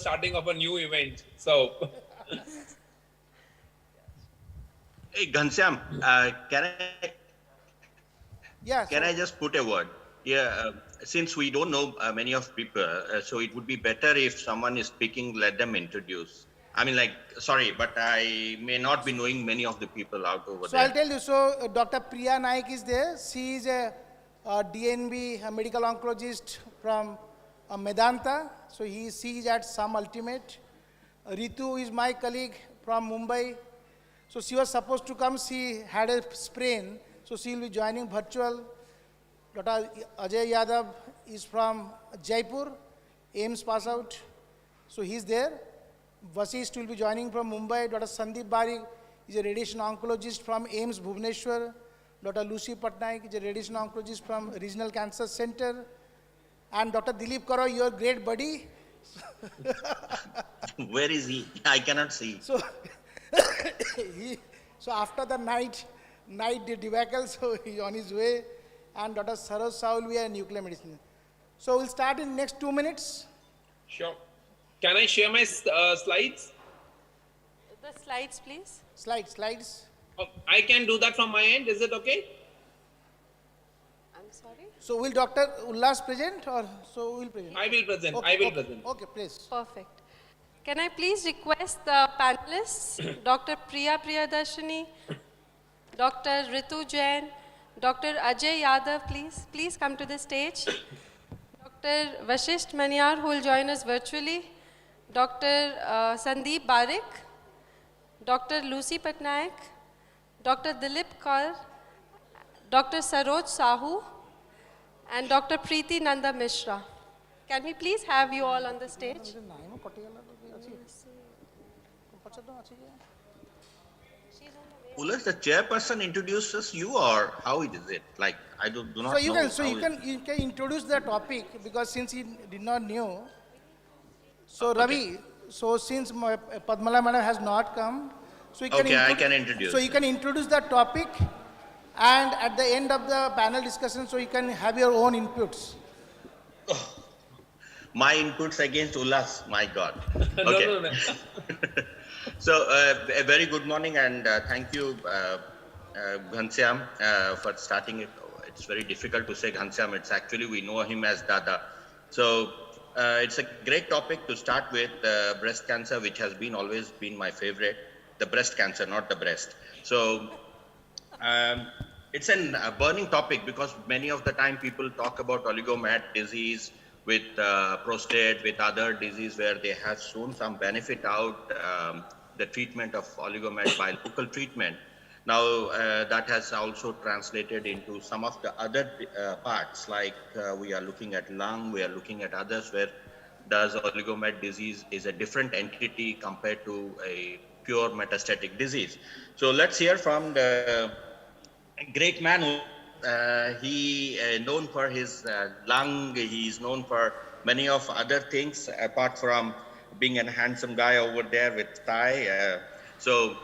starting of a new event. So, Hey, Ghanshyam, Yeah, can I just put a word? Yeah, since we don't know many of people, so it would be better if someone is speaking, let them introduce. I mean, like, sorry, but I may not be knowing many of the people out over so I'll there. tell you. So Dr. Priya Naik is there. She is a DNB, a medical oncologist from Medanta. So she is at Sam Ultimate. Ritu is my colleague from Mumbai. So she was supposed to come. She had a sprain. So she will be joining virtual. Dr. Ajay Yadav is from Jaipur, AIMS pass out. So he's there. Vasisht will be joining from Mumbai. Dr. Sandeep Barik is a radiation oncologist from AIMS Bhubaneswar. Dr. Lucy Patnaik is a radiation oncologist from Regional Cancer Center. And Dr. Dilip Karo, your great buddy. Where is he? I cannot see. So, so after the night debacle, so he's on his way. And Dr. Saroj Saul, we are nuclear medicine. So we'll start in next 2 minutes. sure. Can I share my slides? The slides, please. Slides. Oh, I can do that from my end. Is it okay? I'm sorry. So will Dr. Ullas present or so will present? I will present. Okay, I will okay, present. Okay, please. Perfect. Can I please request the panelists, Dr. Priya Priyadarshini, Dr. Ritu Jain, Dr. Ajay Yadav, please come to the stage. Dr. Vasisht Maniyar, who will join us virtually. Dr. Sandeep Barik, Dr. Lucy Patnaik, Dr. Dilip Kaur, Dr. Saroj Sahu, and Dr. Preeti Nanda Mishra. Can we please have you all on the stage? Ullas, the chairperson introduces you, or how it is it? Like, I do not So you know. can you can introduce the topic because since he did not know. So Ravi, so since Padmala Madam has not come, so you can Okay, I can introduce. So you can introduce the topic, and at the end of the panel discussion, so you can have your own inputs. My inputs against Ullas, my God. No, Okay. no. So, a very good morning and thank you, Ghanshyam, for starting it. It's very difficult to say Ghanshyam. It's actually, we know him as Dada. So, it's a great topic to start with, breast cancer, which has always been my favorite. The breast cancer, not the breast. So, it's a burning topic because many of the time people talk about oligomet disease with prostate, with other disease where they have shown some benefit out, the treatment of oligomet by local treatment. Now that has also translated into some of the other parts, like we are looking at lung, we are looking at others where does oligomet disease is a different entity compared to a pure metastatic disease. So let's hear from the great man who he known for his lung, he is known for many of other things apart from being a handsome guy over there with tie. So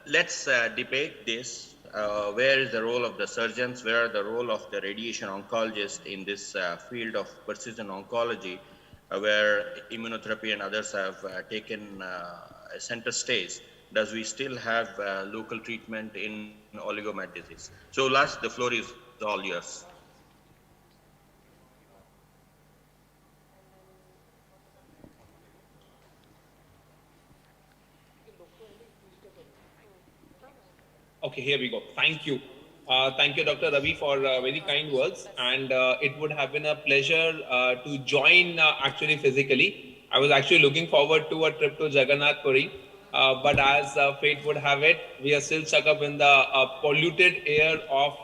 let's debate this. Where is the role of the surgeons? Where are the role of the radiation oncologist in this field of precision oncology, where immunotherapy and others have taken a center stage? Does we still have local treatment in oligomet disease? So Ullas, the floor is all yours. Okay, here we go. Thank you. Thank you, Dr. Ravi, for very kind words. And it would have been a pleasure to join actually physically. I was actually looking forward to a trip to Jagannath Puri. But as fate would have it, we are still stuck up in the polluted air of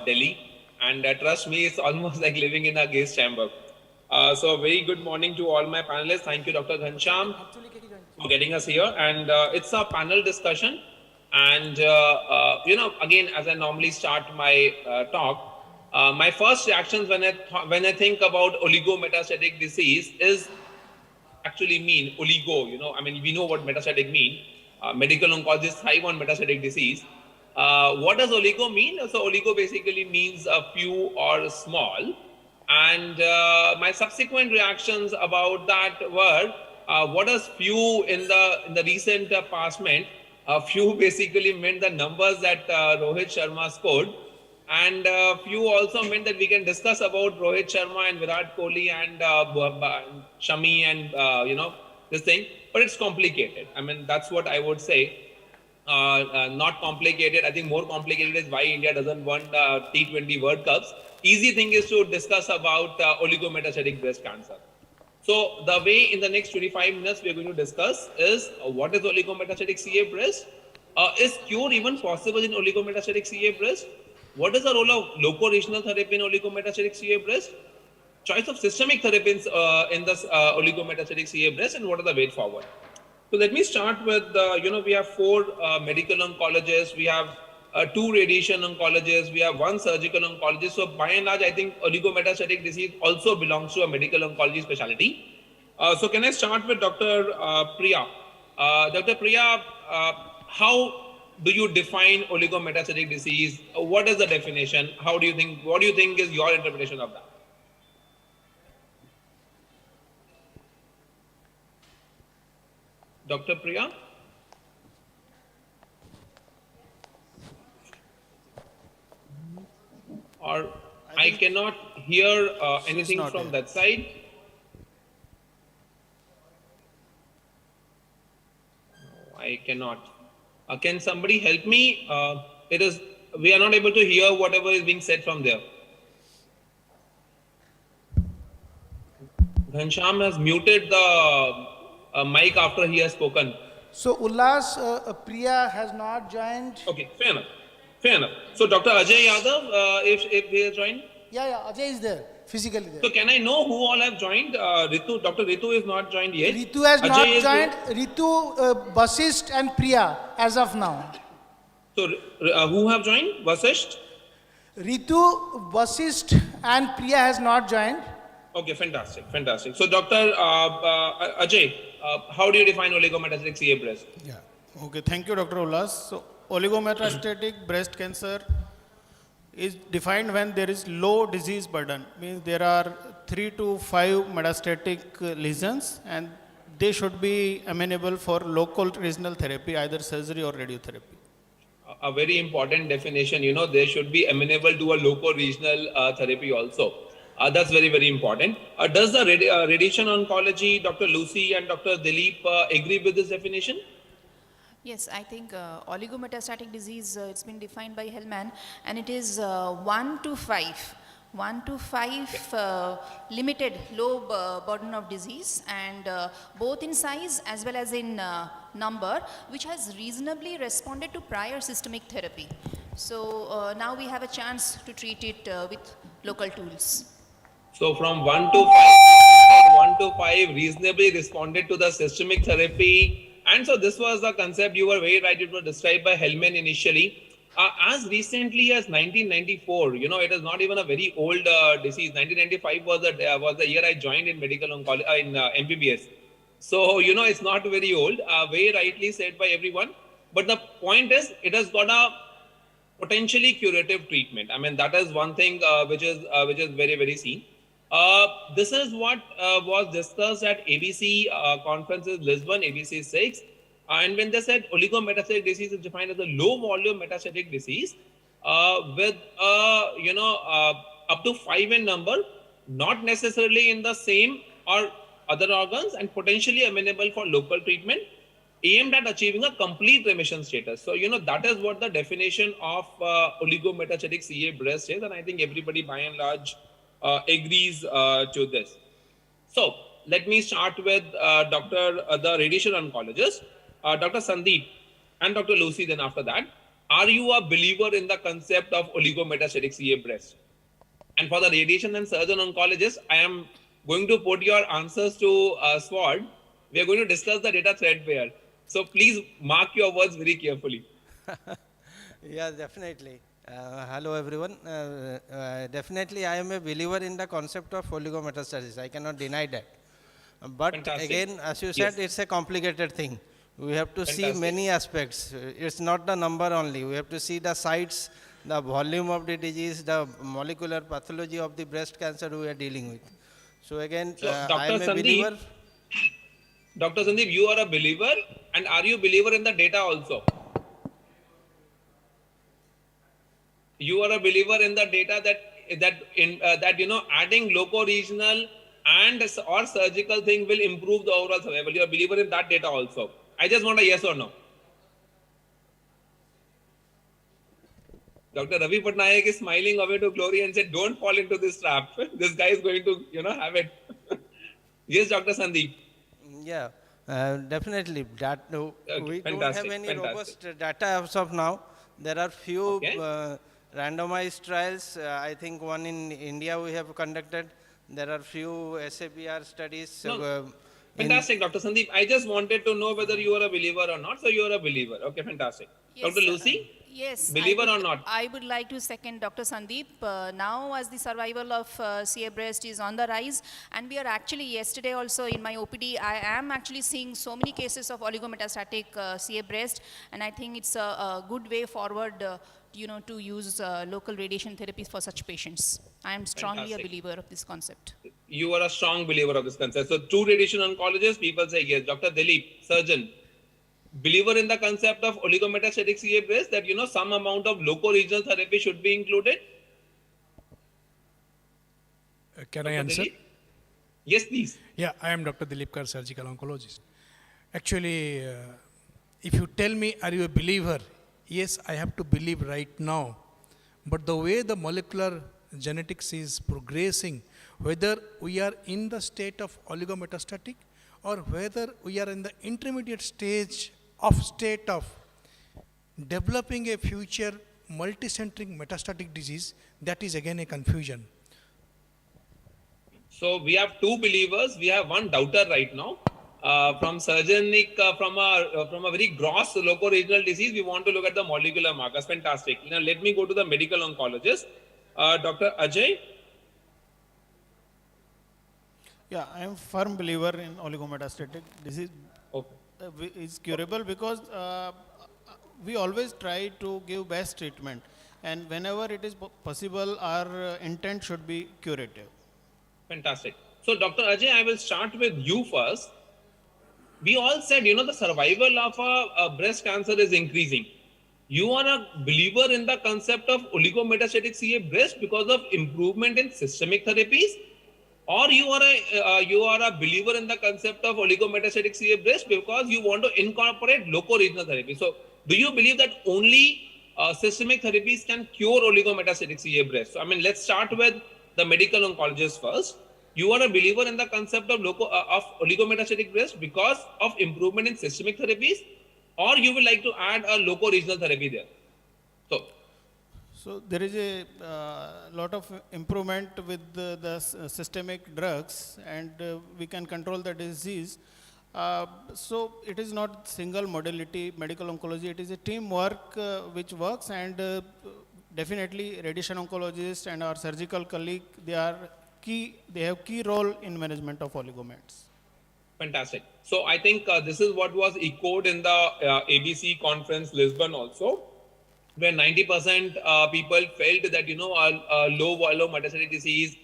Delhi. And trust me, it's almost like living in a gas chamber. So a very good morning to all my panelists. Thank you, Dr. Ghanshyam, for getting us here. And it's a panel discussion. And, again, as I normally start my talk, my first reactions when I think about oligometastatic disease is actually mean oligo, we know what metastatic mean. Medical oncologists thrive on metastatic disease. What does oligo mean? So oligo basically means a few or small. And my subsequent reactions about that were what does few in the recent past meant? Few basically meant the numbers that Rohit Sharma scored, and few also meant that we can discuss about Rohit Sharma and Virat Kohli and Shami and this thing, but it's complicated. I mean, that's what I would say. Not complicated. I think more complicated is why India doesn't want T20 World Cups. Easy thing is to discuss about oligometastatic breast cancer. So the way in the next 25 minutes we are going to discuss is what is oligometastatic CA breast? Is cure even possible in oligometastatic CA breast? What is the role of loco-regional therapy in oligometastatic CA breast? Choice of systemic therapies in the oligometastatic CA breast, and what are the way forward? So let me start with, we have 4 medical oncologists, we have 2 radiation oncologists, we have 1 surgical oncologist. So by and large, I think oligometastatic disease also belongs to a medical oncology specialty. So can I start with Dr. Priya? Dr. Priya, how do you define oligometastatic disease? What is the definition? What do you think is your interpretation of that? Dr. Priya? Or I cannot hear anything from that side. No, I cannot. Can somebody help me? We are not able to hear whatever is being said from there. Ghanshyam has muted the mic after he has spoken. So Ullas, Priya has not joined. Okay, fair enough. Fair enough. So Dr. Ajay Yadav, if he has joined? Yeah, Ajay is there, physically there. So can I know who all have joined? Dr. Ritu is not joined yet. Ritu has Ajay not is joined. there. Ritu, Basist and Priya as of now. So who have joined? Vasisht? Ritu, Basist and Priya has not joined. Okay, fantastic. So Dr. Ajay, how do you define oligometastatic CA breast? Yeah. Okay. Thank you, Dr. Ullas. So, oligometastatic breast cancer is defined when there is low disease burden. Means there are 3 to 5 metastatic lesions, and they should be amenable for local regional therapy, either surgery or radiotherapy. A very important definition. They should be amenable to a local regional therapy also. That's very, very important. Does the radiation oncology, Dr. Lucy and Dr. Dilip agree with this definition? Yes, I think oligometastatic disease, it's been defined by Hellman, and it is 1 to 5. 1 to 5 limited low burden of disease, and both in size as well as in number, which has reasonably responded to prior systemic therapy. So now we have a chance to treat it with local tools. So from 1 to 5 reasonably responded to the systemic therapy. And so this was the concept. You were very right. It was described by Hellman initially. As recently as 1994, it is not even a very old disease. 1995 was the year I joined in medical oncology, in MBBS. So, it's not very old, very rightly said by everyone. But the point is, it has got a potentially curative treatment. I mean, that is one thing which is very, very seen. This is what was discussed at ABC conferences, Lisbon, ABC 6. And when they said oligometastatic disease is defined as a low volume metastatic disease with, up to 5 in number, not necessarily in the same or other organs, and potentially amenable for local treatment, aimed at achieving a complete remission status. So, that is what the definition of oligometastatic CA breast is. And I think everybody by and large agrees to this. So let me start with the radiation oncologist, Dr. Sandeep and Dr. Lucy. Then after that, are you a believer in the concept of oligometastatic CA breast? And for the radiation and surgeon oncologist, I am going to put your answers to SWORD. We are going to discuss the data threadbare. So please mark your words very carefully. Yeah, definitely. Hello everyone. Definitely I am a believer in the concept of oligometastasis. I cannot deny that. But Fantastic. again, as you said, it's a complicated thing. We have to see many aspects. It's not the number only. We have to see the sites, the volume of the disease, the molecular pathology of the breast cancer we are dealing with. So again, So, I am a Dr. Sandeep, believer. Dr. Sandeep, you are a believer, and are you a believer in the data also? You are a believer in the data that adding loco-regional and or surgical thing will improve the overall survival. You are a believer in that data also. I just want a yes or no. Dr. Ravi Patnaik is smiling away to glory and said, "Don't fall into this trap. This guy is going to, have it." Yes, Dr. Sandeep. Yeah, definitely. That we don't have fantastic, any fantastic. robust data as of now. There are few Okay. randomized trials. I think one in India we have conducted. There are few SAPR studies. No, fantastic, Dr. Sandeep. I just wanted to know whether you are a believer or not. So you are a believer. Okay, fantastic. Yes, Dr. Lucy? yes. Believer or not? I would like to second Dr. Sandeep. Now, as the survival of CA breast is on the rise, and we are actually yesterday also in my OPD, I am actually seeing so many cases of oligometastatic CA breast, and I think it's a good way forward. To use local radiation therapies for such patients. I am strongly Fantastic. a believer of this concept. You are a strong believer of this concept. So true radiation oncologist, people say yes. Dr. Dilip, surgeon, believer in the concept of oligometastatic CA breast that, some amount of loco-regional therapy should be included? Can I Dr. answer? Dilip? Yes, please. Yeah, I am Dr. Dilip Kar, surgical oncologist. Actually, if you tell me, are you a believer? Yes, I have to believe right now. But the way the molecular genetics is progressing, whether we are in the state of oligometastatic or whether we are in the intermediate stage of developing a future multicentric metastatic disease, that is again a confusion. So we have two believers. We have one doubter right now. From surgeonic, from a very gross loco-regional disease, we want to look at the molecular markers. Fantastic. Now let me go to the medical oncologist, Dr. Ajay. Yeah, I am firm believer in oligometastatic disease. Okay. Is curable because we always try to give best treatment, and whenever it is possible, our intent should be curative. Fantastic. So Dr. Ajay, I will start with you first. We all said, the survival of a breast cancer is increasing. You are a believer in the concept of oligometastatic CA breast because of improvement in systemic therapies, or you are a believer in the concept of oligometastatic CA breast because you want to incorporate loco-regional therapy. So, do you believe that only systemic therapies can cure oligometastatic CA breast? So, let's start with the medical oncologist first. You are a believer in the concept of oligometastatic breast because of improvement in systemic therapies, or you will like to add a loco-regional therapy there? So there is a lot of improvement with the systemic drugs, and we can control the disease. So it is not single modality medical oncology, it is a teamwork which works, and definitely radiation oncologists and our surgical colleague, they have key role in management of oligomets. Fantastic. So I think this is what was echoed in the ABC conference Lisbon also, where 90% people felt that, a low volume metastatic disease,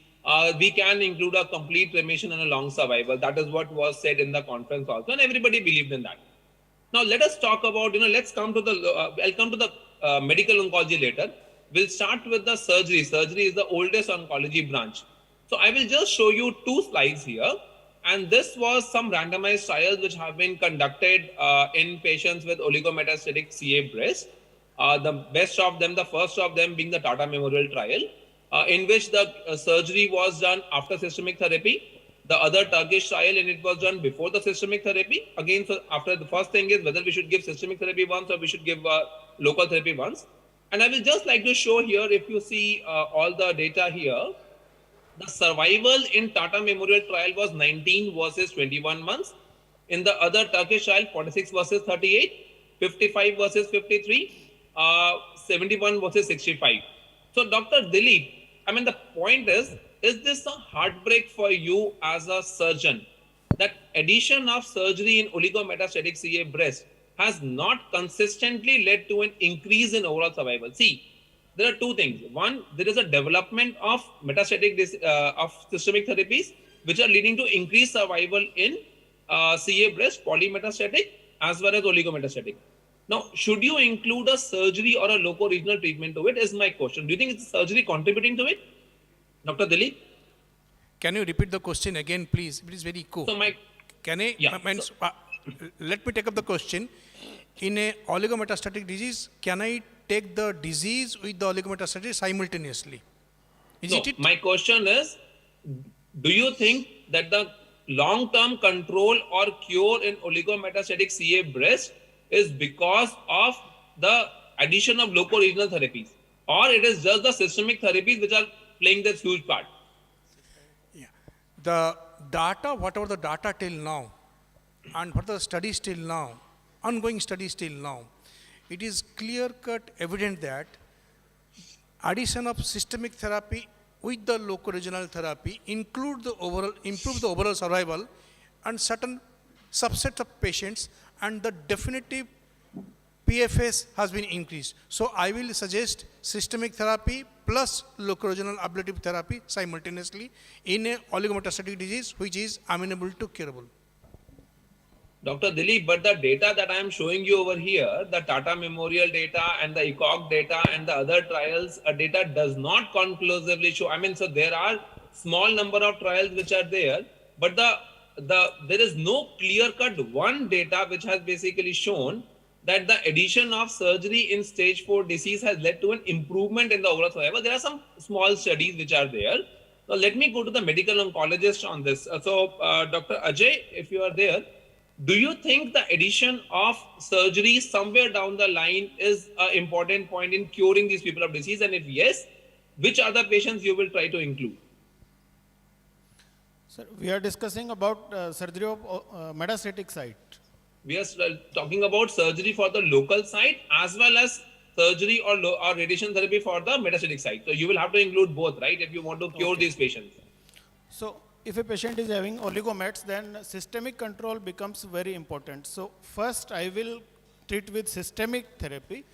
we can include a complete remission and a long survival. That is what was said in the conference also, and everybody believed in that. Now let us talk about, let's come to the, I'll come to the medical oncology later. We'll start with the surgery. Surgery is the oldest oncology branch. So I will just show you two slides here. And this was some randomized trials which have been conducted in patients with oligometastatic CA breast. The best of them, the first of them being the Tata Memorial trial, in which the surgery was done after systemic therapy. The other Turkish trial, and it was done before the systemic therapy. Again, so after the first thing is whether we should give systemic therapy once or we should give local therapy once. And I will just like to show here, if you see all the data here, the survival in Tata Memorial trial was 19 versus 21 months. In the other Turkish trial, 46 versus 38, 55 versus 53, 71 versus 65. So Dr. Dilip, the point is this a heartbreak for you as a surgeon that addition of surgery in oligometastatic CA breast has not consistently led to an increase in overall survival? See, there are two things. One, there is a development of metastatic of systemic therapies which are leading to increased survival in CA breast, polymetastatic, as well as oligometastatic. Now, should you include a surgery or a loco-regional treatment to it is my question. Do you think it's surgery contributing to it? Dr. Dilip? Can you repeat the question again, please? It is very cool. So my, Can I, Yeah, let me take up the question. In a oligometastatic disease, can I take the disease with the oligometastatic simultaneously? Is no, it? my question is, do you think that the long-term control or cure in oligometastatic CA breast is because of the addition of loco-regional therapies, or it is just the systemic therapies which are playing this huge part? Yeah. The data, whatever the data till now, and what the studies till now, ongoing studies till now, it is clear-cut evident that addition of systemic therapy with the loco-regional therapy improve the overall survival and certain subset of patients, and the definitive PFS has been increased. So I will suggest systemic therapy plus loco-regional ablative therapy simultaneously in a oligometastatic disease which is amenable to curable. Dr. Dilip, but the data that I am showing you over here, the Tata Memorial data and the ECOG data and the other trials data does not conclusively show. I mean, so there are small number of trials which are there, but there is no clear-cut one data which has basically shown that the addition of surgery in stage 4 disease has led to an improvement in the overall survival. There are some small studies which are there. Now, let me go to the medical oncologist on this. Dr. Ajay, if you are there, do you think the addition of surgery somewhere down the line is an important point in curing these people of disease? And if yes, which other patients you will try to include? Sir, we are discussing about surgery of metastatic site. We are talking about surgery for the local site as well as surgery or radiation therapy for the metastatic site. So you will have to include both, right, if you want to cure these patients. So if a patient is having oligomets, then systemic control becomes very important. So first I will treat with systemic therapy.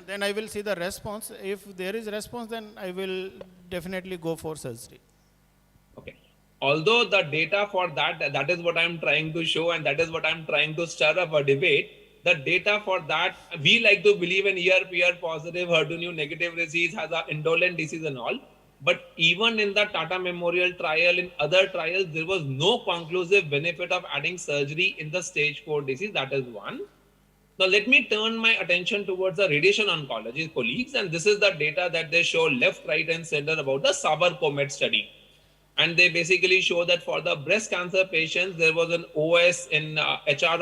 Then I will see the response. If there is response, then I will definitely go for surgery. Okay. Although the data for that is what I'm trying to show, and that is what I'm trying to stir up a debate. The data for that, we like to believe in ER/PR positive, HER2/neu negative disease, has an indolent disease and all. But even in the Tata Memorial trial, in other trials, there was no conclusive benefit of adding surgery in the stage 4 disease. That is one. Now, let me turn my attention towards the radiation oncology colleagues. And this is the data that they show left, right, and center about the Sabar-Comet study. And they basically show that for the breast cancer patients, there was an OS in HR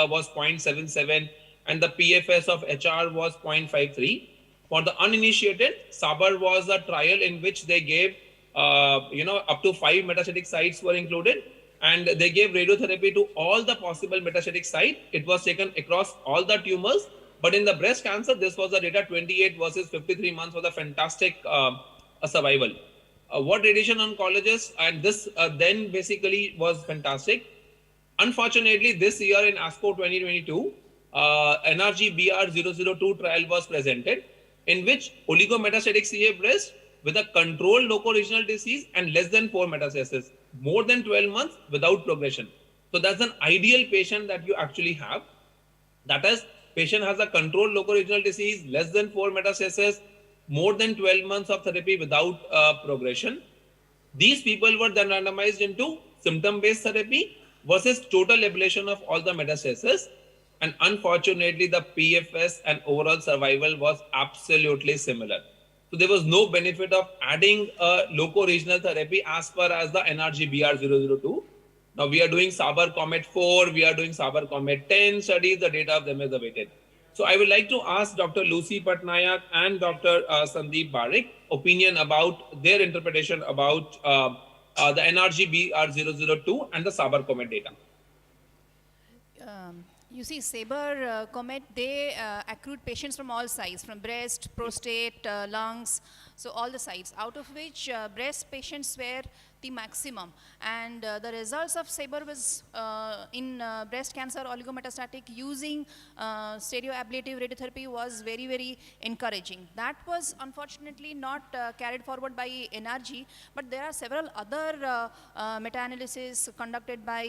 was 0.77 and the PFS of HR was 0.53. For the uninitiated, Sabar was a trial in which they gave, up to 5 metastatic sites were included, and they gave radiotherapy to all the possible metastatic sites. It was taken across all the tumors, but in the breast cancer, this was the data 28 versus 53 months was a fantastic survival. What radiation oncologists, and this then basically was fantastic. Unfortunately, this year in ASCO 2022, NRG BR002 trial was presented, in which oligometastatic CA breast with a controlled loco-regional disease and less than 4 metastases, more than 12 months without progression. So that's an ideal patient that you actually have. That is, patient has a controlled loco-regional disease, less than 4 metastases, more than 12 months of therapy without progression. These people were then randomized into symptom-based therapy versus total ablation of all the metastases. And unfortunately, the PFS and overall survival was absolutely similar. So there was no benefit of adding a loco-regional therapy as far as the NRG BR002. Now we are doing Sabar-Comet 4, we are doing Sabar-Comet 10 studies, the data of them is awaited. So I would like to ask Dr. Lucy Patnaik and Dr. Sandeep Barik opinion about their interpretation about the NRG BR002 and the Sabar-Comet data. You see, Saber Comet, they accrued patients from all sizes, from breast, prostate, lungs. So all the sites, out of which breast patients were the maximum. And the results of SABRE was in breast cancer oligometastatic using stereoablative radiotherapy was very, very encouraging. That was unfortunately not carried forward by NRG, but there are several other meta-analysis conducted by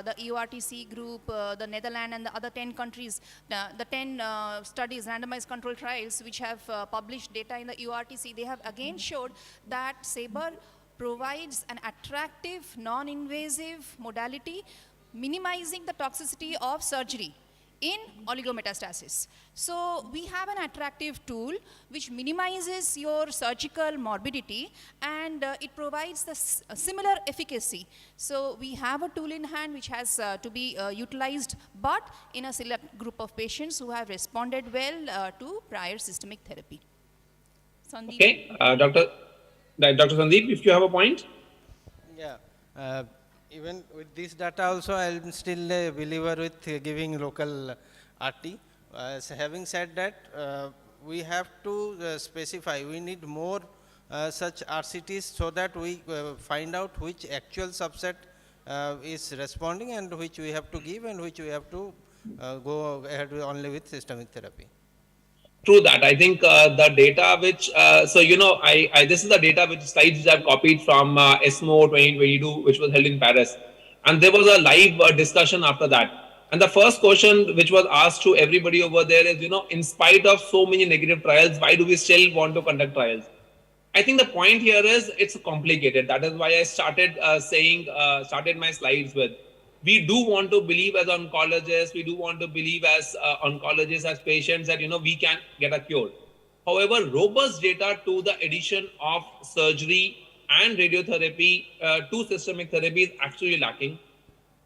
the EORTC group, the Netherlands and the other 10 countries, the 10 studies, randomized control trials, which have published data in the EORTC. They have again showed that SABRE provides an attractive, non-invasive modality, minimizing the toxicity of surgery in oligometastasis. So we have an attractive tool which minimizes your surgical morbidity, and it provides the similar efficacy. So we have a tool in hand which has to be utilized, but in a select group of patients who have responded well to prior systemic therapy. Sandeep? Okay, Dr. Sandeep, if you have a point. Yeah, even with this data also, I am still a believer with giving local RT. Having said that, we have to specify, we need more such RCTs so that we find out which actual subset is responding and which we have to give and which we have to go ahead with only with systemic therapy. True that. I think the data which, so you know, this is the data which slides which I've copied from ESMO 2022, which was held in Paris. And there was a live discussion after that. And the first question which was asked to everybody over there is, you know, in spite of so many negative trials, why do we still want to conduct trials? I think the point here is it's complicated. That is why I started started my slides with, we do want to believe as oncologists, we do want to believe as oncologists, as patients that, you know, we can get a cure. However, robust data to the addition of surgery and radiotherapy to systemic therapy is actually lacking.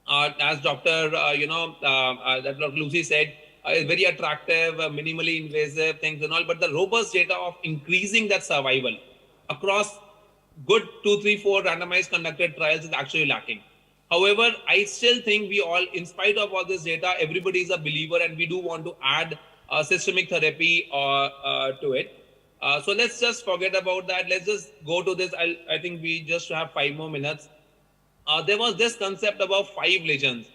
As Dr. Dr. Lucy said, very attractive, minimally invasive things and all, but the robust data of increasing that survival across good 2, 3, 4 randomized conducted trials is actually lacking. However, I still think we all, in spite of all this data, everybody is a believer and we do want to add systemic therapy to it. So let's just forget about that. Let's just go to this. I think we just have 5 more minutes. There was this concept about 5 lesions.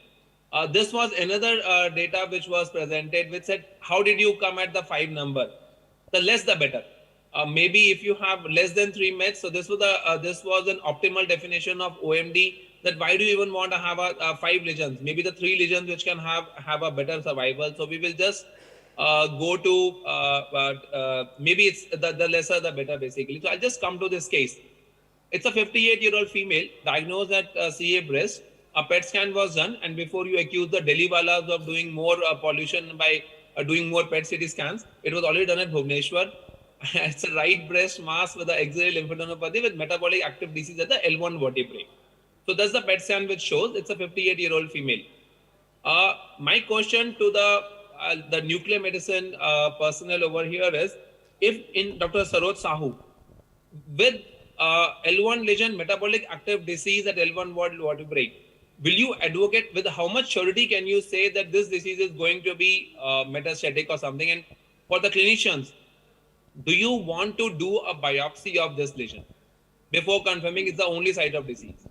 This was another data which was presented which said, how did you come at the 5 number? The less the better. Maybe if you have less than 3 mets, so this was an optimal definition of OMD, that why do you even want to have a 5 lesions? Maybe the 3 lesions which can have a better survival. So we will just go to, maybe it's the lesser the better basically. So I'll just come to this case. It's a 58-year-old female diagnosed at CA breast. A PET scan was done, and before you accuse the Delhiwalas of doing more pollution by doing more PET CT scans, it was already done at Bhubaneswar. It's a right breast mass with the axillary lymphadenopathy with metabolic active disease at the L1 vertebrae. So that's the PET scan which shows it's a 58-year-old female. My question to the nuclear medicine personnel over here is, if in Dr. Saroj Sahu, with L1 lesion, metabolic active disease at L1 vertebrae, will you advocate, with how much surety can you say that this disease is going to be metastatic or something? And for the clinicians, do you want to do a biopsy of this lesion before confirming it's the only site of disease?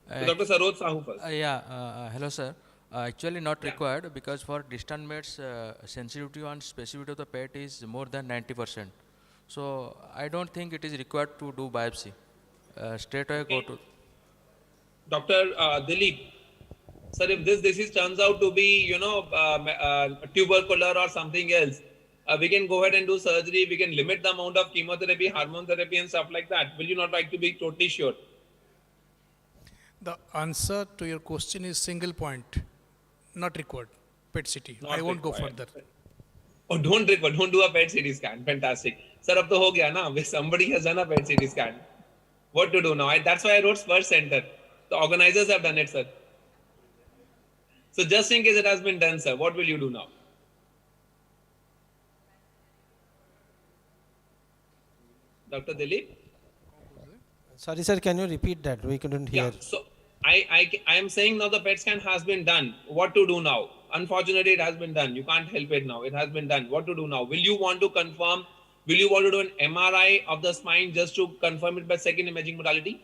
So Dr. Saroj Sahu first. Hello, sir. Actually not required, because for distant mets, sensitivity and specificity of the PET is more than 90%. So I don't think it is required to do biopsy. Straight away go to. Dr. Dilip, sir, if this disease turns out to be, tubercular or something else, we can go ahead and do surgery. We can limit the amount of chemotherapy, hormone therapy and stuff like that. Will you not like to be totally sure? The answer to your question is single point, not required, PET CT. I won't go further. Oh, don't do a PET CT scan. Fantastic. Sir, ab to ho gaya na. Somebody has done a PET CT scan. What to do now? That's why I wrote Spurs Center. The organizers have done it, sir. So just in case it has been done, sir, what will you do now? Dr. Dilip? Sorry, sir, can you repeat that? We couldn't hear. Yeah, so I am saying now the PET scan has been done. What to do now? Unfortunately, it has been done. You can't help it now. It has been done. What to do now? Will you want to confirm will you want to do an MRI of the spine just to confirm it by second imaging modality?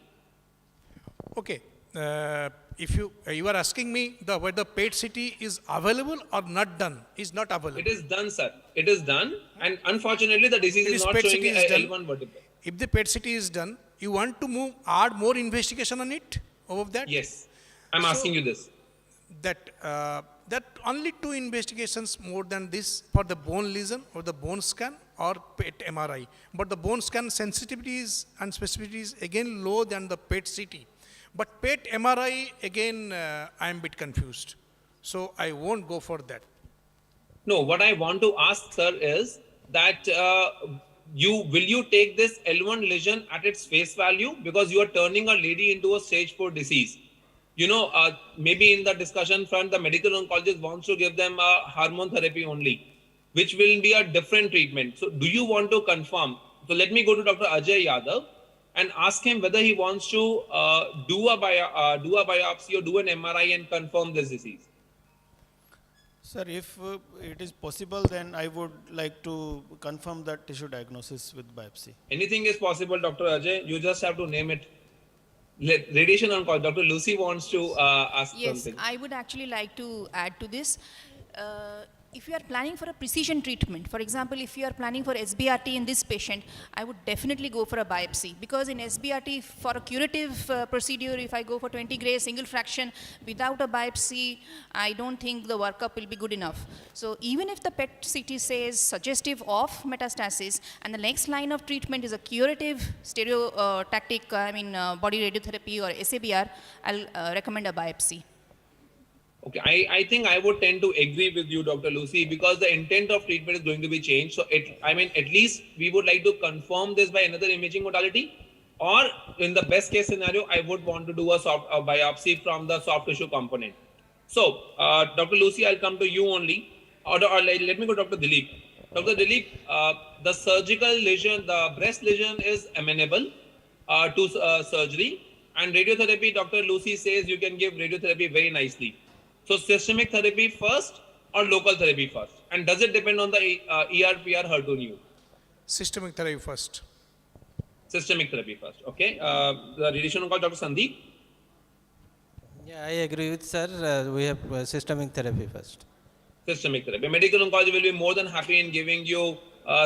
Okay. If you are asking me whether PET CT is available or not done, is not available. It is done, sir. It is done, and unfortunately, the disease It is is not PET showing CT is a done. L1 vertebra. If the PET CT is done, you want to add more investigation on it above that? Yes, I'm So- asking you this. That only two investigations more than this for the bone lesion or the bone scan or PET MRI. But the bone scan sensitivity and specificity is again low than the PET CT. But PET MRI, again, I am a bit confused. So I won't go for that. No, what I want to ask, sir, is that will you take this L1 lesion at its face value, because you are turning a lady into a stage 4 disease. Maybe in the discussion front, the medical oncologist wants to give them a hormone therapy only, which will be a different treatment. So do you want to confirm? So let me go to Dr. Ajay Yadav and ask him whether he wants to do a biopsy or do an MRI and confirm this disease. Sir, if it is possible, then I would like to confirm that tissue diagnosis with biopsy. Anything is possible, Dr. Ajay. You just have to name it. Radiation oncology. Dr. Lucy wants to ask Yes, something. I would actually like to add to this. If you are planning for a precision treatment, for example, if you are planning for SBRT in this patient, I would definitely go for a biopsy, because in SBRT, for a curative procedure, if I go for 20 gray single fraction without a biopsy, I don't think the workup will be good enough. So even if the PET CT says suggestive of metastasis, and the next line of treatment is a curative stereotactic, body radiotherapy or SABR, I'll recommend a biopsy. Okay, I think I would tend to agree with you, Dr. Lucy, because the intent of treatment is going to be changed. So at least we would like to confirm this by another imaging modality, or in the best case scenario, I would want to do a biopsy from the soft tissue component. So, Dr. Lucy, I'll come to you only, or let me go to Dr. Dilip. Dr. Dilip, the surgical lesion, the breast lesion is amenable to surgery, and radiotherapy, Dr. Lucy says you can give radiotherapy very nicely. So systemic therapy first or local therapy first? And does it depend on the ERPR HER2/neu? Systemic therapy first. Systemic therapy first. Okay. The radiation oncologist, Dr. Sandeep. Yeah, I agree with sir. We have systemic therapy first. Systemic therapy. Medical oncology will be more than happy in giving you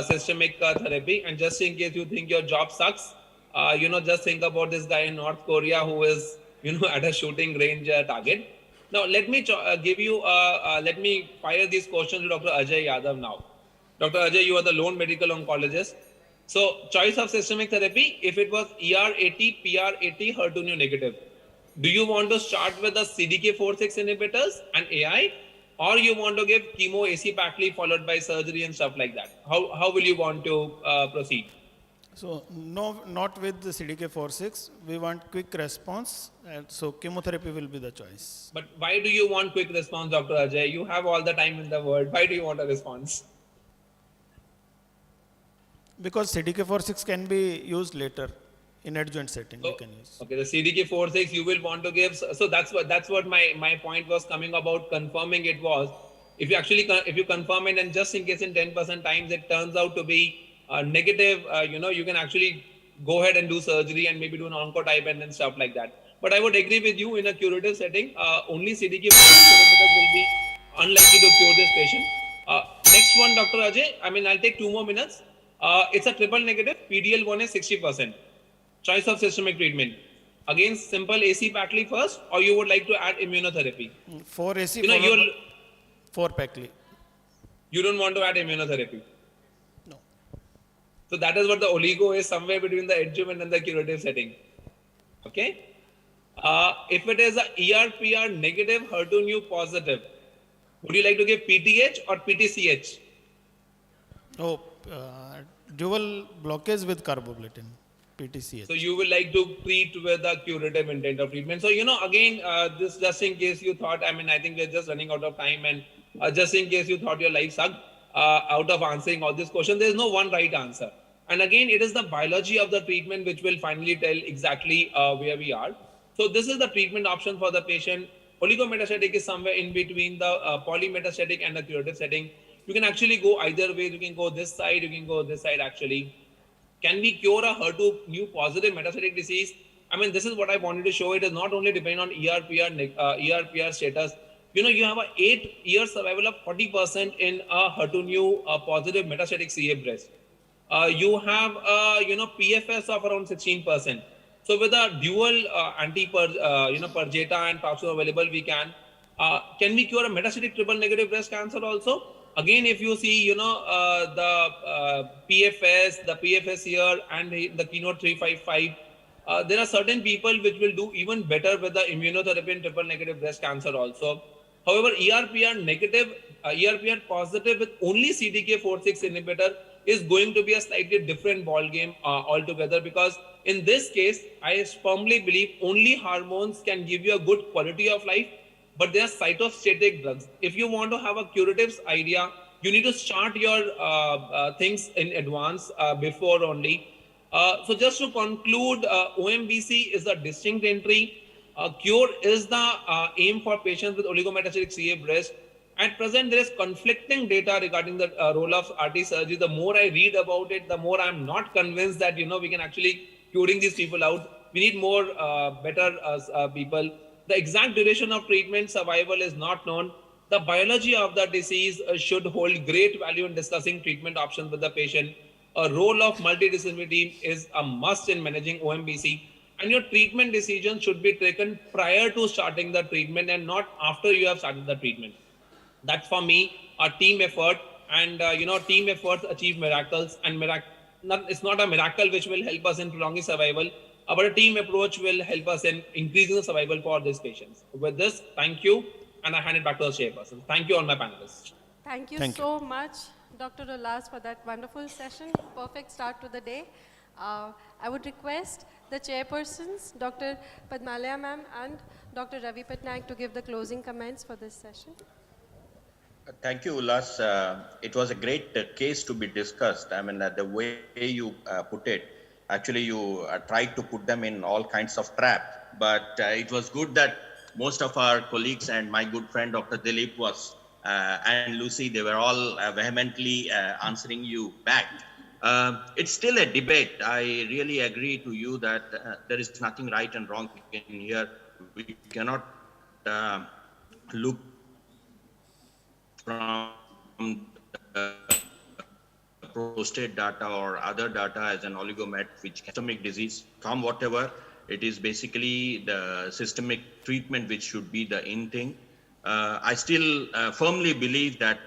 systemic therapy. And just in case you think your job sucks, just think about this guy in North Korea who is, at a shooting range target. Now, let me let me fire these questions to Dr. Ajay Yadav now. Dr. Ajay, you are the lone medical oncologist. So, choice of systemic therapy, if it was ER80, PR80, HER2/neu negative, do you want to start with the CDK4/6 inhibitors and AI, or you want to give chemo, AC Paclitaxel followed by surgery and stuff like that? How will you want to proceed? So, no, not with the CDK4/6. We want quick response, and so chemotherapy will be the choice. But why do you want quick response, Dr. Ajay? You have all the time in the world. Why do you want a response? Because CDK4/6 can be used later in adjuvant setting. So, we can use. okay, the CDK4/6 you will want to give. So that's what my point was coming about confirming it was. If you confirm it, and just in case in 10% times it turns out to be negative, you can actually go ahead and do surgery and maybe do an oncotype and then stuff like that. But I would agree with you, in a curative setting, only CDK4/6 inhibitors will be unlikely to cure this patient. Next one, Dr. Ajay. I'll take 2 more minutes. It's a triple negative. PDL1 is 60%. Choice of systemic treatment. Again, simple AC Paclitaxel first, or you would like to add immunotherapy? 4 AC, 4 Paclitaxel. You don't want to add immunotherapy. No. So that is what the oligo is, somewhere between the adjuvant and the curative setting. Okay. If it is a ERPR negative, HER2/neu positive, would you like to give PTH or PTCH? Oh, dual blockage with carboplatin, PTCH. So you will like to treat with a curative intent of treatment. So, again, this just in case you thought, I think we're just running out of time, and just in case you thought your life sucked, out of answering all these questions, there's no one right answer. And again, it is the biology of the treatment which will finally tell exactly where we are. So this is the treatment option for the patient. Oligometastatic is somewhere in between the polymetastatic and the curative setting. You can actually go either way. You can go this side, you can go this side actually. Can we cure a HER2 new positive metastatic disease? I mean, this is what I wanted to show. It is not only depending on ERPR status. You know, you have a 8-year survival of 40% in a HER2 new positive metastatic CA breast. You have PFS of around 16%. So with a dual Perjeta and Paxo available, we can we cure a metastatic triple negative breast cancer also? Again, if you see, the PFS here and the keynote 355, there are certain people which will do even better with the immunotherapy in triple negative breast cancer also. However, ERPR positive with only CDK4/6 inhibitor is going to be a slightly different ball game altogether, because in this case, I firmly believe only hormones can give you a good quality of life, but they are cytostatic drugs. If you want to have a curatives idea, you need to start your things in advance before only. So just to conclude, OMBC is a distinct entry. Cure is the aim for patients with oligometastatic CA breast. At present, there is conflicting data regarding the role of RT surgery. The more I read about it, the more I'm not convinced that we can actually curing these people out. We need more better people. The exact duration of treatment survival is not known. The biology of the disease should hold great value in discussing treatment options with the patient. A role of multidisciplinary is a must in managing OMBC, and your treatment decisions should be taken prior to starting the treatment and not after you have started the treatment. That's for me a team effort, and team efforts achieve miracles, and it's not a miracle which will help us in prolonging survival, but a team approach will help us in increasing the survival for these patients. With this, thank you, and I hand it back to the chairperson. Thank you all my panelists. Thank you so much, Dr. Ullas, for that wonderful session. Perfect start to the day. I would request the chairpersons, Dr. Padmalaya ma'am and Dr. Ravi Patnaik, to give the closing comments for this session. Thank you, Ullas. It was a great case to be discussed. I mean, the way you put it, actually you tried to put them in all kinds of trap, but it was good that most of our colleagues and my good friend Dr. Dilip was and Lucy, they were all vehemently answering you back. It's still a debate. I really agree to you that there is nothing right and wrong in here. We cannot look from prostate data or other data as an oligomet, which systemic disease, from whatever. It is basically the systemic treatment which should be the in thing. I still firmly believe that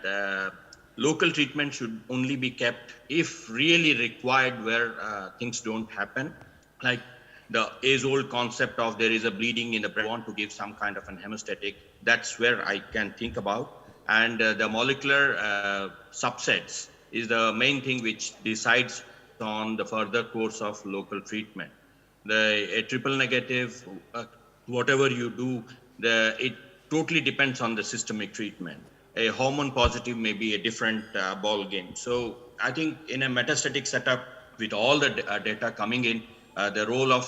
local treatment should only be kept if really required, where things don't happen. Like the age-old concept of there is a bleeding in the brain, want to give some kind of an hemostatic. That's where I can think about. And the molecular subsets is the main thing which decides on the further course of local treatment. A triple negative, whatever you do, it totally depends on the systemic treatment. A hormone positive may be a different ball game. So I think in a metastatic setup with all the data coming in, the role of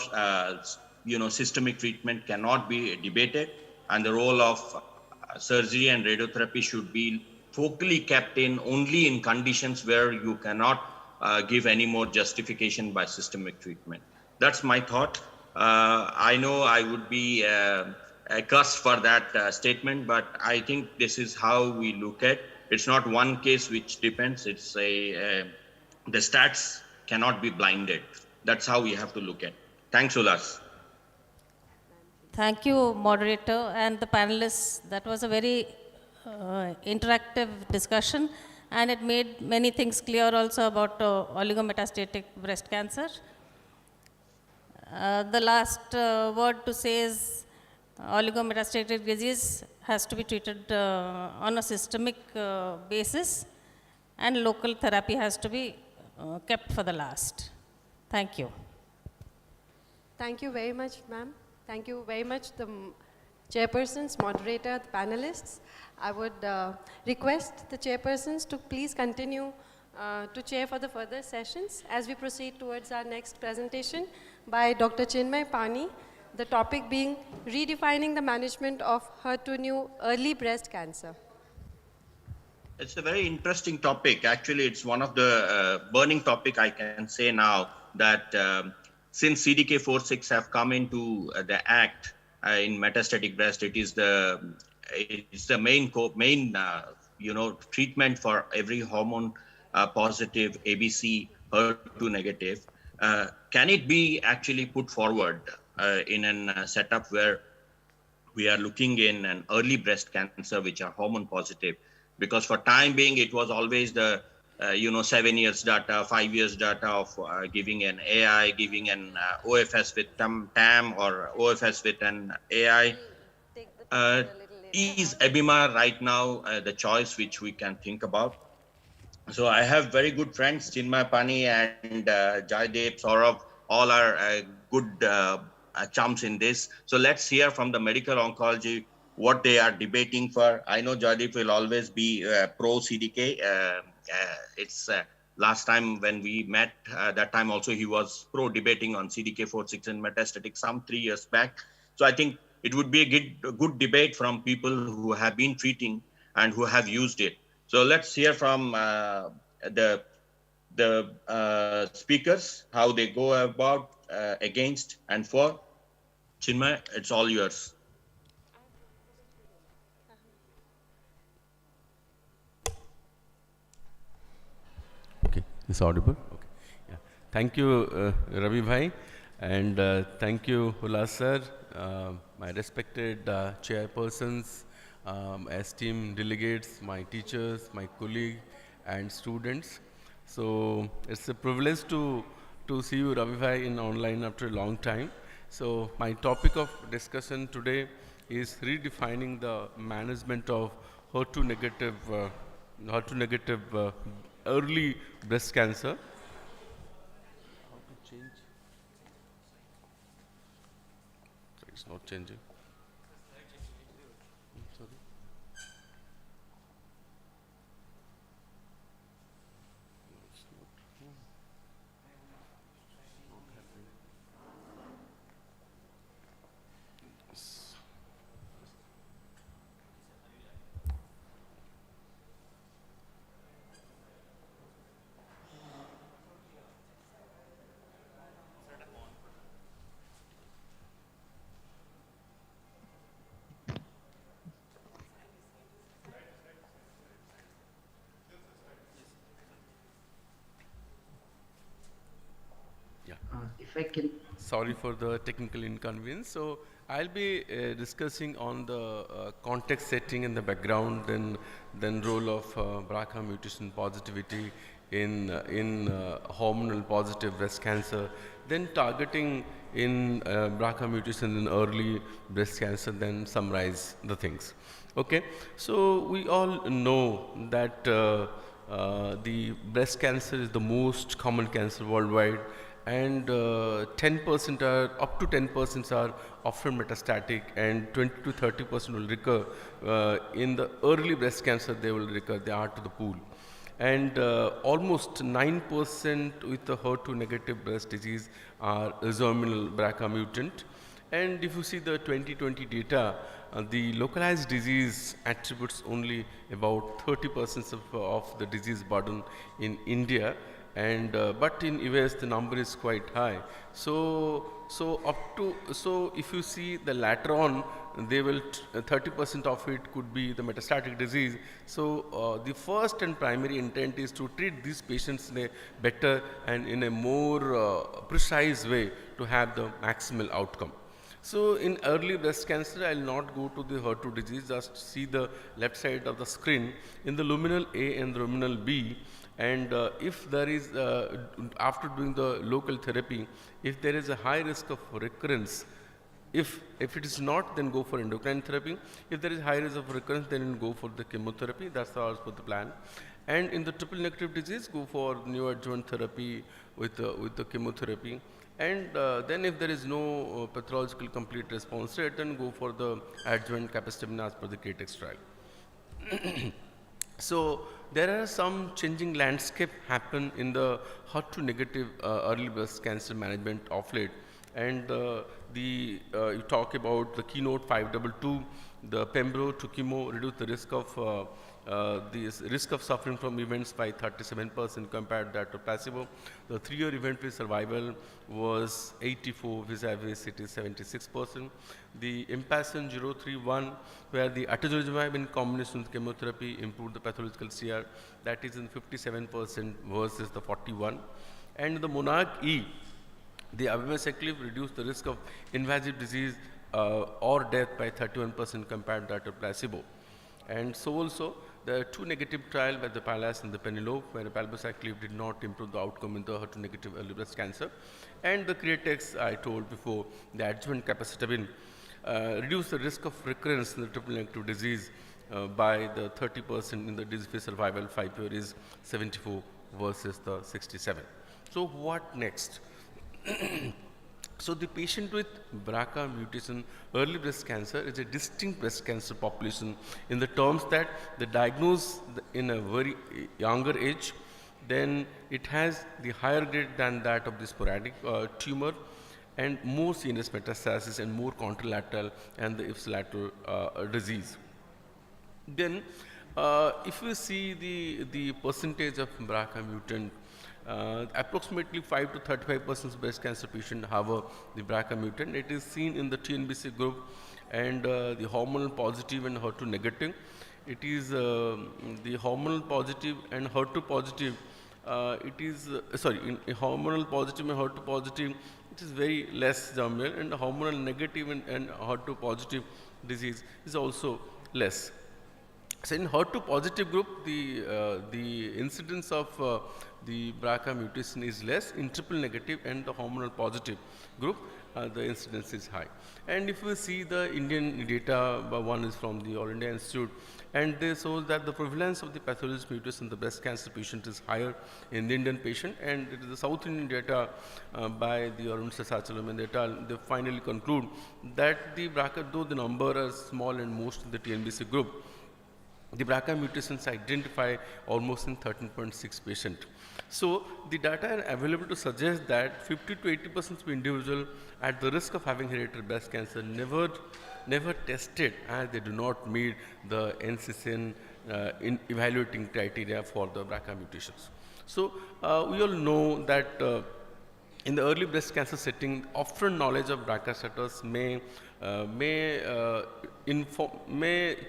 systemic treatment cannot be debated, and the role of surgery and radiotherapy should be focally kept in only in conditions where you cannot give any more justification by systemic treatment. That's my thought. I know I would be cussed for that statement, but I think this is how we look at. It's not one case which depends. It's the stats cannot be blinded. That's how we have to look at. Thanks, Ullas. Thank you, moderator and the panelists. That was a very interactive discussion, and it made many things clear also about oligometastatic breast cancer. The last word to say is oligometastatic disease has to be treated on a systemic basis, and local therapy has to be kept for the last. Thank you. Thank you very much, ma'am. Thank you very much, the chairpersons, moderator, the panelists. I would request the chairpersons to please continue to chair for the further sessions as we proceed towards our next presentation by Dr. Chinmay Pani, the topic being redefining the management of HER2 new early breast cancer. It's a very interesting topic. Actually, it's one of the burning topic I can say now that since CDK4/6 have come into the act in metastatic breast, it's the main treatment for every hormone positive ABC HER2 negative. Can it be actually put forward in a setup where we are looking in an early breast cancer which are hormone positive, because for time being it was always the 7 years data, 5 years data of giving an AI, giving an OFS with TAM or OFS with an AI. uh, is Abima right now the choice which we can think about? So I have very good friends, Chinmay Pani and Jaideep, Saurabh, all are good chums in this. So let's hear from the medical oncology what they are debating for. I know Jaideep will always be pro CDK. It's last time when we met, that time also he was pro debating on CDK4/6 and metastatic some 3 years back. So I think it would be a good debate from people who have been treating and who have used it. So let's hear from the speakers how they go about against and for. Chinmay, it's all yours. Okay, is audible? Okay. Yeah. Thank you, Ravi Bhai, and thank you, Ullas sir, my respected chairpersons, esteemed delegates, my teachers, my colleagues, and students. So it's a privilege to see you, Ravi Bhai, in online after a long time. So my topic of discussion today is redefining the management of HER2 negative early breast cancer. How to change? It's not changing. Sorry. Yeah. If I can. Sorry for the technical inconvenience. So I'll be discussing on the context setting in the background, then role of BRCA mutation positivity in hormonal positive breast cancer, then targeting in BRCA mutation in early breast cancer, then summarize the things. Okay, so we all know that the breast cancer is the most common cancer worldwide, and 10% are up to 10% are often metastatic, and 20 to 30% will recur. In the early breast cancer, they will recur. They are to the pool, and almost 9% with the HER2 negative breast disease are germinal BRCA mutant. And if you see the 2020 data, the localized disease attributes only about 30% of the disease burden in India, and but in US the number is quite high. So if you see the later on, they will 30% of it could be the metastatic disease. So the first and primary intent is to treat these patients in a better and in a more precise way to have the maximal outcome. So in early breast cancer, I will not go to the HER2 disease, just see the left side of the screen. In the luminal A and the luminal B, and if there is, after doing the local therapy, if there is a high risk of recurrence, if it is not, then go for endocrine therapy. If there is high risk of recurrence, then go for the chemotherapy. That's also the plan. And in the triple negative disease, go for neoadjuvant therapy with the chemotherapy. And then if there is no pathological complete response rate, then go for the adjuvant capivasertib as per the CATEX trial. So there are some changing landscape happen in the HER2 negative early breast cancer management of late. And you talk about the keynote 522, the Pembro to chemo reduce the risk of suffering from events by 37% compared to that of placebo. The 3-year event-free survival was 84 vis-a-vis it is 76%. The Impassion 031, where the atezolizumab in combination with chemotherapy improved the pathological CR, that is in 57% versus the 41. And the Monarch E, the abemaciclib reduced the risk of invasive disease or death by 31% compared to that of placebo. And so also, the 2 negative trial by the PALAS and the Penelope, where palbociclib did not improve the outcome in the HER2 negative early breast cancer. And the Createx, I told before, the adjuvant capecitabine reduced the risk of recurrence in the triple negative disease by the 30% in the disease-free survival 5-year is 74 versus the 67. So what next? So the patient with BRCA mutation early breast cancer is a distinct breast cancer population in the terms that the diagnosed in a very younger age, then it has the higher grade than that of the sporadic tumor, and more CNS metastasis and more contralateral and the ipsilateral disease. Then if we see the percentage of BRCA mutant, approximately 5 to 35% of breast cancer patients have the BRCA mutant. It is seen in the TNBC group and the hormonal positive and HER2 negative. It is the hormonal positive and HER2 positive. In hormonal positive and HER2 positive, it is very less germinal, and the hormonal negative and HER2 positive disease is also less. So in HER2 positive group, the incidence of the BRCA mutation is less. In triple negative and the hormonal positive group, the incidence is high. And if we see the Indian data, one is from the All India Institute, and they show that the prevalence of the pathologic mutation in the breast cancer patient is higher in the Indian patient, and it is the South Indian data by the Arun Sasachalam and they finally conclude that the BRCA, though the number are small and most in the TNBC group, the BRCA mutations identify almost in 13.6 patients. So the data are available to suggest that 50 to 80% of individuals at the risk of having hereditary breast cancer never tested, as they do not meet the NCCN in evaluating criteria for the BRCA mutations. So we all know that in the early breast cancer setting, often knowledge of BRCA status may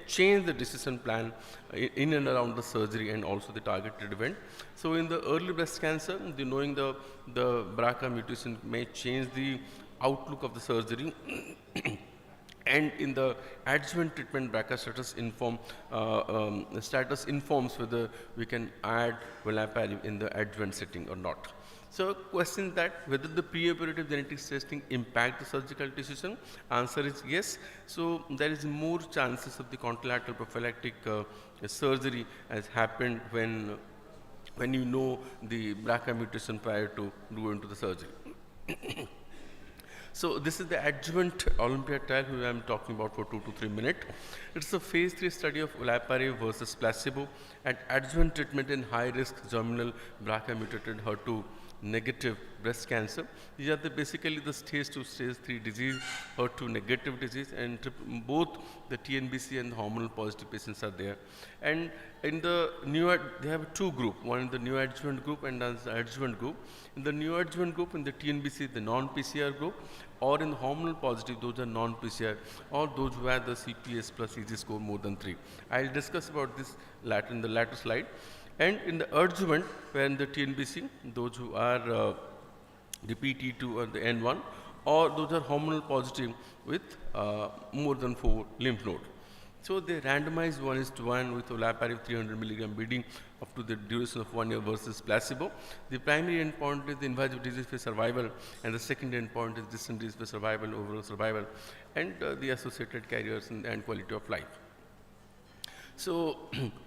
change the decision plan in and around the surgery and also the targeted event. So in the early breast cancer, knowing the BRCA mutation may change the outlook of the surgery. And in the adjuvant treatment, BRCA status informs whether we can add olaparib in the adjuvant setting or not. So question that whether the preoperative genetics testing impact the surgical decision, answer is yes. So there is more chances of the contralateral prophylactic surgery has happened when you know the BRCA mutation prior to go into the surgery. So this is the adjuvant Olympiad trial who I am talking about for 2 to 3 minutes. It's a phase 3 study of olaparib versus placebo and adjuvant treatment in high-risk germinal BRCA mutated HER2 negative breast cancer. These are basically the stage 2, stage 3 disease, HER2 negative disease, and both the TNBC and the hormonal positive patients are there. And in the they have 2 groups, one in the neoadjuvant group and the adjuvant group. In the neoadjuvant group, in the TNBC, the non-PCR group, or in the hormonal positive, those are non-PCR, or those who have the CPS plus EG score more than 3. I'll discuss about this in the latter slide. And in the adjuvant, where in the TNBC, those who are the PT2 or the N1, or those are hormonal positive with more than 4 lymph nodes. So they randomized 1:1 with olaparib 300 milligram BD up to the duration of 1 year versus placebo. The primary endpoint is the invasive disease-free survival, and the second endpoint is distant disease-free survival, overall survival, and the associated carriers and quality of life. So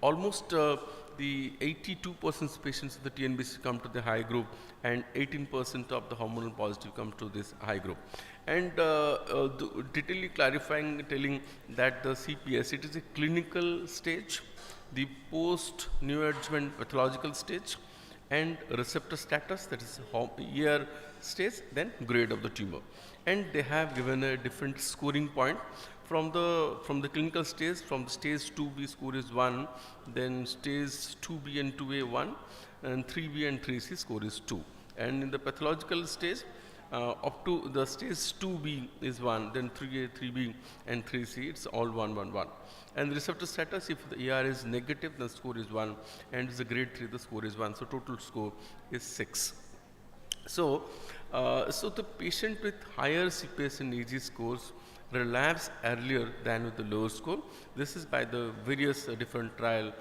almost the 82% of patients of the TNBC come to the high group, and 18% of the hormonal positive come to this high group. And detailing, clarifying, telling that the CPS, it is a clinical stage, the post-neoadjuvant pathological stage, and receptor status, that is how ER stage, then grade of the tumor. And they have given a different scoring point from the clinical stage. From the stage 2B score is 1, then stage 2B and 2A 1, and 3B and 3C score is 2. And in the pathological stage, up to the stage 2B is 1, then 3A, 3B and 3C, it's all 1, 1, 1. And the receptor status, if the ER is negative, the score is 1, and it's a grade 3, the score is 1. So total score is 6. So, so the patient with higher CPS and EG scores relapse earlier than with the lower score. This is by the various different trial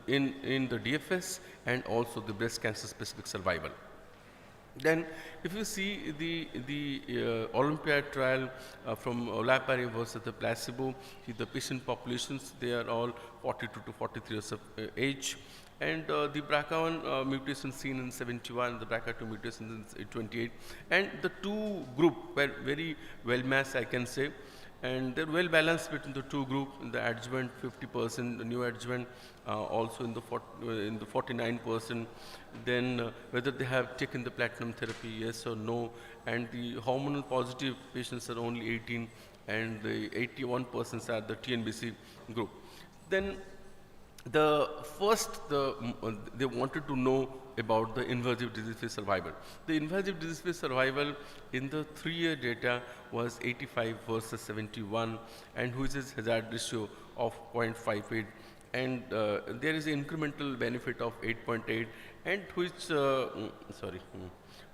in the DFS and also the breast cancer specific survival. Then, if you see the Olympiad trial from olaparib versus the placebo, see the patient populations, they are all 42 to 43 years of age. And the BRCA1 mutation seen in 71, the BRCA2 mutation in 28. And the two group were very well matched, I can say. And they're well balanced between the two groups. In the adjuvant 50%, the new adjuvant also in the 49%. Then whether they have taken the platinum therapy, yes or no. And the hormonal positive patients are only 18, and the 81% are the TNBC group. Then the first, they wanted to know about the invasive disease-free survival. The invasive disease-free survival in the 3-year data was 85 versus 71, and which is hazard ratio of 0.58. And there is an incremental benefit of 8.8, and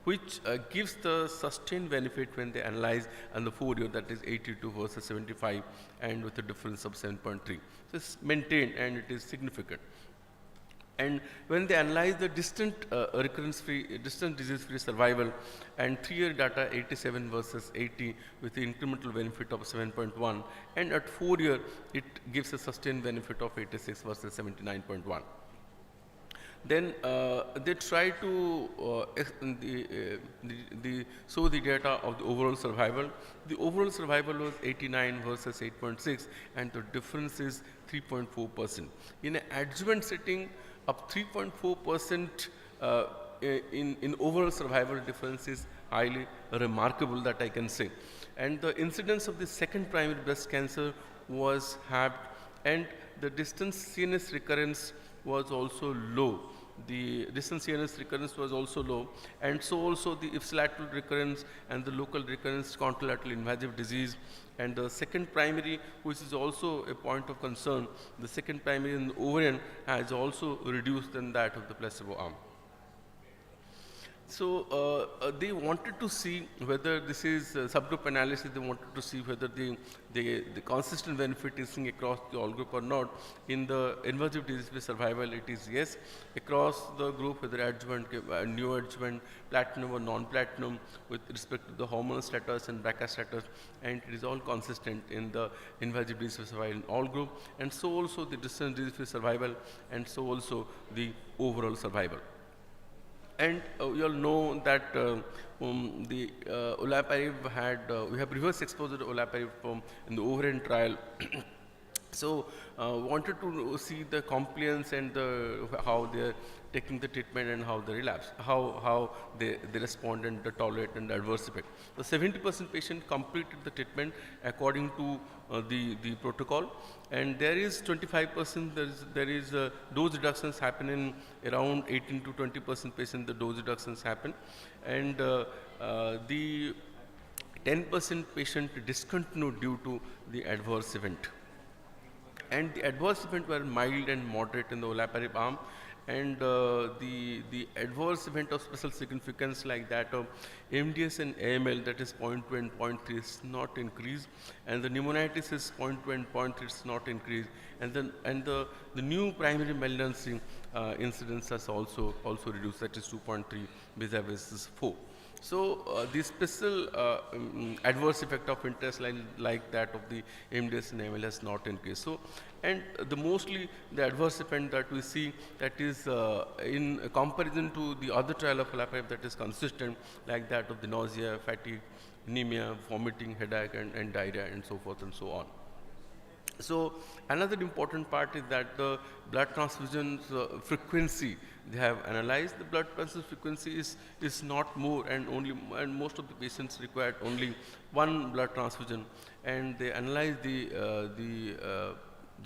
which gives the sustained benefit when they analyze on the 4-year, that is 82 versus 75, and with a difference of 7.3. So it's maintained and it is significant. And when they analyze the distant distant disease-free survival, and 3-year data 87 versus 80 with the incremental benefit of 7.1, and at 4-year it gives a sustained benefit of 86 versus 79.1. Then they try to show the data of the overall survival. The overall survival was 89 versus 8.6, and the difference is 3.4%. In an adjuvant setting, up 3.4% in overall survival difference is highly remarkable, that I can say. And the incidence of the second primary breast cancer was halved, and the distant CNS recurrence was also low. The distant CNS recurrence was also low, and so also the ipsilateral recurrence and the local recurrence, contralateral invasive disease. And the second primary, which is also a point of concern, the second primary in the ovarian has also reduced than that of the placebo arm. So they wanted to see whether this is subgroup analysis. They wanted to see whether the consistent benefit is seen across the all group or not. In the invasive disease-free survival, it is yes across the group, whether adjuvant, neoadjuvant, platinum or non-platinum, with respect to the hormonal status and BRCA status, and it is all consistent in the invasive disease-free survival in all group, and so also the distant disease-free survival, and so also the overall survival. And you all know that the olaparib had, we have reverse exposure to olaparib in the ovarian trial. So wanted to see the compliance and how they are taking the treatment and how they relapse, how they respond and tolerate and adverse effect. The 70% patient completed the treatment according to the protocol, and there is 25%, there is dose reductions happen in around 18 to 20% patient, the dose reductions happen, and the 10% patient discontinued due to the adverse event. And the adverse event were mild and moderate in the olaparib arm, and the adverse event of special significance like that of MDS and AML, that is 0.2 and 0.3, is not increased, and the pneumonitis is 0.2 and 0.3, is not increased, and the new primary malignancy incidence has also reduced, that is 2.3 vis-a-vis 4. So the special adverse effect of interest like that of the MDS and AML has not increased. So, and the mostly the adverse event that we see, that is in comparison to the other trial of olaparib, that is consistent, like that of the nausea, fatigue, anemia, vomiting, headache, and diarrhea, and so forth and so on. So another important part is that the blood transfusion frequency, they have analyzed the blood transfusion frequency is not more, and most of the patients required only one blood transfusion, and they analyze the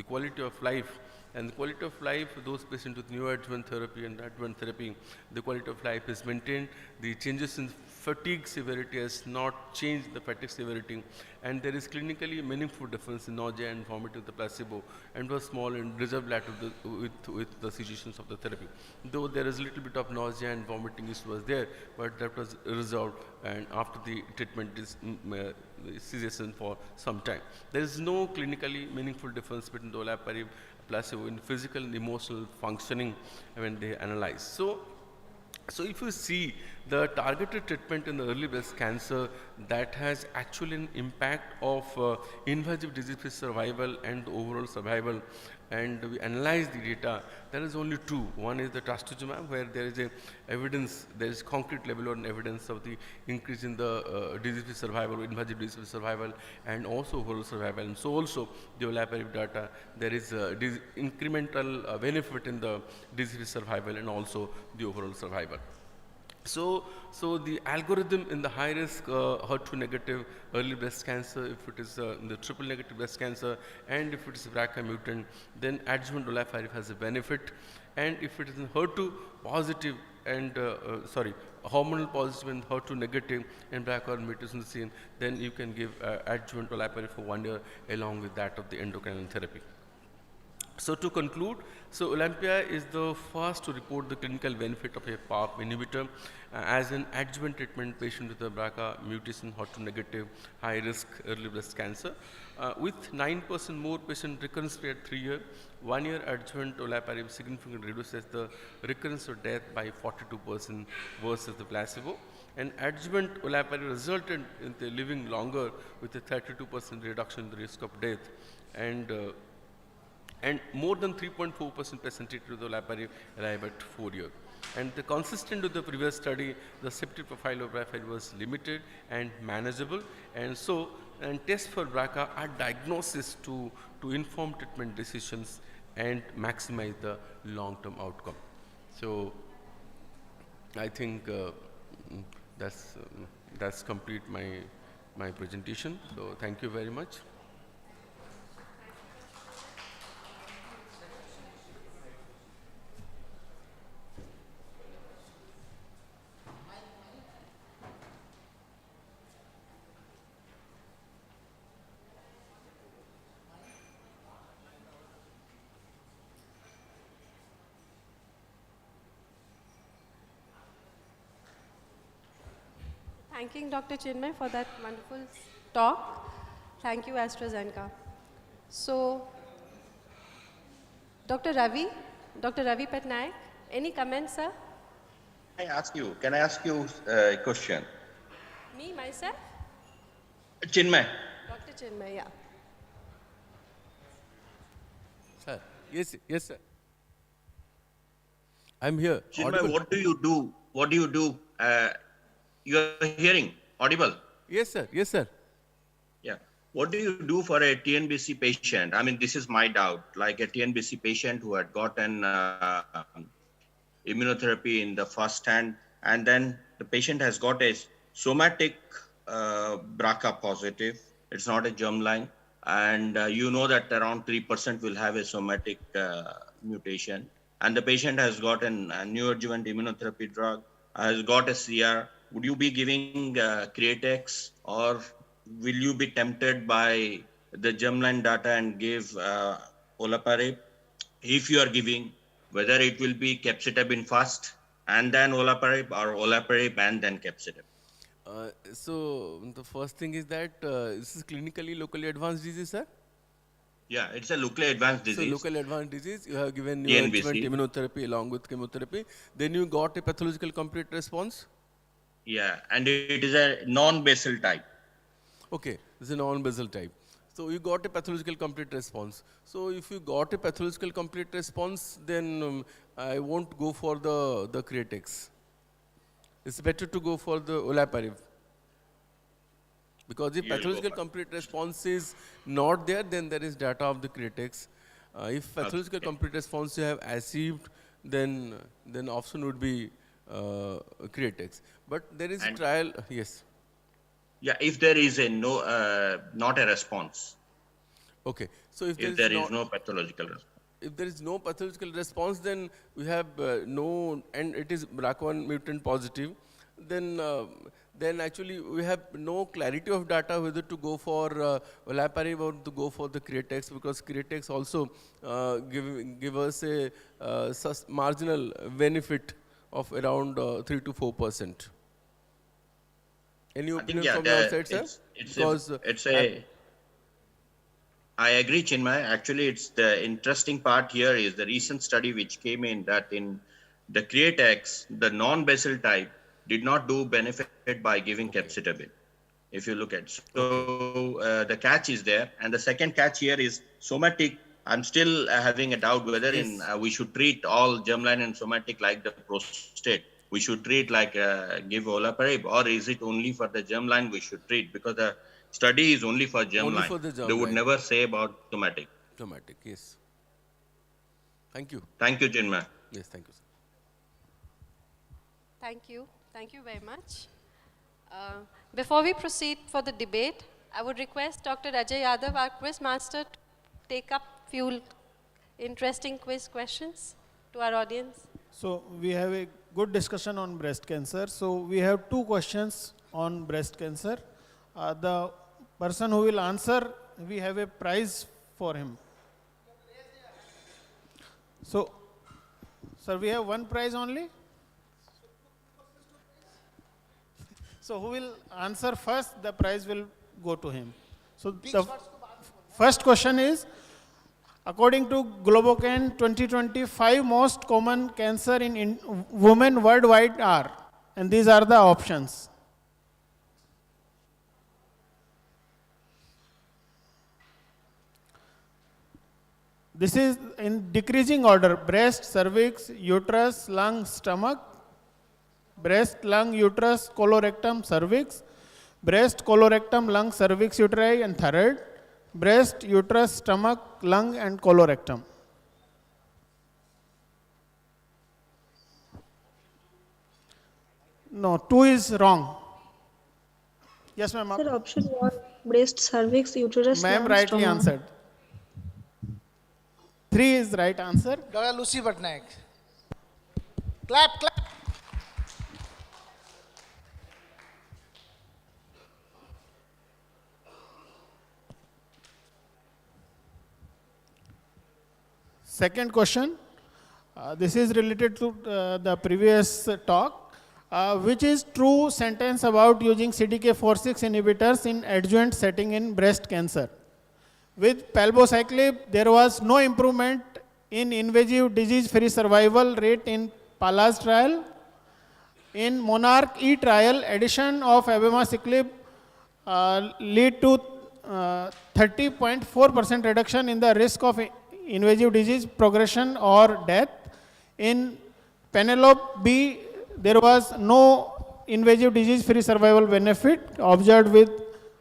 quality of life. And the quality of life, those patients with neoadjuvant therapy and adjuvant therapy, the quality of life is maintained. The changes in fatigue severity has not changed the fatigue severity, and there is clinically meaningful difference in nausea and vomiting with the placebo, and was small and reserved with the cessations of the therapy. Though there is a little bit of nausea and vomiting issue was there, but that was resolved, and after the treatment is cessation for some time. There is no clinically meaningful difference between the olaparib placebo in physical and emotional functioning when they analyze. So if you see the targeted treatment in the early breast cancer, that has actually an impact of invasive disease-free survival and the overall survival, and we analyze the data, there is only two. One is the trastuzumab, where there is a evidence, there is concrete level on evidence of the increase in the disease-free survival, invasive disease-free survival, and also overall survival. And so also the olaparib data, there is incremental benefit in the disease-free survival and also the overall survival. So the algorithm in the high risk HER2 negative early breast cancer, if it is in the triple negative breast cancer, and if it is BRCA mutant, then adjuvant olaparib has a benefit. And if it is in HER2 positive and hormonal positive and HER2 negative and BRCA mutation, then you can give adjuvant olaparib for 1 year along with that of the endocrine therapy. So to conclude, so Olympia is the first to report the clinical benefit of a PARP inhibitor as an adjuvant treatment patient with a BRCA mutation, HER2 negative, high risk early breast cancer, with 9% more patient recurrence rate at 3 years. 1 year adjuvant olaparib significantly reduces the recurrence or death by 42% versus the placebo. And adjuvant olaparib resulted in the living longer with a 32% reduction in the risk of death, and more than 3.4% patient treated with olaparib arrive at 4 years. And the consistent with the previous study, the safety profile of olaparib was limited and manageable, and tests for BRCA are diagnosis to inform treatment decisions and maximize the long-term outcome. So I think that's complete my presentation. So thank you very much. Thanking Dr. Chinmay for that wonderful talk. Thank you, AstraZeneca. So, Dr. Ravi Patnaik, any comments, sir? Can I ask you a question? Me, myself? Chinmay. Dr. Chinmay, yeah. Sir, yes, sir. I'm here. Chinmay, Audible. what do you do? What do you do? You are hearing, audible? Yes, sir. Yeah. What do you do for a TNBC patient? I mean, this is my doubt. Like a TNBC patient who had gotten immunotherapy in the first hand, and then the patient has got a somatic BRCA positive. It's not a germline. And you know that around 3% will have a somatic mutation. And the patient has gotten a neoadjuvant immunotherapy drug, has got a CR. Would you be giving Createx, or will you be tempted by the germline data and give olaparib? If you are giving, whether it will be capecitabine first and then olaparib, or olaparib and then capecitabine? So the first thing is that this is clinically locally advanced disease, sir? Yeah, it's a locally advanced disease. So locally advanced disease, you have given TNBC. neoadjuvant immunotherapy along with chemotherapy. Then you got a pathological complete response? Yeah, and it is a non-basal type. Okay, this is a non-basal type. So you got a pathological complete response. So if you got a pathological complete response, then I won't go for the Createx. It's better to go for the olaparib. Because if You'll go pathological first. complete response is not there, then there is data of the createx. If pathological Okay. complete response you have achieved, then option would be createx. But there is And trial, yes. yeah, if there is a not a response, Okay, so if there if is there is not, no pathological response. if there is no pathological response, then we have no, and it is BRCA1 mutant positive, then actually we have no clarity of data whether to go for olaparib or to go for the createx, because createx also give us a marginal benefit of around 3 to 4%. Any I think opinion yeah, from your side, sir? Because it's a I agree, Chinmay. Actually, it's the interesting part here is the recent study which came in that in the createx, the non-basal type did not do benefit by giving capecitabine. If you look at, so the catch is there, and the second catch here is somatic. I'm still having a doubt whether in yes, we should treat all germline and somatic like the prostate. We should treat like give olaparib, or is it only for the germline we should treat, because the study is only for only germline. for the They would germline, never say about somatic. somatic, yes. Thank you. Thank you, Chinmay. Yes, thank you, sir. Thank you. Thank you very much. Before we proceed for the debate, I would request Dr. Ajay Yadav, our quiz master, to take up few interesting quiz questions to our audience. So we have a good discussion on breast cancer. So we have two questions on breast cancer. The person who will answer, we have a prize for him. So, sir, we have one prize only. So who will answer first, the prize will go to him. So the first question is, according to Globocan 2025, most common cancer in women worldwide are, and these are the options. This is in decreasing order: breast, cervix, uterus, lung, stomach, breast, lung, uterus, colorectum, cervix, breast, colorectum, lung, cervix, uteri, and thyroid, breast, uterus, stomach, lung, and colorectum. No, 2 is wrong. Yes, ma'am. Sir, option 1, breast, cervix, uterus, Ma'am lung, rightly stomach. answered. 3 is the right answer. Dr. Lucy Patnaik. Clap, clap. Second question. This is related to the previous talk. Which is true sentence about using CDK4/6 inhibitors in adjuvant setting in breast cancer? With palbociclib, there was no improvement in invasive disease-free survival rate in PALAS trial. In Monarch E trial, addition of abemaciclib lead to 30.4% reduction in the risk of invasive disease progression or death. In Penelope B, there was no invasive disease-free survival benefit observed with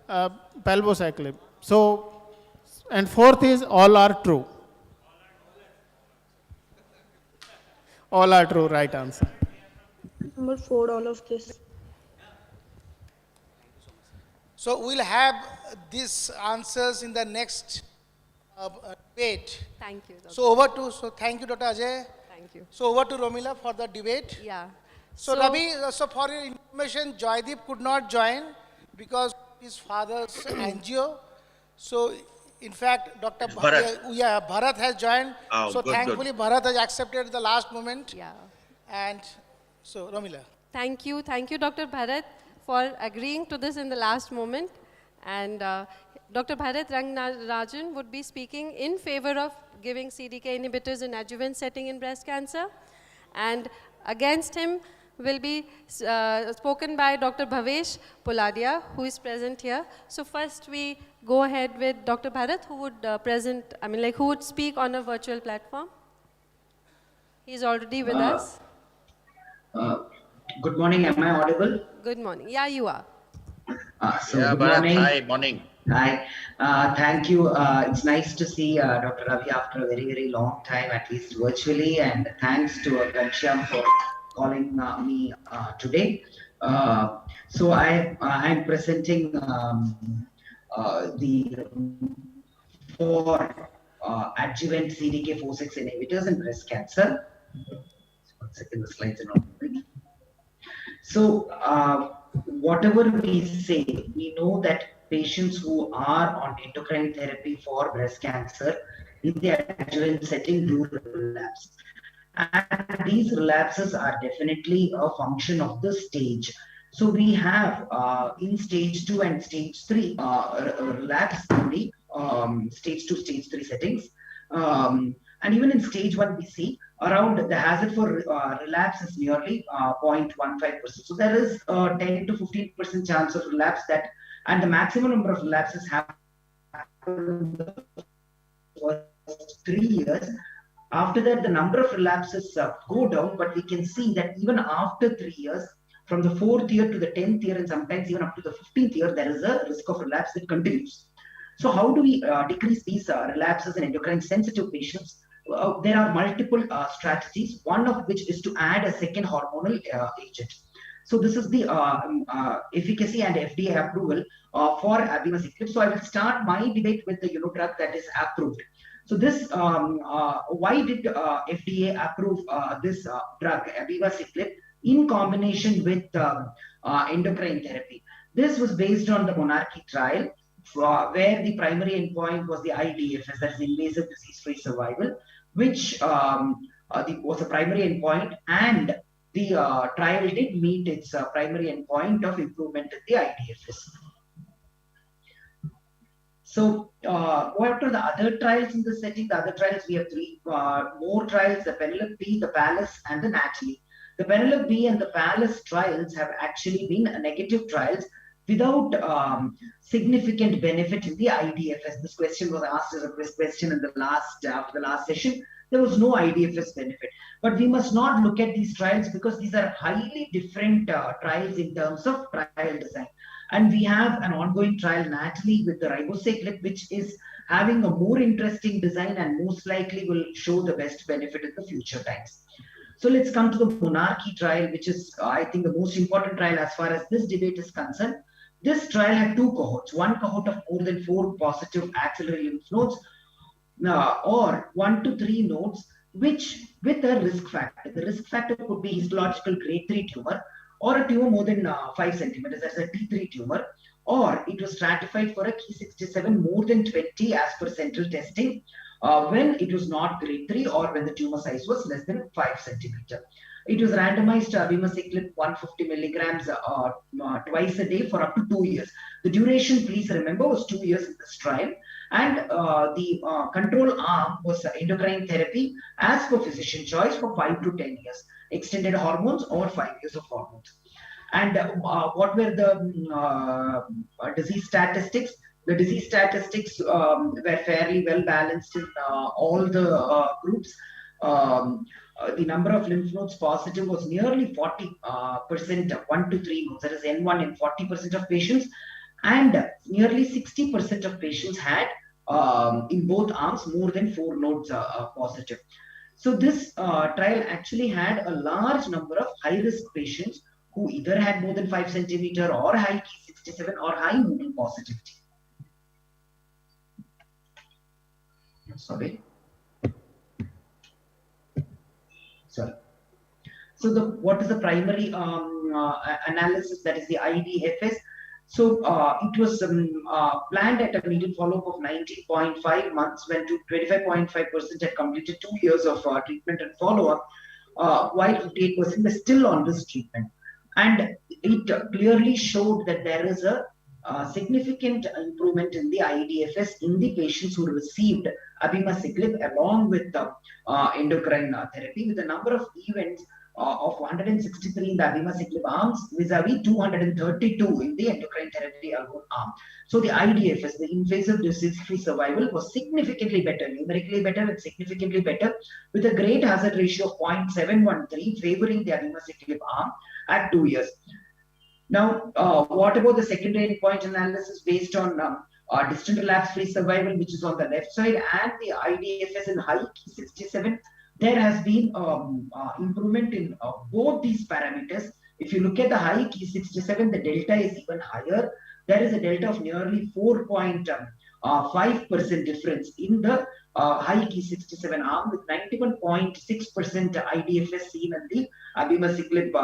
palbociclib. So, and fourth is all are true. All are true, right answer. Number 4, all of this. So we'll have these answers in the next debate. Thank you, Dr. So thank you, Dr. Ajay. Thank you. So over to Romila for the debate. Yeah. So Ravi, so for your information, Joydeep could not join because of his father's angio. So in fact, Dr. Bharat. Bharat has joined. Oh, so good, thankfully, Bharat has accepted the last moment. Yeah. And so Romila. Thank you, Dr. Bharat, for agreeing to this in the last moment. And Dr. Bharat Rangarajan would be speaking in favor of giving CDK inhibitors in adjuvant setting in breast cancer. And against him will be spoken by Dr. Bhavesh Poladia, who is present here. So first we go ahead with Dr. Bharat, who would who would speak on a virtual platform. He is already with us. Good morning, am I audible? Good morning. Yeah, you are. Good morning. Hi, morning. Hi, thank you. It's nice to see Dr. Ravi after a very, very long time, at least virtually, and thanks to Ghanshyam for calling me today. So I'm presenting the for adjuvant CDK4/6 inhibitors in breast cancer. One second, the slides are not moving. So, whatever we say, we know that patients who are on endocrine therapy for breast cancer in the adjuvant setting do relapse. And these relapses are definitely a function of the stage. So we have in stage 2 and stage 3 relapse in the stage 2, stage 3 settings. And even in stage 1, we see around the hazard for relapse is nearly 0.15%. So there is a 10 to 15% chance of relapse that, and the maximum number of relapses happen in the first 3 years. After that, the number of relapses go down, but we can see that even after 3 years, from the 4th year to the 10th year, and sometimes even up to the 15th year, there is a risk of relapse that continues. So how do we decrease these relapses in endocrine sensitive patients? There are multiple strategies, one of which is to add a second hormonal agent. So this is the efficacy and FDA approval for abemaciclib. So I will start my debate with the drug that is approved. So this, why did FDA approve this drug, abemaciclib, in combination with endocrine therapy? This was based on the Monarchy trial, where the primary endpoint was the IDFS, that's invasive disease-free survival, which was a primary endpoint, and the trial did meet its primary endpoint of improvement in the IDFS. So, what are the other trials in this setting? The other trials, we have 3 more trials: the Penelope, the Palace, and the Natalie. The Penelope and the Palace trials have actually been negative trials without significant benefit in the IDFS. This question was asked as a question in the last after the last session. There was no IDFS benefit. But we must not look at these trials because these are highly different trials in terms of trial design. And we have an ongoing trial, Natalie, with the ribociclib, which is having a more interesting design and most likely will show the best benefit in the future times. So let's come to the Monarchy trial, which is, I think, the most important trial as far as this debate is concerned. This trial had 2 cohorts, one cohort of more than 4 positive axillary lymph nodes, or 1 to 3 nodes, which with a risk factor. The risk factor could be histological grade 3 tumor, or a tumor more than 5 centimeters, that's a T3 tumor, or it was stratified for a Ki67 more than 20 as per central testing, when it was not grade 3 or when the tumor size was less than 5 centimeter. It was randomized to abemaciclib 150 milligrams twice a day for up to 2 years. The duration, please remember, was 2 years in this trial. And the control arm was endocrine therapy as per physician choice for 5 to 10 years. Extended hormones or 5 years of hormones. And what were the disease statistics? The disease statistics were fairly well balanced in all the groups. The number of lymph nodes positive was nearly 40%, 1 to 3 nodes, that is N1 in 40% of patients, and nearly 60% of patients had in both arms more than 4 nodes positive. So this trial actually had a large number of high-risk patients who either had more than 5 centimeter or high Ki67 or high moving positivity. Sorry. So what is the primary analysis? That is the IDFS. So it was planned at a median follow-up of 19.5 months, when 25.5% had completed 2 years of treatment and follow-up, while 58% were still on this treatment. And it clearly showed that there is a significant improvement in the IDFS in the patients who received abemaciclib along with endocrine therapy, with a number of events of 163 in the abemaciclib arms vis-a-vis 232 in the endocrine therapy alone arm. So the IDFS, the invasive disease-free survival, was significantly better, numerically better and significantly better, with a great hazard ratio of 0.713 favoring the abemaciclib arm at 2 years. Now, what about the secondary endpoint analysis based on distant relapse-free survival, which is on the left side, and the IDFS in high Ki-67? There has been improvement in both these parameters. If you look at the high Ki-67, the delta is even higher. There is a delta of nearly 4.5% difference in the high Ki-67 arm, with 91.6% IDFS seen in the abemaciclib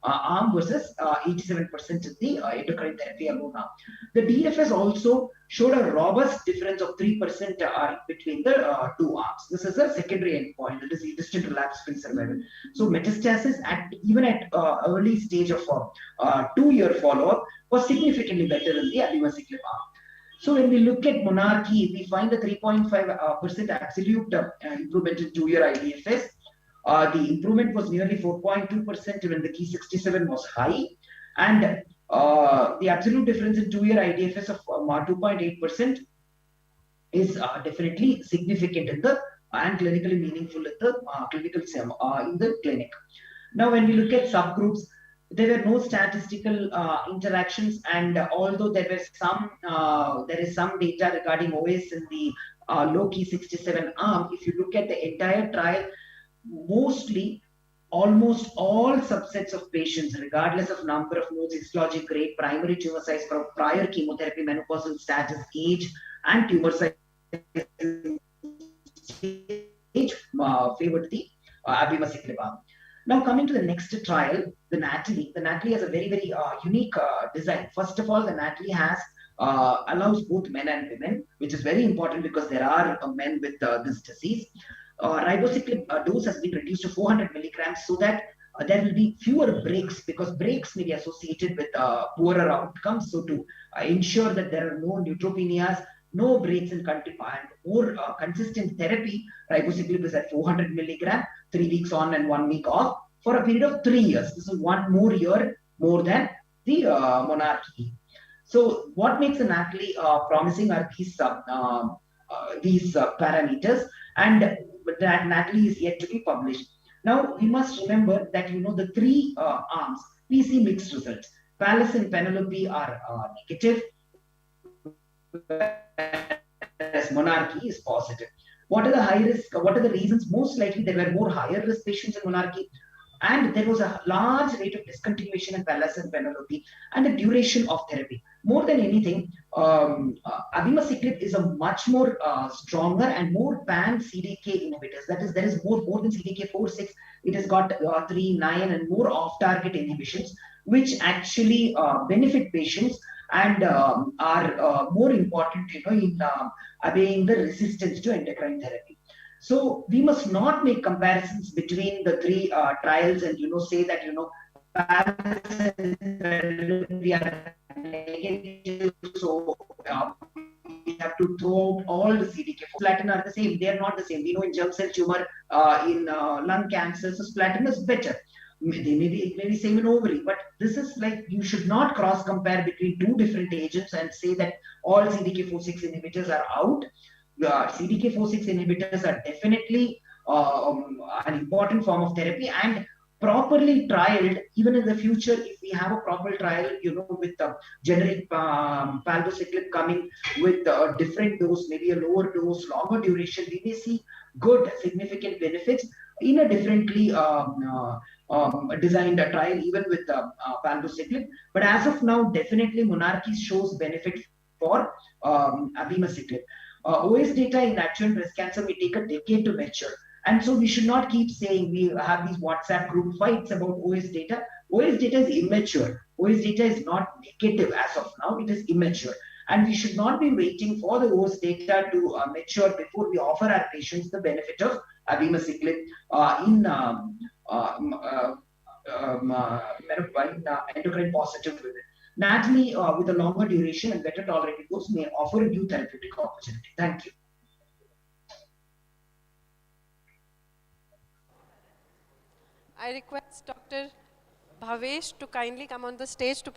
arm versus 87% in the endocrine therapy alone arm. The DFS also showed a robust difference of 3% between the two arms. This is a secondary endpoint, that is distant relapse-free survival. So metastasis even at early stage of 2-year follow-up was significantly better in the abemaciclib arm. So when we look at monarchy, we find a 3.5% absolute improvement in 2-year IDFS. The improvement was nearly 4.2% when the Ki-67 was high, and the absolute difference in 2-year IDFS of 2.8% is definitely significant in the and clinically meaningful in the in the clinic. Now, when we look at subgroups, there were no statistical interactions, and although there is some data regarding OS in the low Ki-67 arm, if you look at the entire trial, almost all subsets of patients, regardless of number of nodes, histologic grade, primary tumor size, prior chemotherapy, menopausal status, age, and tumor size, favored the abemaciclib arm. Now, coming to the next trial, the NATALY. The NATALY has a very, very unique design. First of all, the NATALY allows both men and women, which is very important because there are men with this disease. Ribociclib dose has been reduced to 400 milligrams so that there will be fewer breaks, because breaks may be associated with poorer outcomes. So to ensure that there are no neutropenias, no breaks in and more consistent therapy, ribociclib is at 400 milligram, 3 weeks on and 1 week off for a period of 3 years. This is 1 more year more than the monarchy. So what makes the NATALY promising are these parameters, and that NATALY is yet to be published. Now, we must remember that, the 3 arms, we see mixed results. Pallas and Penelope are negative, whereas monarchy is positive. What are the high risk? What are the reasons? Most likely there were more higher risk patients in monarchy, and there was a large rate of discontinuation in Pallas and Penelope, and the duration of therapy. More than anything, abemaciclib is a much more stronger and more pan CDK inhibitors. That is, there is more than CDK4/6. It has got 3, 9, and more off-target inhibitions, which actually benefit patients and are more important, in obeying the resistance to endocrine therapy. So we must not make comparisons between the 3 trials and say that we are negative, so we have to throw out all the CDK4. Cisplatin are the same. They are not the same. We know in germ cell tumor, in lung cancer, cisplatin is better. They may be same in ovary, but this is like, you should not cross compare between 2 different agents and say that all CDK4/6 inhibitors are out. The CDK4/6 inhibitors are definitely an important form of therapy, and properly trialed, even in the future, if we have a proper trial, with generic palbociclib coming with a different dose, maybe a lower dose, longer duration, we may see good, significant benefits in a differently designed trial, even with palbociclib. But as of now, definitely monarchy shows benefit for abemaciclib. OS data in adjuvant breast cancer may take a decade to mature. And so we should not keep saying we have these WhatsApp group fights about OS data. OS data is immature. OS data is not negative as of now, it is immature. And we should not be waiting for the OS data to mature before we offer our patients the benefit of abemaciclib in endocrine positive women. NATALY, with a longer duration and better tolerated dose, may offer a new therapeutic opportunity. Thank you. I request Dr. Bhavesh to kindly come on the stage to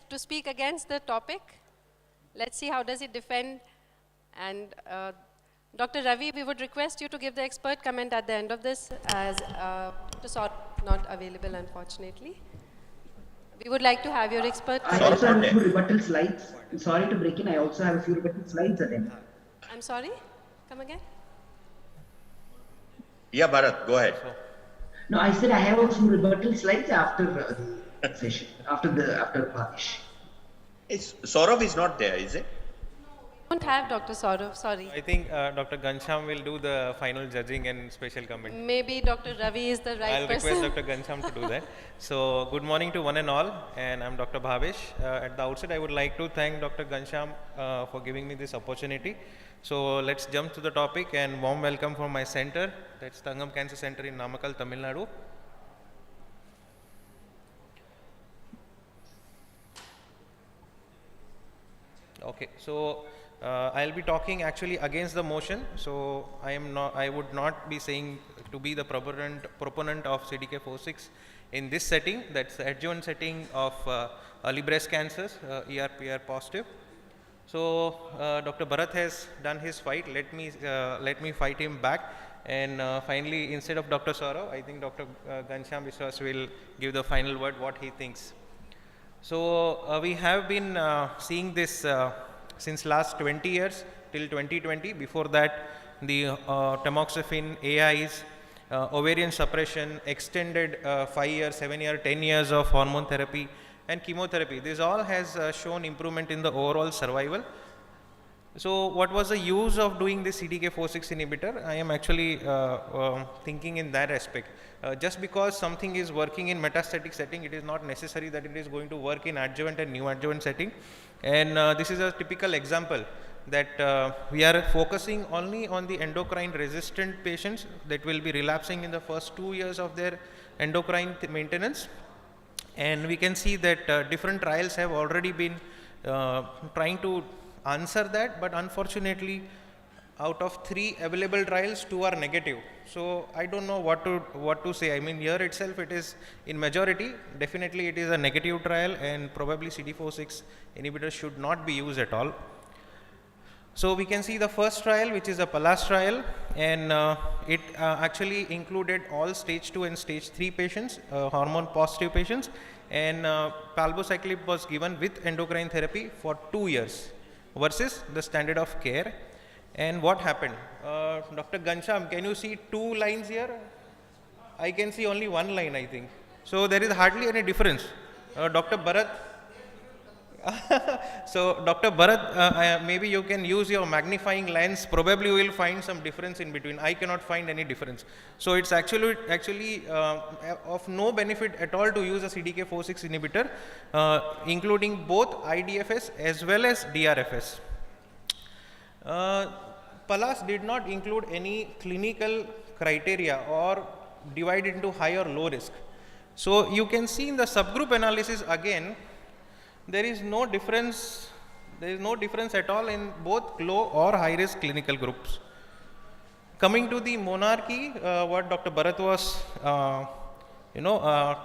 to speak against the topic. Let's see how does he defend. And Dr. Ravi, we would request you to give the expert comment at the end of this, as Dr. Saurabh not available, unfortunately. We would like to have your expert I comment. also have a few rebuttal slides. Sorry to break in. I also have a few rebuttal slides at them. I'm sorry, come again? Yeah, Bharat, go ahead. No, I said I have a few rebuttal slides after the session, after Bhavish. Saurav is not there, is it? Don't have Dr. Saurav, sorry. I think Dr. Gansham will do the final judging and special comment. Maybe Dr. Ravi is the right I'll person. request Dr. Gansham to do that. So, good morning to one and all, and I'm Dr. Bhavish. At the outset, I would like to thank Dr. Gansham for giving me this opportunity. So, let's jump to the topic, and warm welcome from my center, that's Tangam Cancer Center in Namakkal, Tamil Nadu. Okay, so I'll be talking actually against the motion. So I would not be saying to be the proponent of CDK4/6 in this setting. That's the adjuvant setting of early breast cancers, ER/PR positive. So Dr. Bharat has done his fight. Let me fight him back. And finally, instead of Dr. Saurav, I think Dr. Gansham Biswas will give the final word what he thinks. So we have been seeing this since last 20 years till 2020. Before that, the tamoxifen, AIs, ovarian suppression, extended 5 years, 7 years, 10 years of hormone therapy and chemotherapy. This all has shown improvement in the overall survival. So what was the use of doing this CDK4/6 inhibitor? I am actually thinking in that aspect. Just because something is working in metastatic setting, it is not necessary that it is going to work in adjuvant and neoadjuvant setting. And this is a typical example that we are focusing only on the endocrine resistant patients that will be relapsing in the first 2 years of their endocrine maintenance. And we can see that different trials have already been trying to answer that, but unfortunately out of 3 available trials, 2 are negative. So I don't know what to say. I mean, here itself it is in majority, definitely it is a negative trial, and probably CD4/6 inhibitors should not be used at all. So we can see the first trial, which is a PALAS trial, and it actually included all stage 2 and stage 3 patients, hormone positive patients, and palbociclib was given with endocrine therapy for 2 years versus the standard of care. And what happened? Dr. Gansham, can you see 2 lines here? I can see only 1 line, I think. So there is hardly any difference. Dr. Bharat, so Dr. Bharat, maybe you can use your magnifying lens. Probably you will find some difference in between. I cannot find any difference. So it's actually of no benefit at all to use a CDK4/6 inhibitor, including both IDFS as well as DRFS. PALAS did not include any clinical criteria or divide into high or low risk. So you can see in the subgroup analysis again, there is no difference at all in both low or high risk clinical groups. Coming to the monarchy, what Dr. Bharat was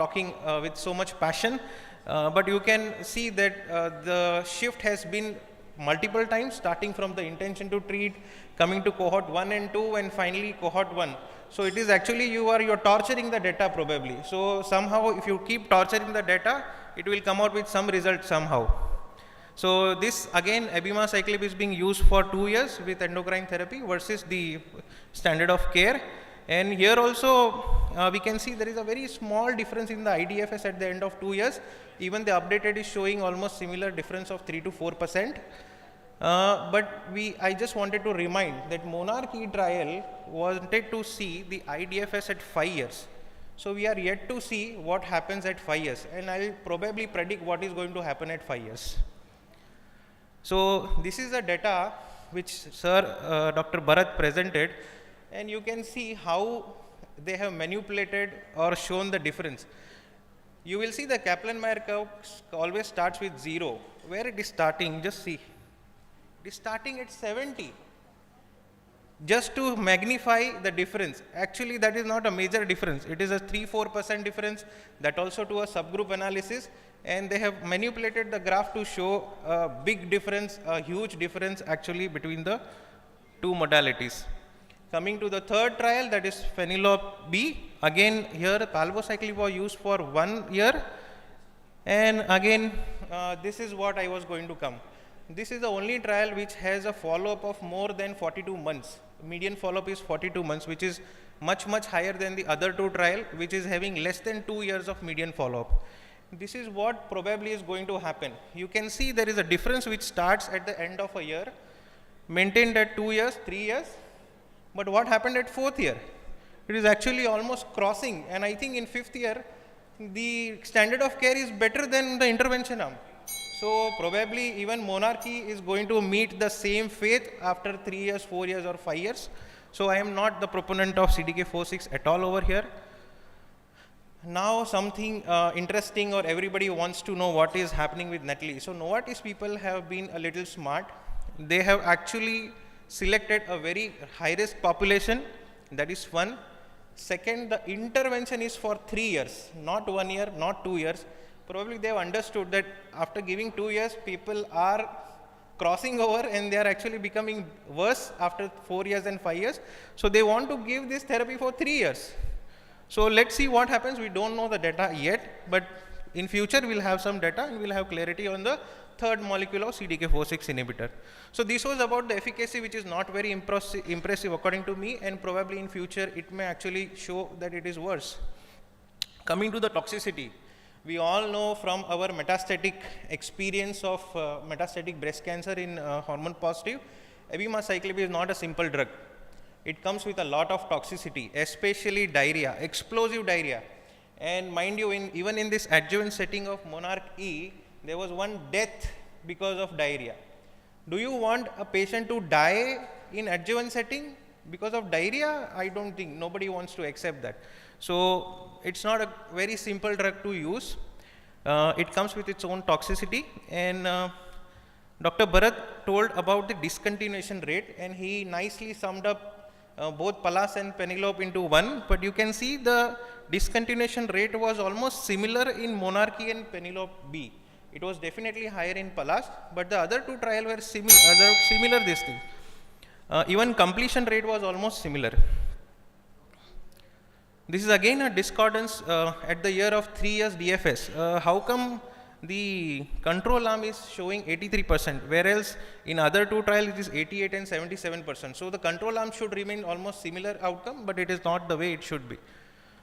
talking with so much passion, but you can see that the shift has been multiple times, starting from the intention to treat, coming to cohort 1 and 2, and finally cohort 1. So it is actually you're torturing the data probably. So somehow if you keep torturing the data, it will come out with some result somehow. So this again, abemaciclib is being used for 2 years with endocrine therapy versus the standard of care. And here also we can see there is a very small difference in the IDFS at the end of 2 years. Even the updated is showing almost similar difference of 3 to 4%. But I just wanted to remind that monarchy trial wanted to see the IDFS at 5 years. So we are yet to see what happens at 5 years, and I will probably predict what is going to happen at 5 years. So this is the data which Sir Dr. Bharat presented, and you can see how they have manipulated or shown the difference. You will see the Kaplan-Meier curve always starts with 0. Where it is starting, just see. It is starting at 70. Just to magnify the difference. Actually, that is not a major difference. It is a 3-4% difference, that also to a subgroup analysis, and they have manipulated the graph to show a big difference, a huge difference actually between the 2 modalities. Coming to the third trial, that is Phenelope B. Again, here palbociclib was used for 1 year And again, this is what I was going to come. This is the only trial which has a follow-up of more than 42 months. Median follow-up is 42 months, which is much higher than the other two trial, which is having less than 2 years of median follow-up. This is what probably is going to happen. You can see there is a difference which starts at the end of a year, maintained at 2 years, 3 years, but what happened at 4th year? It is actually almost crossing, and I think in 5th year, the standard of care is better than the intervention arm. So probably even monarchy is going to meet the same fate after 3 years, 4 years or 5 years. So I am not the proponent of CDK4/6 at all over here. Now something interesting, or everybody wants to know what is happening with Natalie. So Novartis people have been a little smart. They have actually selected a very high risk population, that is one. Second, the intervention is for 3 years, not 1 year, not 2 years. Probably they have understood that after giving 2 years, people are crossing over and they are actually becoming worse after 4 years and 5 years. So they want to give this therapy for 3 years. So let's see what happens. We don't know the data yet, but in future we'll have some data and we'll have clarity on the third molecule of CDK4/6 inhibitor. So this was about the efficacy, which is not very impressive according to me, and probably in future it may actually show that it is worse. Coming to the toxicity, we all know from our metastatic experience of metastatic breast cancer in hormone positive, abemaciclib is not a simple drug. It comes with a lot of toxicity, especially diarrhea, explosive diarrhea. And mind you, even in this adjuvant setting of Monarch E, there was one death because of diarrhea. Do you want a patient to die in adjuvant setting because of diarrhea? I don't think, nobody wants to accept that. So it's not a very simple drug to use. It comes with its own toxicity, and Dr. Bharat told about the discontinuation rate, and he nicely summed up both Palas and Penelope into one, but you can see the discontinuation rate was almost similar in Monarchy and Penelope B. It was definitely higher in Palas, but the other two trials were similar this thing. Even completion rate was almost similar. This is again a discordance at the year of 3 years DFS. How come the control arm is showing 83%, whereas in other two trials it is 88 and 77%. So the control arm should remain almost similar outcome, but it is not the way it should be.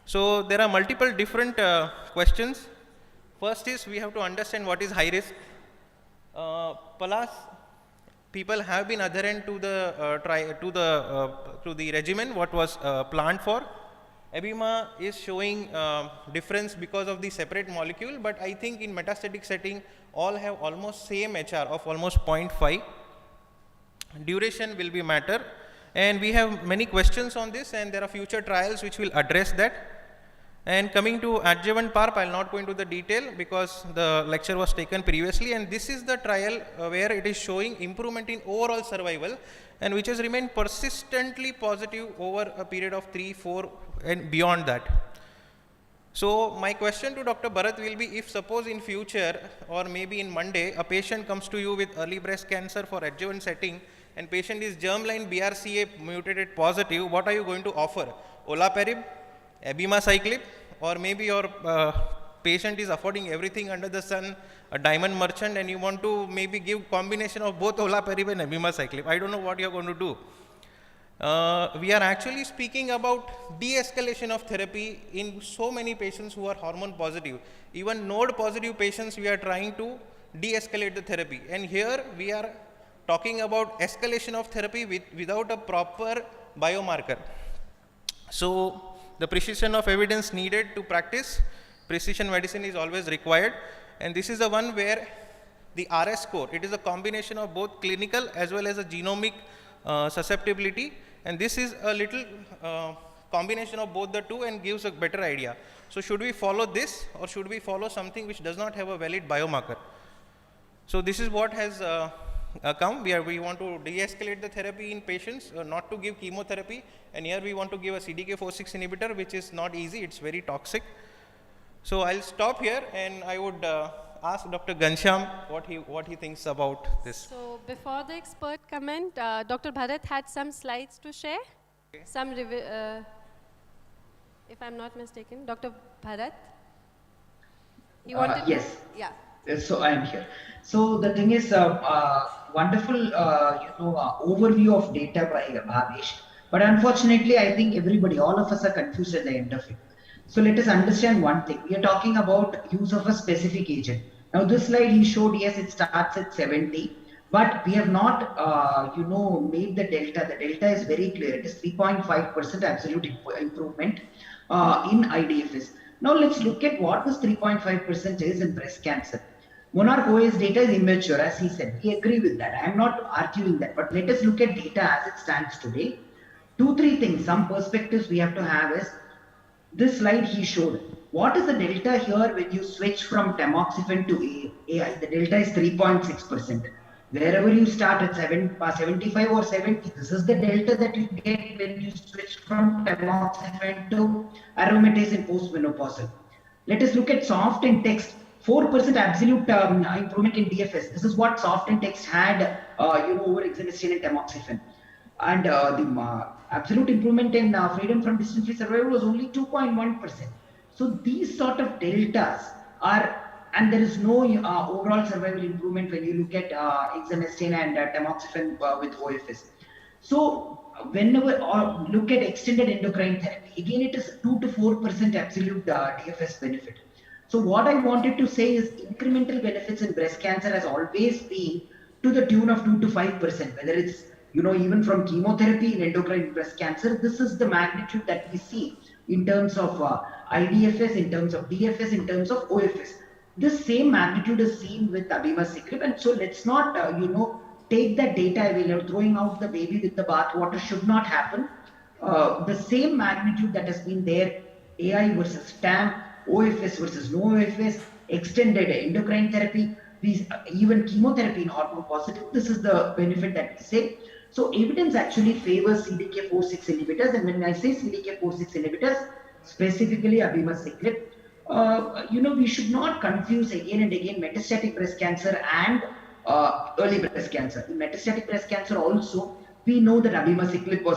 So there are multiple different questions. First is we have to understand what is high risk. Palas people have been adherent to the regimen what was planned for. Abema is showing difference because of the separate molecule, but I think in metastatic setting all have almost same HR of almost 0.5. Duration will be matter, and we have many questions on this, and there are future trials which will address that. And coming to adjuvant PARP, I will not go into the detail because the lecture was taken previously, and this is the trial where it is showing improvement in overall survival, and which has remained persistently positive over a period of 3, 4 and beyond that. So my question to Dr. Bharat will be, if suppose in future or maybe in Monday a patient comes to you with early breast cancer for adjuvant setting and patient is germline BRCA mutated positive, what are you going to offer? Olaparib, abemaciclib, or maybe your patient is affording everything under the sun, a diamond merchant, and you want to maybe give combination of both olaparib and abemaciclib. I don't know what you are going to do. We are actually speaking about de-escalation of therapy in so many patients who are hormone positive. Even node positive patients, we are trying to de-escalate the therapy. And here we are talking about escalation of therapy without a proper biomarker. So the precision of evidence needed to practice precision medicine is always required. And this is the one where the RS score, it is a combination of both clinical as well as a genomic susceptibility, and this is a little combination of both the two and gives a better idea. So should we follow this or should we follow something which does not have a valid biomarker? So this is what has come. We want to de-escalate the therapy in patients, not to give chemotherapy, and here we want to give a CDK4/6 inhibitor, which is not easy, it's very toxic. So I'll stop here, and I would ask Dr. Ghanshyam what he thinks about this. So before the expert comment, Dr. Bharat had some slides to share. Okay. Some if I'm not mistaken, Dr. Bharat. He wanted to, Yes. yeah. So I am here. So the thing is, wonderful, overview of data by Bhavesh. But unfortunately, I think everybody, all of us are confused at the end of it. So let us understand one thing. We are talking about use of a specific agent. Now this slide he showed, yes, it starts at 70, but we have not, made the delta. The delta is very clear. It is 3.5% absolute improvement in IDFS. Now let's look at what this 3.5% is in breast cancer. Monarch OS data is immature, as he said. We agree with that. I am not arguing that. But let us look at data as it stands today. Two, three things, some perspectives we have to have is this slide he showed. What is the delta here when you switch from tamoxifen to AI? The delta is 3.6%. Wherever you start at 75 or 70, this is the delta that you get when you switch from tamoxifen to aromatase in postmenopausal. Let us look at soft and text. 4% absolute improvement in DFS. This is what soft and text had, over exemestane and tamoxifen. And the absolute improvement in freedom from distance-free survival was only 2.1%. So these sort of deltas are, and there is no overall survival improvement when you look at exemestane and tamoxifen with OFS. So whenever or look at extended endocrine therapy, again it is 2 to 4% absolute DFS benefit. So what I wanted to say is incremental benefits in breast cancer has always been to the tune of 2 to 5%, whether it's even from chemotherapy in endocrine breast cancer. This is the magnitude that we see in terms of IDFS, in terms of DFS, in terms of OFS. This same magnitude is seen with abemaciclib, and so let's not take that data away. Throwing out the baby with the bathwater should not happen. The same magnitude that has been there, AI versus TAM, OFS versus no OFS, extended endocrine therapy, these even chemotherapy in hormone positive. This is the benefit that we say. So evidence actually favors CDK4/6 inhibitors, and when I say CDK4/6 inhibitors, specifically abemaciclib, we should not confuse again and again metastatic breast cancer and early breast cancer. In metastatic breast cancer also, we know that abemaciclib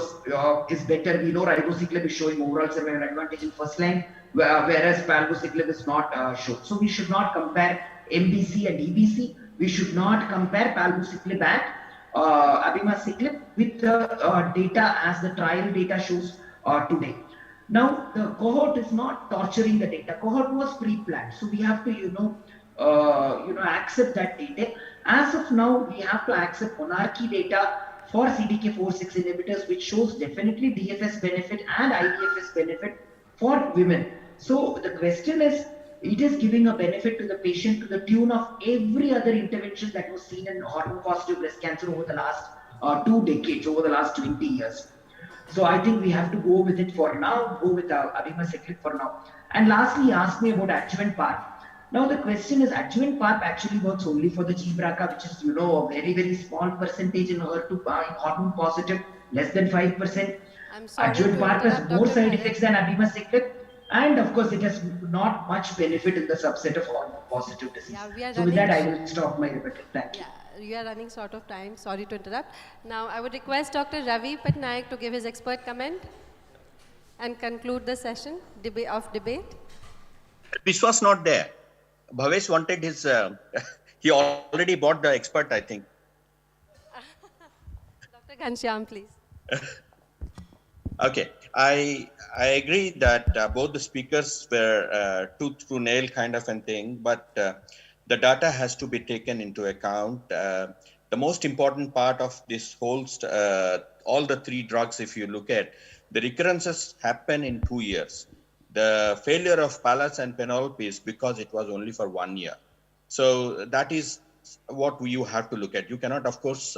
is better. We know ribociclib is showing overall survival advantage in first line, whereas palbociclib is not shown. So we should not compare MBC and EBC. We should not compare palbociclib and abemaciclib with the data as the trial data shows today. Now the cohort is not torturing the data. Cohort was pre-planned, so we have to accept that data. As of now, we have to accept monarchy data for CDK4/6 inhibitors, which shows definitely DFS benefit and IDFS benefit for women. So the question is, it is giving a benefit to the patient to the tune of every other intervention that was seen in hormone positive breast cancer over the last 2 decades, over the last 20 years. So I think we have to go with it for now, go with abemaciclib for now. And lastly, ask me about adjuvant PARP. Now the question is, adjuvant PARP actually works only for the G-BRCA, which is, a very, very small percentage in HER2 in hormone positive, less than 5%. I'm sorry Adjuvant to PARP has interrupt, more Dr. side Bharat. effects than abemaciclib. And of course, it has not much benefit in the subset of hormone positive disease. Yeah, we are So with that, I running will stop my rebuttal. Thank you. Yeah, you are running short of time. Sorry to interrupt. Now, I would request Dr. Ravi Patnaik to give his expert comment and conclude the session of debate. This was not there. Bhavesh wanted his, he already bought the expert, I think. Dr. Ghanshyam, please. Okay, I agree that both the speakers were tooth to nail kind of a thing, but the data has to be taken into account. The most important part of this whole, all the 3 drugs, if you look at, the recurrences happen in 2 years. The failure of Pallas and Penelope is because it was only for 1 year. So that is what you have to look at. You cannot, of course,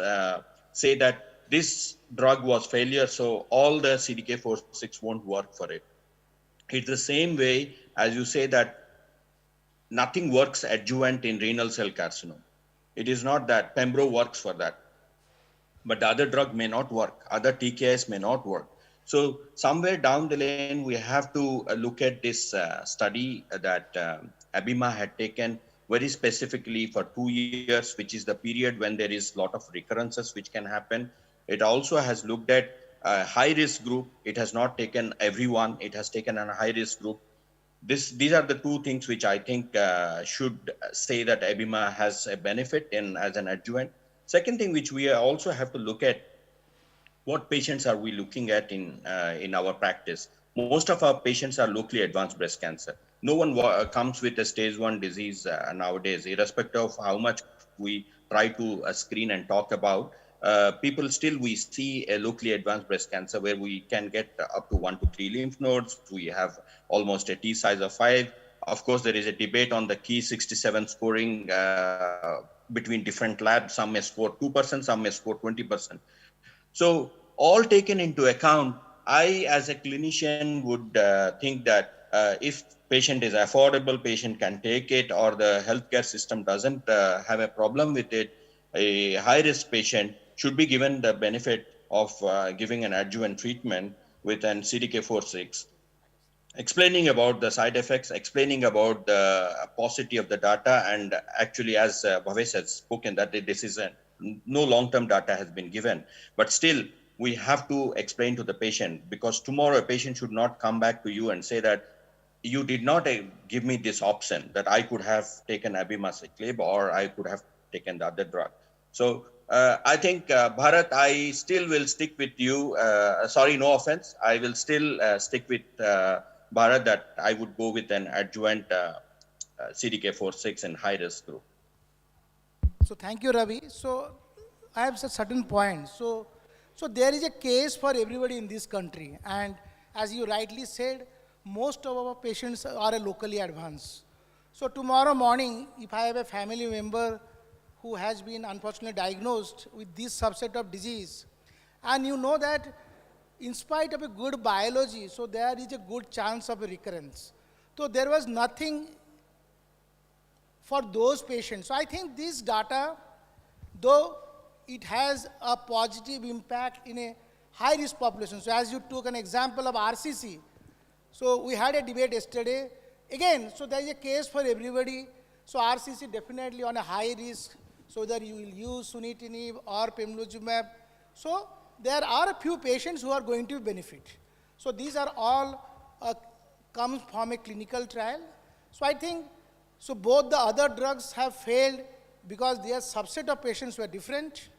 say that this drug was failure, so all the CDK4/6 won't work for it. It's the same way as you say that nothing works adjuvant in renal cell carcinoma. It is not that Pembro works for that, but the other drug may not work. Other TKIs may not work. So somewhere down the lane, we have to look at this study that Abema had taken very specifically for 2 years, which is the period when there is a lot of recurrences which can happen. It also has looked at a high-risk group. It has not taken everyone. It has taken a high-risk group. These are the two things which I think should say that Abima has a benefit in as an adjuvant. Second thing which we also have to look at, what patients are we looking at in our practice? Most of our patients are locally advanced breast cancer. No one comes with a stage 1 disease nowadays, irrespective of how much we try to screen and talk about. People still, we see a locally advanced breast cancer where we can get up to 1 to 3 lymph nodes. We have almost a T size of 5. Of course, there is a debate on the key 67 scoring between different labs. Some may score 2%, some may score 20%. So all taken into account, I as a clinician would think that if patient is affordable, patient can take it, or the healthcare system doesn't have a problem with it, a high risk patient should be given the benefit of giving an adjuvant treatment with an CDK4/6, explaining about the side effects, explaining about the paucity of the data, and actually, as Bhavesh has spoken, that this is no long-term data has been given, but still we have to explain to the patient, because tomorrow a patient should not come back to you and say that you did not give me this option, that I could have taken abemaciclib or I could have taken the other drug. So I think Bharat, I still will stick with you. Sorry, no offense. I will still stick with Bharat that I would go with an adjuvant CDK4/6 in high risk group. So thank you, Ravi. So I have a certain point. So there is a case for everybody in this country, and as you rightly said, most of our patients are locally advanced. So tomorrow morning, if I have a family member who has been unfortunately diagnosed with this subset of disease, and you know that in spite of a good biology, so there is a good chance of a recurrence. So there was nothing for those patients. So I think this data, though it has a positive impact in a high-risk population. So as you took an example of RCC, so we had a debate yesterday. Again, so there is a case for everybody. So RCC definitely on a high risk, so that you will use sunitinib or pembrolizumab. So there are a few patients who are going to benefit. So these are all comes from a clinical trial. So I think, so both the other drugs have failed because their subset of patients were different.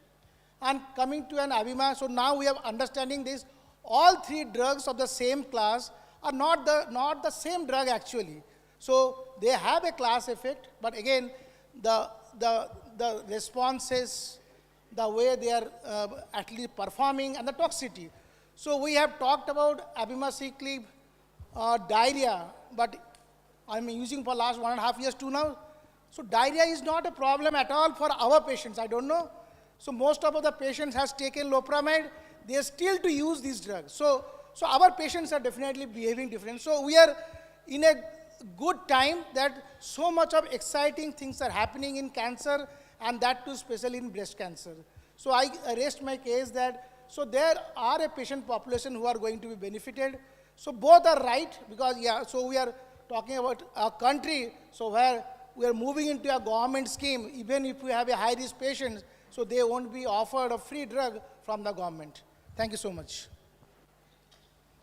And coming to an Abima, so now we have understanding this, all three drugs of the same class are not the same drug actually. So they have a class effect, but again, the responses, the way they are actually performing, and the toxicity. So we have talked about abemaciclib diarrhea, but I'm using for last 1.5 years too now. So diarrhea is not a problem at all for our patients. I don't know. So most of the patients has taken loperamide. They are still to use these drugs. So our patients are definitely behaving different. So we are in a good time that so much of exciting things are happening in cancer, and that too especially in breast cancer. So I rest my case that, so there are a patient population who are going to be benefited. So both are right, because so we are talking about a country, so where we are moving into a government scheme, even if we have a high risk patients, so they won't be offered a free drug from the government. Thank you so much.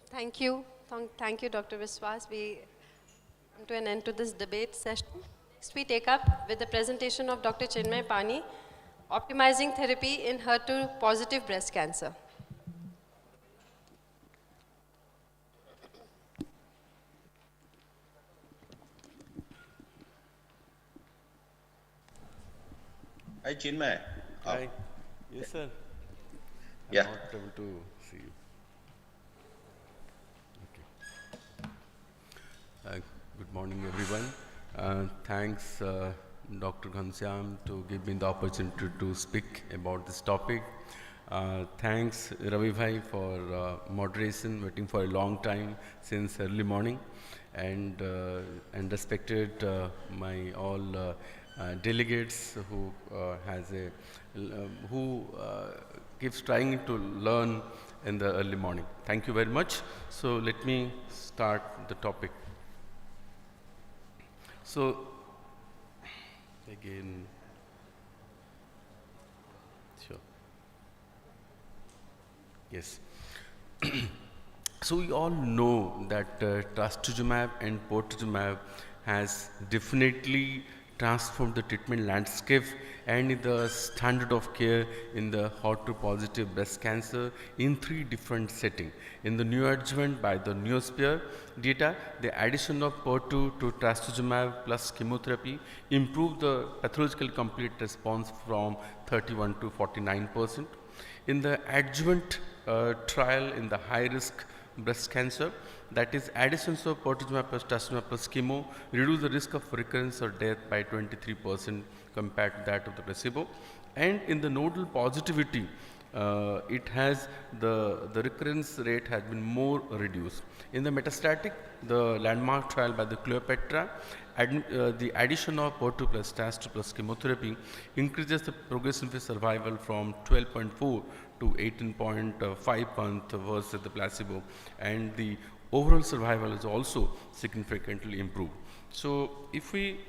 Thank you. Thank you, Dr. Viswas. We come to an end to this debate session. Next, we take up with the presentation of Dr. Chinmay Pani, optimizing therapy in HER2-positive breast cancer. Hi, Chinmay. Hi. Yes, sir. Yeah. I'm not able to see you. Okay. Good morning, everyone. Thanks, Dr. Ghanshyam, to give me the opportunity to speak about this topic. Thanks, Ravi Bhai, for moderation, waiting for a long time since early morning, and respected my all delegates who keeps trying to learn in the early morning. Thank you very much. So let me start the topic. So again, sure. Yes. So we all know that trastuzumab and pertuzumab has definitely transformed the treatment landscape and in the standard of care in the HER2-positive breast cancer in 3 different settings. In the neoadjuvant by the Neosphere data, the addition of pertu to trastuzumab plus chemotherapy improved the pathological complete response from 31 to 49%. In the adjuvant trial in the high risk breast cancer, that is additions of pertuzumab plus trastuzumab plus chemo reduce the risk of recurrence or death by 23% compared to that of the placebo. And in the nodal positivity, it has the recurrence rate has been more reduced. In the metastatic, the landmark trial by the Cleopatra, the addition of pertu plus trastu plus chemotherapy increases the progression-free survival from 12.4 to 18.5 months versus the placebo, and the overall survival is also significantly improved. So if we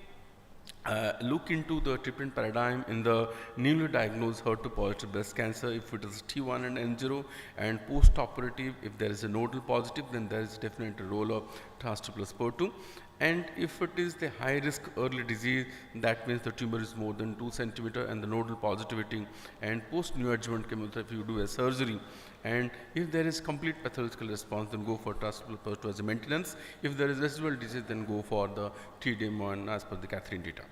look into the treatment paradigm in the newly diagnosed HER2-positive breast cancer, if it is T1 and N0, and post-operative, if there is a nodal positive, then there is definitely a role of trastu plus pertu. And if it is the high-risk early disease, that means the tumor is more than 2 centimeter and the nodal positivity, and post-neoadjuvant chemotherapy, you do a surgery. And if there is complete pathological response, then go for trastu plus pertu as a maintenance. If there is residual disease, then go for the TDM1 as per the Catherine data.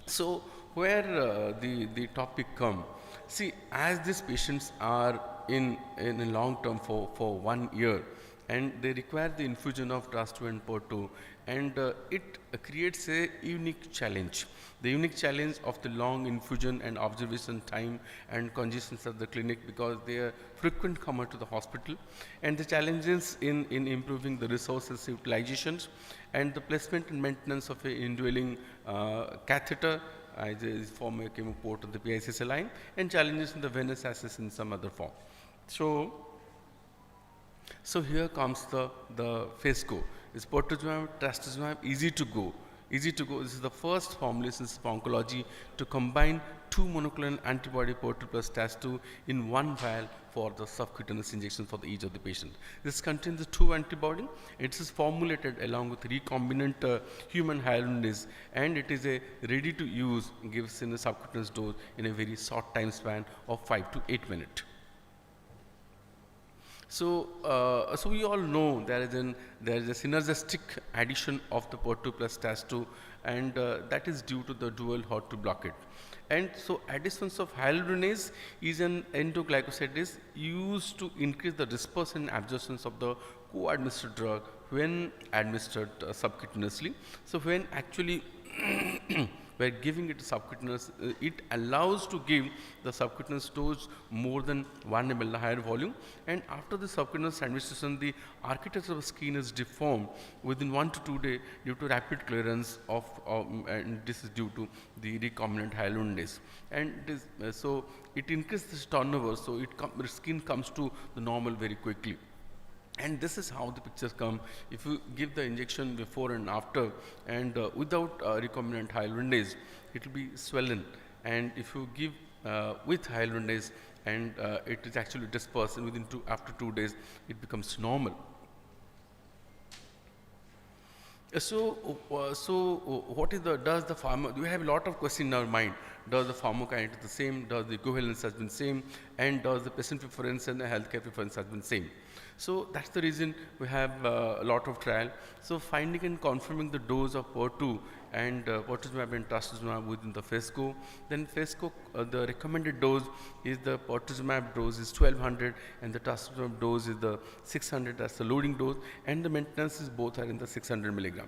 So where the topic come, see, as these patients are in a long term for 1 year, and they require the infusion of trastu and pertu, and it creates a unique challenge. The unique challenge of the long infusion and observation time and congestions at the clinic, because they are frequent comer to the hospital, and the challenges in improving the resources utilizations and the placement and maintenance of a indwelling catheter as a form of chemo port of the PICC line, and challenges in the venous access in some other form. So here comes the FESCO. Is pertuzumab, trastuzumab easy to go? Easy to go. This is the first formulation of oncology to combine 2 monoclonal antibody pertu plus trastu in 1 vial for the subcutaneous injection for each of the patient. This contains the 2 antibody. It is formulated along with recombinant human hyaluronidase, and it is a ready to use, gives in a subcutaneous dose in a very short time span of 5 to 8 minutes. So, so we all know there is a synergistic addition of the pertu plus trastu, and that is due to the dual HER2 blockade. And so additions of hyaluronase is an endoglycosidase used to increase the dispersion and absorption of the co-administered drug when administered subcutaneously. So when actually by giving it subcutaneous, it allows to give the subcutaneous dose more than 1 ml higher volume, and after the subcutaneous administration, the architecture of the skin is deformed within 1 to 2 days due to rapid clearance of and this is due to the recombinant hyaluronidase, and so it increases the turnover, so the skin comes to the normal very quickly. And this is how the pictures come. If you give the injection before and after, and without recombinant hyaluronidase, it will be swollen. And if you give with hyaluronidase, and it is actually dispersed, and after 2 days, it becomes normal. So what is does the pharma, we have a lot of questions in our mind. Does the pharmacokinetic the same? Does the equivalence has been same? And does the patient preference and the healthcare preference has been same? So that's the reason we have a lot of trial. So finding and confirming the dose of pertu and pertuzumab and trastuzumab within the FESCO. Then FESCO, the recommended dose is the pertuzumab dose is 1200 and the trastuzumab dose is the 600, that's the loading dose, and the maintenance is both are in the 600 milligram.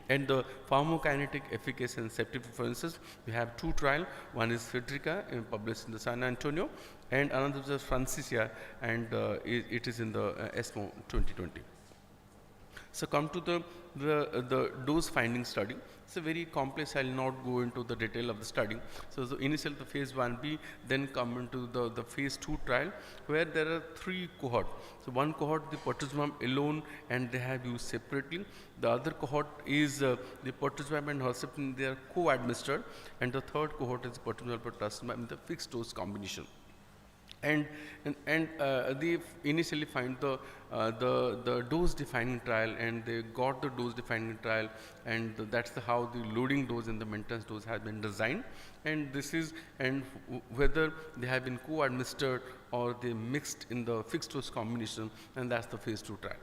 And the pharmacokinetic efficacy and safety preferences, we have 2 trials. One is Frederica, published in the San Antonio, and another is Francicia, and it is in the ESMO 2020. So come to the dose finding study. It's a very complex, I will not go into the detail of the study. So the initial the phase 1B, then come into the phase 2 trial, where there are 3 cohorts. So one cohort the pertuzumab alone, and they have used separately. The other cohort is the pertuzumab and herceptin, they are co-administered, and the third cohort is pertuzumab plus trastuzumab in the fixed dose combination. And they initially find the dose defining trial, and they got the dose defining trial, and that's how the loading dose and the maintenance dose has been designed. And this is, and whether they have been co-administered or they mixed in the fixed dose combination, and that's the phase 2 trial.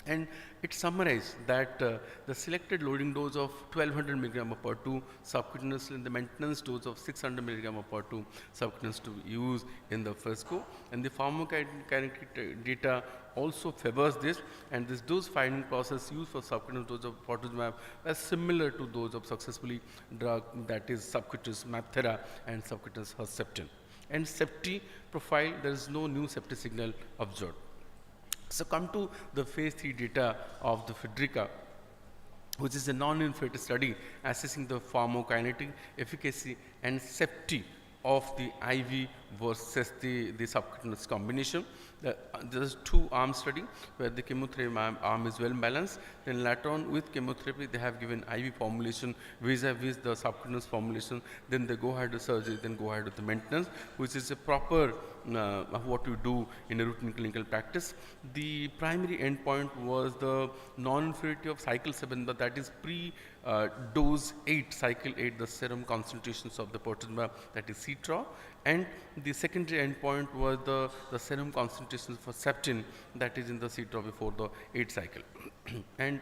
And it summarized that the selected loading dose of 1200 milligram per 2 subcutaneously and the maintenance dose of 600 milligram per 2 subcutaneous to use in the first go. And the pharmacokinetic data also favors this, and this dose finding process used for subcutaneous dose of pertuzumab is similar to those of successfully drug, that is subcutaneous Mabthera and subcutaneous Herceptin. And safety profile, there is no new safety signal observed. So come to the phase 3 data of the Federica, which is a non-inferiority study assessing the pharmacokinetic efficacy and safety of the IV versus the subcutaneous combination. There is 2-arm study where the chemotherapy arm is well balanced. Then later on with chemotherapy they have given IV formulation vis-a-vis the subcutaneous formulation. Then they go ahead with surgery, then go ahead with the maintenance, which is a proper what you do in a routine clinical practice. The primary endpoint was the non-inferiority of cycle 7, but that is pre-dose 8, cycle 8, the serum concentrations of the pertuzumab, that is CTRA. And the secondary endpoint was the serum concentrations for septin, that is in the CTRA before the 8 cycle. And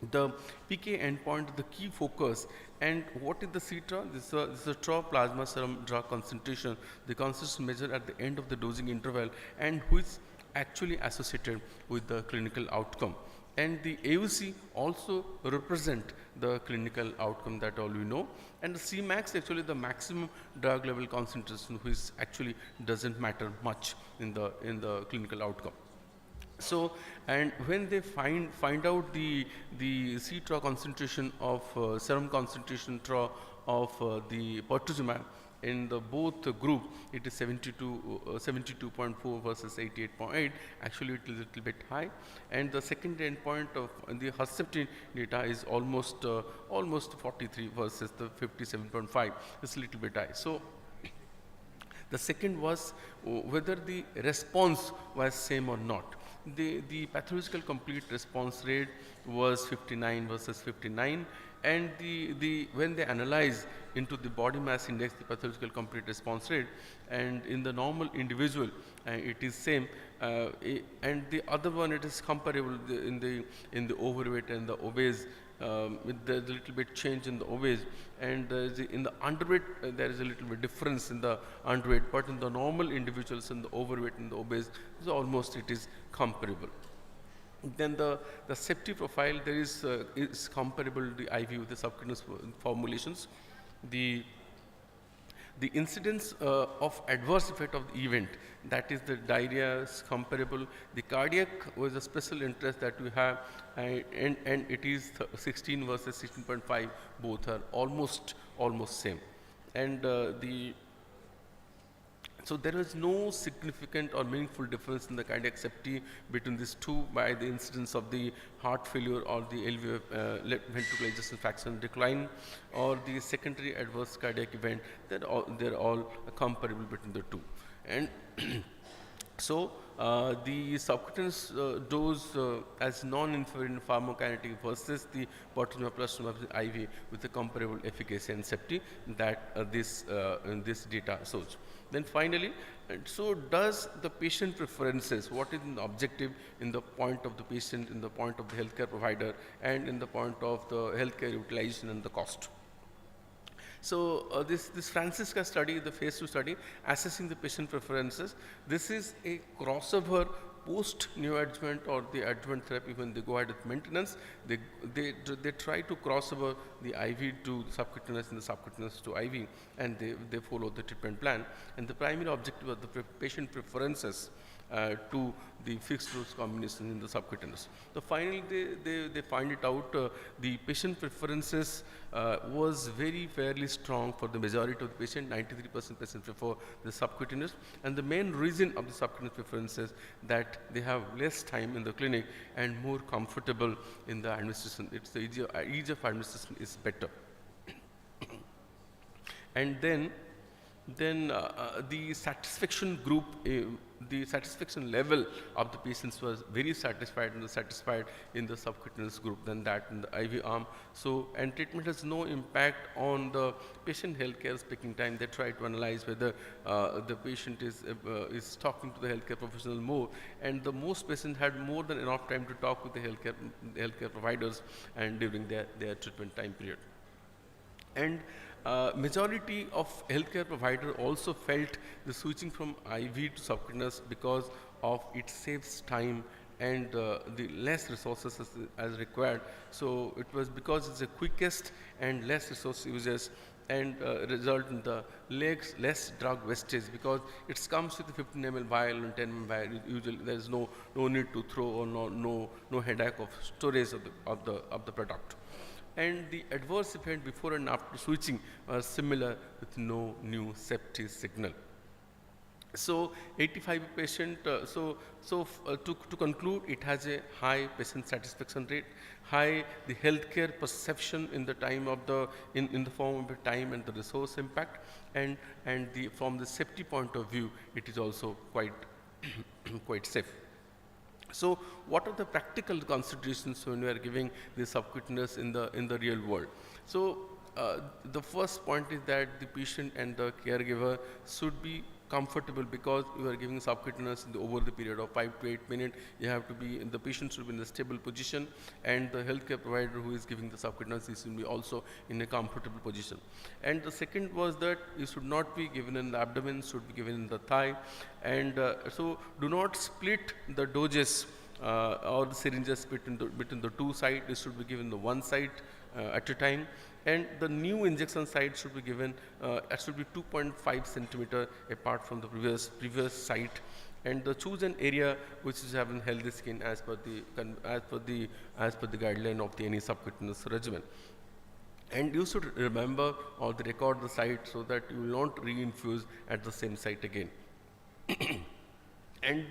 the PK endpoint, the key focus, and what is the CTRA? This is a TRA plasma serum drug concentration, the concentration measured at the end of the dosing interval, and which actually associated with the clinical outcome. And the AUC also represent the clinical outcome, that all we know. And the Cmax, actually the maximum drug level concentration, which actually doesn't matter much in the clinical outcome. So, and when they find out the CTRA concentration of serum concentration TRA of the pertuzumab, in the both group it is 72.4 versus 88.8. Actually it is a little bit high. And the second endpoint of the Herceptin data is almost 43 versus the 57.5. It's a little bit high. So the second was whether the response was same or not. The pathological complete response rate was 59 versus 59, and when they analyze into the body mass index, the pathological complete response rate, and in the normal individual it is same, and the other one it is comparable in the overweight and the obese. There's a little bit change in the obese, and in the underweight there is a little bit difference in the underweight, but in the normal individuals and the overweight and the obese, so almost it is comparable. Then the safety profile, there is comparable to the IV with the subcutaneous formulations. The incidence of adverse effect of the event, that is the diarrhea, is comparable. The cardiac was a special interest that we have, and it is 16 versus 16.5, both are almost same. And so there is no significant or meaningful difference in the cardiac safety between these two by the incidence of the heart failure or the left ventricular ejection fraction decline or the secondary adverse cardiac event. They're all comparable between the two. And so the subcutaneous dose as non-inferior in pharmacokinetic versus the pertuzumab plus IV with the comparable efficacy and safety that this data shows. Then finally, so does the patient preferences, what is the objective in the point of the patient, in the point of the healthcare provider, and in the point of the healthcare utilization and the cost. So this Francisca study, the phase 2 study, assessing the patient preferences, this is a crossover post neoadjuvant or the adjuvant therapy. When they go ahead with maintenance, they try to cross over the IV to subcutaneous and the subcutaneous to IV, and they follow the treatment plan. And the primary objective of the patient preferences to the fixed dose combination in the subcutaneous. So finally they find it out, the patient preferences was fairly strong for the majority of the patient. 93% patients prefer the subcutaneous, and the main reason of the subcutaneous preferences that they have less time in the clinic and more comfortable in the administration. It's the ease of administration is better. And then then the satisfaction group, the satisfaction level of the patients was very satisfied and satisfied in the subcutaneous group than that in the IV arm. So, and treatment has no impact on the patient healthcare speaking time. They try to analyze whether the patient is talking to the healthcare professional more, and the most patients had more than enough time to talk with the healthcare providers and during their treatment time period. And majority of healthcare provider also felt the switching from IV to subcutaneous because of it saves time and the less resources as required. So it was because it's the quickest and less resource uses and result in the less drug wastage, because it comes with a 15 ml vial and 10 ml vial. Usually there is no need to throw, or no headache of storage of the product. And the adverse event before and after switching are similar with no new safety signal. So 85 patient, to conclude, it has a high patient satisfaction rate, high the healthcare perception in the time of in the form of the time and the resource impact, and from the safety point of view, it is also quite quite safe. So what are the practical considerations when we are giving the subcutaneous in the real world? So the first point is that the patient and the caregiver should be comfortable, because you are giving subcutaneous over the period of 5 to 8 minutes. You have to be, the patient should be in a stable position, and the healthcare provider who is giving the subcutaneous should be also in a comfortable position. And the second was that you should not be given in the abdomen, should be given in the thigh, and so do not split the doses or the syringes between the two sides. It should be given the one side at a time. And the new injection site should be given, it should be 2.5 centimeter apart from the previous site, and the chosen area which is having healthy skin as per the guideline of the any subcutaneous regimen. And you should remember or record the site so that you will not reinfuse at the same site again. And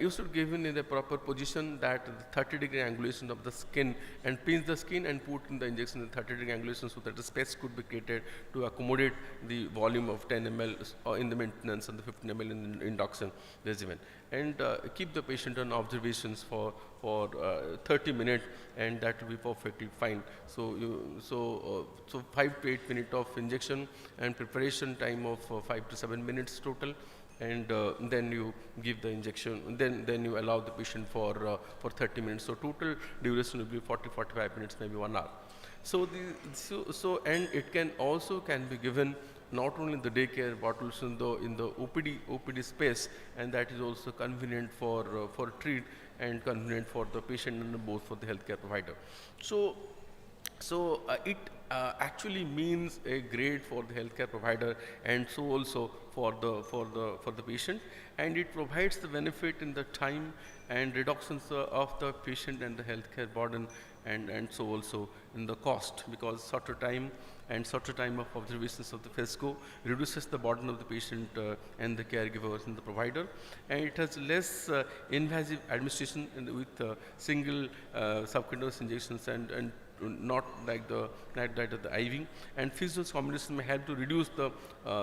you should give in a proper position, that the 30-degree angulation of the skin, and pinch the skin and put in the injection in 30-degree angulation so that the space could be created to accommodate the volume of 10 ml in the maintenance and the 15 ml in the induction regimen. And keep the patient on observations for 30 minutes, and that will be perfectly fine. So 5 to 8 minutes of injection and preparation time of 5 to 7 minutes total. And then you give the injection, then you allow the patient for 30 minutes. So total duration will be 40-45 minutes, maybe 1 hour. So and it can be given not only in the daycare but also in the OPD space, and that is also convenient for treat and convenient for the patient and both for the healthcare provider. So it actually means a grade for the healthcare provider, and so also for the patient, and it provides the benefit in the time and reductions of the patient and the healthcare burden, and so also in the cost, because shorter time of observations of the FESCO reduces the burden of the patient and the caregivers and the provider, and it has less invasive administration with single subcutaneous injections and not like the IV, and fixed dose combination may help to reduce the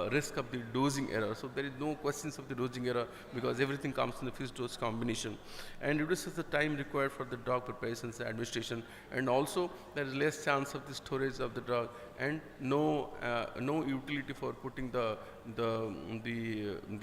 risk of the dosing error. So there is no questions of the dosing error, because everything comes in the fixed dose combination, and reduces the time required for the drug preparations and administration, and also there is less chance of the storage of the drug, and no utility for putting the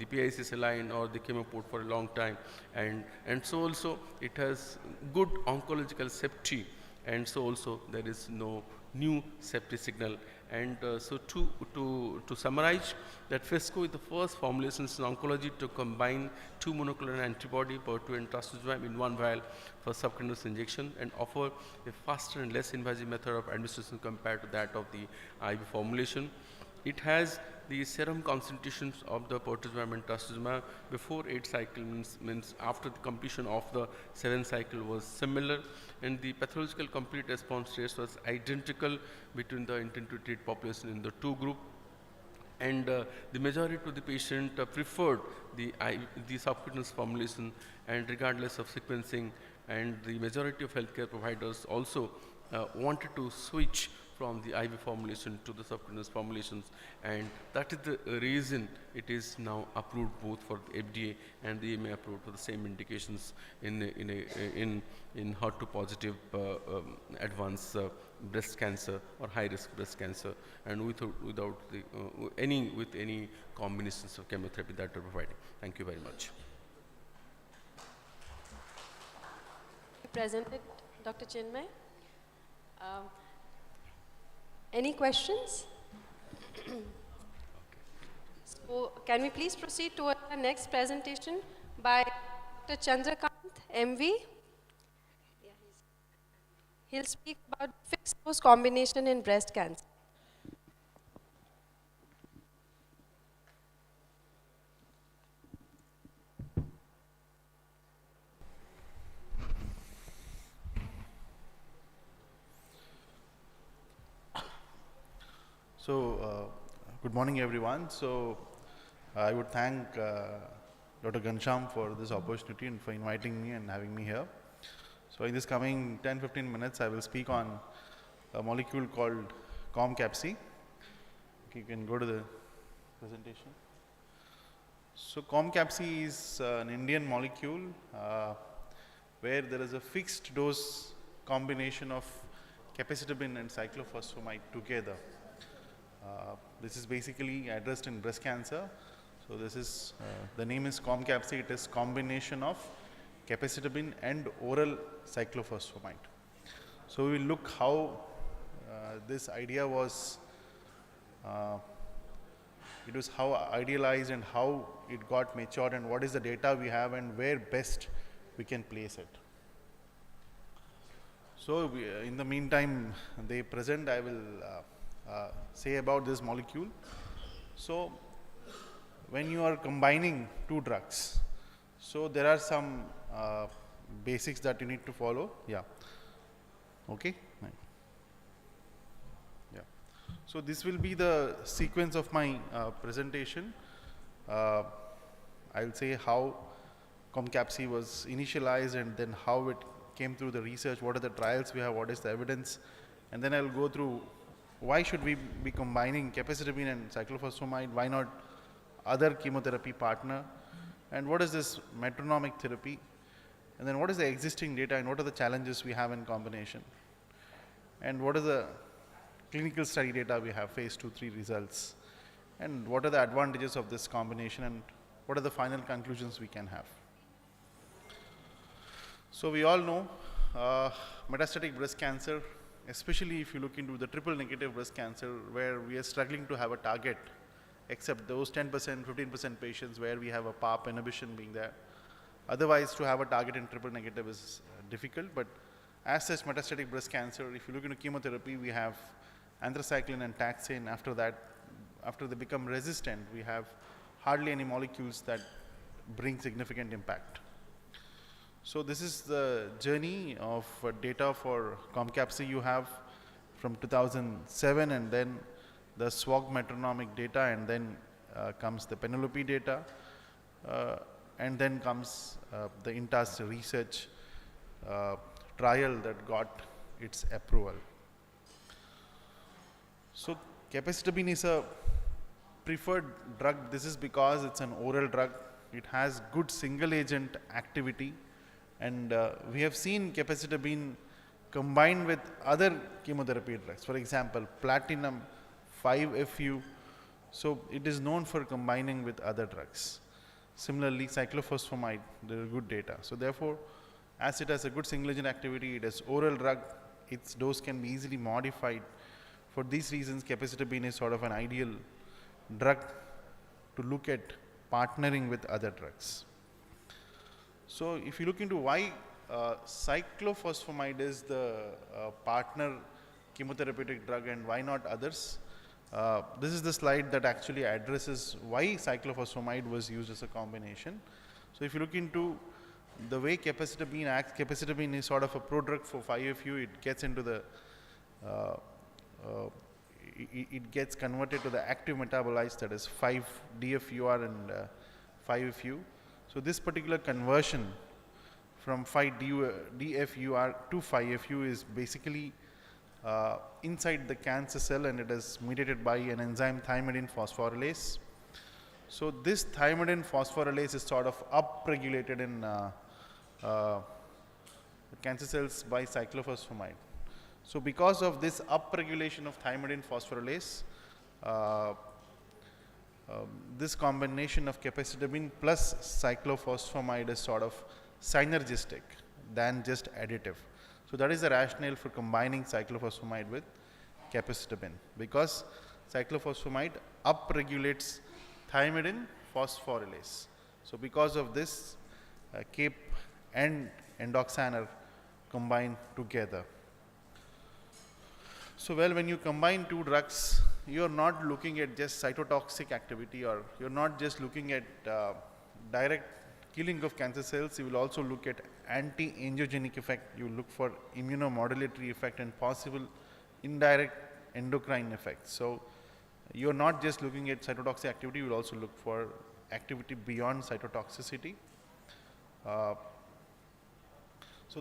PIC saline or the chemo port for a long time, and so also it has good oncological safety, and so also there is no new safety signal. And so to summarize, that FESCO is the first formulations in oncology to combine 2 monoclonal antibody, PER2 and trastuzumab, in one vial for subcutaneous injection, and offer a faster and less invasive method of administration compared to that of the IV formulation. It has the serum concentrations of the pertuzumab and trastuzumab before 8 cycles, means after the completion of the 7th cycle was similar, and the pathological complete response rate was identical between the intent to treat population in the two groups. And the majority of the patient preferred the subcutaneous formulation, and regardless of sequencing, and the majority of healthcare providers also wanted to switch from the IV formulation to the subcutaneous formulations, and that is the reason it is now approved both for the FDA and the EMA approved for the same indications in HER2 positive advanced breast cancer or high risk breast cancer, and without the any combinations of chemotherapy that we're providing. Thank you very much. Presented Dr. Chinmay. Any questions? So can we please proceed to our next presentation by Dr. Chandrakant, MV. He'll speak about fixed dose combination in breast cancer. So, good morning everyone. So, I would thank Dr. Ghanshyam for this opportunity and for inviting me and having me here. So, in this coming 10-15 minutes, I will speak on a molecule called COMCAPC. Okay, you can go to the presentation. So, COMCAPC is an Indian molecule where there is a fixed dose combination of capecitabine and cyclophosphamide together. This is basically addressed in breast cancer. So this is, the name is COMCAPC. It is combination of capecitabine and oral cyclophosphamide. So we will look how this idea was, it was how idealized and how it got matured and what is the data we have and where best we can place it. So in the meantime, they present, I will say about this molecule. So when you are combining two drugs, so there are some basics that you need to follow. Yeah. Okay. Yeah. So this will be the sequence of my presentation. I'll say how COMCAPC was initialized and then how it came through the research, what are the trials we have, what is the evidence, and then I'll go through why should we be combining capecitabine and cyclophosphamide, why not other chemotherapy partner, and what is this metronomic therapy, and then what is the existing data and what are the challenges we have in combination, and what are the clinical study data we have, phase 2-3 results, and what are the advantages of this combination and what are the final conclusions we can have. So we all know metastatic breast cancer, especially if you look into the triple negative breast cancer where we are struggling to have a target, except those 10%, 15% patients where we have a PARP inhibition being there. Otherwise, to have a target in triple negative is difficult, but as such metastatic breast cancer, if you look into chemotherapy, we have anthracycline and taxane. After that, after they become resistant, we have hardly any molecules that bring significant impact. So this is the journey of data for COMCAPC you have from 2007, and then the SWOG metronomic data, and then comes the Penelope data, and then comes the INTAS research trial that got its approval. So capecitabine is a preferred drug. This is because it's an oral drug. It has good single agent activity. And we have seen capecitabine combined with other chemotherapy drugs. For example, platinum, 5-FU. So it is known for combining with other drugs. Similarly, cyclophosphamide, there are good data. So therefore, as it has a good single agent activity, it is oral drug, its dose can be easily modified. For these reasons, capecitabine is sort of an ideal drug to look at partnering with other drugs. So if you look into why cyclophosphamide is the partner chemotherapeutic drug and why not others, this is the slide that actually addresses why cyclophosphamide was used as a combination. So if you look into the way capecitabine acts, capecitabine is sort of a prodrug for 5-FU. It gets into the, it gets converted to the active metabolites, that is 5-DFUR and 5-FU. So this particular conversion from 5-DFUR to 5-FU is basically inside the cancer cell, and it is mediated by an enzyme thymidine phosphorylase. So this thymidine phosphorylase is sort of upregulated in cancer cells by cyclophosphamide. So because of this upregulation of thymidine phosphorylase, this combination of capecitabine plus cyclophosphamide is sort of synergistic than just additive. So that is the rationale for combining cyclophosphamide with capecitabine, because cyclophosphamide upregulates thymidine phosphorylase. So because of this, CAPE and endoxan are combined together. So well, when you combine two drugs, you are not looking at just cytotoxic activity, or you're not just looking at direct killing of cancer cells. You will also look at anti-angiogenic effect. You look for immunomodulatory effect and possible indirect endocrine effects. So you're not just looking at cytotoxic activity, you will also look for activity beyond cytotoxicity. So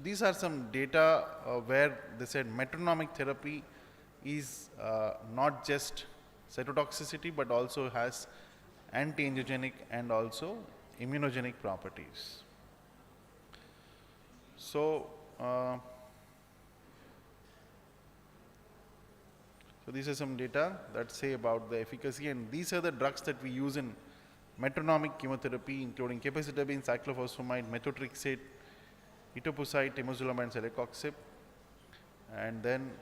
these are some data where they said metronomic therapy is not just cytotoxicity, but also has anti-angiogenic and also immunogenic properties. So, so these are some data that say about the efficacy, and these are the drugs that we use in metronomic chemotherapy, including capecitabine, cyclophosphamide, methotrexate, etoposide, temozolomide, and celecoxib. And then,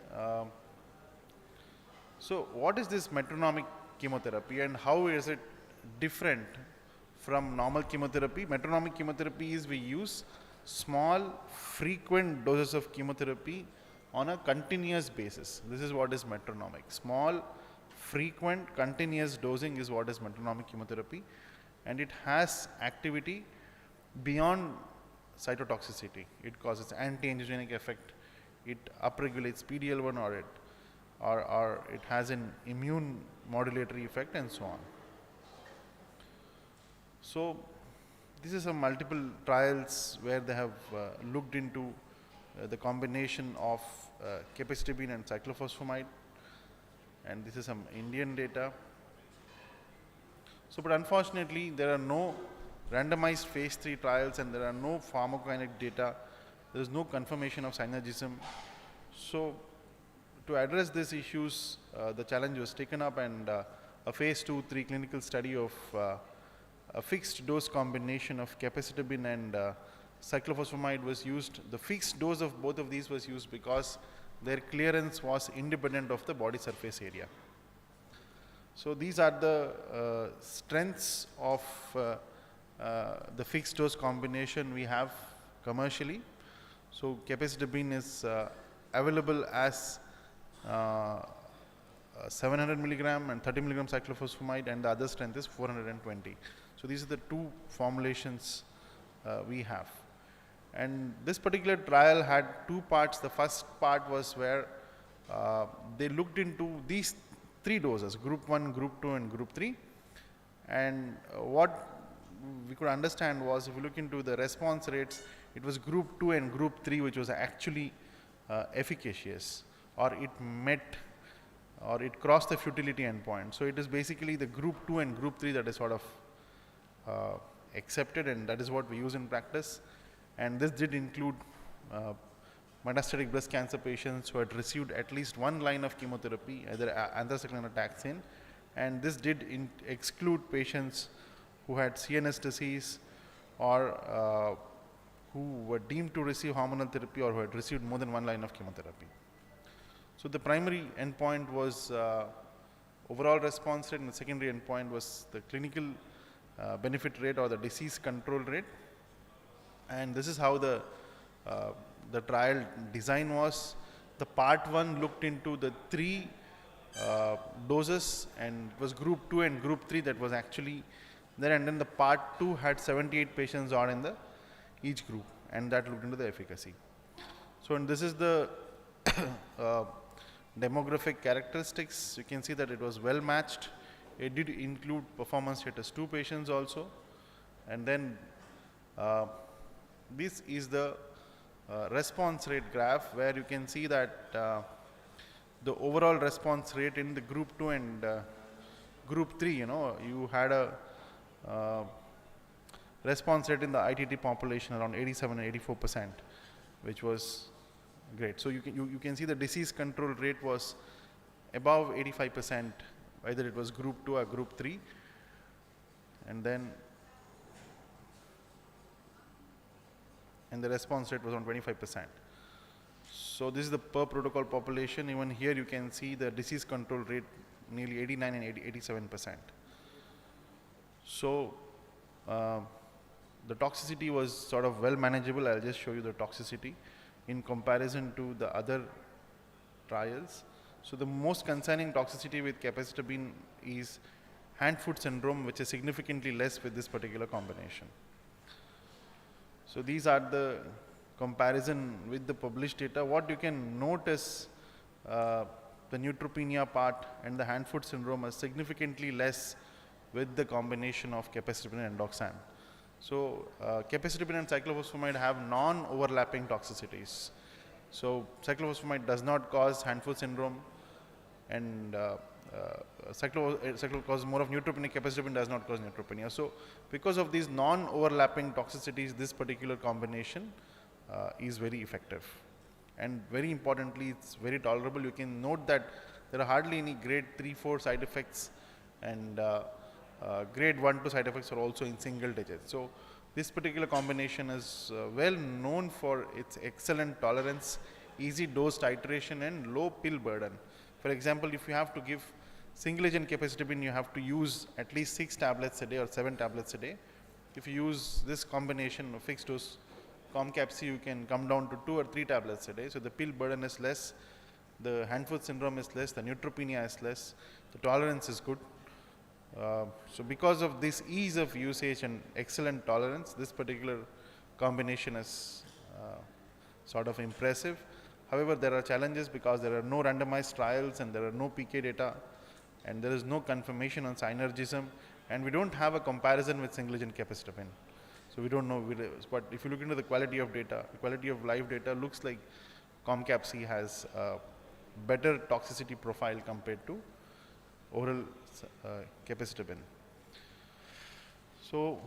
so what is this metronomic chemotherapy and how is it different from normal chemotherapy? Metronomic chemotherapy is we use small frequent doses of chemotherapy on a continuous basis. This is what is metronomic. Small frequent continuous dosing is what is metronomic chemotherapy, and it has activity beyond cytotoxicity. It causes anti-angiogenic effect, it upregulates PD-L1, or it has an immune modulatory effect, and so on. So these are some multiple trials where they have looked into the combination of capecitabine and cyclophosphamide, and this is some Indian data. So but unfortunately there are no randomized phase 3 trials and there are no pharmacokinetic data. There is no confirmation of synergism. So to address these issues, the challenge was taken up, and a phase 2-3 clinical study of a fixed dose combination of capecitabine and cyclophosphamide was used. The fixed dose of both of these was used because their clearance was independent of the body surface area. So these are the strengths of the fixed dose combination we have commercially. So capecitabine is available as 700 milligram and 30 milligram cyclophosphamide, and the other strength is 420. So these are the two formulations we have. And this particular trial had two parts. The first part was where they looked into these three doses, group 1, group 2 and group 3. And what we could understand was, if you look into the response rates, it was group 2 and group 3 which was actually efficacious, or it met, or it crossed the futility endpoint. So it is basically the group 2 and group 3 that is sort of accepted, and that is what we use in practice. And this did include metastatic breast cancer patients who had received at least one line of chemotherapy, either anthracycline or taxane, and this did exclude patients who had CNS disease, or who were deemed to receive hormonal therapy, or who had received more than one line of chemotherapy. So the primary endpoint was overall response rate, and the secondary endpoint was the clinical benefit rate, or the disease control rate. And this is how the trial design was. The part 1 looked into the 3 doses, and it was group 2 and group 3 that was actually there, and then the part 2 had 78 patients on in the each group, and that looked into the efficacy. So and this is the demographic characteristics. You can see that it was well matched. It did include performance status 2 patients also, and then this is the response rate graph, where you can see that the overall response rate in the group 2 and group 3, you had a response rate in the ITT population around 87 and 84%, which was great. So you can see the disease control rate was above 85%, whether it was group 2 or group 3. And the response rate was on 25%. So this is the per protocol population. Even here you can see the disease control rate nearly 89 and 87%. So the toxicity was sort of well manageable. I'll just show you the toxicity in comparison to the other trials. So the most concerning toxicity with capecitabine is hand-foot syndrome, which is significantly less with this particular combination. So these are the comparison with the published data. What you can note is the neutropenia part and the hand-foot syndrome are significantly less with the combination of capecitabine and endoxan. So capecitabine and cyclophosphamide have non-overlapping toxicities. So cyclophosphamide does not cause hand-foot syndrome, and cyclo causes more of neutropenia. Capecitabine does not cause neutropenia. So because of these non-overlapping toxicities, this particular combination is very effective. And very importantly, it's very tolerable. You can note that there are hardly any grade 3-4 side effects, and grade 1-2 side effects are also in single digits. So this particular combination is well known for its excellent tolerance, easy dose titration, and low pill burden. For example, if you have to give single agent capecitabine, you have to use at least 6 tablets a day or 7 tablets a day. If you use this combination of fixed dose Comcap-C, you can come down to 2 or 3 tablets a day. So the pill burden is less, the hand-foot syndrome is less, the neutropenia is less, the tolerance is good. So because of this ease of usage and excellent tolerance, this particular combination is sort of impressive. However, there are challenges because there are no randomized trials and there are no PK data, and there is no confirmation on synergism, and we don't have a comparison with single agent capecitabine. So we don't know, but if you look into the quality of data, the quality of live data looks like Comcap-C has a better toxicity profile compared to oral capecitabine. So,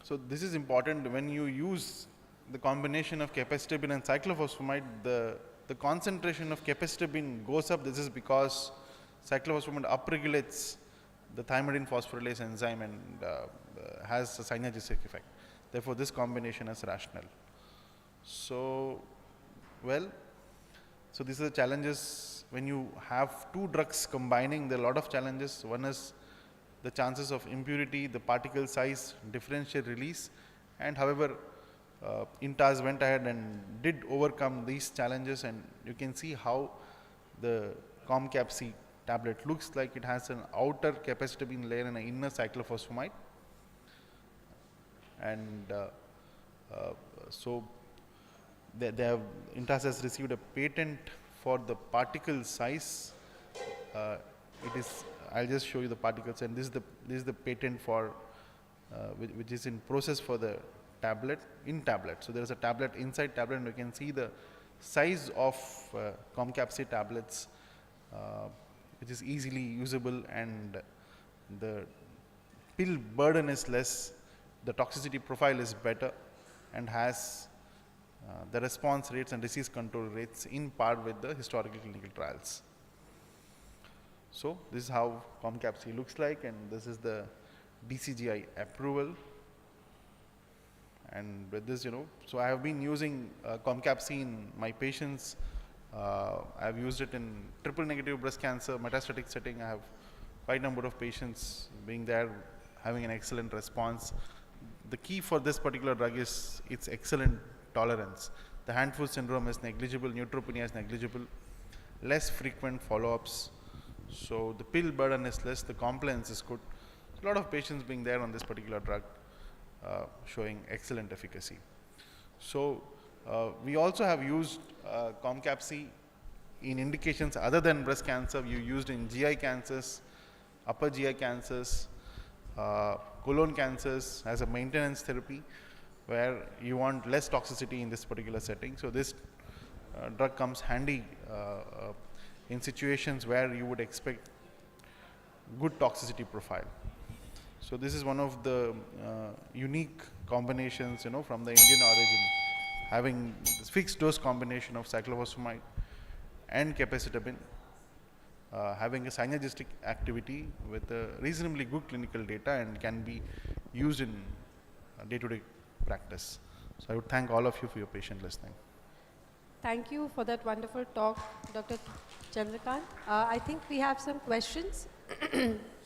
so this is important when you use the combination of capecitabine and cyclophosphamide. The concentration of capecitabine goes up. This is because cyclophosphamide upregulates the thymidine phosphorylase enzyme and has a synergistic effect. Therefore, this combination is rational. So, well, so these are the challenges when you have 2 drugs combining. There are a lot of challenges. One is the chances of impurity, the particle size, differential release, and however, Intas went ahead and did overcome these challenges, and you can see how the Comcap-C tablet looks like. It has an outer capecitabine layer and an inner cyclophosphamide, and so Intas has received a patent for the particle size. It is, I'll just show you the particles, and this is the patent for which is in process for the tablet in tablet. So there is a tablet inside tablet, and you can see the size of Comcap-C tablets, which is easily usable, and the pill burden is less, the toxicity profile is better, and has the response rates and disease control rates in par with the historical clinical trials. So this is how Comcap-C looks like, and this is the DCGI approval. And with this, so I have been using Comcap-C in my patients. I have used it in triple negative breast cancer metastatic setting. I have quite a number of patients being there, having an excellent response. The key for this particular drug is its excellent tolerance. The hand-foot syndrome is negligible, neutropenia is negligible, less frequent follow-ups. So the pill burden is less, the compliance is good. A lot of patients being there on this particular drug, showing excellent efficacy. So we also have used Comcap-C in indications other than breast cancer. We used in GI cancers, upper GI cancers, colon cancers as a maintenance therapy, where you want less toxicity in this particular setting. So this drug comes handy in situations where you would expect good toxicity profile. So this is one of the unique combinations, from the Indian origin, having this fixed dose combination of cyclophosphamide and capecitabine, having a synergistic activity with a reasonably good clinical data and can be used in day-to-day practice. So I would thank all of you for your patient listening. Thank you for that wonderful talk, Dr. Chandrakant. I think we have some questions.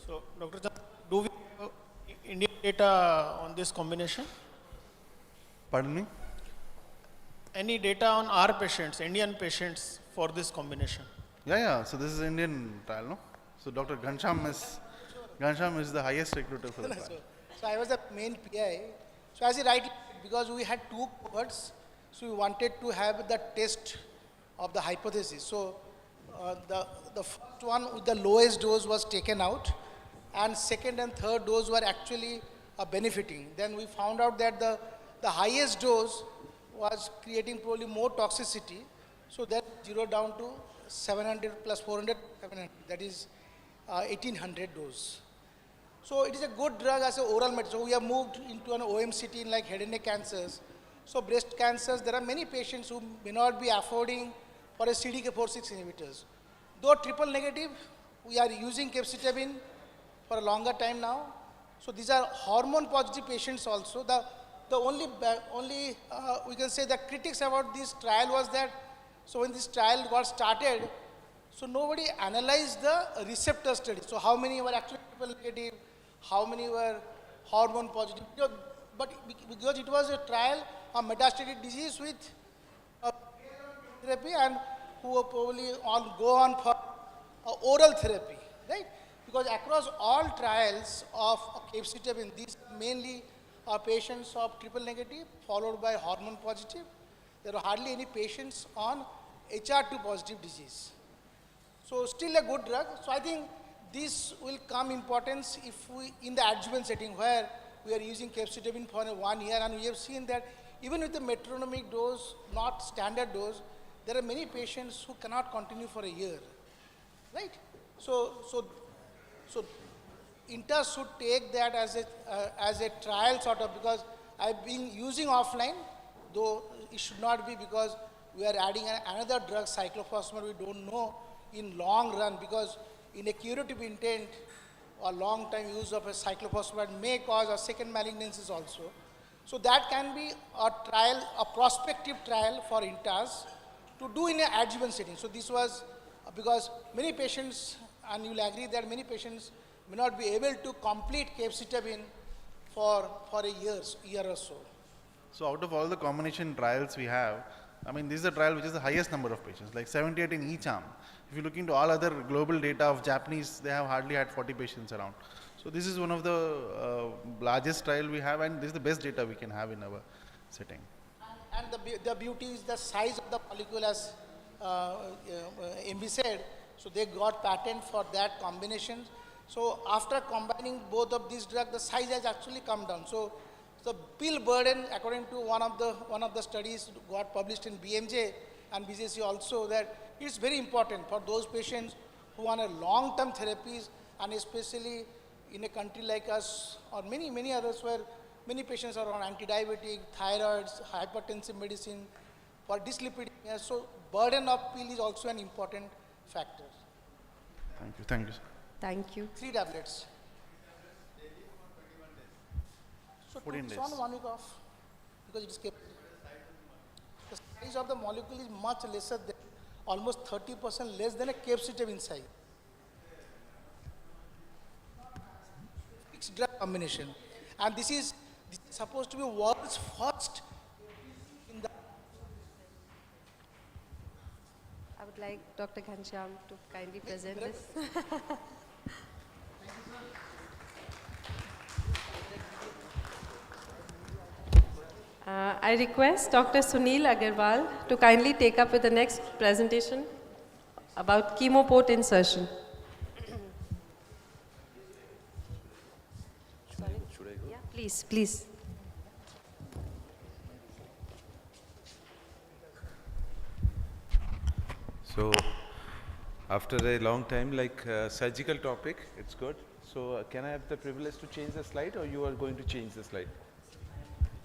So, Dr. Chandra, do we have Indian data on this combination? Pardon me? Any data on our patients, Indian patients, for this combination? Yeah. So this is Indian trial, no? So Dr. Ghansham is the highest recruiter for the trial. So I was the main PI. So as he rightly said, because we had 2 cohorts, so we wanted to have the test of the hypothesis. So the first one with the lowest dose was taken out, and second and third dose were actually benefiting. Then we found out that the highest dose was creating probably more toxicity. So that zeroed down to 700 plus 400, 700, that is 1800 dose. So it is a good drug as an oral medicine. So we have moved into an OMCT in like head and neck cancers. So breast cancers, there are many patients who may not be affording for a CDK4/6 inhibitors. Though triple negative, we are using capecitabine for a longer time now. So these are hormone positive patients also. The only we can say the critics about this trial was that, so when this trial got started, so nobody analyzed the receptor study. So how many were actually triple negative, how many were hormone positive. But because it was a trial of metastatic disease with therapy and who will probably go on for oral therapy, right? Because across all trials of capecitabine, these mainly are patients of triple negative followed by hormone positive. There are hardly any patients on HR2 positive disease. So still a good drug. So I think this will come importance if we, in the adjuvant setting where we are using capecitabine for 1 year, and we have seen that even with the metronomic dose, not standard dose, there are many patients who cannot continue for a year, right? So Inter should take that as a trial sort of, because I've been using offline, though it should not be, because we are adding another drug, cyclophosphamide. We don't know in long run, because in a curative intent, a long time use of a cyclophosphamide may cause a second malignancies also. So that can be a trial, a prospective trial for INTAS to do in an adjuvant setting. So this was because many patients, and you will agree that many patients may not be able to complete capecitabine for a year or so. So out of all the combination trials we have, I mean, this is a trial which is the highest number of patients, like 78 in each arm. If you look into all other global data of Japanese, they have hardly had 40 patients around. So this is one of the largest trial we have, and this is the best data we can have in our setting. And the beauty is the size of the molecule, as MB said. So they got patent for that combination. So after combining both of these drugs, the size has actually come down. So the pill burden, according to one of the studies got published in BMJ and BJC also, that it's very important for those patients who want a long-term therapies, and especially in a country like us or many others where many patients are on anti-diabetic, thyroids, hypertensive medicine, for dyslipidemia. So burden of pill is also an important factor. Thank you. Thank you, sir. Thank you. 3 tablets. So 14 2 weeks days. on, 1 week off, because it is kept. The size of the molecule is much lesser than, almost 30% less than a capecitabine size. Fixed drug combination, and this is supposed to be world's first. In the I would like Dr. Ghanshyam to kindly present this. I request Dr. Sunil Agarwal to kindly take up with the next presentation about chemoport insertion. Should I go? Yeah, please. So after a long time, like surgical topic, it's good. So can I have the privilege to change the slide, or you are going to change the slide?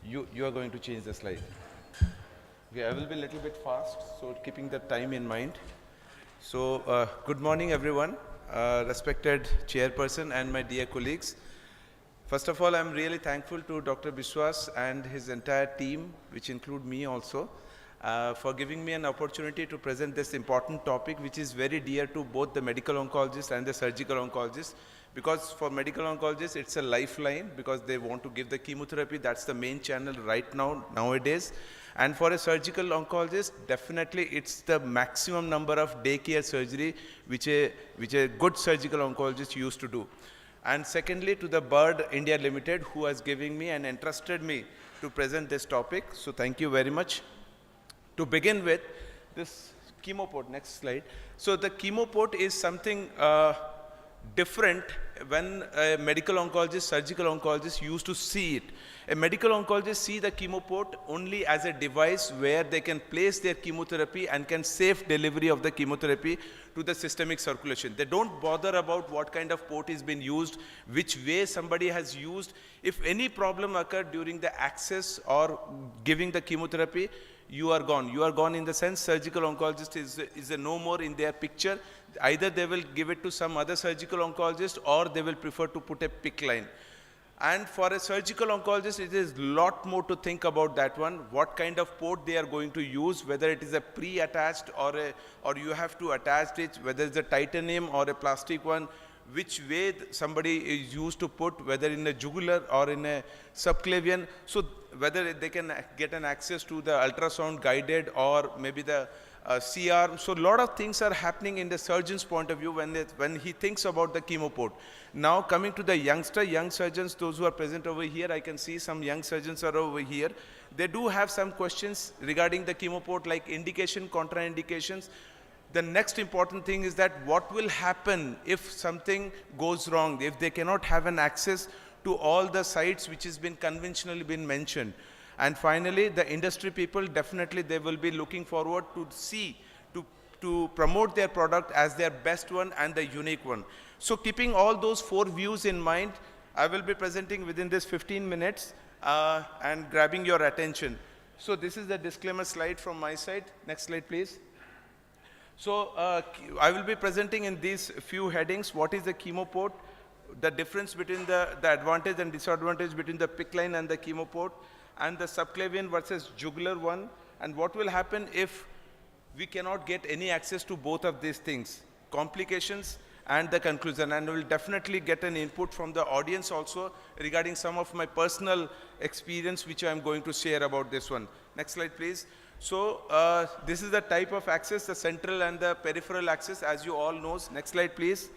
You are going to change the slide. Okay, I will be a little bit fast, so keeping the time in mind. So good morning, everyone, respected chairperson and my dear colleagues. First of all, I'm really thankful to Dr. Biswas and his entire team, which include me also, for giving me an opportunity to present this important topic, which is very dear to both the medical oncologist and the surgical oncologist. Because for medical oncologists, it's a lifeline because they want to give the chemotherapy. That's the main channel right now, nowadays. And for a surgical oncologist, definitely it's the maximum number of daycare surgery which a good surgical oncologist used to do. And secondly, to the Bird India Limited, who has given me and entrusted me to present this topic. So thank you very much. To begin with, this chemoport, next slide. So the chemoport is something different when a medical oncologist, surgical oncologist used to see it. A medical oncologist see the chemoport only as a device where they can place their chemotherapy and can safe delivery of the chemotherapy to the systemic circulation. They don't bother about what kind of port is being used, which way somebody has used. If any problem occurred during the access or giving the chemotherapy, you are gone. You are gone in the sense surgical oncologist is a no more in their picture. Either they will give it to some other surgical oncologist or they will prefer to put a PICC line. And for a surgical oncologist, it is a lot more to think about that one, what kind of port they are going to use, whether it is a pre-attached or you have to attach it, whether it's a titanium or a plastic one, which way somebody is used to put, whether in a jugular or in a subclavian, so whether they can get an access to the ultrasound guided or maybe the CR. So a lot of things are happening in the surgeon's point of view when he thinks about the chemoport. Now coming to the young surgeons, those who are present over here, I can see some young surgeons are over here. They do have some questions regarding the chemoport, like indication, contraindications. The next important thing is that what will happen if something goes wrong, if they cannot have an access to all the sites which has been conventionally been mentioned. And finally, the industry people, definitely they will be looking forward to see, to promote their product as their best one and the unique one. So keeping all those four views in mind, I will be presenting within this 15 minutes and grabbing your attention. So this is the disclaimer slide from my side. Next slide, please. So I will be presenting in these few headings, what is the chemoport, the difference between the advantage and disadvantage between the PICC line and the chemoport, and the subclavian versus jugular one, and what will happen if we cannot get any access to both of these things, complications and the conclusion. And we will definitely get an input from the audience also regarding some of my personal experience which I am going to share about this one. Next slide, please. So this is the type of access, the central and the peripheral access, as you all know. Next slide, please.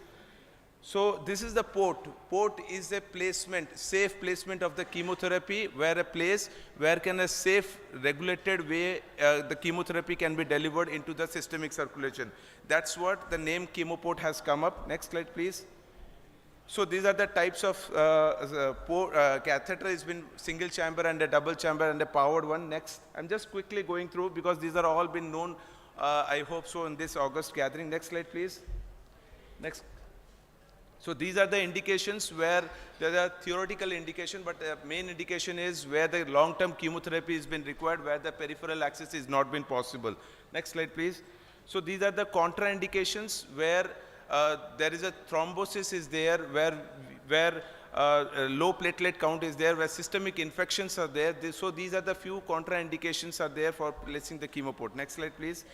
So this is the port. Port is a placement, safe placement of the chemotherapy, where a place where can a safe, regulated way the chemotherapy can be delivered into the systemic circulation. That's what the name chemoport has come up. Next slide, please. So these are the types of catheter. Has been single chamber and a double chamber and a powered one. Next, I'm just quickly going through because these are all been known, I hope so, in this August gathering. Next slide, please. Next. So these are the indications where there are theoretical indication, but the main indication is where the long-term chemotherapy has been required, where the peripheral access is not been possible. Next slide, please. So these are the contraindications where there is a thrombosis is there, where low platelet count is there, where systemic infections are there. So these are the few contraindications are there for placing the chemoport. Next slide, please.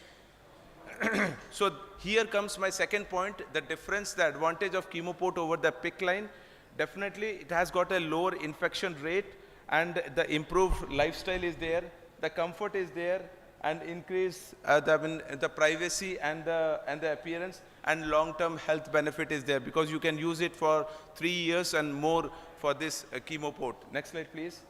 So here comes my second point, the difference, the advantage of chemoport over the PICC line. Definitely it has got a lower infection rate and the improved lifestyle is there, the comfort is there, and increase the privacy and the appearance, and long-term health benefit is there because you can use it for 3 years and more for this chemoport. Next slide, please.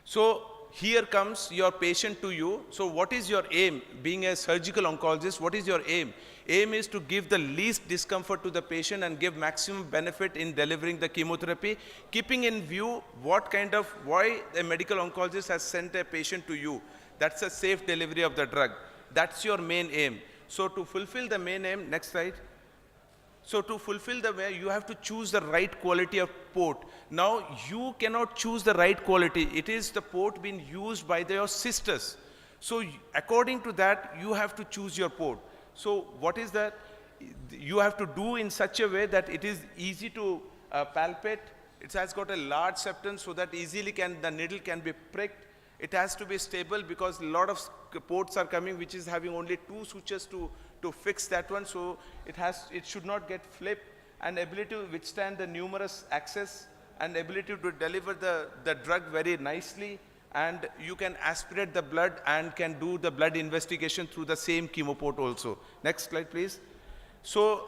So here comes your patient to you. So what is your aim? Being a surgical oncologist, what is your aim? Aim is to give the least discomfort to the patient and give maximum benefit in delivering the chemotherapy, keeping in view why a medical oncologist has sent a patient to you. That's a safe delivery of the drug. That's your main aim. So to fulfill the main aim, next slide. So to fulfill the way, you have to choose the right quality of port. Now you cannot choose the right quality. It is the port being used by your sisters. So according to that, you have to choose your port. So what is that? You have to do in such a way that it is easy to palpate. It has got a large septum so that easily the needle can be pricked. It has to be stable because a lot of ports are coming which is having only 2 sutures to fix that one. So it should not get flipped, and ability to withstand the numerous access and ability to deliver the drug very nicely, and you can aspirate the blood and can do the blood investigation through the same chemoport also. Next slide please. So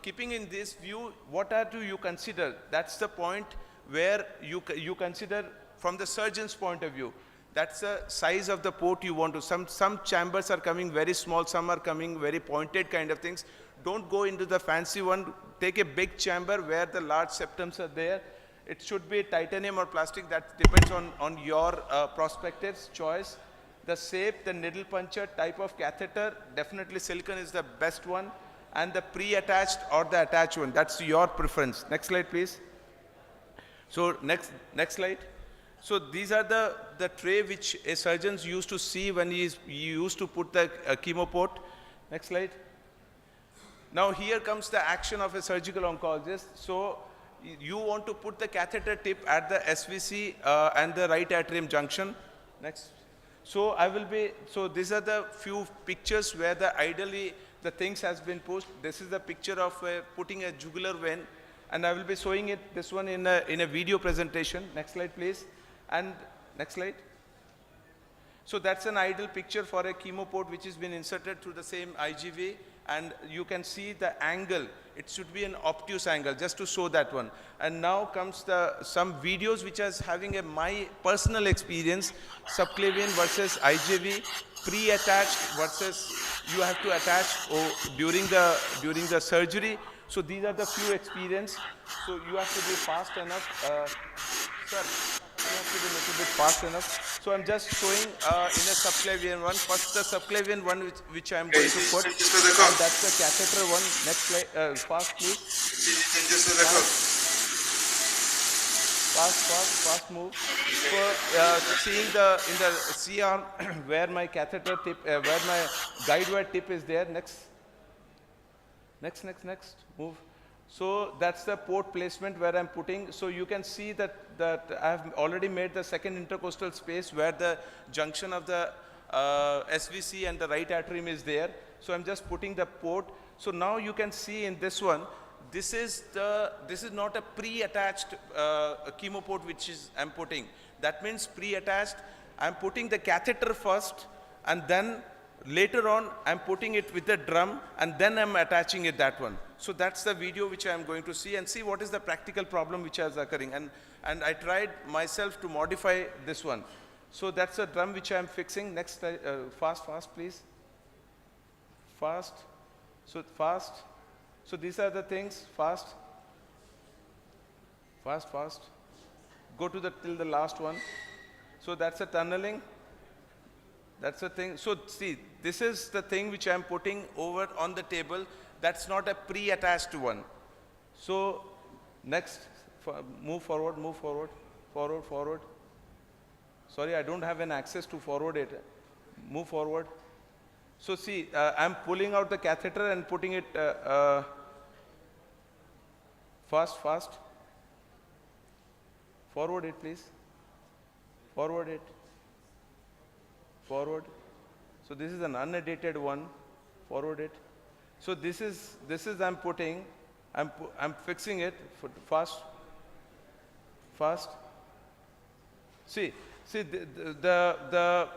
keeping in this view, what do you consider? That's the point where you consider from the surgeon's point of view. That's the size of the port you want to. Some chambers are coming very small, some are coming very pointed kind of things. Don't go into the fancy one. Take a big chamber where the large septums are there. It should be titanium or plastic. That depends on your prospective's choice. The shape, the needle puncture, type of catheter, definitely silicone is the best one. And the pre-attached or the attached one, that's your preference. Next slide please. So next slide. So these are the tray which a surgeon used to see when he used to put the chemoport. Next slide. Now here comes the action of a surgical oncologist. So you want to put the catheter tip at the SVC and the right atrium junction. Next. So these are the few pictures where ideally the things has been pushed. This is the picture of putting a jugular vein, and I will be showing this one in a video presentation. Next slide please. And next slide. So that's an ideal picture for a chemoport which has been inserted through the same IGV, and you can see the angle. It should be an obtuse angle, just to show that one. And now comes some videos which is having my personal experience, subclavian versus IGV, pre-attached versus you have to attach during the surgery. So these are the few experience. So you have to be fast enough. Sir, you have to be a little bit fast enough. So I'm just showing in a subclavian one. First the subclavian one which I'm going to put. And that's the catheter one. Next slide. Fast please. Fast move. So seeing in the C-arm where my catheter tip, where my guide wire tip is there. Next. Move. So that's the port placement where I'm putting. So you can see that I've already made the second intercostal space where the junction of the SVC and the right atrium is there. So I'm just putting the port. So now you can see in this one, this is not a pre-attached chemoport which I'm putting. That means pre-attached. I'm putting the catheter first, and then later on I'm putting it with the drum, and then I'm attaching it that one. So that's the video which I'm going to see, and see what is the practical problem which is occurring. And I tried myself to modify this one. So that's a drum which I'm fixing. Next, fast please. Fast. So fast. So these are the things. Fast. Go to till the last one. So that's a tunneling. That's the thing. So see, this is the thing which I'm putting over on the table. That's not a pre-attached one. So next, move forward. Sorry, I don't have an access to forward it. Move forward. So see, I'm pulling out the catheter and putting it fast. Forward it, please. Forward it. Forward. So this is an unedited one. Forward it. So this is I'm putting. I'm fixing it. Fast. See the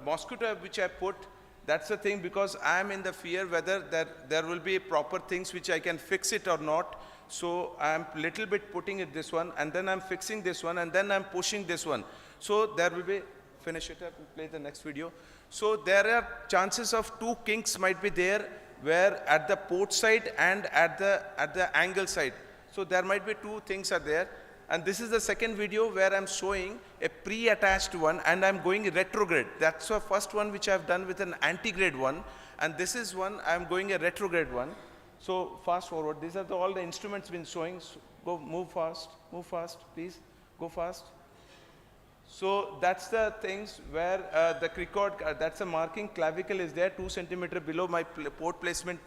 mosquito which I put. That's the thing, because I am in the fear whether there will be proper things which I can fix it or not. So I am little bit putting it this one, and then I'm fixing this one, and then I'm pushing this one. So there will be, finish it up and play the next video. So there are chances of 2 kinks might be there, where at the port side and at the angle side. So there might be 2 things are there. And this is the second video where I'm showing a pre-attached one and I'm going retrograde. That's the first one which I've done with an antegrade one. And this is one I'm going a retrograde one. So fast forward. These are all the instruments been showing. So go, move fast, please, go fast. So that's the things where the cricord, that's a marking clavicle is there, 2 centimeter below my port placement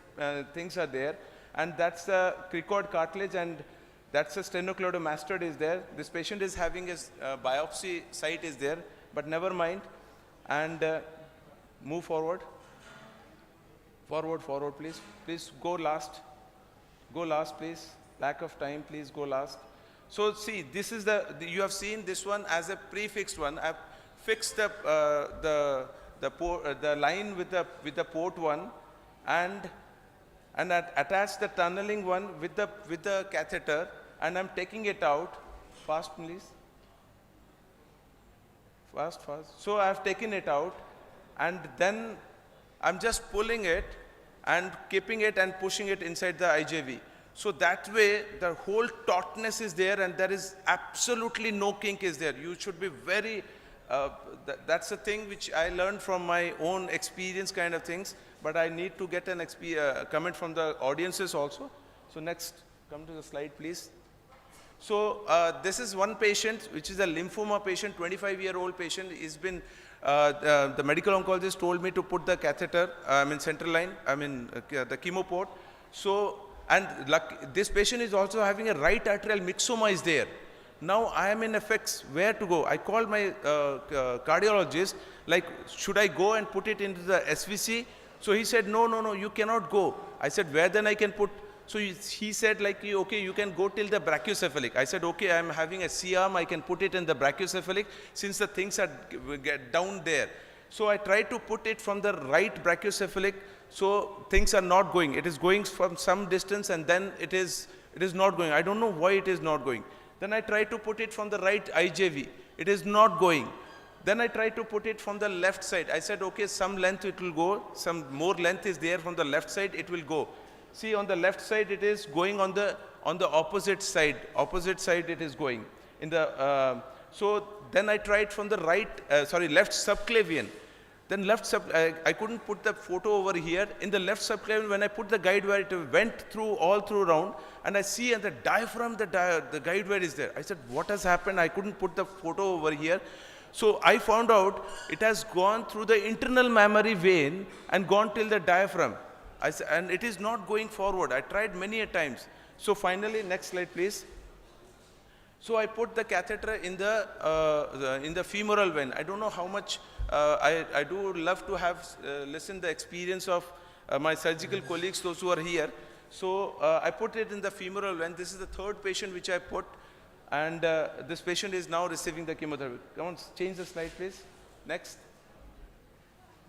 things are there. And that's the cricord cartilage, and that's a sternocleidomastoid is there. This patient is having a biopsy site is there, but never mind. And move forward. Forward, please. Please go last, please. Lack of time, please go last. So see, this is you have seen this one as a prefixed one. I've fixed the line with the port one, and attach the tunneling one with the catheter, and I'm taking it out. Fast, please. Fast. So I've taken it out, and then I'm just pulling it and keeping it and pushing it inside the IJV. So that way the whole tautness is there and there is absolutely no kink is there. You should be very, that's the thing which I learned from my own experience kind of things, but I need to get an comment from the audiences also. So next, come to the slide please. So this is one patient which is a lymphoma patient, 25-year-old patient. He's been, the medical oncologist told me to put the catheter, central line, the chemo port. So, and this patient is also having a right atrial myxoma is there. Now I am in a fix, where to go? I called my cardiologist, like, should I go and put it into the SVC? So he said, no, you cannot go. I said, where then I can put? So he said, like, okay, you can go till the brachiocephalic. I said, okay, I'm having a C-arm, I can put it in the brachiocephalic since the things are get down there. So I tried to put it from the right brachiocephalic, so things are not going. It is going from some distance and then it is not going. I don't know why it is not going. Then I tried to put it from the right IJV. It is not going. Then I tried to put it from the left side. I said, okay, some length it will go, some more length is there from the left side, it will go. See, on the left side it is going on the opposite side. Opposite side it is going. In the so then I tried from the left subclavian. Then I couldn't put the photo over here. In the left subclavian, when I put the guide wire, it went through all through round, and I see at the diaphragm the guide wire is there. I said, what has happened? I couldn't put the photo over here. So I found out it has gone through the internal mammary vein and gone till the diaphragm. And it is not going forward. I tried many a times. So finally, next slide please. So I put the catheter in the femoral vein. I don't know how much, I do love to have listen the experience of my surgical colleagues, those who are here. So I put it in the femoral vein. This is the third patient which I put, and this patient is now receiving the chemotherapy. Come on, change the slide please. Next.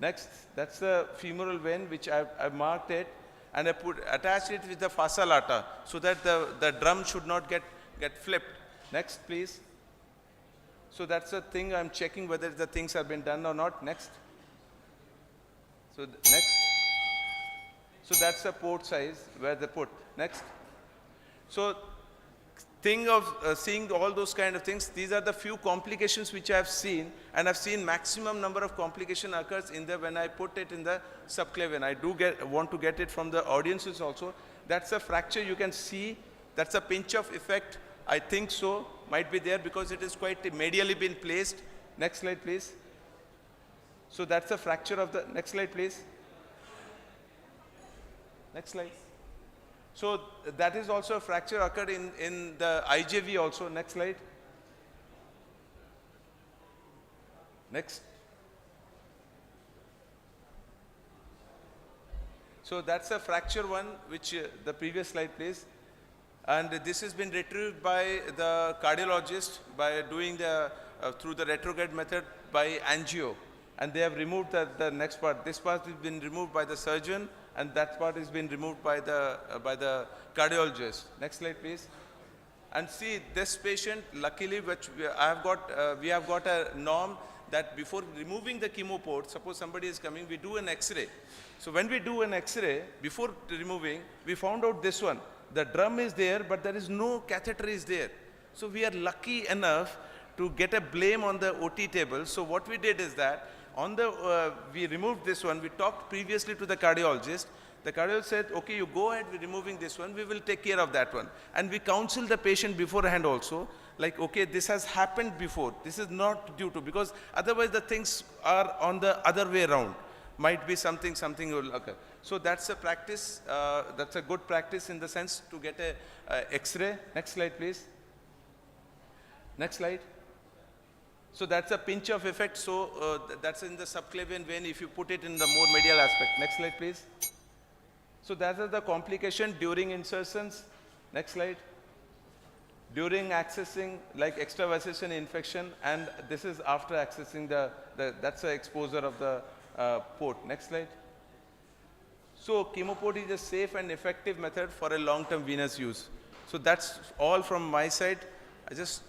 That's the femoral vein which I've marked it, and I attached it with the fossa lata so that the drum should not get flipped. Next, please. So that's the thing I'm checking whether the things have been done or not. Next. So next. So that's the port size where they put. Next. So thing of seeing all those kind of things, these are the few complications which I have seen, and I've seen maximum number of complication occurs in when I put it in the subclavian. I do want to get it from the audiences also. That's a fracture you can see. That's a pinch of effect. I think so. Might be there because it is quite medially been placed. Next slide, please. So that's a fracture of the, next slide, please. Next slide. So that is also a fracture occurred in the IJV also. Next slide. Next. So that's a fracture one, which the previous slide please. And this has been retrieved by the cardiologist by doing through the retrograde method by angio. And they have removed the next part. This part has been removed by the surgeon, and that part has been removed by the cardiologist. Next slide, please. And see, this patient, luckily, which we have got a norm that before removing the chemo port, suppose somebody is coming, we do an X-ray. So when we do an X-ray, before removing, we found out this one. The drum is there, but there is no catheter is there. So we are lucky enough to get a blame on the OT table. So what we did is that on the, we removed this one. We talked previously to the cardiologist. The cardiologist said, okay, you go ahead with removing this one. We will take care of that one. And we counsel the patient beforehand also, like, okay, this has happened before. This is not due to, because otherwise the things are on the other way around. Might be something will occur. So that's a practice, that's a good practice in the sense to get a X-ray. Next slide, please. Next slide. So that's a pinch of effect. So that's in the subclavian vein if you put it in the more medial aspect. Next slide, please. So that is the complication during insertions. Next slide. During accessing like extravasation infection, and this is after accessing that's the exposure of the port. Next slide. So chemoport is a safe and effective method for a long-term venous use. So that's all from my side. I just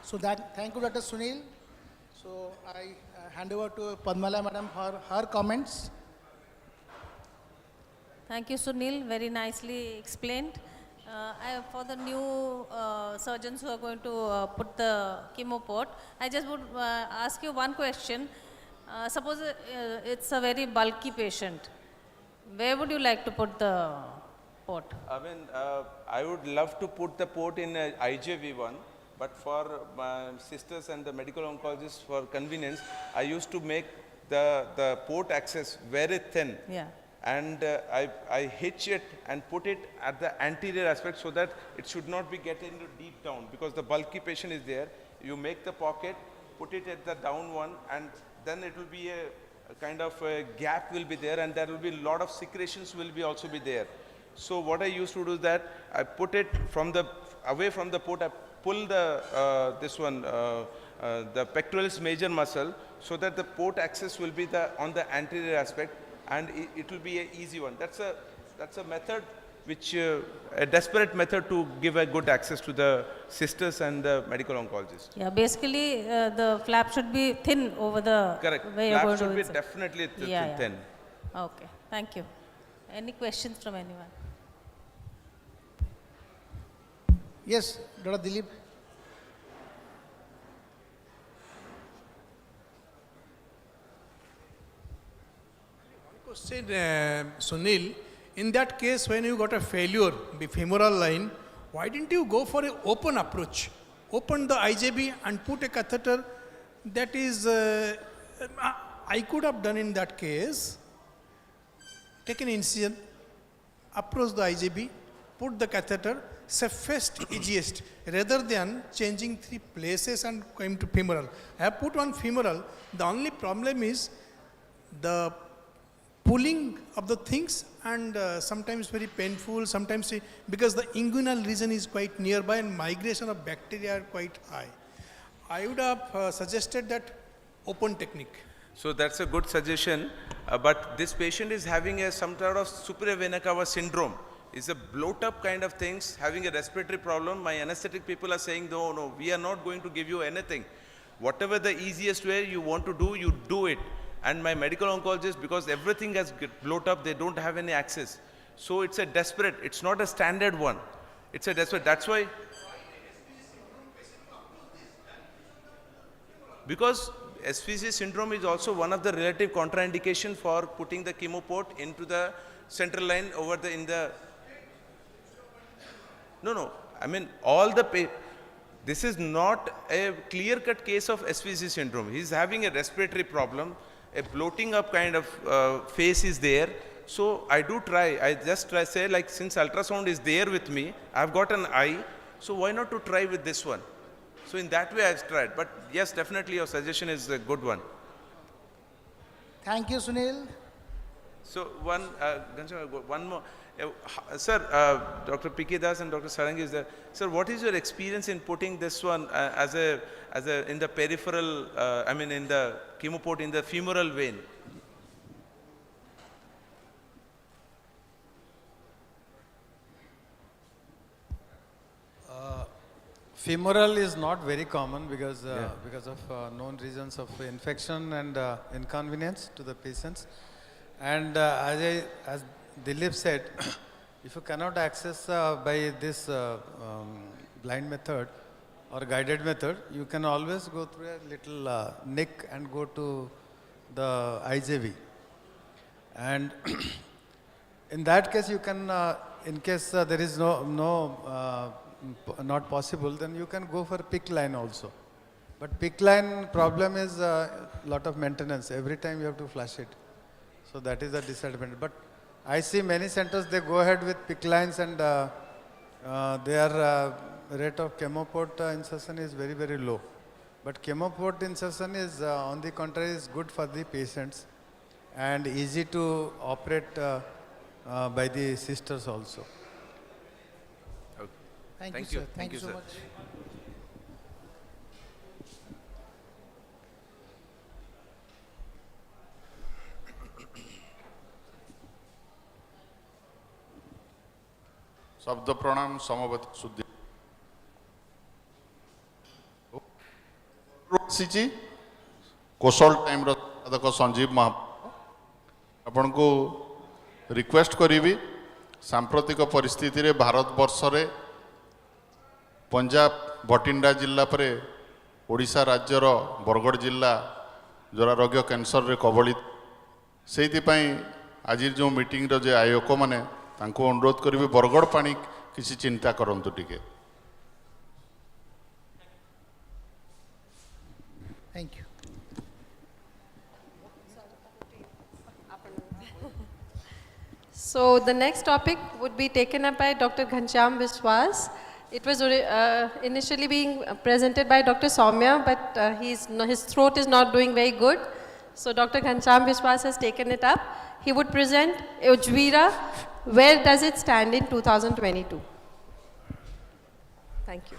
So thank you, Dr. Sunil. So I hand over to Padmala Madam for her comments. Thank you, Sunil. Very nicely explained. For the new surgeons who are going to put the chemo port, I just would ask you one question. Suppose it's a very bulky patient. Where would you like to put the port? I mean, I would love to put the port in IJV1, but for my sisters and the medical oncologists for convenience, I used to make the port access very thin. Yeah. And I hitch it and put it at the anterior aspect so that it should not be getting deep down, because the bulky patient is there. You make the pocket, put it at the down one, and then it will be a kind of a gap will be there, and there will be a lot of secretions will be also be there. So what I used to do is that I put it from the away from the port. I pull the this one the pectoralis major muscle, so that the port access will be on the anterior aspect, and it will be an easy one. That's a method which a desperate method to give a good access to the sisters and the medical oncologists. Yeah, basically the flap should be thin over the correct. Way you're Flap going should to be insert. definitely Yeah. thin. Okay, thank you. Any questions from anyone? Yes, Dr. Dilip. Question, Sunil, in that case when you got a failure, the femoral line, why didn't you go for an open approach? Open the IJB and put a catheter. That is, I could have done in that case, take an incision, approach the IJB, put the catheter, safest, easiest, rather than changing 3 places and going to femoral. I have put one femoral. The only problem is the pulling of the things, and sometimes very painful, sometimes because the inguinal region is quite nearby and migration of bacteria are quite high. I would have suggested that open technique. So that's a good suggestion, but this patient is having some sort of superior vena cava syndrome. It's a bloat up kind of things, having a respiratory problem. My anesthetic people are saying, no, we are not going to give you anything. Whatever the easiest way you want to do, you do it. And my medical oncologist, because everything has bloat up, they don't have any access. So it's a desperate, it's not a standard one. It's a desperate, that's why. Because SVC syndrome is also one of the relative contraindication for putting the chemo port into the central line over No, I mean this is not a clear-cut case of SVC syndrome. He's having a respiratory problem, a bloating up kind of face is there. So I do try, I just try say like, since ultrasound is there with me, I've got an eye, so why not to try with this one? So in that way I've tried, but yes, definitely your suggestion is a good one. Thank you, Sunil. So one more. Sir, Dr. P.K. Das and Dr. Sarangi is there. Sir, what is your experience in putting this one in the peripheral, in the chemo port in the femoral vein? Femoral is not very common because of known reasons of infection and inconvenience to the patients. And as Dilip said, If you cannot access by this blind method or guided method, you can always go through a little nick and go to the IJV. And in that case, you can, in case there is not possible, then you can go for PIC line also. But PIC line problem is a lot of maintenance. Every time you have to flush it. So that is a disadvantage. But I see many centers, they go ahead with PIC lines and their rate of chemoport insertion is very, very low. But chemoport insertion is, on the contrary, is good for the patients and easy to operate by the sisters also. Okay. Thank you, sir. Thank you so much. शब्द प्रणाम समवत शुद्धि कोशल time साधक संजीव आपण को request करी सांप्रतिक परिस्थिति रे भारत वर्ष रे पंजाब भटिंडा जिला पर ओडिशा राज्यर बरगढ़ जिला दुरारोग्य कैंसर रे कबलित से आज जो मीटिंग रो जे आयोजक माने तांको अनुरोध करी बरगढ़ पानी किसी चिंता करंतु टिके। Thank you. So the next topic would be taken up by Dr. Ghanshyam Biswas. It was initially being presented by Dr. Soumya, but his throat is not doing very good. So Dr. Ghanshyam Biswas has taken it up. He would present Ujvira, where does it stand in 2022? Thank you.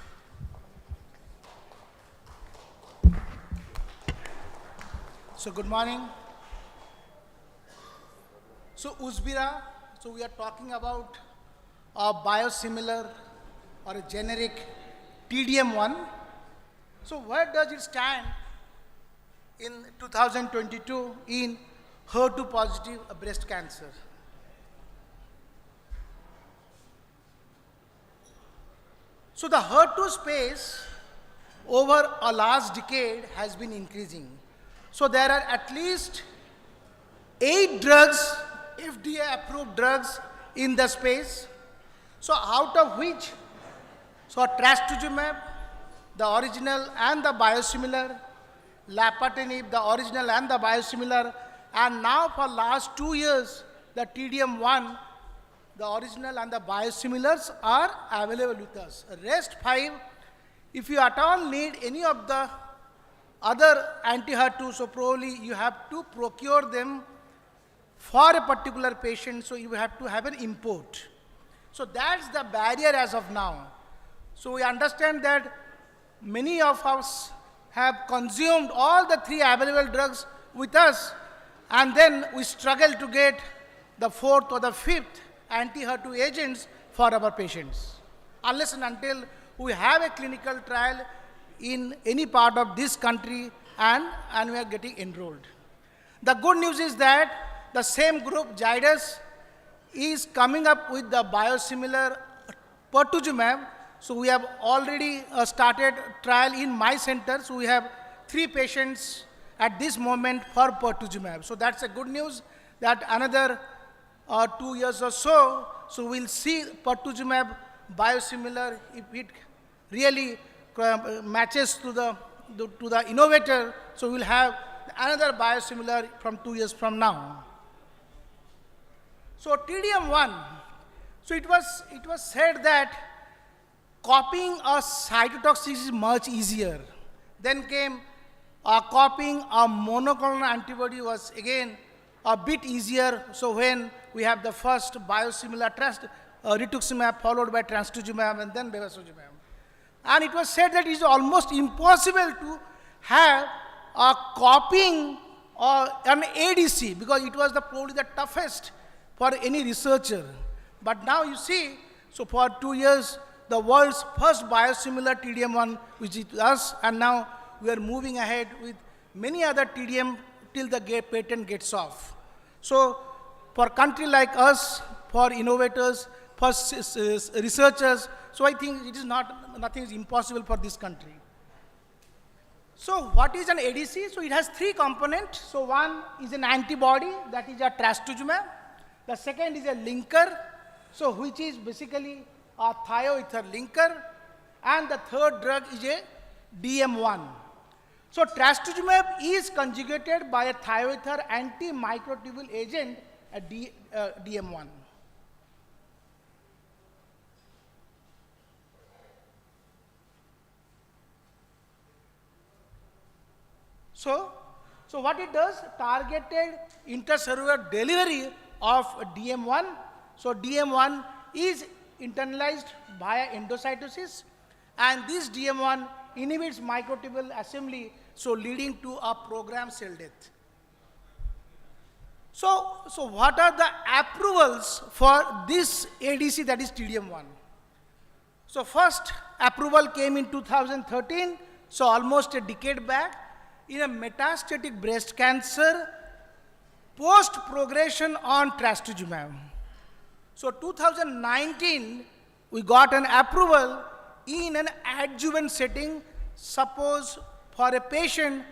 So good morning. So Ujvira, so we are talking about a biosimilar or a generic TDM1. So where does it stand in 2022 in HER2 positive breast cancer? So the HER2 space over a last decade has been increasing. So there are at least 8 drugs, FDA approved drugs in the space. So out of which, so trastuzumab, the original and the biosimilar, lapatinib, the original and the biosimilar, and now for last 2 years, the TDM1, the original and the biosimilars are available with us. Rest 5, if you at all need any of the other anti-HER2, so probably you have to procure them for a particular patient, so you have to have an import. So that's the barrier as of now. So we understand that many of us have consumed all the 3 available drugs with us, and then we struggle to get the 4th or the 5th anti-HER2 agents for our patients. Unless and until we have a clinical trial in any part of this country and we are getting enrolled. The good news is that the same group, Zydus, is coming up with the biosimilar pertuzumab. So we have already started trial in my center. So we have 3 patients at this moment for pertuzumab. So that's a good news that another 2 years or so, so we'll see pertuzumab biosimilar if it really matches to the innovator. So we'll have another biosimilar from 2 years from now. So TDM1, so it was said that copying a cytotoxic is much easier. Then came copying a monoclonal antibody was again a bit easier. So when we have the first biosimilar rituximab followed by trastuzumab and then bevacizumab. And it was said that it is almost impossible to have a copying or an ADC because it was probably the toughest for any researcher. But now you see, so for 2 years, the world's first biosimilar TDM1, which is us, and now we are moving ahead with many other TDM till the patent gets off. So for a country like us, for innovators, for researchers. So I think it is nothing is impossible for this country. So what is an ADC? So it has three components. So one is an antibody, that is a trastuzumab. The second is a linker, so which is basically a thioether linker. And the third drug is a DM1. So trastuzumab is conjugated by a thioether antimicrotubule agent, a DM1. So what it does, targeted intracellular delivery of DM1. So DM1 is internalized via endocytosis, and this DM1 inhibits microtubule assembly, so leading to a programmed cell death. So what are the approvals for this ADC, that is TDM1? So first approval came in 2013, so almost a decade back, in a metastatic breast cancer post progression on trastuzumab. So 2019 we got an approval in an adjuvant setting. Suppose for a patient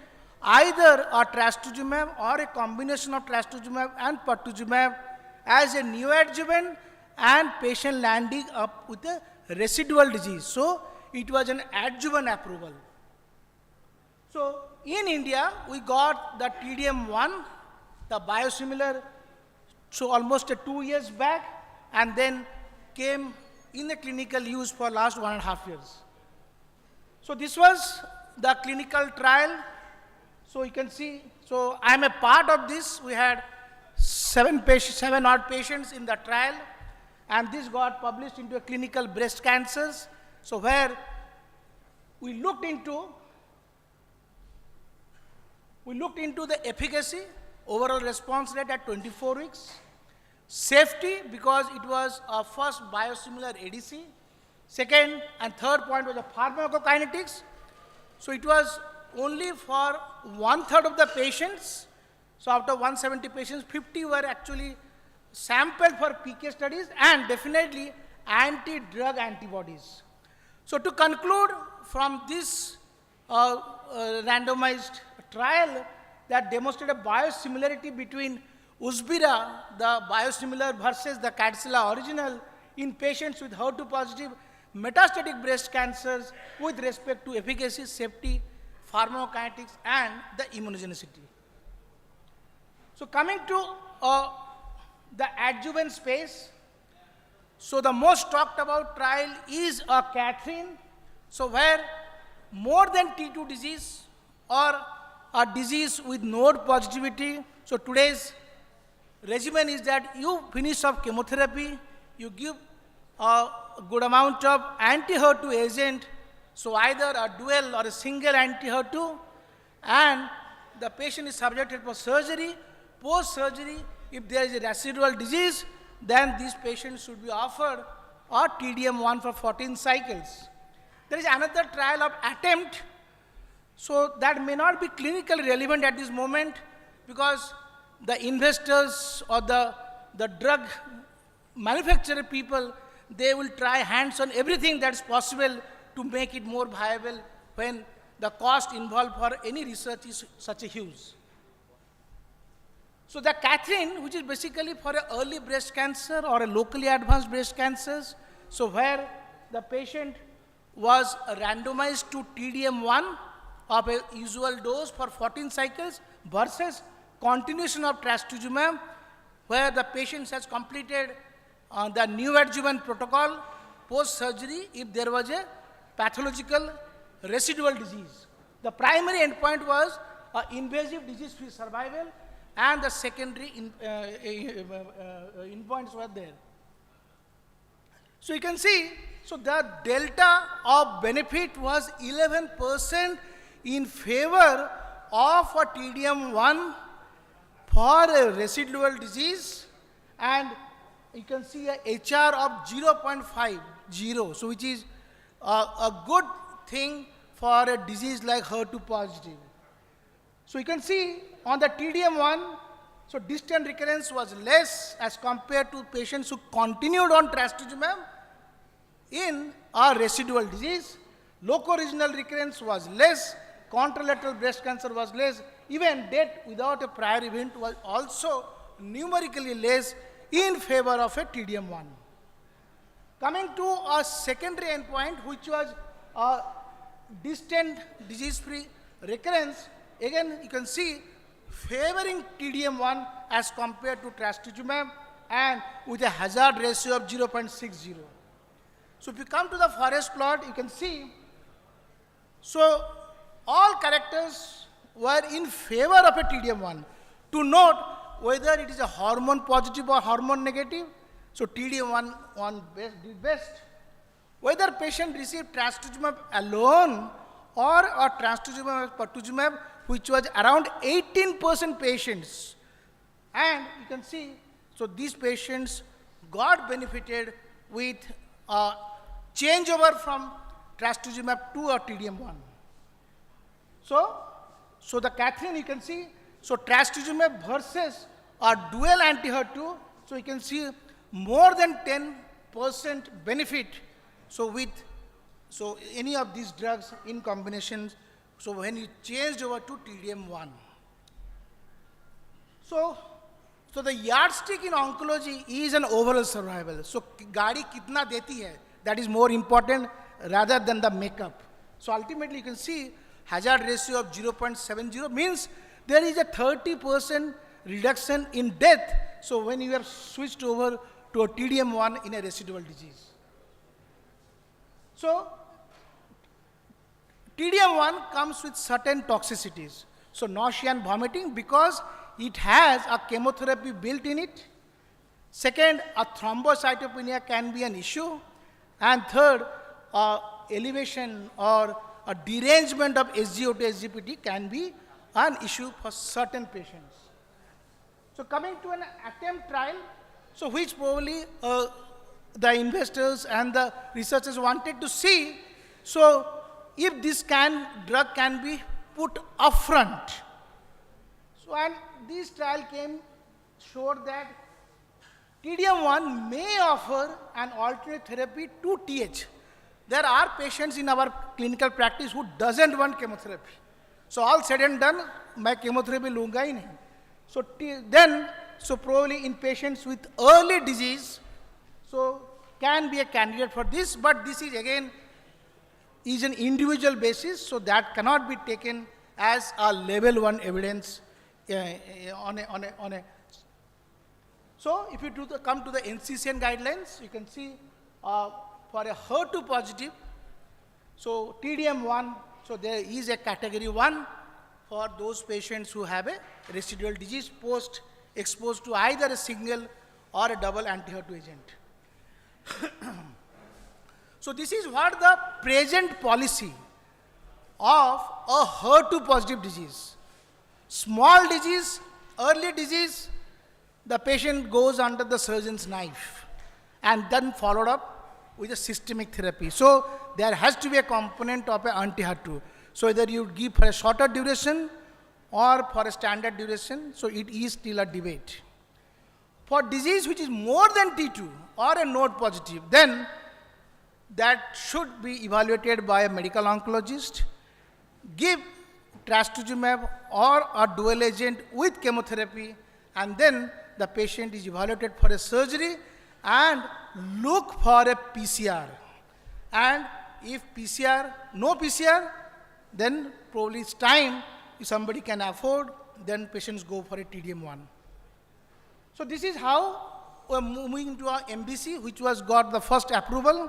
either a trastuzumab or a combination of trastuzumab and pertuzumab as a neoadjuvant, and patient landing up with a residual disease. So it was an adjuvant approval. So in India, we got the TDM1, the biosimilar, so almost 2 years back, and then came in the clinical use for last 1.5 years. So this was the clinical trial. So you can see, so I am a part of this. We had 7 odd patients in the trial, and this got published into a clinical breast cancers. So where we looked into the efficacy, overall response rate at 24 weeks, safety because it was our first biosimilar ADC, second and third point was the pharmacokinetics. So it was only for 1/3 of the patients. So out of 170 patients, 50 were actually sampled for PK studies, and definitely anti-drug antibodies. So to conclude from this randomized trial that demonstrated biosimilarity between Usbira, the biosimilar, versus the Kadcyla original in patients with HER2 positive metastatic breast cancers with respect to efficacy, safety, pharmacokinetics, and the immunogenicity. So coming to the adjuvant space, so the most talked about trial is a Catherine, so where more than T2 disease or a disease with node positivity. So today's regimen is that you finish off chemotherapy, you give a good amount of anti-HER2 agent, so either a dual or a single anti-HER2, and the patient is subjected for surgery. Post-surgery, if there is a residual disease, then these patients should be offered a TDM1 for 14 cycles. There is another trial of attempt, so that may not be clinically relevant at this moment because the investors or the drug manufacturer people, they will try hands on everything that's possible to make it more viable when the cost involved for any research is such a huge. So the Catherine, which is basically for an early breast cancer or a locally advanced breast cancers, so where the patient was randomized to TDM1 of a usual dose for 14 cycles versus continuation of trastuzumab, where the patient has completed the neoadjuvant protocol post-surgery if there was a pathological residual disease. The primary endpoint was invasive disease-free survival, and the secondary endpoints were there. So you can see, so the delta of benefit was 11% in favor of a TDM1 for a residual disease, and you can see a HR of 0.50, so which is a good thing for a disease like HER2 positive. So you can see on the TDM1, So distant recurrence was less as compared to patients who continued on trastuzumab in a residual disease. Locoregional recurrence was less, contralateral breast cancer was less, even death without a prior event was also numerically less in favor of a TDM1. Coming to a secondary endpoint, which was a distant disease-free recurrence, again you can see favoring TDM1 as compared to trastuzumab and with a hazard ratio of 0.60. So if you come to the forest plot, you can see, so all characters were in favor of a TDM1. To note whether it is a hormone positive or hormone negative, so TDM1 did best. Whether patient received trastuzumab alone or a trastuzumab pertuzumab, which was around 18% patients. And you can see, so these patients got benefited with a changeover from trastuzumab to a TDM1. So the Catherine you can see, so trastuzumab versus a dual anti-HER2, so you can see more than 10% benefit. So any of these drugs in combination, so when you changed over to TDM1. So the yardstick in oncology is an overall survival. So gaadi kitna deti hai, that is more important rather than the makeup. So ultimately you can see hazard ratio of 0.70 means there is a 30% reduction in death. So when you are switched over to a TDM1 in a residual disease. So TDM1 comes with certain toxicities. So nausea and vomiting because it has a chemotherapy built in it. Second, a thrombocytopenia can be an issue. And third, elevation or a derangement of SGO to SGPT can be an issue for certain patients. So coming to an attempt trial, so which probably the investors and the researchers wanted to see, so if this drug can be put upfront. So and this trial showed that TDM1 may offer an alternate therapy to TH. There are patients in our clinical practice who doesn't want chemotherapy. So all said and done, मैं chemotherapy लूँगा ही नहीं. So probably in patients with early disease, so can be a candidate for this, but this is again is an individual basis, so that cannot be taken as a level 1 evidence on a. So if you come to the NCCN guidelines, you can see for a HER2 positive, so TDM1, so there is a category 1 for those patients who have a residual disease post exposed to either a single or a double anti-HER2 agent. So this is what the present policy of a HER2 positive disease. Small disease, early disease, the patient goes under the surgeon's knife and then followed up with a systemic therapy. So there has to be a component of an anti-HER2. So either you give for a shorter duration or for a standard duration, so it is still a debate. For disease which is more than T2 or a node positive, then that should be evaluated by a medical oncologist, give trastuzumab or a dual agent with chemotherapy, and then the patient is evaluated for a surgery and look for a PCR. And if no PCR, then probably it's time, if somebody can afford, then patients go for a TDM1. So this is how we're moving to our MBC, which was got the first approval.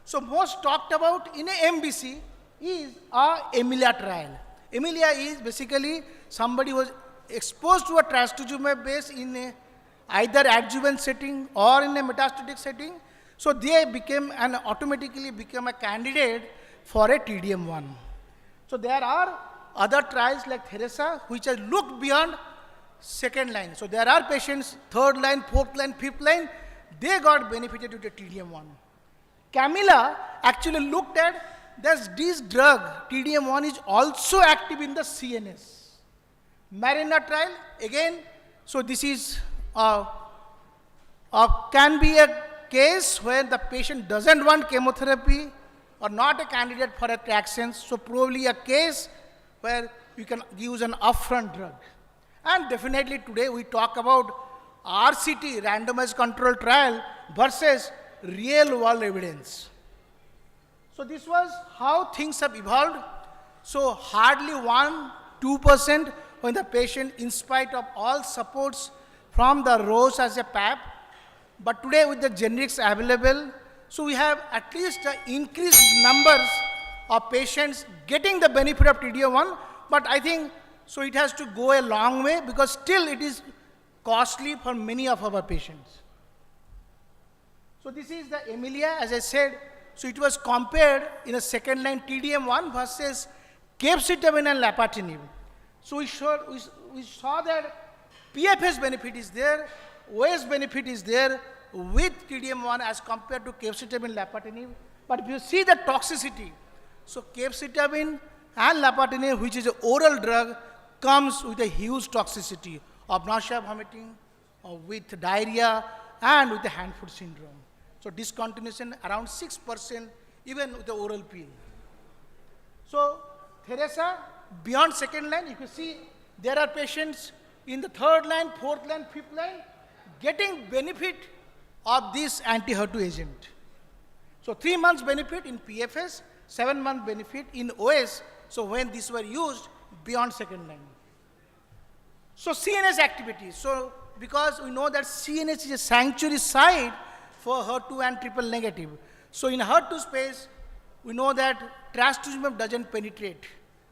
So most talked about in a MBC is our Emilia trial. Emilia is basically somebody was exposed to a trastuzumab base in a either adjuvant setting or in a metastatic setting. So they automatically became a candidate for a TDM1. So there are other trials like Theresa, which have looked beyond second line. So there are patients, third line, fourth line, fifth line, they got benefited with a TDM1. Camilla actually looked at this drug, TDM1 is also active in the CNS. Marina trial, again, So this is can be a case where the patient doesn't want chemotherapy or not a candidate for a taxanes. So probably a case where you can use an upfront drug. And definitely today we talk about RCT, randomized control trial, versus real world evidence. So this was how things have evolved. So hardly 1-2% when the patient, in spite of all supports from the Roche as a PAP, but today with the generics available, so we have at least increased numbers of patients getting the benefit of TDM1, but I think so it has to go a long way because still it is costly for many of our patients. So this is the Emilia, as I said, so it was compared in a second line TDM1 versus capecitabine and lapatinib. So we saw that PFS benefit is there, OS benefit is there with TDM1 as compared to capecitabine lapatinib. But if you see the toxicity, so capecitabine and lapatinib, which is an oral drug, comes with a huge toxicity of nausea, vomiting, with diarrhea, and with the hand-foot syndrome. So discontinuation around 6% even with the oral pill. So Theresa, beyond second line, if you see, there are patients in the third line, fourth line, fifth line, getting benefit of this anti-HER2 agent. So 3 months benefit in PFS, 7-month benefit in OS, so when these were used beyond second line. So CNS activity, so because we know that CNS is a sanctuary site for HER2 and triple negative. So in HER2 space, we know that trastuzumab doesn't penetrate.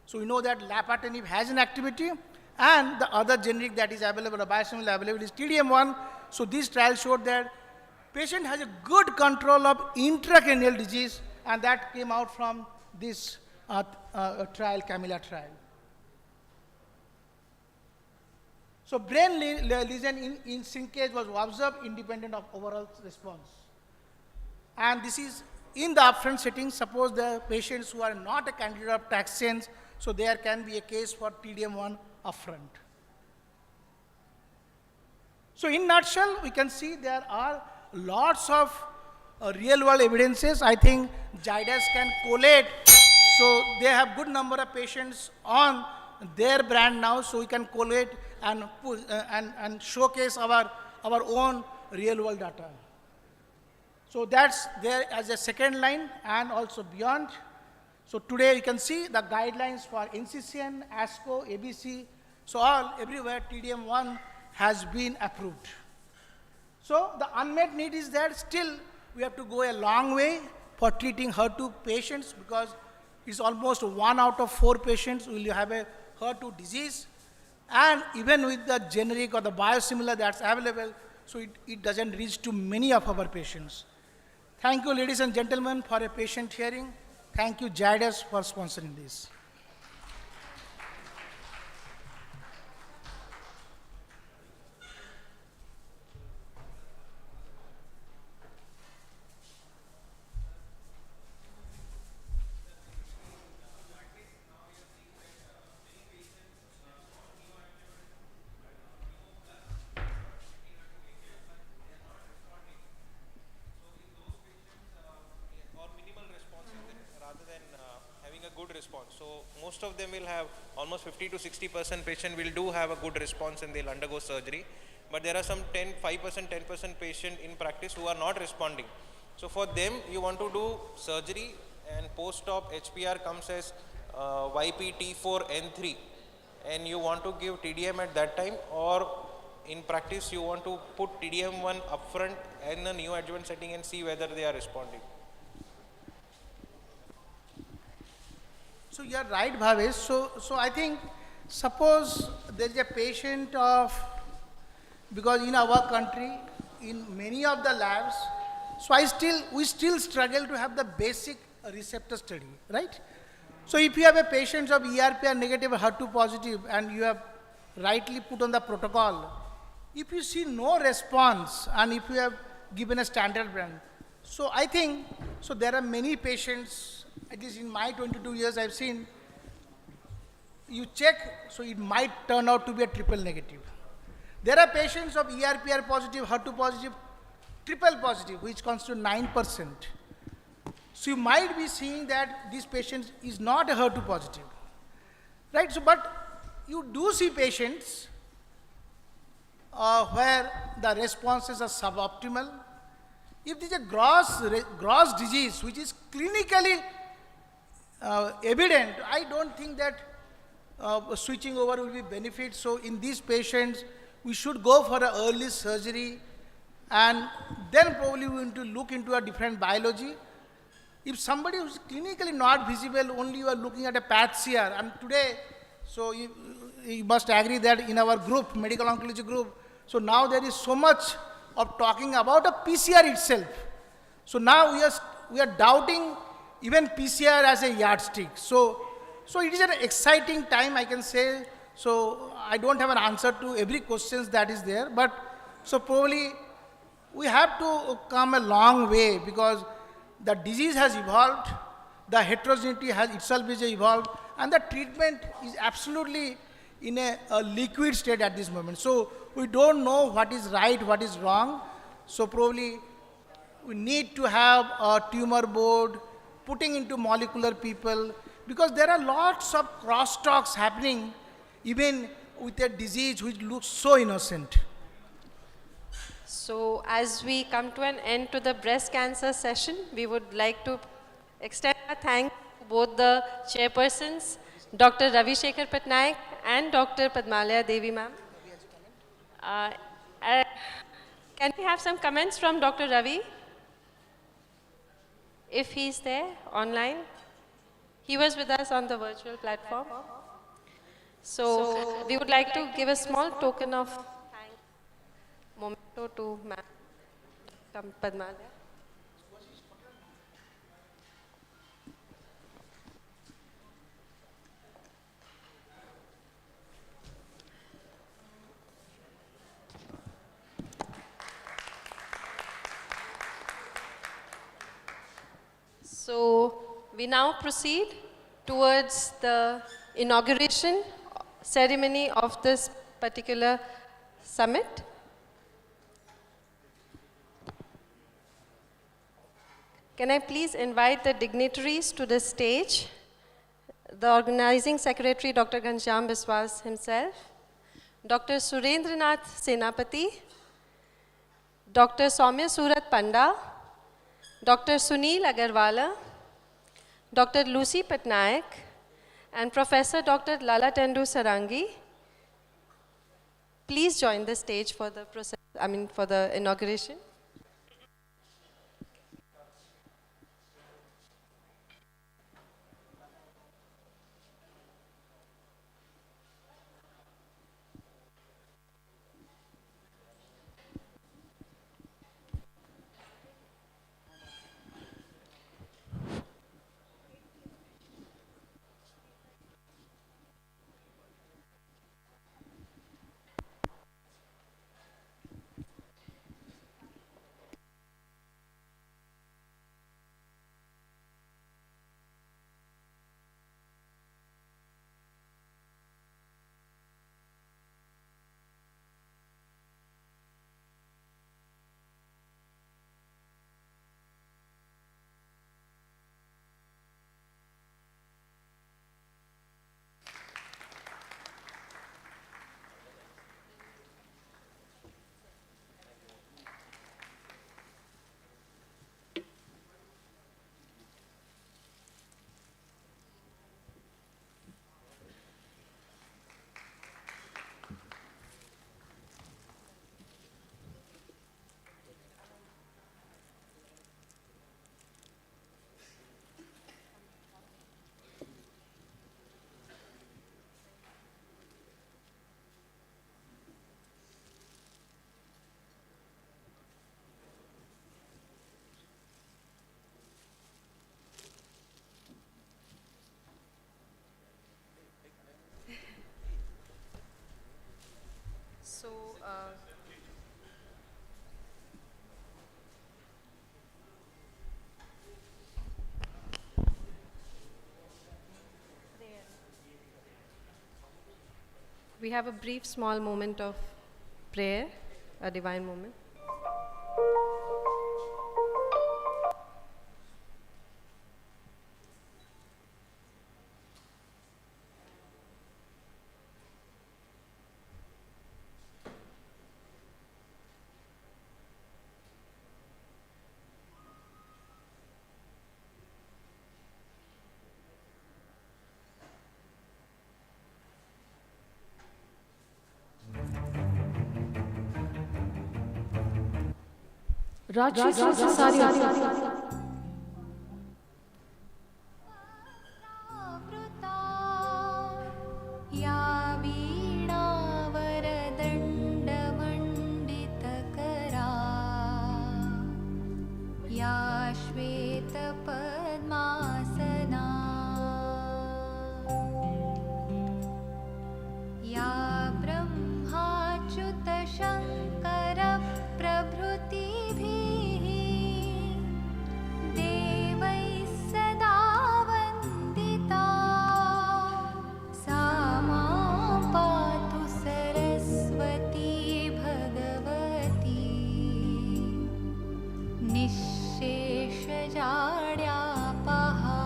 So we know that lapatinib has an activity, and the other generic that is available, or biosimilar available, is TDM1. So this trial showed that patient has a good control of intracranial disease, and that came out from this trial, Camilla trial. So brain lesion in syncage was observed independent of overall response. And this is in the upfront setting. Suppose the patients who are not a candidate of taxanes, so there can be a case for TDM1 upfront. So in nutshell, we can see there are lots of real-world evidences. I think Zydus can collate. So they have good number of patients on their brand now, so we can collate and showcase our own real-world data. So that's there as a second line and also beyond. So today you can see the guidelines for NCCN, ASCO, ABC. So everywhere TDM1 has been approved. So the unmet need is that still we have to go a long way for treating HER2 patients, because it's almost 1 out of 4 patients will have a HER2 disease. And even with the generic or the biosimilar that's available, so it doesn't reach to many of our patients. Thank you, ladies and gentlemen, for a patient hearing. Thank you, Zydus, for sponsoring this. So most of them will have almost 50 to 60% patient will have a good response and they'll undergo surgery. But there are some 5%, 10% patient in practice who are not responding. So for them, you want to do surgery, and post-op HPR comes as YPT4N3, and you want to give TDM at that time, or in practice you want to put TDM1 upfront in a neoadjuvant setting and see whether they are responding. So you are right, Bhavesh. So I think, suppose there is a patient of, because in our country, in many of the labs, so we still struggle to have the basic receptor study, right? So if you have a patient of ERPR negative or HER2 positive, and you have rightly put on the protocol, if you see no response, and if you have given a standard brand, so I think, so there are many patients, at least in my 22 years I've seen, you check, so it might turn out to be a triple negative. There are patients of ERPR positive, HER2 positive, triple positive, which constitute 9%. So you might be seeing that this patient is not a HER2 positive, right? So, but you do see patients where the responses are suboptimal. If this is a gross disease, which is clinically evident, I don't think that switching over will be benefit. So in these patients, we should go for an early surgery, and then probably we need to look into a different biology. If somebody who is clinically not visible, only you are looking at a PAT-CR, and today, so you must agree that in our group, medical oncology group, so now there is so much of talking about a PCR itself. So now we are doubting even PCR as a yardstick. So it is an exciting time, I can say. So I don't have an answer to every question that is there, but so probably we have to come a long way, because the disease has evolved, the heterogeneity has itself is evolved, and the treatment is absolutely in a liquid state at this moment. So we don't know what is right, what is wrong. So probably we need to have a tumor board putting into molecular people, because there are lots of crosstalks happening even with a disease which looks so innocent. So as we come to an end to the breast cancer session, we would like to extend our thanks to both the chairpersons, Dr. Ravi Shekhar Patnaik and Dr. Padmalaya Devi ma'am. Can we have some comments from Dr. Ravi? If he's there online. He was with us on the virtual platform. So we would like to give a small token of memento to Ma'am Padmalaya. So we now proceed towards the inauguration ceremony of this particular summit. Can I please invite the dignitaries to the stage? The organizing secretary, Dr. Ghanshyam Biswas himself, Dr. Surendranath Senapati, Dr. Soumya Surat Panda, Dr. Sunil Agarwala, Dr. Lucy Patnaik, and Professor Dr. Lalatendu Sarangi. Please join the stage for the for the inauguration. So, we have a brief small moment of prayer, a divine moment. या वीणावरदण्डमण्डितकरा या श्वेतपद्मासना या ब्रह्माच्युतशङ्करप्रभृतिभिः देवैः सदा वन्दिता सा मां पातु सरस्वती भगवती निःशेषजाड्यापहा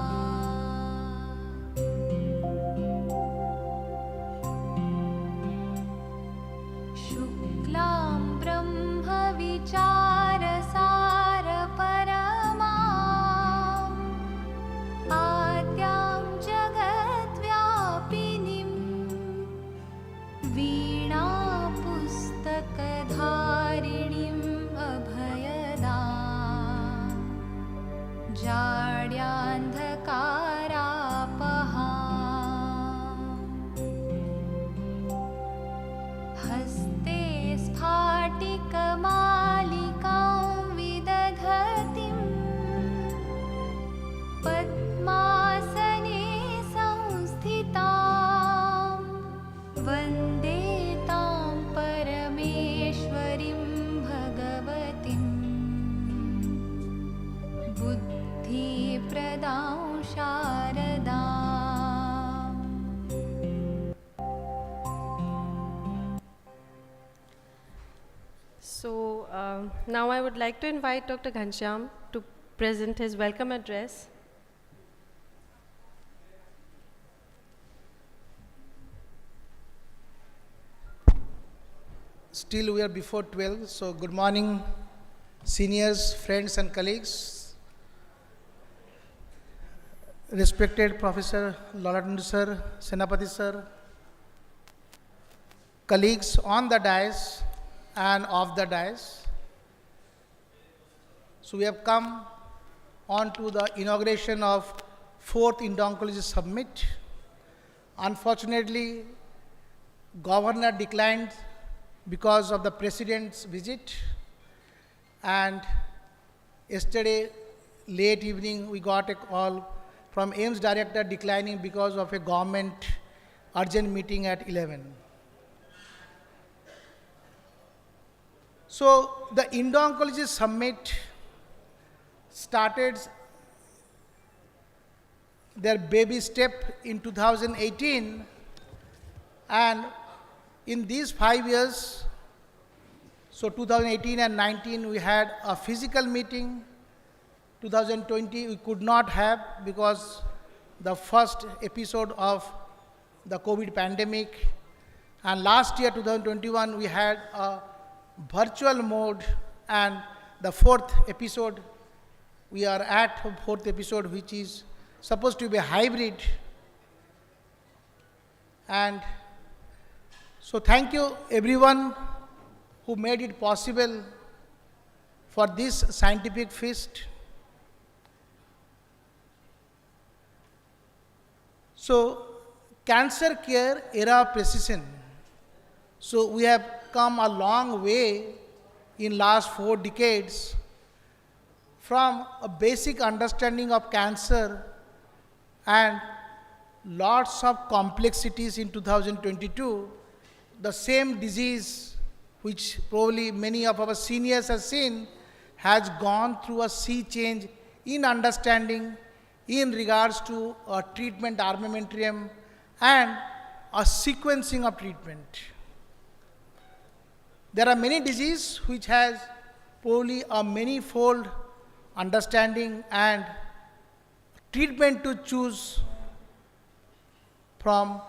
शुक्लां ब्रह्मविचारसारपरमाम् आद्यां जगद्व्यापिनीं वीणापुस्तकधारिणीम् अभयदाम् जाड्यान्धकारापहाम् हस्ते स्फाटिकमालिकां विदधतीं पद्मासने संस्थितां वन्दे तां परमेश्वरीं भगवतीं बुद्धिप्रदां शारदाम् So now I would like to invite Dr. Ghanshyam to present his welcome address. Still we are before 12, so good morning seniors, friends and colleagues. Respected Professor Lalatundu sir, Senapati sir, colleagues on the dais and off the dais. So we have come on to the inauguration of 4th INDO Oncology Summit. Unfortunately, Governor declined because of the President's visit, and yesterday late evening we got a call from AIMS Director declining because of a government urgent meeting at 11. So the INDO Oncology Summit started their baby step in 2018, and in these 5 years, so 2018 and 19, we had a physical meeting. 2020, we could not have because the first episode of the COVID pandemic. And last year, 2021, we had a virtual mode, and the 4th episode, we are at 4th episode, which is supposed to be a hybrid. And so thank you everyone who made it possible for this scientific feast. So cancer care era of precision. So we have come a long way in last 4 decades from a basic understanding of cancer and lots of complexities in 2022. The same disease which probably many of our seniors have seen has gone through a sea change in understanding in regards to a treatment armamentarium and a sequencing of treatment. there are many diseases which has probably a many-fold understanding and treatment to choose from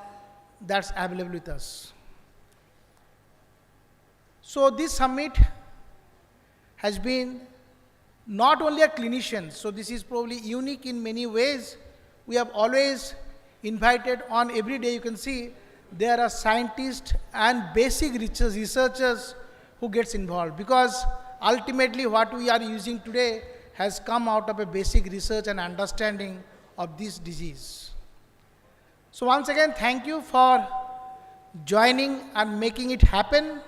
that's available with us. So this summit has been not only a clinician, so this is probably unique in many ways. We have always invited on every day, you can see there are scientists and basic researchers who gets involved, because ultimately what we are using today has come out of a basic research and understanding of this disease. So once again, thank you for joining and making it happen.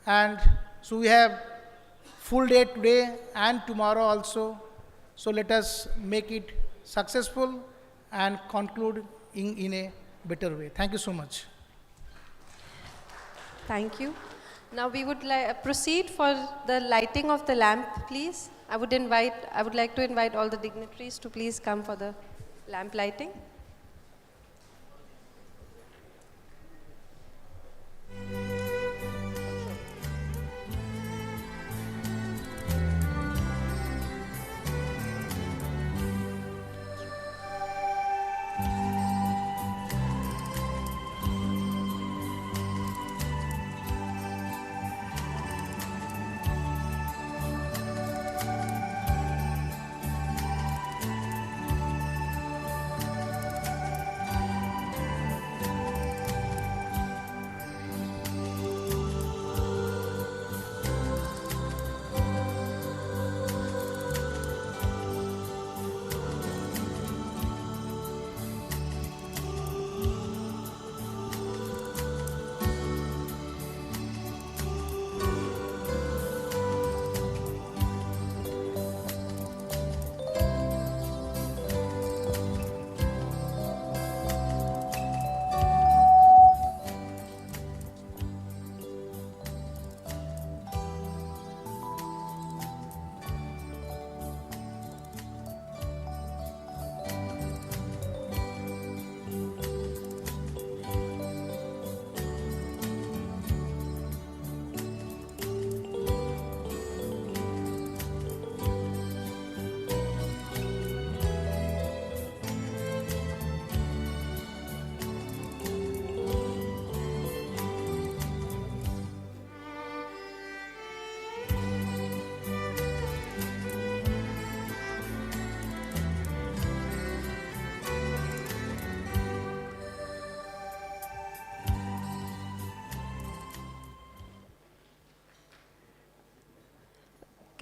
And so we have full day today and tomorrow also. So let us make it successful and conclude in a better way. Thank you so much. Thank you. Now we would proceed for the lighting of the lamp, please. I would like to invite all the dignitaries to please come for the lamp lighting.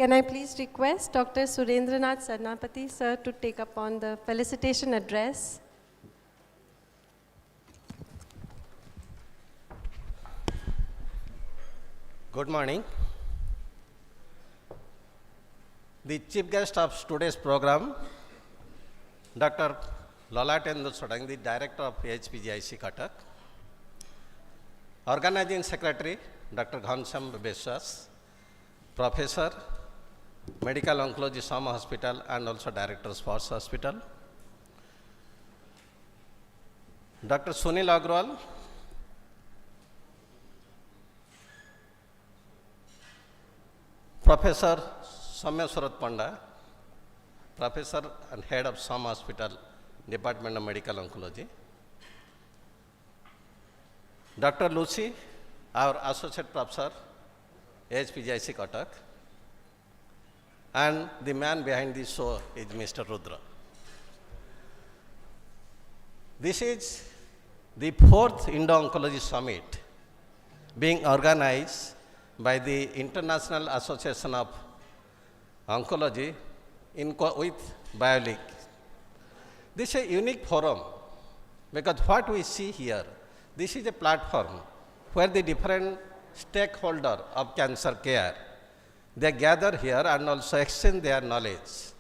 Can I please request Dr. Surendranath Sarnapati, sir, to take up on the felicitation address? Good morning. The chief guest of today's program, Dr. Lalatendu Sodang, the director of HPGIC Cuttack. Organizing secretary, Dr. Ghanshyam Biswas, professor, medical oncology, Sama Hospital, and also director, Sports Hospital. Dr. Sunil Agrawal, Professor Soumya Surat Panda, professor and head of Sama Hospital, Department of Medical Oncology. Dr. Lucy, our associate professor, HPGIC Cuttack. And the man behind this show is Mr. Rudra. This is the 4th INDO Oncology Summit being organized by the International Association of Oncology with BioLink. This is a unique forum because what we see here, this is a platform where the different stakeholders of cancer care, they gather here and also exchange their knowledge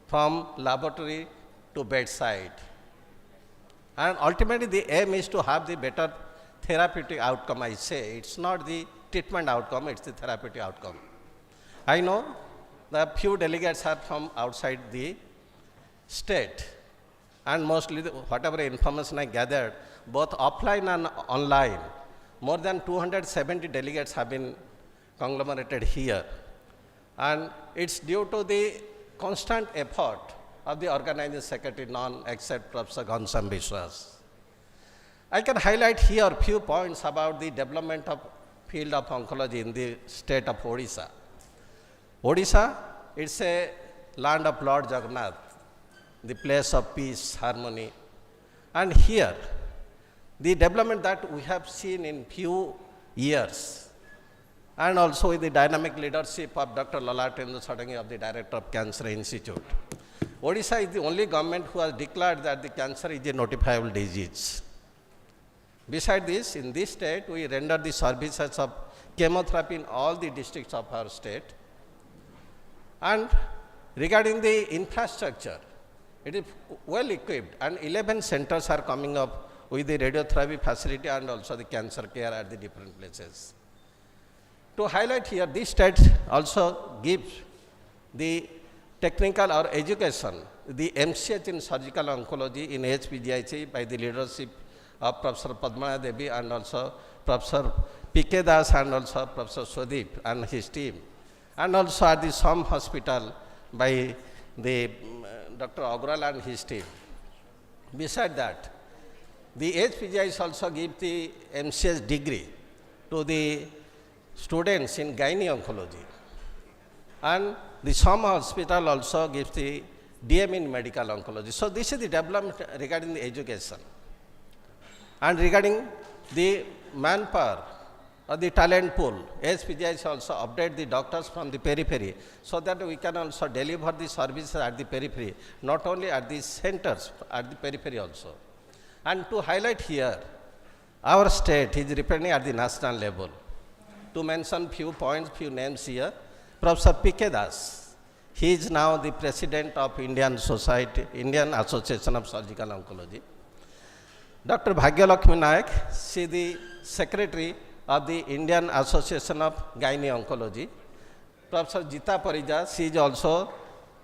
from laboratory to bedside. And ultimately the aim is to have the better therapeutic outcome, I say. It's not the treatment outcome, it's the therapeutic outcome. I know that few delegates are from outside the state, and mostly whatever information I gathered, both offline and online, more than 270 delegates have been conglomerated here. And it's due to the constant effort of the organizing secretary, none except Professor Ghanshyam Biswas. I can highlight here a few points about the development of field of oncology in the state of Odisha. Odisha, it's a land of Lord Jagannath, the place of peace, harmony. And here, the development that we have seen in few years, and also with the dynamic leadership of Dr. Lalatendra Sadangi of the Director of Cancer Institute. Odisha is the only government who has declared that the cancer is a notifiable disease. Besides this, in this state, we render the services of chemotherapy in all the districts of our state. And regarding the infrastructure, it is well equipped, and 11 centers are coming up with the radiotherapy facility and also the cancer care at the different places. To highlight here, this state also gives the technical or education, the MCH in surgical oncology in HPGIC by the leadership of Professor Padmana Devi and also Professor P.K. Das and also Professor Swadeep and his team. And also at the SOM hospital by the Dr. Agrawal and his team. Besides that, the HPGIs also give the MCS degree to the students in gynae oncology. And the SOM hospital also gives the DM in medical oncology. So this is the development regarding the education. And regarding the manpower or the talent pool, HPGIs also update the doctors from the periphery so that we can also deliver the services at the periphery, not only at the centers, at the periphery also. And to highlight here, our state is representing at the national level. To mention few points, few names here, Professor P.K. Das, he is now the president of Indian Association of Surgical Oncology. Dr. Bhagyalakshmi Nayak, she is the secretary of the Indian Association of Gynae Oncology. Professor Jita Parija, she is also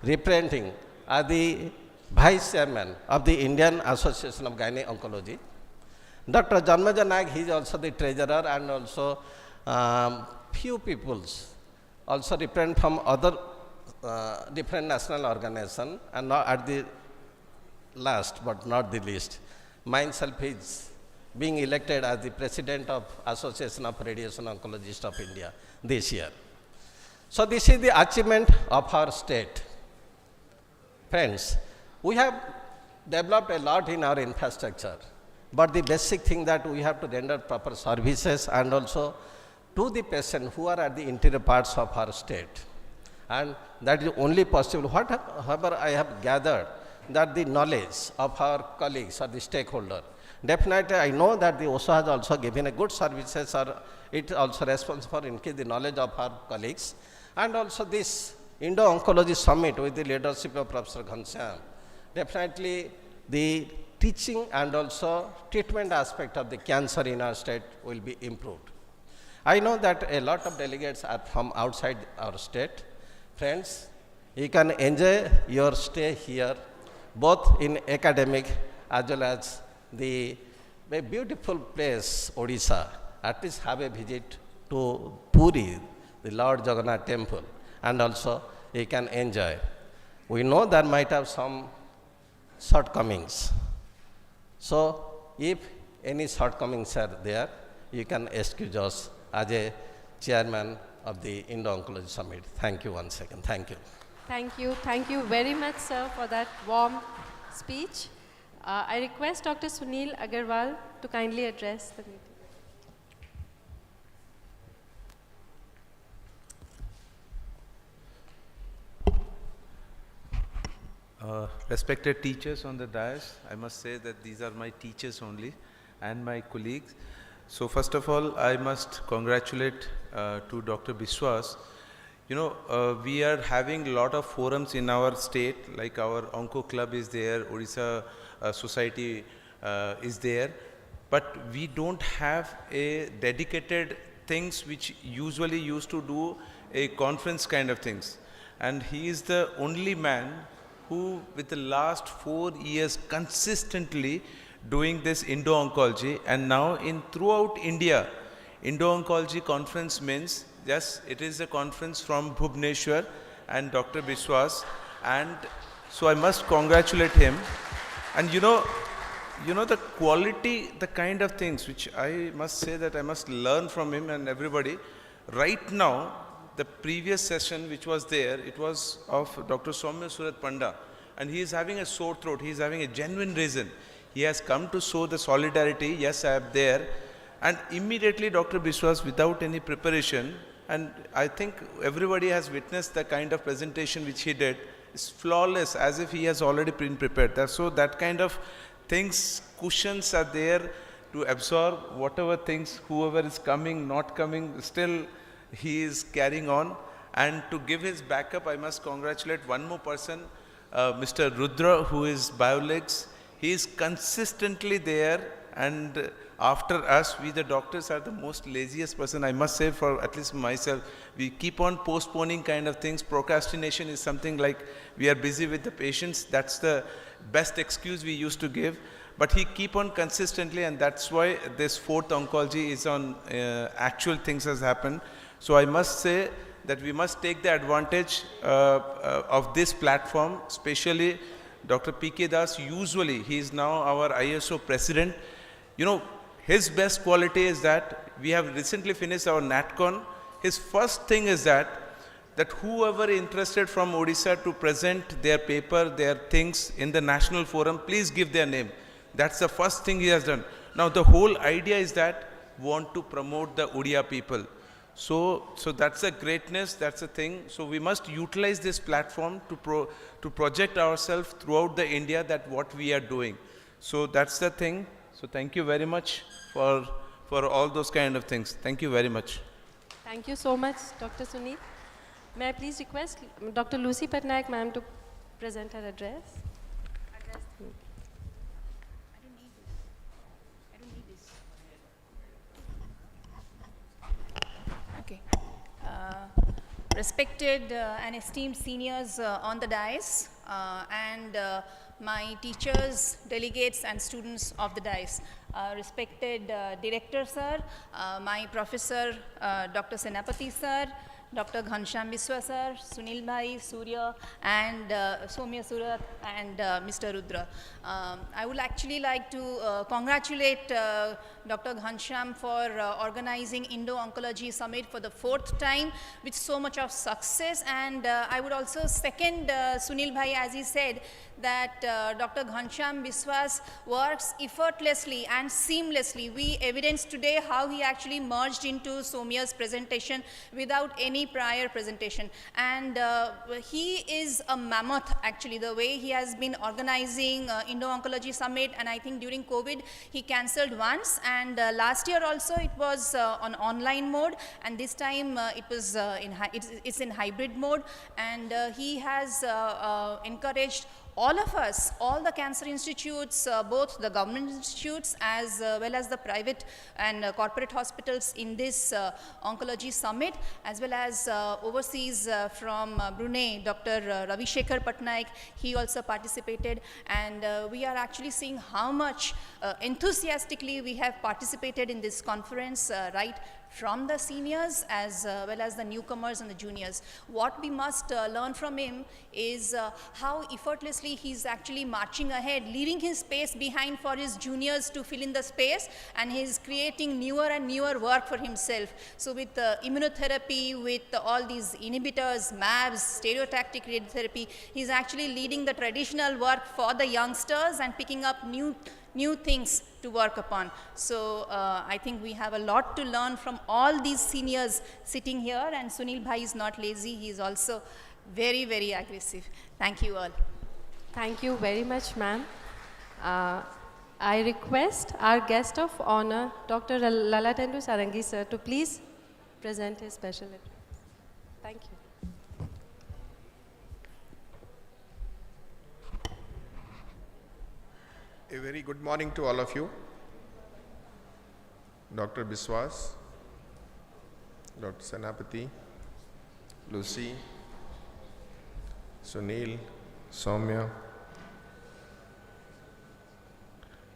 representing as the vice chairman of the Indian Association of Gynae Oncology. Dr. Janmaja Nayak, he is also the treasurer, and also few peoples also represent from other different national organizations, and not at the last but not the least, myself is being elected as the president of Association of Radiation Oncologists of India this year. So this is the achievement of our state. Friends, we have developed a lot in our infrastructure, but the basic thing that we have to render proper services and also to the patient who are at the interior parts of our state. And that is only possible. However, I have gathered that the knowledge of our colleagues or the stakeholder, definitely I know that the OSO has also given a good services, or it also responsible for increase the knowledge of our colleagues. And also this INDO Oncology Summit with the leadership of Professor Ghanshyam, definitely the teaching and also treatment aspect of the cancer in our state will be improved. I know that a lot of delegates are from outside our state. Friends, you can enjoy your stay here, both in academic as well as the beautiful place, Odisha. At least have a visit to Puri, the Lord Jagannath temple, and also you can enjoy. We know there might have some shortcomings. So if any shortcomings are there, you can excuse us as a chairman of the INDO Oncology Summit. Thank you once again. Thank you. Thank you. Thank you very much, sir, for that warm speech. I request Dr. Sunil Agarwal to kindly address the meeting. Respected teachers on the dais, I must say that these are my teachers only and my colleagues. So first of all, I must congratulate to Dr. Biswas. You know, we are having a lot of forums in our state, like our Onco Club is there, Odisha Society is there, but we don't have a dedicated things which usually used to do a conference kind of things. And he is the only man who with the last 4 years consistently doing this INDO Oncology, and now in throughout India INDO Oncology conference means, yes, it is a conference from Bhubaneswar and Dr. Biswas, and so I must congratulate him. And you know the quality, the kind of things which I must say that I must learn from him and everybody. Right now, the previous session which was there, it was of Dr. Soumya Surat Panda, and he is having a sore throat. He is having a genuine reason. He has come to show the solidarity. Yes, I am there. And immediately Dr. Biswas, without any preparation, and I think everybody has witnessed the kind of presentation which he did, is flawless, as if he has already been prepared. So that kind of things, cushions are there to absorb whatever things, whoever is coming, not coming, still he is carrying on. And to give his backup, I must congratulate one more person, Mr. Rudra, who is Biolegs. He is consistently there, and after us, we the doctors are the most laziest person, I must say, for at least myself. We keep on postponing kind of things. Procrastination is something like we are busy with the patients. That's the best excuse we used to give. But he keep on consistently, and that's why this fourth oncology is on actual things has happened. So I must say that we must take the advantage of this platform, especially Dr. P.K. Das. Usually, he is now our ISO president. You know, his best quality is that we have recently finished our NatCon. His first thing is that whoever interested from Odisha to present their paper, their things in the national forum, please give their name. That's the first thing he has done. Now, the whole idea is that want to promote the Odia people. So that's a greatness, that's a thing. So we must utilize this platform to project ourselves throughout the India that what we are doing. So that's the thing. So thank you very much for all those kind of things. Thank you very much. Thank you so much, Dr. Sunil. May I please request Dr. Lucy Patnaik, ma'am, to present her address? Okay. Respected and esteemed seniors on the dais and my teachers, delegates and students of the dais. Respected Director Sir, my Professor Dr. Senapati Sir, Dr. Ghanshyam Biswa Sir, Sunil Bhai, Surya and Soumya Surat and Mr. Rudra. I would actually like to congratulate Dr. Ghanshyam for organizing INDO Oncology Summit for the 4th time with so much of success, and I would also second Sunil Bhai as he said that Dr. Ghanshyam Biswas works effortlessly and seamlessly. We evidenced today how he actually merged into Soumya's presentation without any prior presentation, and he is a mammoth actually, the way he has been organizing INDO Oncology Summit, and I think during COVID he cancelled once, and last year also it was on online mode, and this time it was it's in hybrid mode, and he has encouraged all of us, all the cancer institutes, both the government institutes as well as the private and corporate hospitals in this oncology summit, as well as overseas from Brunei, Dr. Ravi Shekhar Patnaik, he also participated, and we are actually seeing how much enthusiastically we have participated in this conference, right from the seniors as well as the newcomers and the juniors. What we must learn from him is how effortlessly he's actually marching ahead, leaving his space behind for his juniors to fill in the space, and he's creating newer and newer work for himself. So with immunotherapy, with all these inhibitors, MABs, stereotactic radiotherapy, he's actually leading the traditional work for the youngsters and picking up new things to work upon. So I think we have a lot to learn from all these seniors sitting here, and Sunil Bhai is not lazy, he is also very, very aggressive. Thank you all. Thank you very much, ma'am. I request our guest of honor, Dr. Lalatendu Sarangi sir, to please present his special address. Thank you. A very good morning to all of you. Dr. Biswas, Dr. Senapati, Lucy, Sunil, Soumya.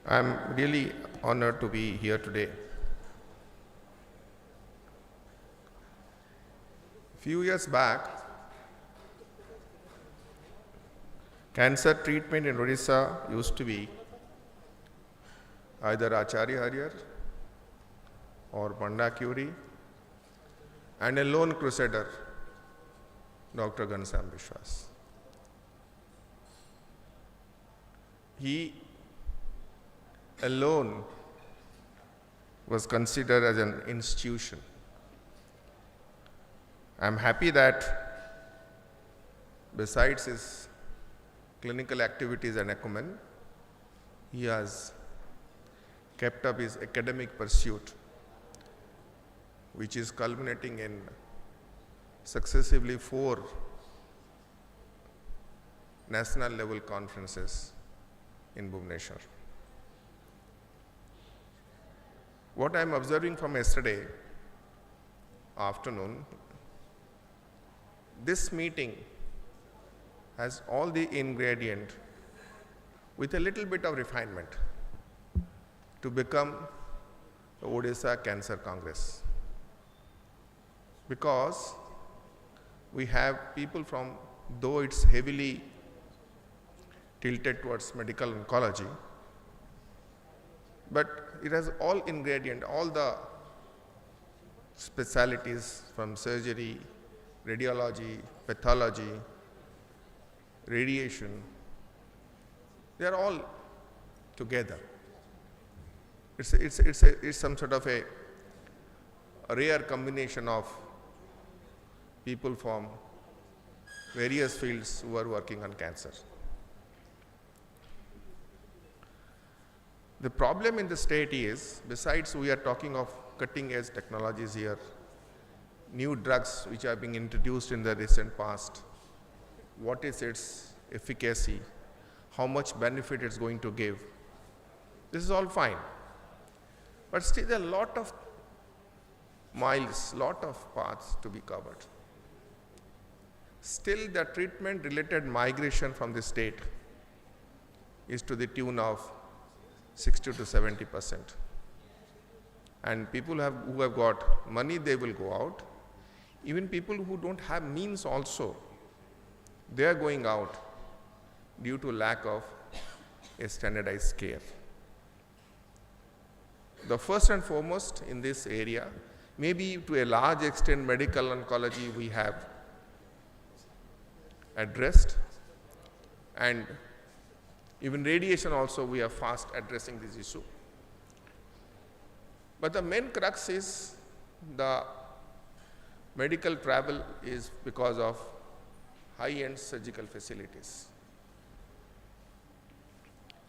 I am really honored to be here today. Few years back, cancer treatment in Odisha used to be either Acharya Hariyar or Panda Curie and a lone crusader, Dr. Ghanshyam Biswas. He alone was considered as an institution. I'm happy that besides his clinical activities and acumen, he has kept up his academic pursuit, which is culminating in successively 4 national level conferences in Bhubaneswar. What I'm observing from yesterday afternoon, this meeting has all the ingredient with a little bit of refinement to become the Odisha Cancer Congress. Because we have people from, though it's heavily tilted towards medical oncology, but it has all ingredient, all the specialities from surgery, radiology, pathology, radiation, they are all together. It's some sort of a rare combination of people from various fields who are working on cancer. The problem in the state is, besides we are talking of cutting edge technologies here, new drugs which are being introduced in the recent past, what is its efficacy, how much benefit it's going to give. This is all fine. But still there are a lot of miles, lot of paths to be covered. Still the treatment related migration from the state is to the tune of 60 to 70%. And people who have got money, they will go out. Even people who don't have means also, they are going out due to lack of a standardized care. The first and foremost in this area, maybe to a large extent medical oncology we have addressed, and even radiation also we are fast addressing this issue. But the main crux is the medical travel is because of high-end surgical facilities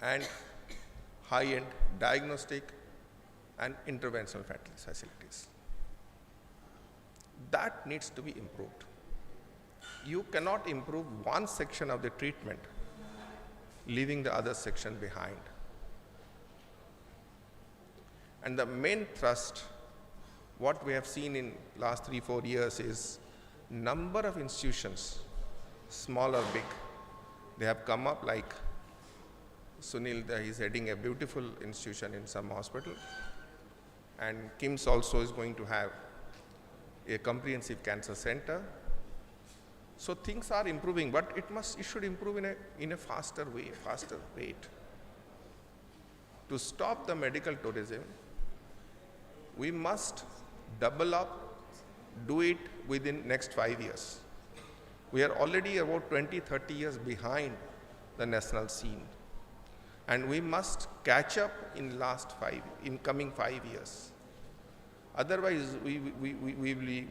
and high-end diagnostic and interventional facilities. That needs to be improved. You cannot improve one section of the treatment leaving the other section behind. And the main thrust, what we have seen in last 3-4 years is number of institutions, small or big, they have come up like Sunil, he's heading a beautiful institution in some hospital, and KIMS also is going to have a comprehensive cancer center. So things are improving, but it should improve in a faster way, faster rate. To stop the medical tourism, we must double up, do it within next 5 years. We are already about 20-30 years behind the national scene, and we must catch up in coming 5 years. Otherwise, we will.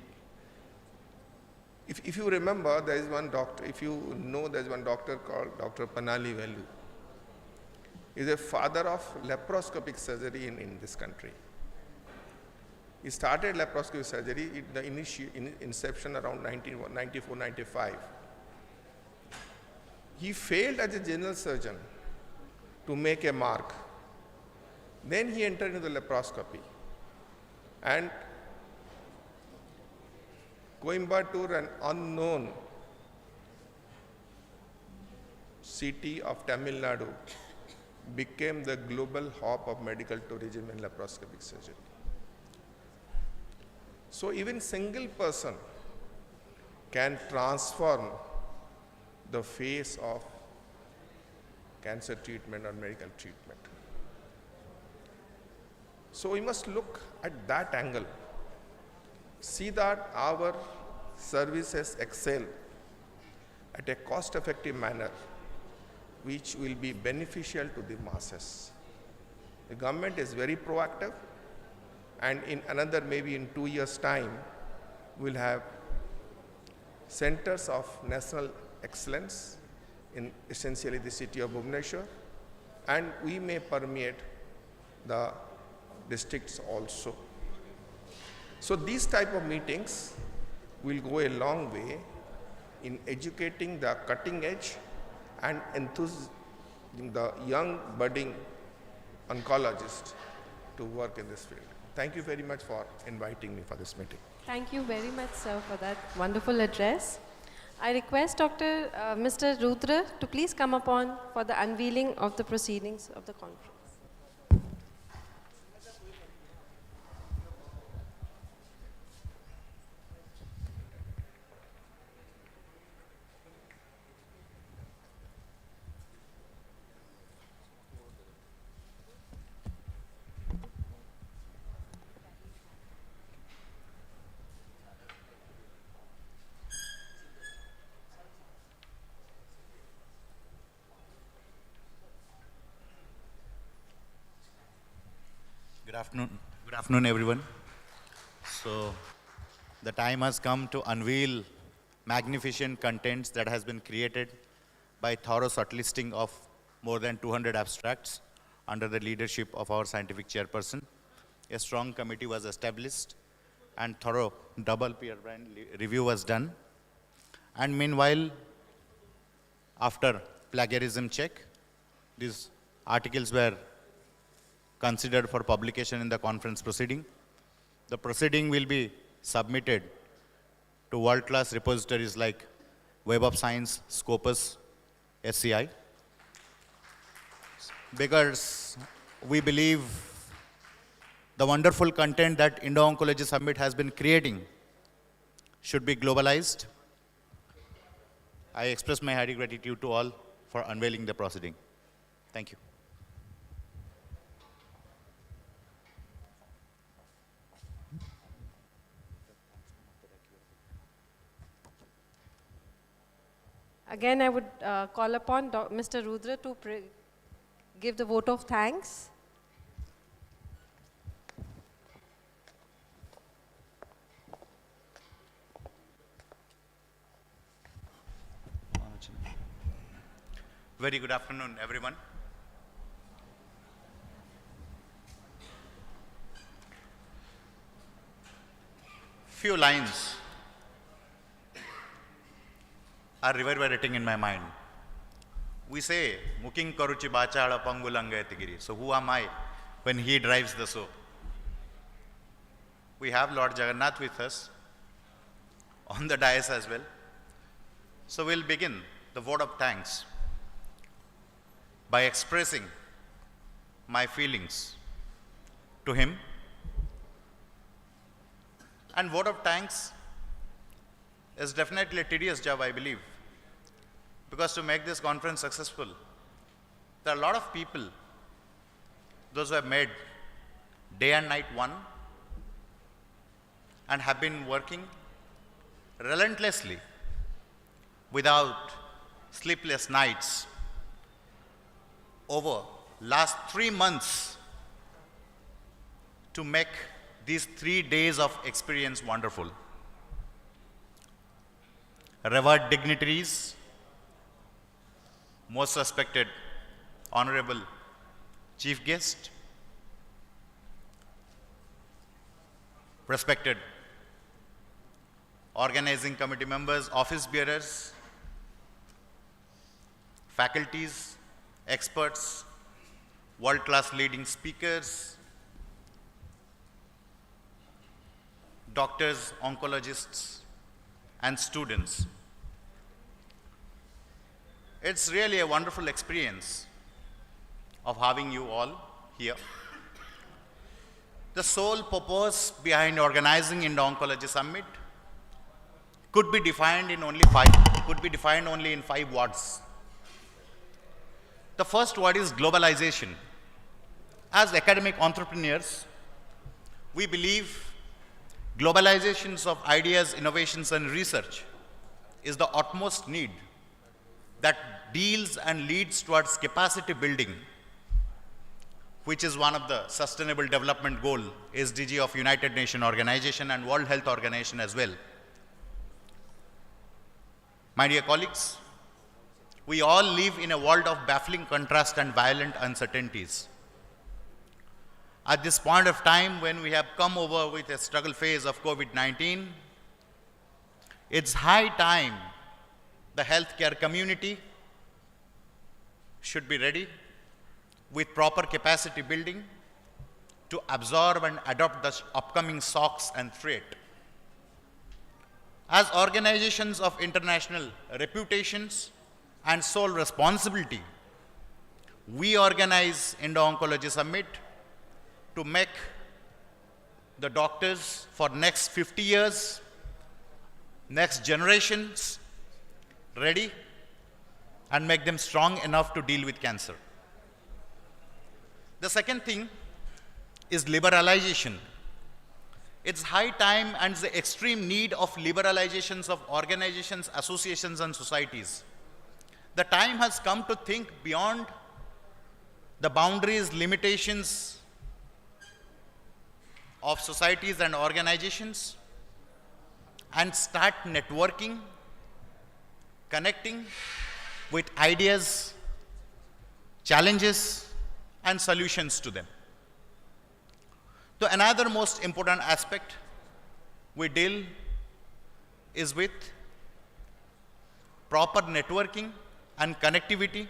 If you remember, there is one doctor, if you know, there is one doctor called Dr. Panali Velu. He is a father of laparoscopic surgery in this country. He started laparoscopic surgery in the inception around 1994-95. He failed as a general surgeon to make a mark. Then he entered into the laparoscopy. And Coimbatore, an unknown city of Tamil Nadu, became the global hub of medical tourism and laparoscopic surgery. So even single person can transform the face of cancer treatment or medical treatment. So we must look at that angle, see that our services excel at a cost-effective manner, which will be beneficial to the masses. The government is very proactive, and in another, maybe in 2 years' time, we'll have centers of national excellence in essentially the city of Bhubaneswar, and we may permeate the districts also. So these type of meetings will go a long way in educating the cutting edge and enthusing the young budding oncologists to work in this field. Thank you very much for inviting me for this meeting. Thank you very much, sir, for that wonderful address. I request Mr. Rudra to please come upon for the unveiling of the proceedings of the conference. Good afternoon, everyone. So, the time has come to unveil magnificent contents that has been created by thorough shortlisting of more than 200 abstracts under the leadership of our scientific chairperson. A strong committee was established and thorough double peer review was done. And meanwhile, after plagiarism check, these articles were considered for publication in the conference proceeding. The proceeding will be submitted to world-class repositories like Web of Science, Scopus, SCI, because we believe the wonderful content that INDO Oncology Summit has been creating should be globalized. I express my hearty gratitude to all for unveiling the proceeding. Thank you. Again, I would call upon Mr. Rudra to give the vote of thanks. Very good afternoon, everyone. Few lines are reverberating in my mind. We say, Muking Karuchi Bachala Pangulanga Etigiri. So who am I when he drives the show? We have Lord Jagannath with us on the dais as well. So we'll begin the vote of thanks by expressing my feelings to him. And vote of thanks is definitely a tedious job, I believe, because to make this conference successful, there are a lot of people, those who have made day and night one and have been working relentlessly without sleepless nights over last 3 months to make these 3 days of experience wonderful. Revered dignitaries, most respected Honorable Chief Guest, respected organizing committee members, office bearers, faculties, experts, world-class leading speakers, doctors, oncologists, and students. It's really a wonderful experience of having you all here. The sole purpose behind organizing INDO Oncology Summit could be defined in only in 5 words. The first word is globalization. As academic entrepreneurs, we believe globalizations of ideas, innovations, and research is the utmost need that deals and leads towards capacity building, which is one of the Sustainable Development Goal, SDG of United Nations Organization and World Health Organization as well. My dear colleagues, we all live in a world of baffling contrast and violent uncertainties. At this point of time, when we have come over with a struggle phase of COVID-19, it's high time the healthcare community should be ready with proper capacity building to absorb and adopt the upcoming shocks and threat. As organizations of international reputations and sole responsibility, we organize INDO Oncology Summit to make the doctors for next 50 years, next generations ready and make them strong enough to deal with cancer. The second thing is liberalization. It's high time and the extreme need of liberalizations of organizations, associations, and societies. The time has come to think beyond the boundaries, limitations of societies and organizations and start networking, connecting with ideas, challenges, and solutions to them. So another most important aspect we deal is with proper networking and connectivity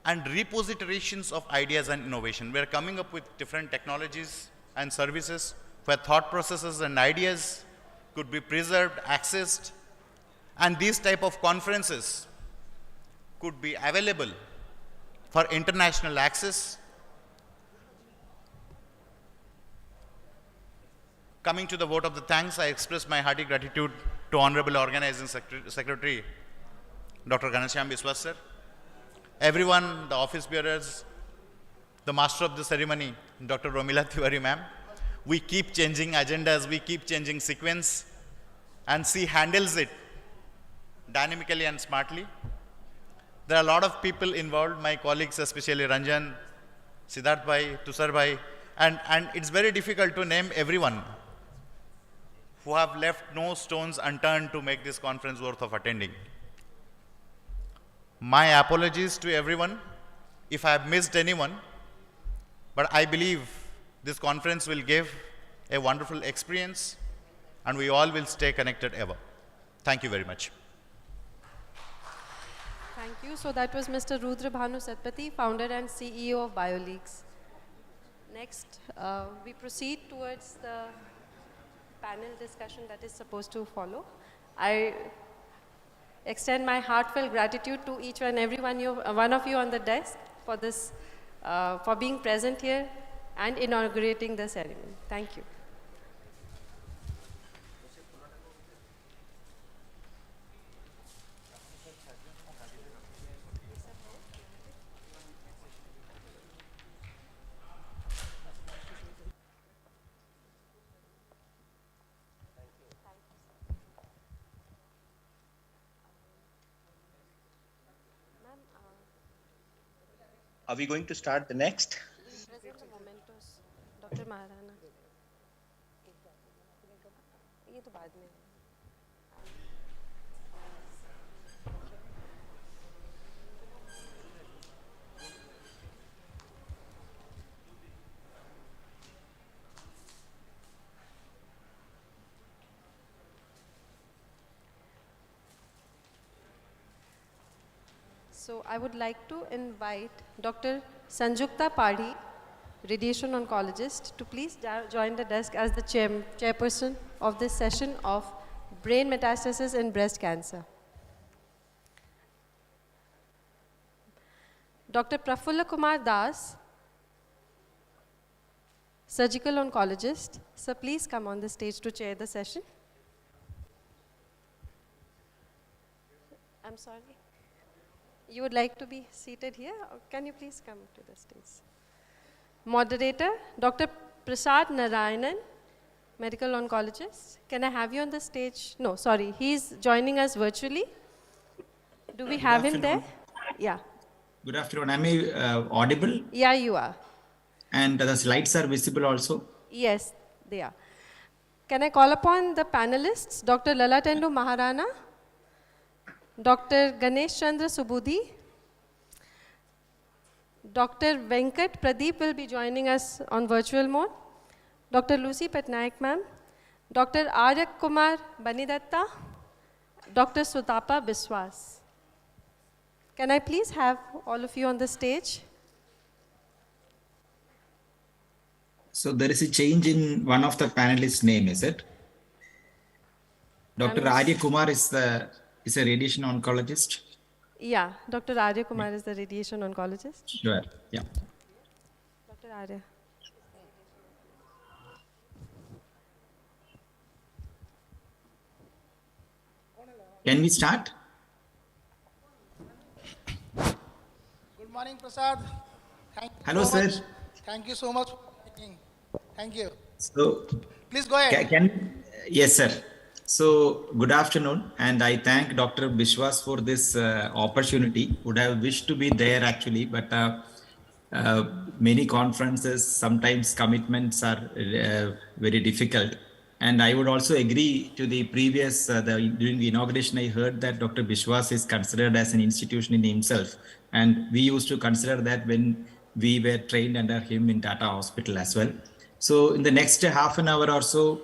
and repositories of ideas and innovation. We are coming up with different technologies and services where thought processes and ideas could be preserved, accessed, and these type of conferences could be available for international access. Coming to the vote of the thanks, I express my hearty gratitude to Honorable Organizing Secretary, Dr. Ghanshyam Biswas sir, everyone, the office bearers, the master of the ceremony, Dr. Romila Tiwari ma'am. We keep changing agendas, we keep changing sequence, and she handles it dynamically and smartly. There are a lot of people involved, my colleagues, especially Ranjan, Siddharth Bhai, Tushar Bhai, and it's very difficult to name everyone who have left no stones unturned to make this conference worth of attending. My apologies to everyone if I have missed anyone, but I believe this conference will give a wonderful experience and we all will stay connected ever. Thank you very much. Thank you. So that was Mr. Rudra Bhanu Satpathy, founder and CEO of BioLeaks. Next, we proceed towards the panel discussion that is supposed to follow. I extend my heartfelt gratitude to each and every one of you on the desk for this, for being present here and inaugurating the ceremony. Thank you. Are we going to start the next? Present the mementos, Dr. Maharana. ये तो बाद में. So I would like to invite Dr. Sanjukta Padhi, radiation oncologist, to please join the desk as the chairperson of this session of brain metastasis in breast cancer. Dr. Prafulla Kumar Das, surgical oncologist. Sir, please come on the stage to chair the session. I'm sorry. You would like to be seated here? Or can you please come to the stage? Moderator, Dr. Prasad Narayanan, medical oncologist. Can I have you on the stage? No, sorry. He's joining us virtually. Do we have him there? Yeah. Good afternoon. Am I audible? Yeah, you are. And the slides are visible also? Yes, they are. Can I call upon the panelists, Dr. Lalatendu Maharana, Dr. Ganesh Chandra Subudhi, Dr. Venkat Pradeep will be joining us on virtual mode, Dr. Lucy Patnaik ma'am, Dr. Arya Kumar Banidatta, Dr. Sutapa Biswas. Can I please have all of you on the stage? So there is a change in one of the panelists' name, is it? Dr. Arya Kumar is a radiation oncologist. Yeah, Dr. Arya Kumar is the radiation oncologist. Sure. Yeah. Dr. Arya. Can we start? Good morning, Prasad. Hello, sir. Thank you so much for coming. Thank you. So, Please go ahead. Yes, sir. So, good afternoon, and I thank Dr. Biswas for this opportunity. Would have wished to be there actually, but many conferences, sometimes commitments are very difficult. And I would also agree to the previous, during the inauguration, I heard that Dr. Biswas is considered as an institution in himself. And we used to consider that when we were trained under him in Tata Hospital as well. So in the next half an hour or so,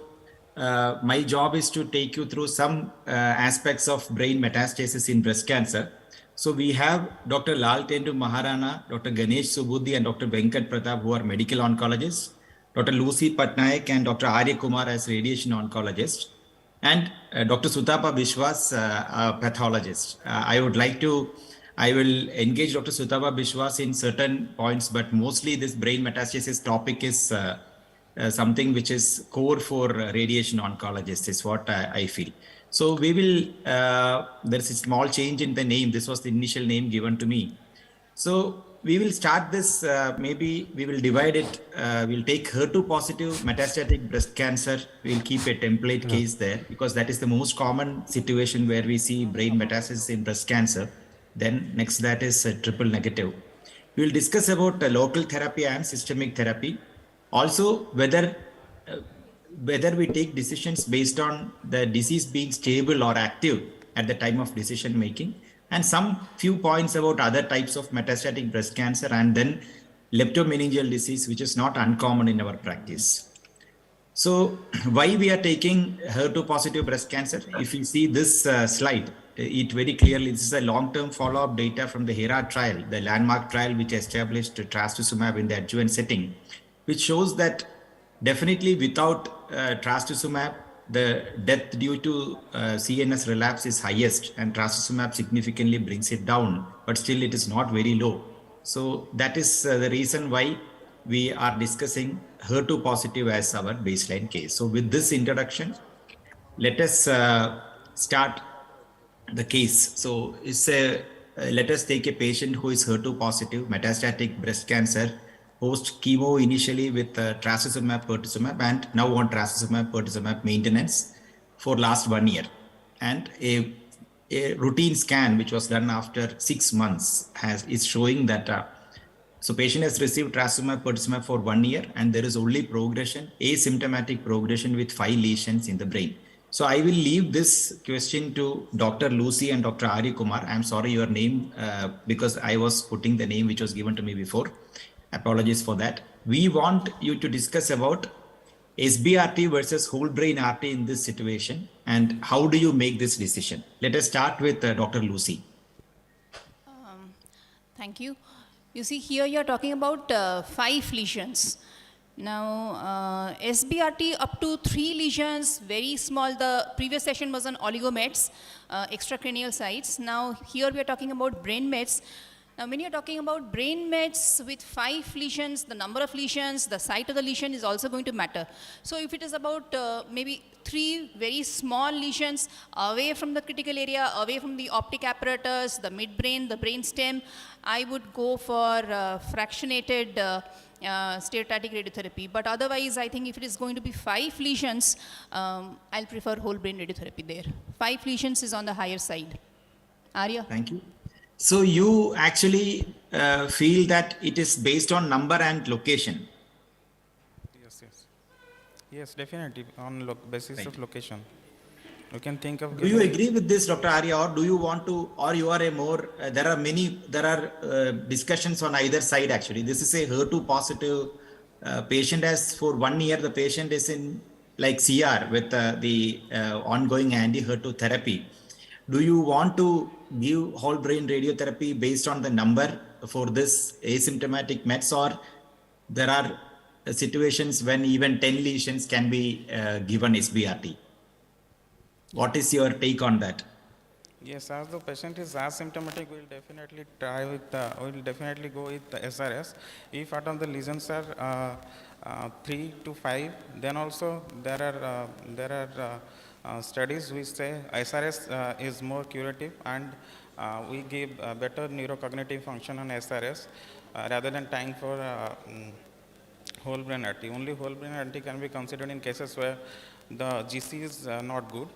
my job is to take you through some aspects of brain metastasis in breast cancer. So we have Dr. Lalatendu Maharana, Dr. Ganesh Subudhi, and Dr. Venkat Pratap, who are medical oncologists, Dr. Lucy Patnaik and Dr. Arya Kumar as radiation oncologists, and Dr. Sutapa Biswas, a pathologist. I will engage Dr. Sutapa Biswas in certain points, but mostly this brain metastasis topic is something which is core for radiation oncologists, is what I feel. So we will, there's a small change in the name. This was the initial name given to me. So we will start this, maybe we will divide it. We'll take HER2 positive metastatic breast cancer. We'll keep a template case there because that is the most common situation where we see brain metastasis in breast cancer. Then next that is triple negative. We will discuss about local therapy and systemic therapy. Also whether we take decisions based on the disease being stable or active at the time of decision making, and some few points about other types of metastatic breast cancer, and then leptomeningeal disease, which is not uncommon in our practice. So why we are taking HER2 positive breast cancer? If you see this slide, it very clearly, this is a long-term follow-up data from the HERA trial, the landmark trial which established trastuzumab in the adjuvant setting, which shows that definitely without trastuzumab, the death due to CNS relapse is highest, and trastuzumab significantly brings it down, but still it is not very low. So that is the reason why we are discussing HER2 positive as our baseline case. So with this introduction, let us start the case. So let us take a patient who is HER2 positive metastatic breast cancer, post chemo initially with trastuzumab, pertuzumab, and now on trastuzumab, pertuzumab maintenance for last 1 year. And a routine scan which was done after 6 months is showing that so patient has received trastuzumab, pertuzumab for 1 year, and there is only progression, asymptomatic progression with 5 lesions in the brain. So I will leave this question to Dr. Lucy and Dr. Arya Kumar. I'm sorry your name because I was putting the name which was given to me before. Apologies for that. We want you to discuss about SBRT versus whole brain RT in this situation, and how do you make this decision? Let us start with Dr. Lucy. Thank you. You see here you are talking about 5 lesions. Now SBRT up to 3 lesions, very small. The previous session was on oligomets, extracranial sites. Now here we are talking about brain mets. Now, when you're talking about brain mets with 5 lesions, the number of lesions, the site of the lesion is also going to matter. So, if it is about maybe 3 very small lesions away from the critical area, away from the optic apparatus, the midbrain, the brainstem, I would go for fractionated stereotactic radiotherapy. But otherwise, I think if it is going to be 5 lesions, I'll prefer whole brain radiotherapy there. 5 lesions is on the higher side. Arya? Thank you. So you actually feel that it is based on number and location. Yes, definitely on basis of location. You can think of. Do you agree with this, Dr. Arya, or do you want to, or you are a more? There are discussions on either side. Actually, this is a HER2 positive patient. As for 1 year, the patient is in like CR with the ongoing anti-HER2 therapy. Do you want to give whole brain radiotherapy based on the number for this asymptomatic Mets, or there are situations when even 10 lesions can be given SBRT? What is your take on that? Yes, as the patient is asymptomatic, we will definitely try with. We will definitely go with the SRS. If at all the lesions are 3 to 5, then also there are studies which say SRS is more curative, and we give better neurocognitive function on SRS rather than trying for whole brain RT. Only whole brain RT can be considered in cases where the GC is not good.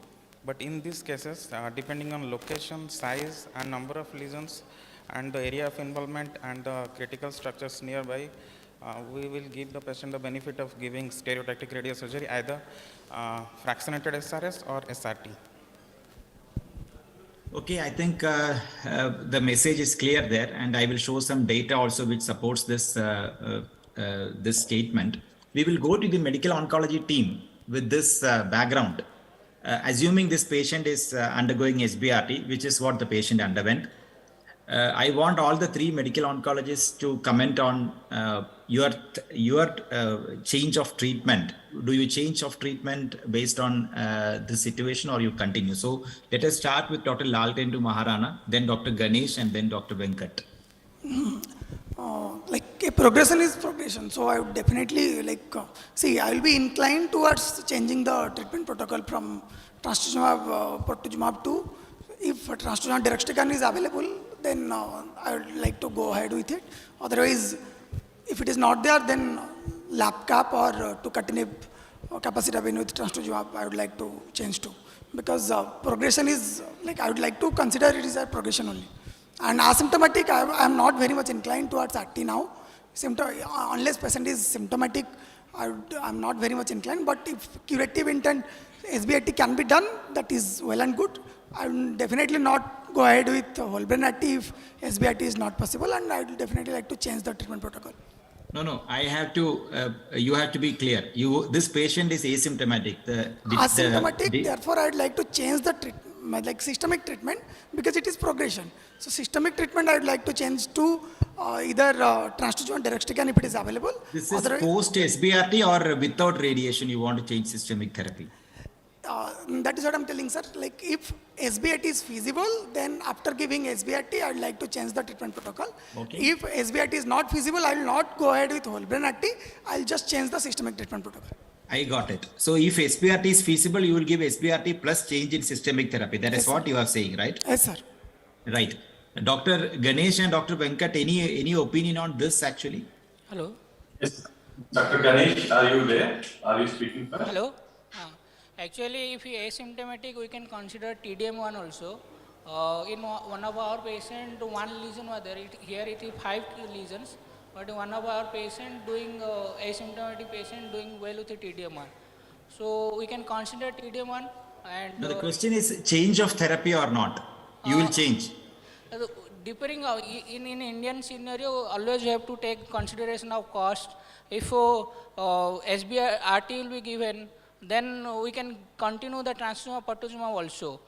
But in these cases, depending on location, size, and number of lesions, and the area of involvement and the critical structures nearby, we will give the patient the benefit of giving stereotactic radiosurgery, either fractionated SRS or SRT. Okay, I think the message is clear there, and I will show some data also which supports this this statement. We will go to the medical oncology team with this background. Assuming this patient is undergoing SBRT, which is what the patient underwent, I want all the 3 medical oncologists to comment on your change of treatment. Do you change of treatment based on the situation, or you continue? So let us start with Dr. Laltendu Maharana, then Dr. Ganesh, and then Dr. Venkat. Progression is progression, so I would definitely see, I will be inclined towards changing the treatment protocol from trastuzumab pertuzumab to, if trastuzumab deruxtecan is available, then I would like to go ahead with it. Otherwise, if it is not there, then LAPCAP or tucatinib or capecitabine with trastuzumab I would like to change to, because progression is I would like to consider it is a progression only. And asymptomatic, I am not very much inclined towards RT now. Unless patient is symptomatic, I am not very much inclined. But if curative intent SBRT can be done, that is well and good. I will definitely not go ahead with whole brain RT if SBRT is not possible, and I will definitely like to change the treatment protocol. No, I have to, you have to be clear. This patient is asymptomatic. Asymptomatic, therefore I would like to change the treatment, systemic treatment, because it is progression. So systemic treatment I would like to change to either trastuzumab deruxtecan if it is available. This is post SBRT or without radiation you want to change systemic therapy? That is what I am telling, sir. If SBRT is feasible, then after giving SBRT, I would like to change the treatment protocol. Okay. If SBRT is not feasible, I will not go ahead with whole brain RT. I will just change the systemic treatment protocol. I got it. So if SBRT is feasible, you will give SBRT plus change in systemic therapy. That is what you are saying, right? Yes, sir. Right. Dr. Ganesh and Dr. Venkat, any opinion on this actually? Hello. Yes. Dr. Ganesh, are you there? Are you speaking first? Hello. Actually, if he is asymptomatic, we can consider TDM1 also. In one of our patients, 1 lesion was there. Here it is 5 lesions, but one of our patient doing asymptomatic patient doing well with the TDM1. So we can consider TDM1. And the question is change of therapy or not? You will change. Depending in Indian scenario, always you have to take consideration of cost. If SBRT will be given, then we can continue the trastuzumab pertuzumab also.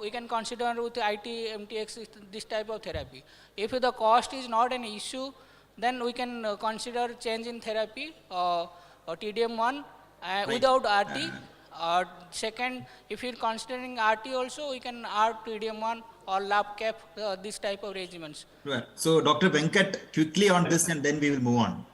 We can consider with IT, MTX, this type of therapy. If the cost is not an issue, then we can consider change in therapy, TDM1 Right. without RT, Second, if you're considering RT also, we can add TDM1 or lab cap, this type of regimens. Sure. So Dr. Venkat, quickly on this and then we will move on.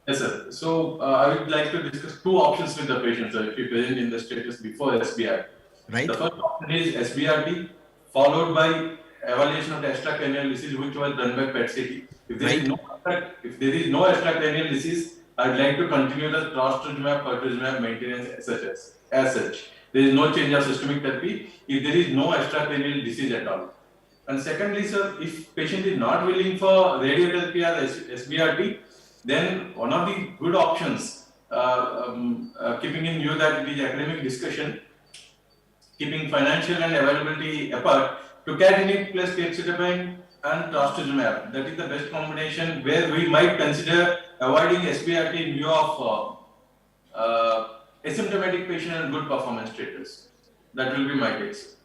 Yes, sir. So I would like to discuss two options with the patient, sir, if you present in the status before SBRT. Right. The first option is SBRT, followed by evaluation of the extracranial disease, which was done by PET-CT. If there is no extracranial disease, I would like to continue the trastuzumab, pertuzumab maintenance as such. There is no change of systemic therapy if there is no extracranial disease at all. And secondly, sir, if patient is not willing for radiotherapy or SBRT, then one of the good options, keeping in view that it is academic discussion, keeping financial and availability apart, tucatinib plus capecitabine and trastuzumab. That is the best combination where we might consider avoiding SBRT in view of asymptomatic patient and good performance status. That will be my case.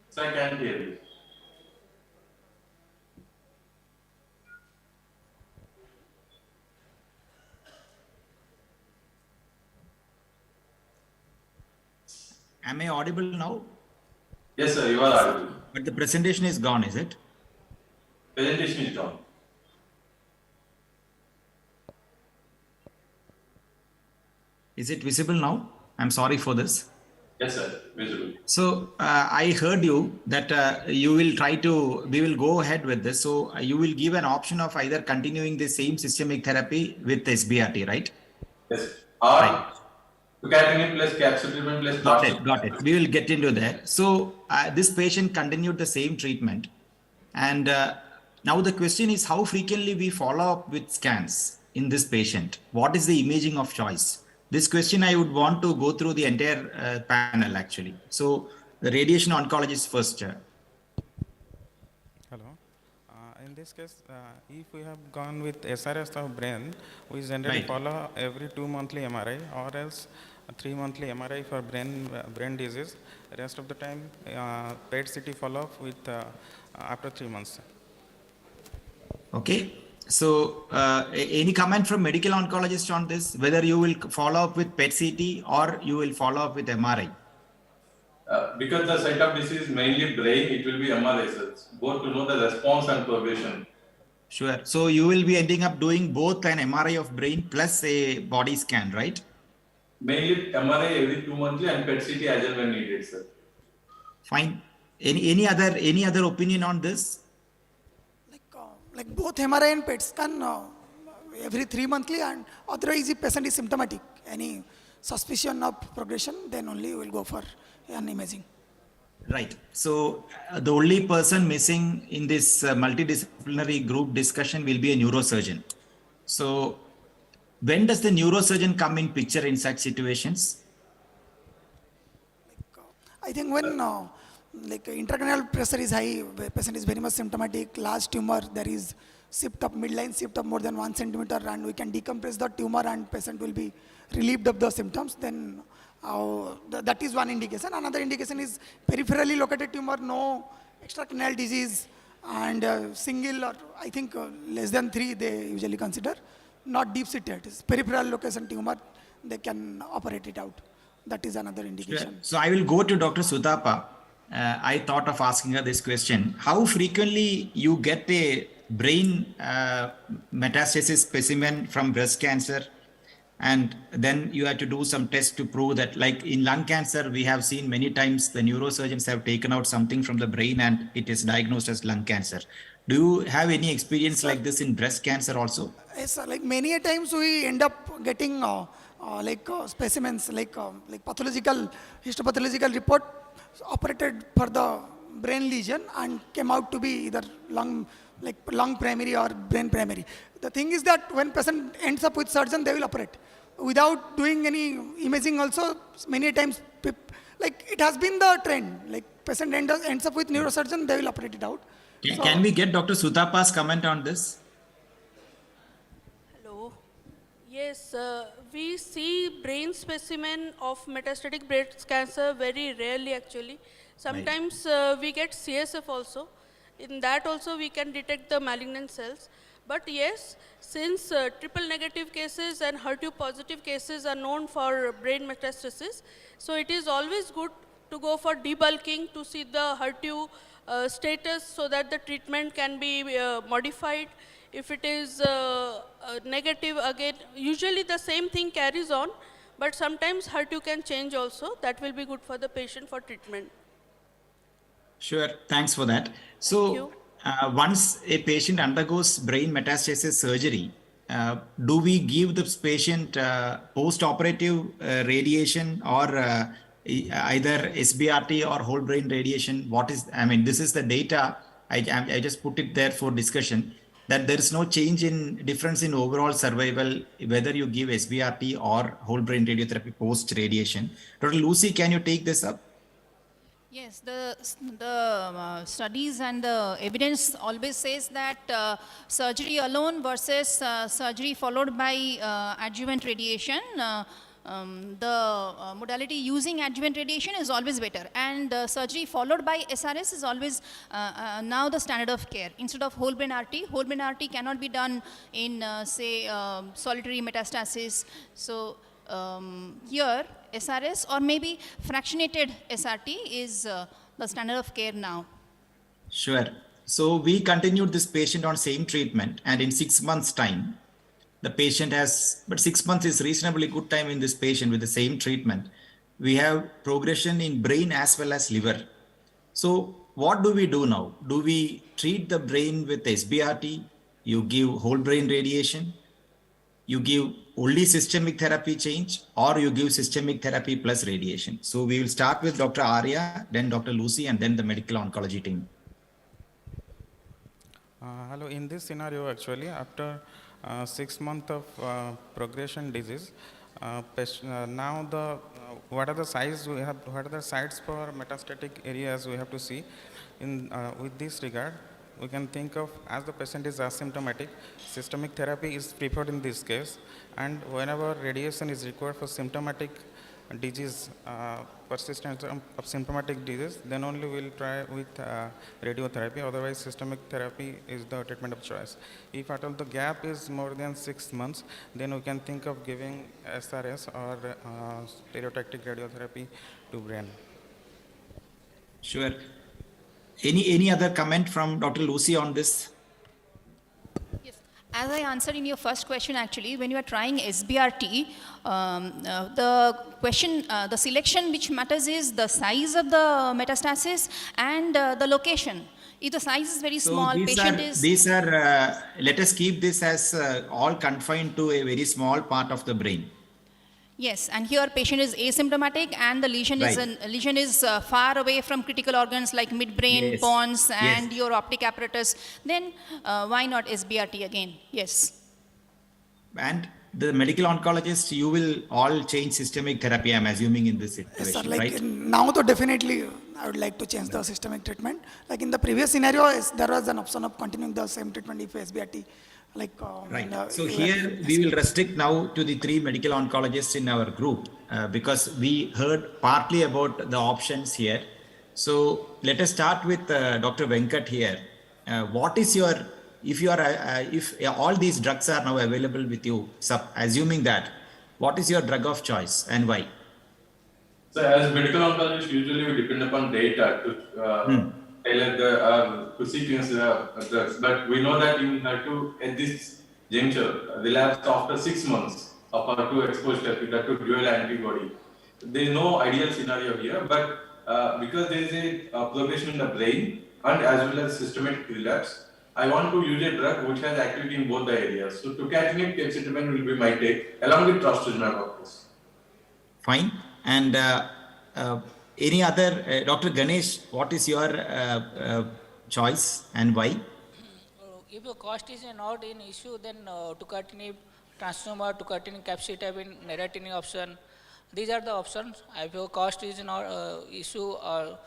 So I can't hear you. Am I audible now? Yes, sir, you are audible. But the presentation is gone, is it? Presentation is gone. Is it visible now? I'm sorry for this. Yes, sir, visible. So I heard you that you will try to, we will go ahead with this. So you will give an option of either continuing the same systemic therapy with SBRT, right? Yes. Or tucatinib plus capecitabine plus Got it. We will get into that. So this patient continued the same treatment. And now the question is how frequently we follow up with scans in this patient? What is the imaging of choice? This question I would want to go through the entire panel actually. So the radiation oncologist first. Hello. In this case, if we have gone with SRS of brain, we generally follow every 2 monthly MRI or else 3 monthly MRI for brain disease. Rest of the time, PET-CT follow-up with after 3 months. Okay. So, any comment from medical oncologist on this, whether you will follow up with PET-CT or you will follow up with MRI? Because the site of disease is mainly brain, it will be MRI, sir, both to know the response and progression. Sure. So, you will be ending up doing both an MRI of brain plus a body scan, right? Mainly MRI every 2 monthly and PET-CT as and when needed, sir. Fine. Any other opinion on this? Like both MRI and PET scan every 3 monthly, and otherwise if patient is symptomatic, any suspicion of progression, then only we will go for an imaging. Right. So the only person missing in this multidisciplinary group discussion will be a neurosurgeon. So when does the neurosurgeon come in picture in such situations? I think when like intracranial pressure is high, the patient is very much symptomatic, large tumor, there is shift of midline shift of more than 1 centimeter, and we can decompress the tumor and patient will be relieved of the symptoms, then that is one indication. Another indication is peripherally located tumor, no extracranial disease, and single or I think less than 3 they usually consider, not deep seated, peripheral location tumor, they can operate it out. That is another indication. Sure. So I will go to Dr. Sudapa. I thought of asking her this question. How frequently you get a brain metastasis specimen from breast cancer, and then you have to do some tests to prove that, like in lung cancer, we have seen many times the neurosurgeons have taken out something from the brain and it is diagnosed as lung cancer. Do you have any experience like this in breast cancer also? Yes, like many a times we end up getting specimens like pathological, histopathological report operated for the brain lesion and came out to be either lung primary or brain primary. The thing is that when patient ends up with surgeon, they will operate without doing any imaging also. Many times, like it has been the trend, like patient ends up with neurosurgeon, they will operate it out. Can we get Dr. Sutapa's comment on this? Hello. Yes, we see brain specimen of metastatic breast cancer very rarely actually. Sometimes we get CSF also. In that also we can detect the malignant cells. But yes, since triple negative cases and HER2 positive cases are known for brain metastasis, so it is always good to go for debulking to see the HER2 status so that the treatment can be modified. If it is negative again, usually the same thing carries on, but sometimes HER2 can change also. That will be good for the patient for treatment. Sure, thanks for that. So, once a patient undergoes brain metastasis surgery, do we give the patient post-operative radiation or either SBRT or whole brain radiation? What is, I mean, this is the data. I just put it there for discussion that there is no change in difference in overall survival, whether you give SBRT or whole brain radiotherapy post-radiation. Dr. Lucy, can you take this up? Yes, the studies and the evidence always says that surgery alone versus surgery followed by adjuvant radiation, the modality using adjuvant radiation is always better, and surgery followed by SRS is always now the standard of care. Instead of whole brain RT cannot be done in say solitary metastasis. So here SRS or maybe fractionated SRT is the standard of care now. Sure. So we continued this patient on same treatment, and in 6 months time, the patient has, but 6 months is reasonably good time in this patient with the same treatment. We have progression in brain as well as liver. So what do we do now? Do we treat the brain with SBRT? You give whole brain radiation? You give only systemic therapy change, or you give systemic therapy plus radiation? So we will start with Dr. Arya, then Dr. Lucy, and then the medical oncology team. Hello, in this scenario actually after 6 months of progression disease, now what are the size we have, what are the sites for metastatic areas we have to see. In with this regard, we can think of, as the patient is asymptomatic, systemic therapy is preferred in this case, and whenever radiation is required for symptomatic disease, persistence of symptomatic disease, then only we'll try with radiotherapy. Otherwise, systemic therapy is the treatment of choice. If at all the gap is more than 6 months, then we can think of giving SRS or stereotactic radiotherapy to brain. Sure. Any other comment from Dr. Lucy on this? As I answered in your first question, actually, when you are trying SBRT, the question, the selection which matters is the size of the metastasis and the location. If the size is very small, These are, let us keep this as all confined to a very small part of the brain. Yes, and here patient is asymptomatic and the lesion is far away from critical organs like midbrain, pons, and your optic apparatus. Then why not SBRT again? Yes. And the medical oncologist, you will all change systemic therapy, I'm assuming, in this situation, Yes, sir, like right? now, though, definitely I would like to change the systemic treatment. Like in the previous scenario, there was an option of continuing the same treatment if SBRT. Right. So here we will restrict now to the 3 medical oncologists in our group because we heard partly about the options here. So let us start with Dr. Venkat here. What is your, if all these drugs are now available with you, assuming that, what is your drug of choice and why? So as medical oncologists, usually we depend upon data to tailor to sequence the drugs. But we know that in HER2 at this juncture, relapse after 6 months of HER2 exposed therapy, that to dual antibody. There is no ideal scenario here, but because there is a progression in the brain and as well as systemic relapse, I want to use a drug which has activity in both the areas. So tucatinib capecitabine will be my take, along with trastuzumab, of course. Fine. And any other, Dr. Ganesh, what is your choice and why? If the cost is not an issue, then tucatinib, trastuzumab, tucatinib, capecitabine, neratinib option, these are the options. If your cost is not issue, or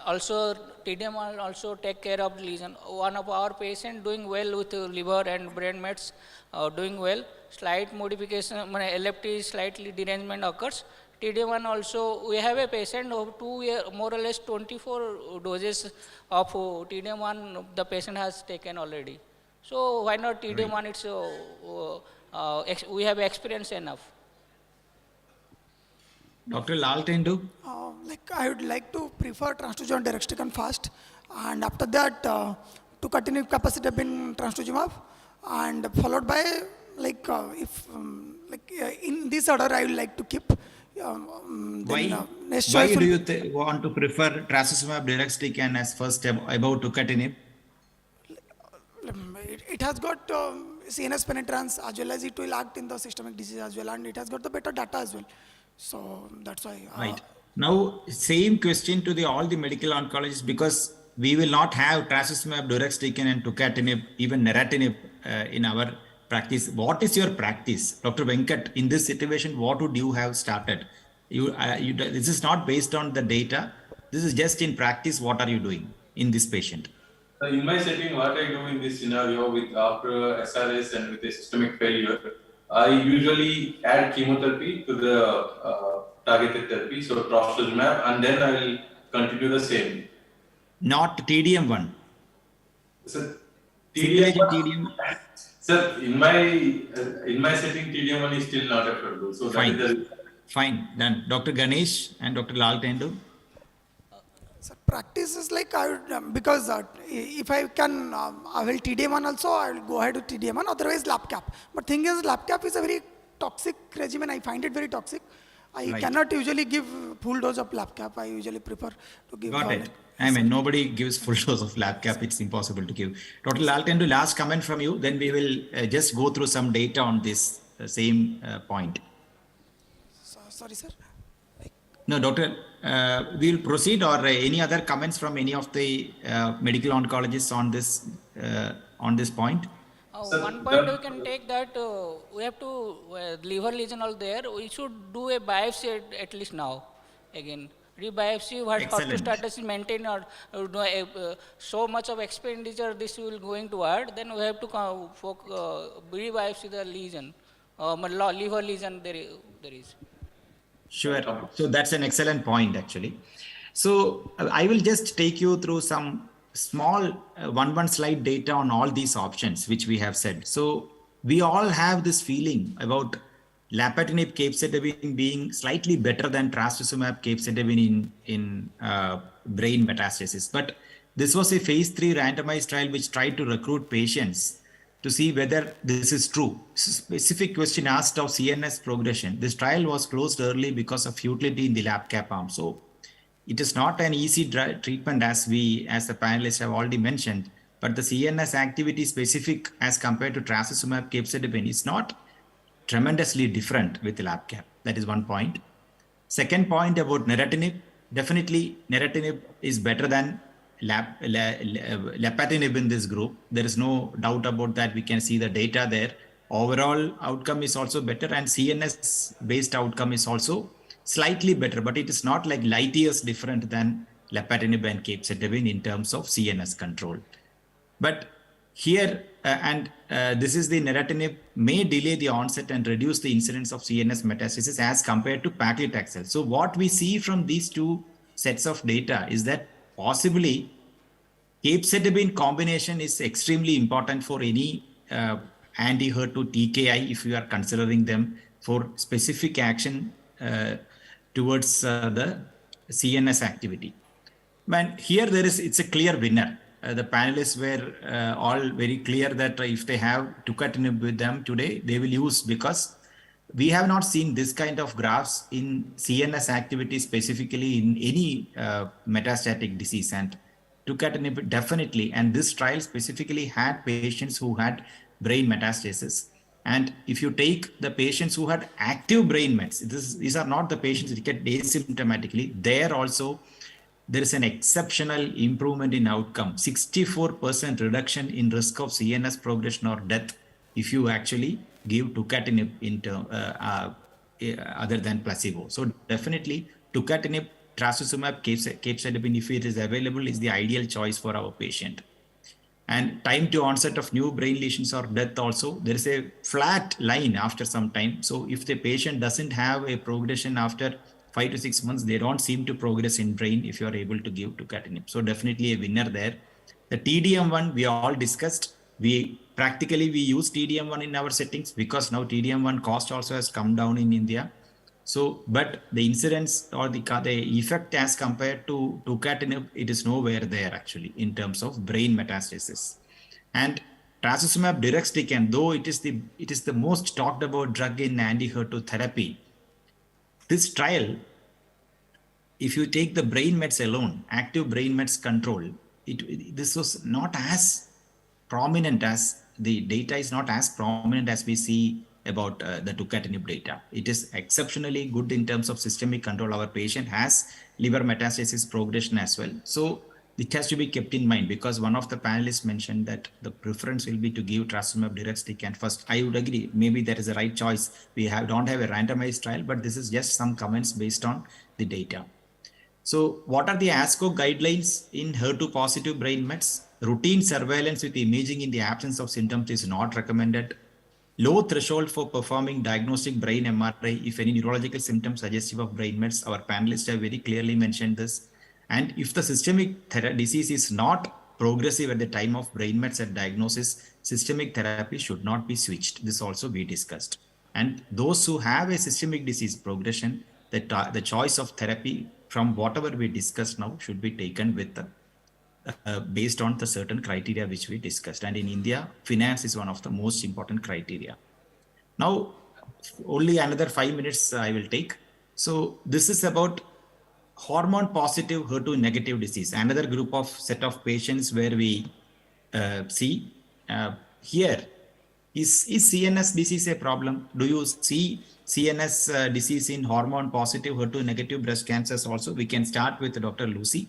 Also, TDM will also take care of the lesion. One of our patient doing well with liver and brain mets, doing well. Slight modification, LFT slightly derangement occurs. TDM1 also, we have a patient of 2 year, more or less 24 doses of TDM1 the patient has taken already. So why not TDM1? It's we have experience enough. Dr. Lal Tendu? Like I would like to prefer trastuzumab deruxtecan first, and after that tucatinib capecitabine trastuzumab, and followed by in this order I would like to keep. Why choice do you want to prefer trastuzumab deruxtecan as first above tucatinib? It has got CNS penetrance as well as it will act in the systemic disease as well, and it has got the better data as well. So that's why. Right. Now, same question to all the medical oncologists, because we will not have trastuzumab deruxtecan and tucatinib, even neratinib in our practice. What is your practice, Dr. Venkat? In this situation, what would you have started? This is not based on the data. This is just in practice. What are you doing in this patient? In my setting, what I do in this scenario with after SRS and with a systemic failure, I usually add chemotherapy to the targeted therapy, so trastuzumab, and then I will continue the same. Not TDM1. Sir, TDM1. Sir, in my setting, TDM1 is still not available. So fine. That is fine. Then Dr. Ganesh and Dr. Lal Tendu. So practice is like I would, because if I can avail TDM1 also, I will go ahead with TDM1, otherwise lap cap. But thing is, lap cap is a very toxic regimen. I find it very toxic. I cannot usually give full dose of lap cap. I usually prefer to give. Got it. I mean, nobody gives full dose of lap cap. It's impossible to give. Dr. Lal Tendu, last comment from you. Then we will just go through some data on this same point. Sorry, sir. No, Doctor, we'll proceed, or any other comments from any of the medical oncologists on this point? One point we can take that we have to liver lesion all there. We should do a biopsy at least now. Again, re-biopsy what hospital status is maintained, or so much of expenditure this will going toward. Then we have to re-biopsy the lesion, liver lesion there is. Sure. So that's an excellent point, actually. So I will just take you through some small one slide data on all these options, which we have said. So we all have this feeling about lapatinib capecitabine being slightly better than trastuzumab capecitabine in brain metastasis. But this was a phase 3 randomized trial which tried to recruit patients to see whether this is true. Specific question asked of CNS progression. This trial was closed early because of futility in the lap cap arm. So it is not an easy treatment, as the panelists have already mentioned, but the CNS activity specific as compared to trastuzumab capecitabine is not tremendously different with the lap cap. That is one point. Second point about neratinib. Definitely neratinib is better than lapatinib in this group. There is no doubt about that. We can see the data there. Overall outcome is also better, and CNS based outcome is also slightly better, but it is not like light years different than lapatinib and capecitabine in terms of CNS control. But here, this is the neratinib may delay the onset and reduce the incidence of CNS metastasis as compared to paclitaxel. So what we see from these two sets of data is that possibly capecitabine combination is extremely important for any anti-HER2 TKI if you are considering them for specific action towards the CNS activity. But here it's a clear winner. The panelists were all very clear that if they have tucatinib with them today, they will use, because we have not seen this kind of graphs in CNS activity specifically in any metastatic disease, and tucatinib definitely, and this trial specifically had patients who had brain metastasis. And if you take the patients who had active brain mets, these are not the patients that get asymptomatically, there also there is an exceptional improvement in outcome, 64% reduction in risk of CNS progression or death if you actually give tucatinib other than placebo. So definitely tucatinib trastuzumab capecitabine, if it is available, is the ideal choice for our patient. And time to onset of new brain lesions or death also, there is a flat line after some time. So if the patient doesn't have a progression after 5 to 6 months, they don't seem to progress in brain if you are able to give tucatinib. So definitely a winner there. The TDM1 we all discussed. We use TDM1 in our settings because now TDM1 cost also has come down in India. So, but the incidence or the effect as compared to tucatinib, it is nowhere there actually in terms of brain metastasis. And trastuzumab deruxtecan, though it is the most talked about drug in anti-HER2 therapy, this trial, if you take the brain mets alone, active brain mets control, this was not as prominent as the data is not as prominent as we see about the tucatinib data. It is exceptionally good in terms of systemic control. Our patient has liver metastasis progression as well. So it has to be kept in mind because one of the panelists mentioned that the preference will be to give trastuzumab deruxtecan first. I would agree. Maybe that is the right choice. We don't have a randomized trial, but this is just some comments based on the data. So what are the ASCO guidelines in HER2 positive brain mets? Routine surveillance with imaging in the absence of symptoms is not recommended. Low threshold for performing diagnostic brain MRI if any neurological symptoms suggestive of brain mets. Our panelists have very clearly mentioned this. And if the systemic disease is not progressive at the time of brain mets at diagnosis, systemic therapy should not be switched. This also we discussed. And those who have a systemic disease progression, the choice of therapy from whatever we discussed now should be taken with based on the certain criteria which we discussed. And in India, finance is one of the most important criteria. Now, only another 5 minutes I will take. So this is about hormone positive HER2 negative disease, another group of set of patients where we see here, is CNS disease a problem? Do you see CNS disease in hormone positive HER2 negative breast cancers also? We can start with Dr. Lucy.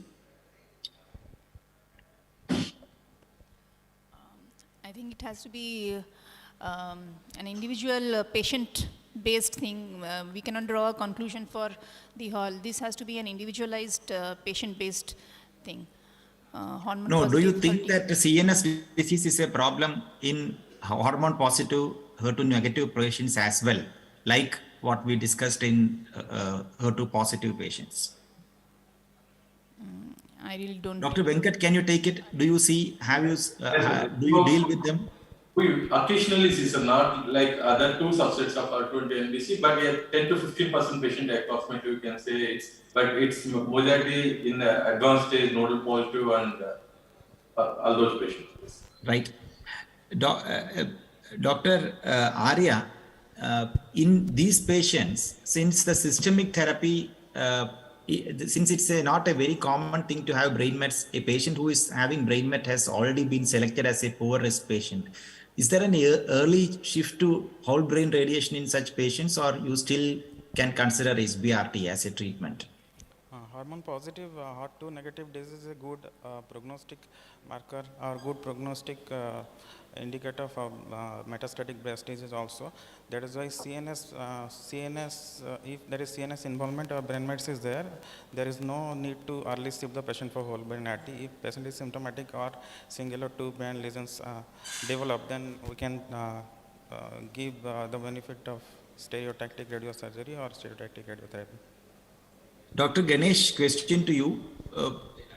I think it has to be an individual patient-based thing. We cannot draw a conclusion for the whole. This has to be an individualized patient-based thing. No, do you think that the CNS disease is a problem in hormone positive HER2 negative patients as well, like what we discussed in HER2 positive patients? I really don't. Dr. Venkat, can you take it? Do you see, do you deal with them? We occasionally see some, not like other two subsets of HER2 and NBC, but we have 10 to 15% patient approximately, we can say but it's majority in the advanced stage, nodal positive and all those patients. Right. Dr. Arya, in these patients, since the systemic therapy, since it's not a very common thing to have brain mets, a patient who is having brain met has already been selected as a poor risk patient. Is there an early shift to whole brain radiation in such patients, or you still can consider SBRT as a treatment? Hormone positive, HER2 negative disease is a good prognostic marker or good prognostic indicator for metastatic breast disease also. That is why CNS, if there is CNS involvement or brain mets is there is no need to early shift the patient for whole brain RT. If patient is symptomatic or single or two brain lesions develop, then we can give the benefit of stereotactic radiosurgery or stereotactic radiotherapy. Dr. Ganesh, question to you.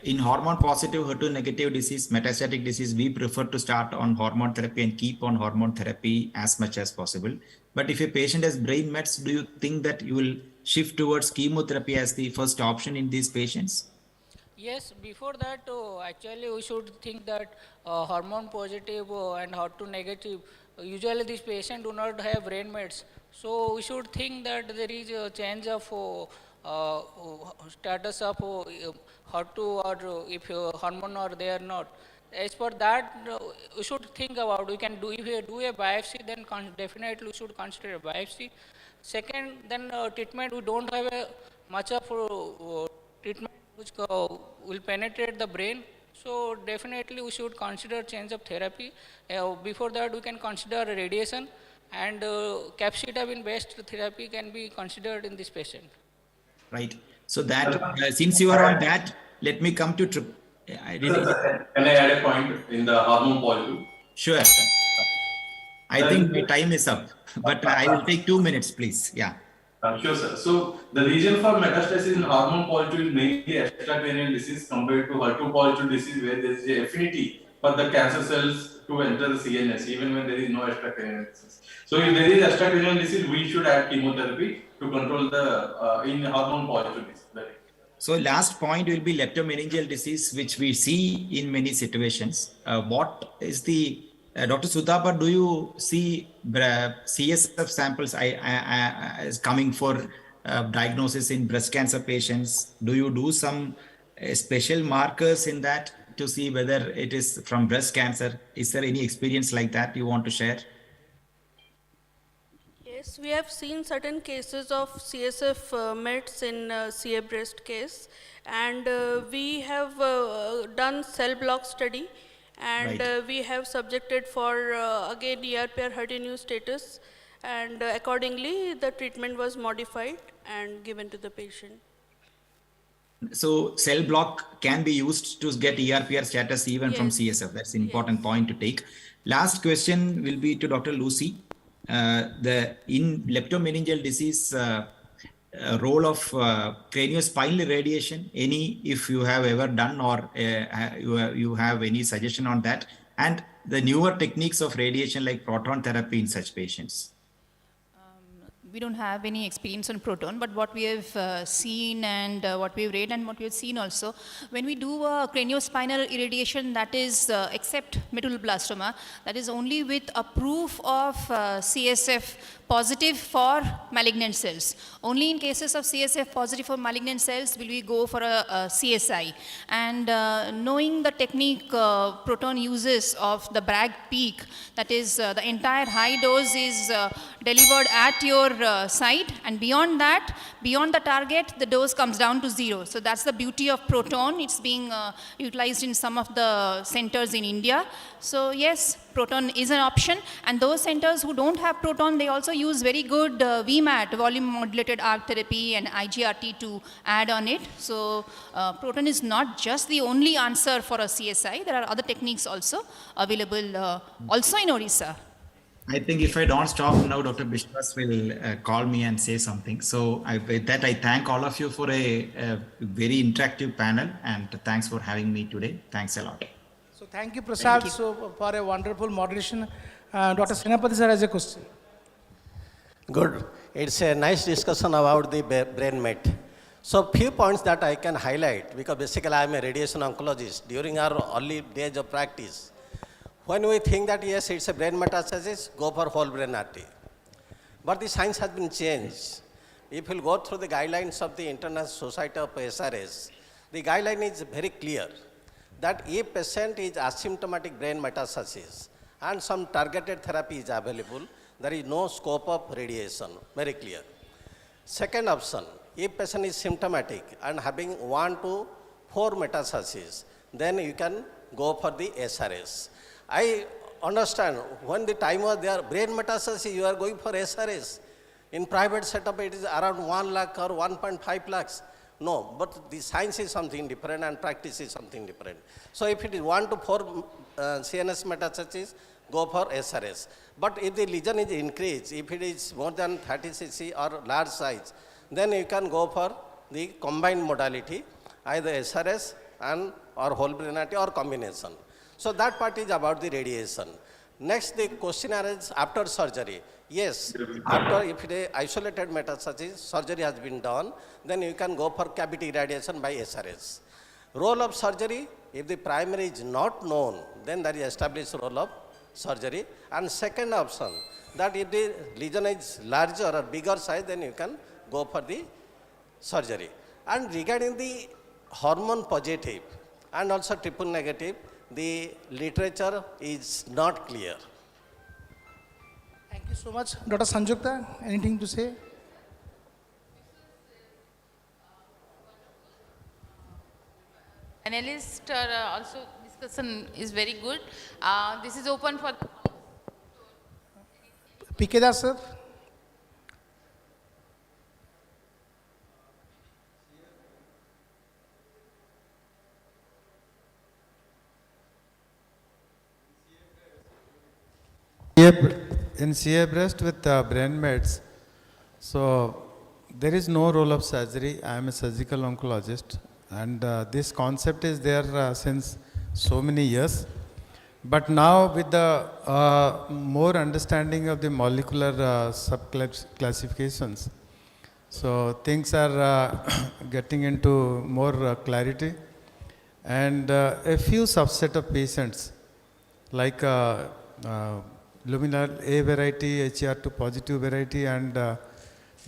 In hormone positive HER2 negative disease, metastatic disease, we prefer to start on hormone therapy and keep on hormone therapy as much as possible. But if a patient has brain mets, do you think that you will shift towards chemotherapy as the first option in these patients? Yes, before that, actually we should think that hormone positive and HER2 negative, usually these patients do not have brain mets. So we should think that there is a change of status of HER2 or if hormone or they are not. As for that, we should think about, we can do, if we do a biopsy, then definitely we should consider a biopsy. Second, then treatment, we don't have much of treatment which will penetrate the brain. So definitely we should consider change of therapy. Before that, we can consider radiation, and capecitabine based therapy can be considered in this patient. Right. So that, since you are on that, let me come to Can I add a point in the hormone positive? Sure. I think my time is up, but I will take 2 minutes, please. Yeah. Sure, sir. So the reason for metastasis in hormone positive is mainly extracranial disease compared to HER2 positive disease, where there is a affinity for the cancer cells to enter the CNS, even when there is no extracranial disease. So if there is extracranial disease, we should add chemotherapy to control the in hormone positive disease. So last point will be leptomeningeal disease, which we see in many situations. What is the Dr. Sudhapar, do you see CSF samples is coming for diagnosis in breast cancer patients? Do you do some special markers in that to see whether it is from breast cancer? Is there any experience like that you want to share? Yes, we have seen certain cases of CSF mets in CA breast case, and we have done cell block study, and Right. we have subjected for again ERPR HER2 status, and accordingly the treatment was modified and given to the patient. So cell block can be used to get ERPR status even from Yes. CSF. That's an important point to take. Last question will be to Dr. Lucy. In leptomeningeal disease, role of craniospinal radiation, any if you have ever done or you have any suggestion on that, and the newer techniques of radiation like proton therapy in such patients. We don't have any experience on proton, but what we have seen and what we've read and what we have seen also, when we do a craniospinal irradiation, that is except medulloblastoma, that is only with a proof of CSF positive for malignant cells. Only in cases of CSF positive for malignant cells will we go for a CSI. And knowing the technique proton uses of the Bragg peak, that is the entire high dose is delivered at your site, and beyond that, beyond the target, the dose comes down to 0. So that's the beauty of proton. It's being utilized in some of the centers in India. So yes, proton is an option, and those centers who don't have proton, they also use very good VMAT, volume modulated arc therapy, and IGRT to add on it. So proton is not just the only answer for a CSI. There are other techniques also available also in Orissa. I think if I don't stop now, Dr. Bishwas will call me and say something. So with that, I thank all of you for a very interactive panel, and thanks for having me today. Thanks a lot. So thank you, Prasad, for a wonderful moderation. Dr. Senapati sir has a question. Good. It's a nice discussion about the brain met. So few points that I can highlight, because basically I am a radiation oncologist. During our early days of practice, when we think that yes, it's a brain metastasis, go for whole brain RT. But the science has been changed. If you go through the guidelines of the International Society of SRS, the guideline is very clear that if patient is asymptomatic brain metastasis and some targeted therapy is available, there is no scope of radiation, very clear. Second option, if patient is symptomatic and having 1 to 4 metastases, then you can go for the SRS. I understand when the time was there, brain metastasis, you are going for SRS. In private setup, it is around 1 lakh or 1.5 lakhs. No, but the science is something different and practice is something different. So if it is 1 to 4 CNS metastases, go for SRS. But if the lesion is increased, if it is more than 30 cc or large size, then you can go for the combined modality, either SRS and or whole brain RT or combination. So that part is about the radiation. Next, the question is after surgery. Yes, after if it is isolated metastasis, surgery has been done, then you can go for cavity irradiation by SRS. Role of surgery, if the primary is not known, then there is established role of surgery. And second option, that if the lesion is larger or bigger size, then you can go for the surgery. And regarding the hormone positive and also triple negative, the literature is not clear. Thank you so much. Dr. Sanjukta, anything to say? Analyst also discussion is very good. This is open for Pikeda sir. in CA breast with brain meds, so there is no role of surgery. I am a surgical oncologist, and this concept is there since so many years. But now with the more understanding of the molecular subclassifications, so things are getting into more clarity, and a few subset of patients like luminal A variety, HER2 positive variety, and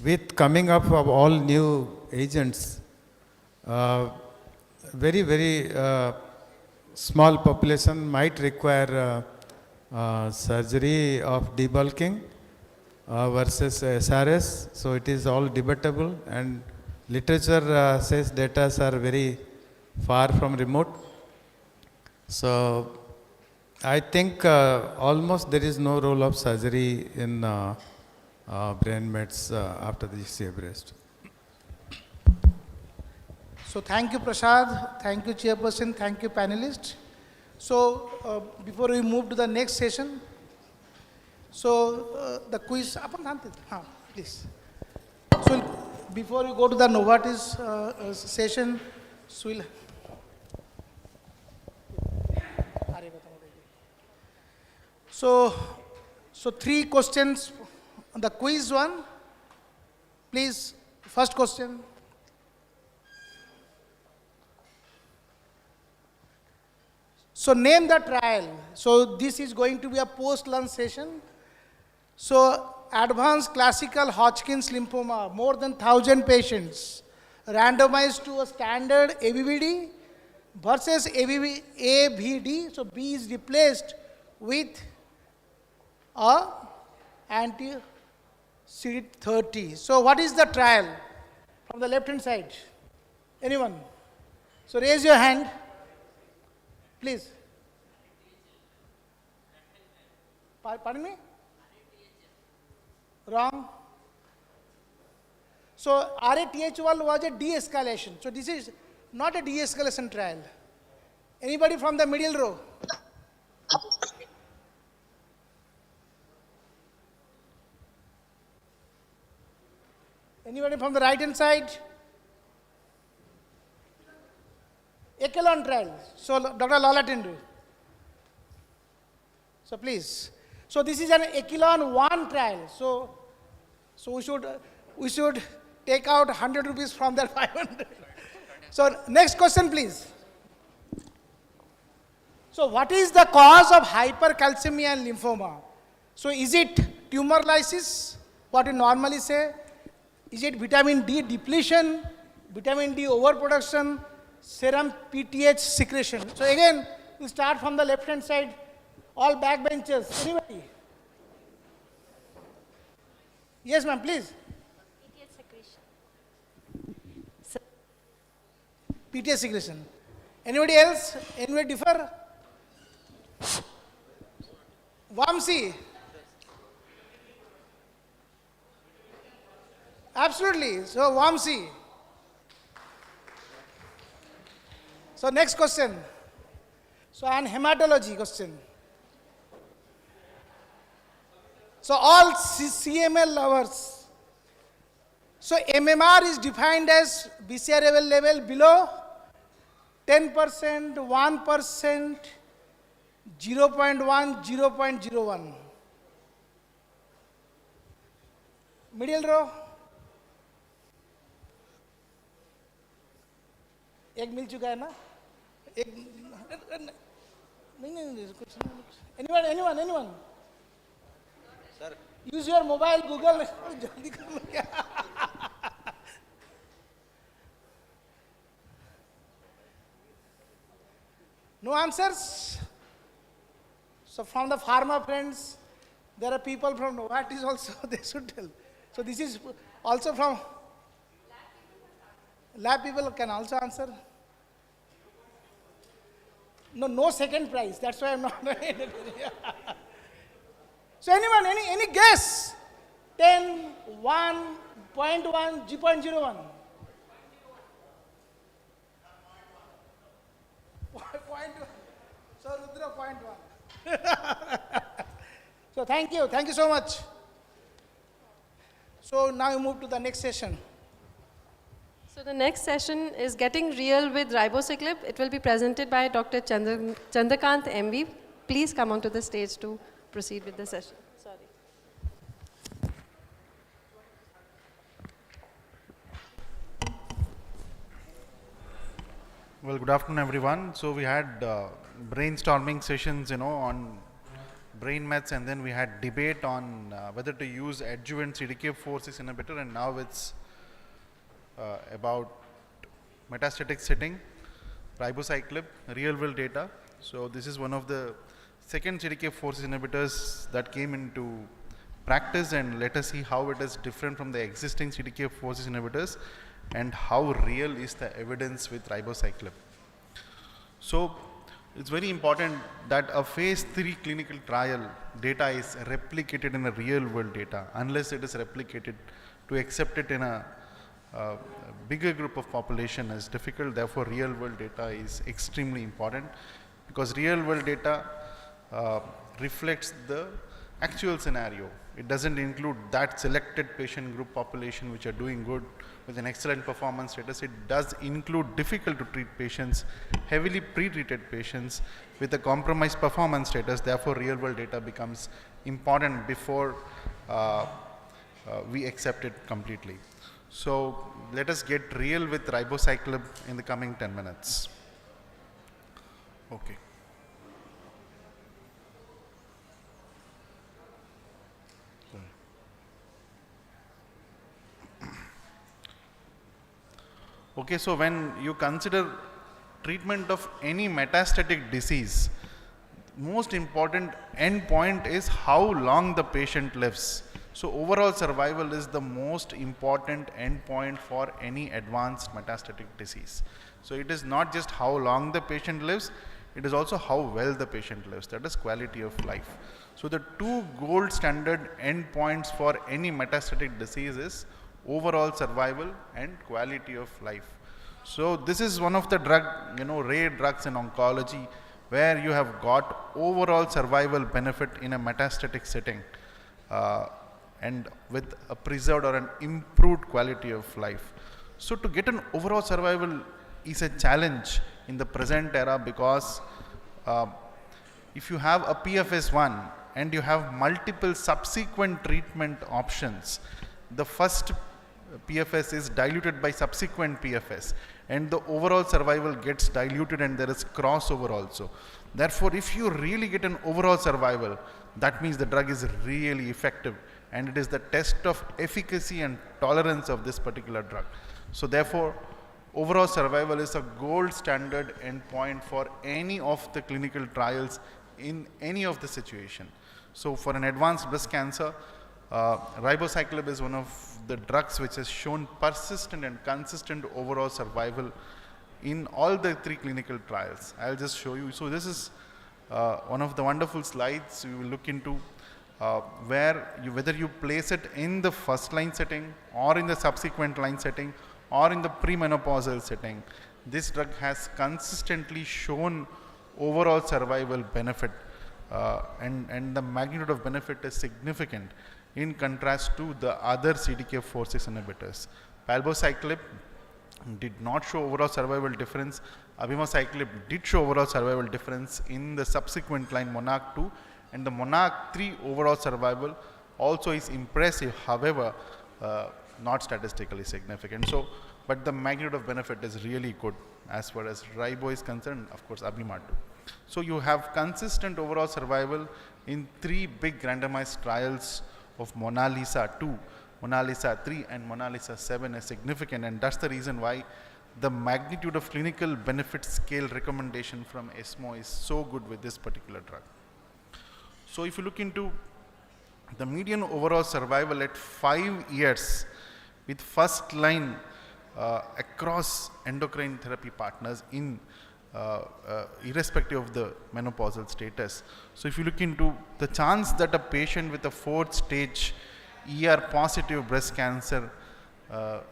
with coming up of all new agents, very small population might require surgery of debulking versus SRS. So it is all debatable, and literature says data are very far from remote. So I think almost there is no role of surgery in brain mets after the CA breast. So thank you, Prasad. Thank you, Chairperson. Thank you, panelists. So before we move to the next session, so the quiz, please. So before we go to the Novartis session, so we'll so 3 questions. The quiz one, please. First question. So name the trial. So this is going to be a post-lunch session. So advanced classical Hodgkin's lymphoma, more than 1,000 patients, randomized to a standard ABVD versus ABVD. So B is replaced with a anti-CD30. So what is the trial? From the left hand side. Anyone? So raise your hand, please. Pardon me? Wrong. So RATH1 was a de-escalation. So this is not a de-escalation trial. Anybody from the middle row? Anybody from the right hand side? Echelon trial. So Dr. Lala Tindu. So please. So this is an Echelon 1 trial. So we should take out 100 rupees from that 500. So next question, please. So what is the cause of hypercalcemia and lymphoma? So is it tumor lysis, what we normally say? Is it vitamin D depletion, vitamin D overproduction, serum PTH secretion? So again, we start from the left hand side, all backbenchers. Anybody? Yes, ma'am, please. PTH secretion. PTH secretion. Anybody else? Anybody differ? Vamsi. Absolutely. So Vamsi. So next question. So an hematology question. So all CML lovers. So MMR is defined as BCR level below 10%, 1%, 0.1, 0.01. Middle row. एक मिल चुका है ना एक नहीं anyone Sir. use your mobile Google जल्दी कर लो क्या no answers. So from the pharma friends, there are people from Novartis also, they should tell. So this is also from lab people can also answer. No second prize. That's why I'm not. So anyone, any guess? 10, 1, 0.1, 0.01. 0.1. So Rudra 0.1. So thank you so much. So now we move to the next session. So the next session is Getting Real with Ribociclib. It will be presented by Dr. Chandrakant MV. Please come onto the stage to proceed with the session. Sorry. Well, good afternoon, everyone. So we had brainstorming sessions, on brain mets, and then we had debate on whether to use adjuvant CDK4/6 inhibitor, and now it's about metastatic setting, ribociclib, real-world data. So this is one of the second CDK4/6 inhibitors that came into practice, and let us see how it is different from the existing CDK4/6 inhibitors and how real is the evidence with ribociclib. So it's very important that a phase 3 clinical trial data is replicated in a real world data. Unless it is replicated, to accept it in a bigger group of population is difficult. Therefore, real world data is extremely important, because real world data reflects the actual scenario. It doesn't include that selected patient group population which are doing good with an excellent performance status. It does include difficult to treat patients, heavily pre-treated patients with a compromised performance status. Therefore, real world data becomes important before we accept it completely. So let us get real with ribociclib in the coming 10 minutes. Okay. Okay, so when you consider treatment of any metastatic disease, most important endpoint is how long the patient lives. So overall survival is the most important endpoint for any advanced metastatic disease. So it is not just how long the patient lives, it is also how well the patient lives. That is quality of life. So the two gold standard endpoints for any metastatic disease is overall survival and quality of life. So this is one of the rare drugs in oncology where you have got overall survival benefit in a metastatic setting and with a preserved or an improved quality of life. So to get an overall survival is a challenge in the present era, because if you have a PFS1 and you have multiple subsequent treatment options, the first PFS is diluted by subsequent PFS, and the overall survival gets diluted, and there is crossover also. Therefore, if you really get an overall survival, that means the drug is really effective, and it is the test of efficacy and tolerance of this particular drug. So therefore, overall survival is a gold standard endpoint for any of the clinical trials in any of the situation. So for an advanced breast cancer, ribociclib is one of the drugs which has shown persistent and consistent overall survival in all the 3 clinical trials. I'll just show you. So this is one of the wonderful slides we will look into, whether you place it in the first line setting or in the subsequent line setting or in the premenopausal setting, this drug has consistently shown overall survival benefit, and the magnitude of benefit is significant in contrast to the other CDK4/6 inhibitors. Palbociclib did not show overall survival difference. Abemaciclib did show overall survival difference in the subsequent line Monarch 2, and the Monarch 3 overall survival also is impressive, however, not statistically significant. So, but the magnitude of benefit is really good as far as ribo is concerned, of course, Abema 2. So you have consistent overall survival in 3 big randomized trials of Mona Lisa 2, Mona Lisa 3 and Mona Lisa 7 is significant, and that's the reason why the magnitude of clinical benefit scale recommendation from ESMO is so good with this particular drug. So if you look into the median overall survival at 5 years with first line across endocrine therapy partners in irrespective of the menopausal status. So if you look into the chance that a patient with a 4th stage ER positive breast cancer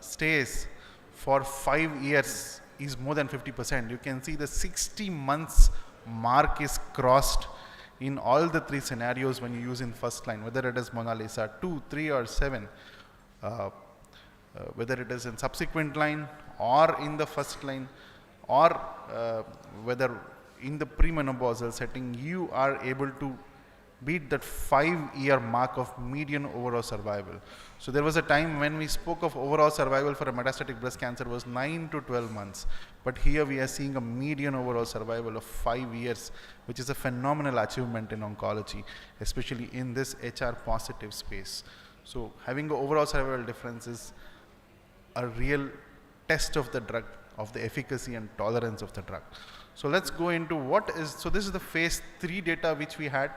stays for 5 years is more than 50%. You can see the 60 months mark is crossed in all the three scenarios when you use in first line, whether it is Mona Lisa 2, 3 or 7, whether it is in subsequent line or in the first line, or whether in the premenopausal setting, you are able to beat that 5-year mark of median overall survival. So there was a time when we spoke of overall survival for a metastatic breast cancer was 9 to 12 months. But here we are seeing a median overall survival of 5 years, which is a phenomenal achievement in oncology, especially in this HR positive space. So having an overall survival difference is a real test of the drug, of the efficacy and tolerance of the drug. So let's go into so this is the phase 3 data which we had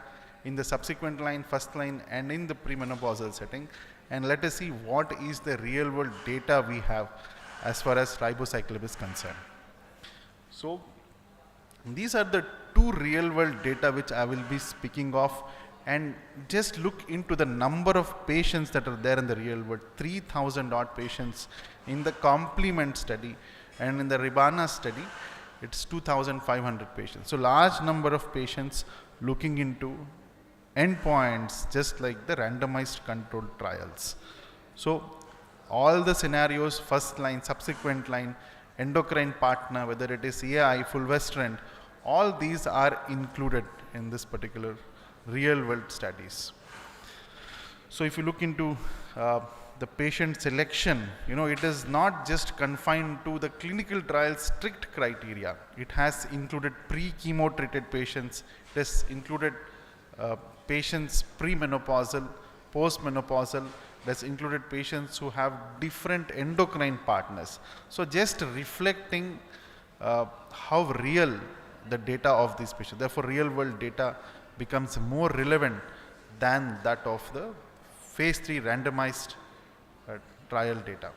in the subsequent line, first line and in the premenopausal setting, and let us see what is the real world data we have as far as ribociclib is concerned. So these are the 2 real world data which I will be speaking of, and just look into the number of patients that are there in the real world. 3,000 odd patients in the complement study, and in the Ribana study it's 2,500 patients. So large number of patients looking into endpoints just like the randomized controlled trials. So all the scenarios, first line, subsequent line, endocrine partner, whether it is AI, fulvestrant, all these are included in this particular real world studies. So if you look into the patient selection, it is not just confined to the clinical trial strict criteria. It has included pre-chemo treated patients, it has included patients pre-menopausal, post-menopausal, that's included patients who have different endocrine partners. So just reflecting how real the data of these patients, therefore real world data becomes more relevant than that of the phase 3 randomized trial data.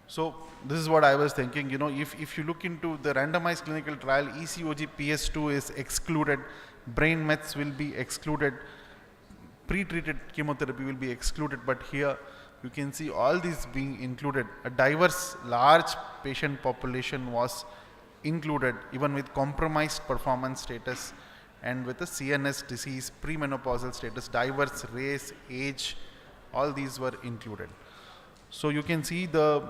So this is what I was thinking, if you look into the randomized clinical trial, ECOG PS2 is excluded, brain mets will be excluded, pre-treated chemotherapy will be excluded, but here you can see all these being included. A diverse large patient population was included, even with compromised performance status and with a CNS disease, premenopausal status, diverse race, age, all these were included. So you can see the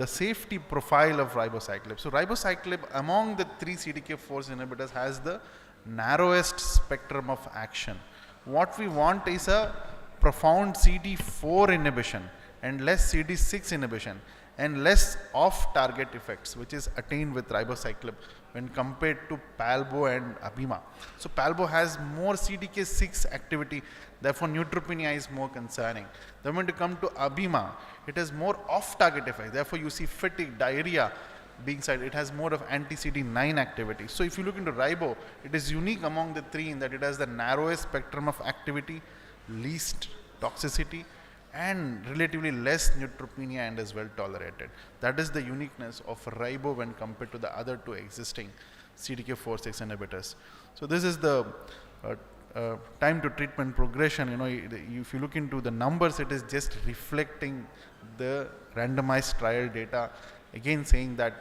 safety profile of ribociclib. So ribociclib among the 3 CDK4 inhibitors has the narrowest spectrum of action. What we want is a profound CD4 inhibition and less CD6 inhibition and less off-target effects, which is attained with ribociclib when compared to Palbo and Abima. So Palbo has more CDK6 activity, therefore neutropenia is more concerning. Then when you come to Abima, it has more off-target effect, therefore you see fatigue, diarrhea being cited. It has more of anti-CD9 activity. So if you look into Ribo, it is unique among the 3 in that it has the narrowest spectrum of activity, least toxicity, and relatively less neutropenia and is well tolerated. That is the uniqueness of Ribo when compared to the other 2 existing CDK4/6 inhibitors. So this is the time to treatment progression. If you look into the numbers, it is just reflecting the randomized trial data, again saying that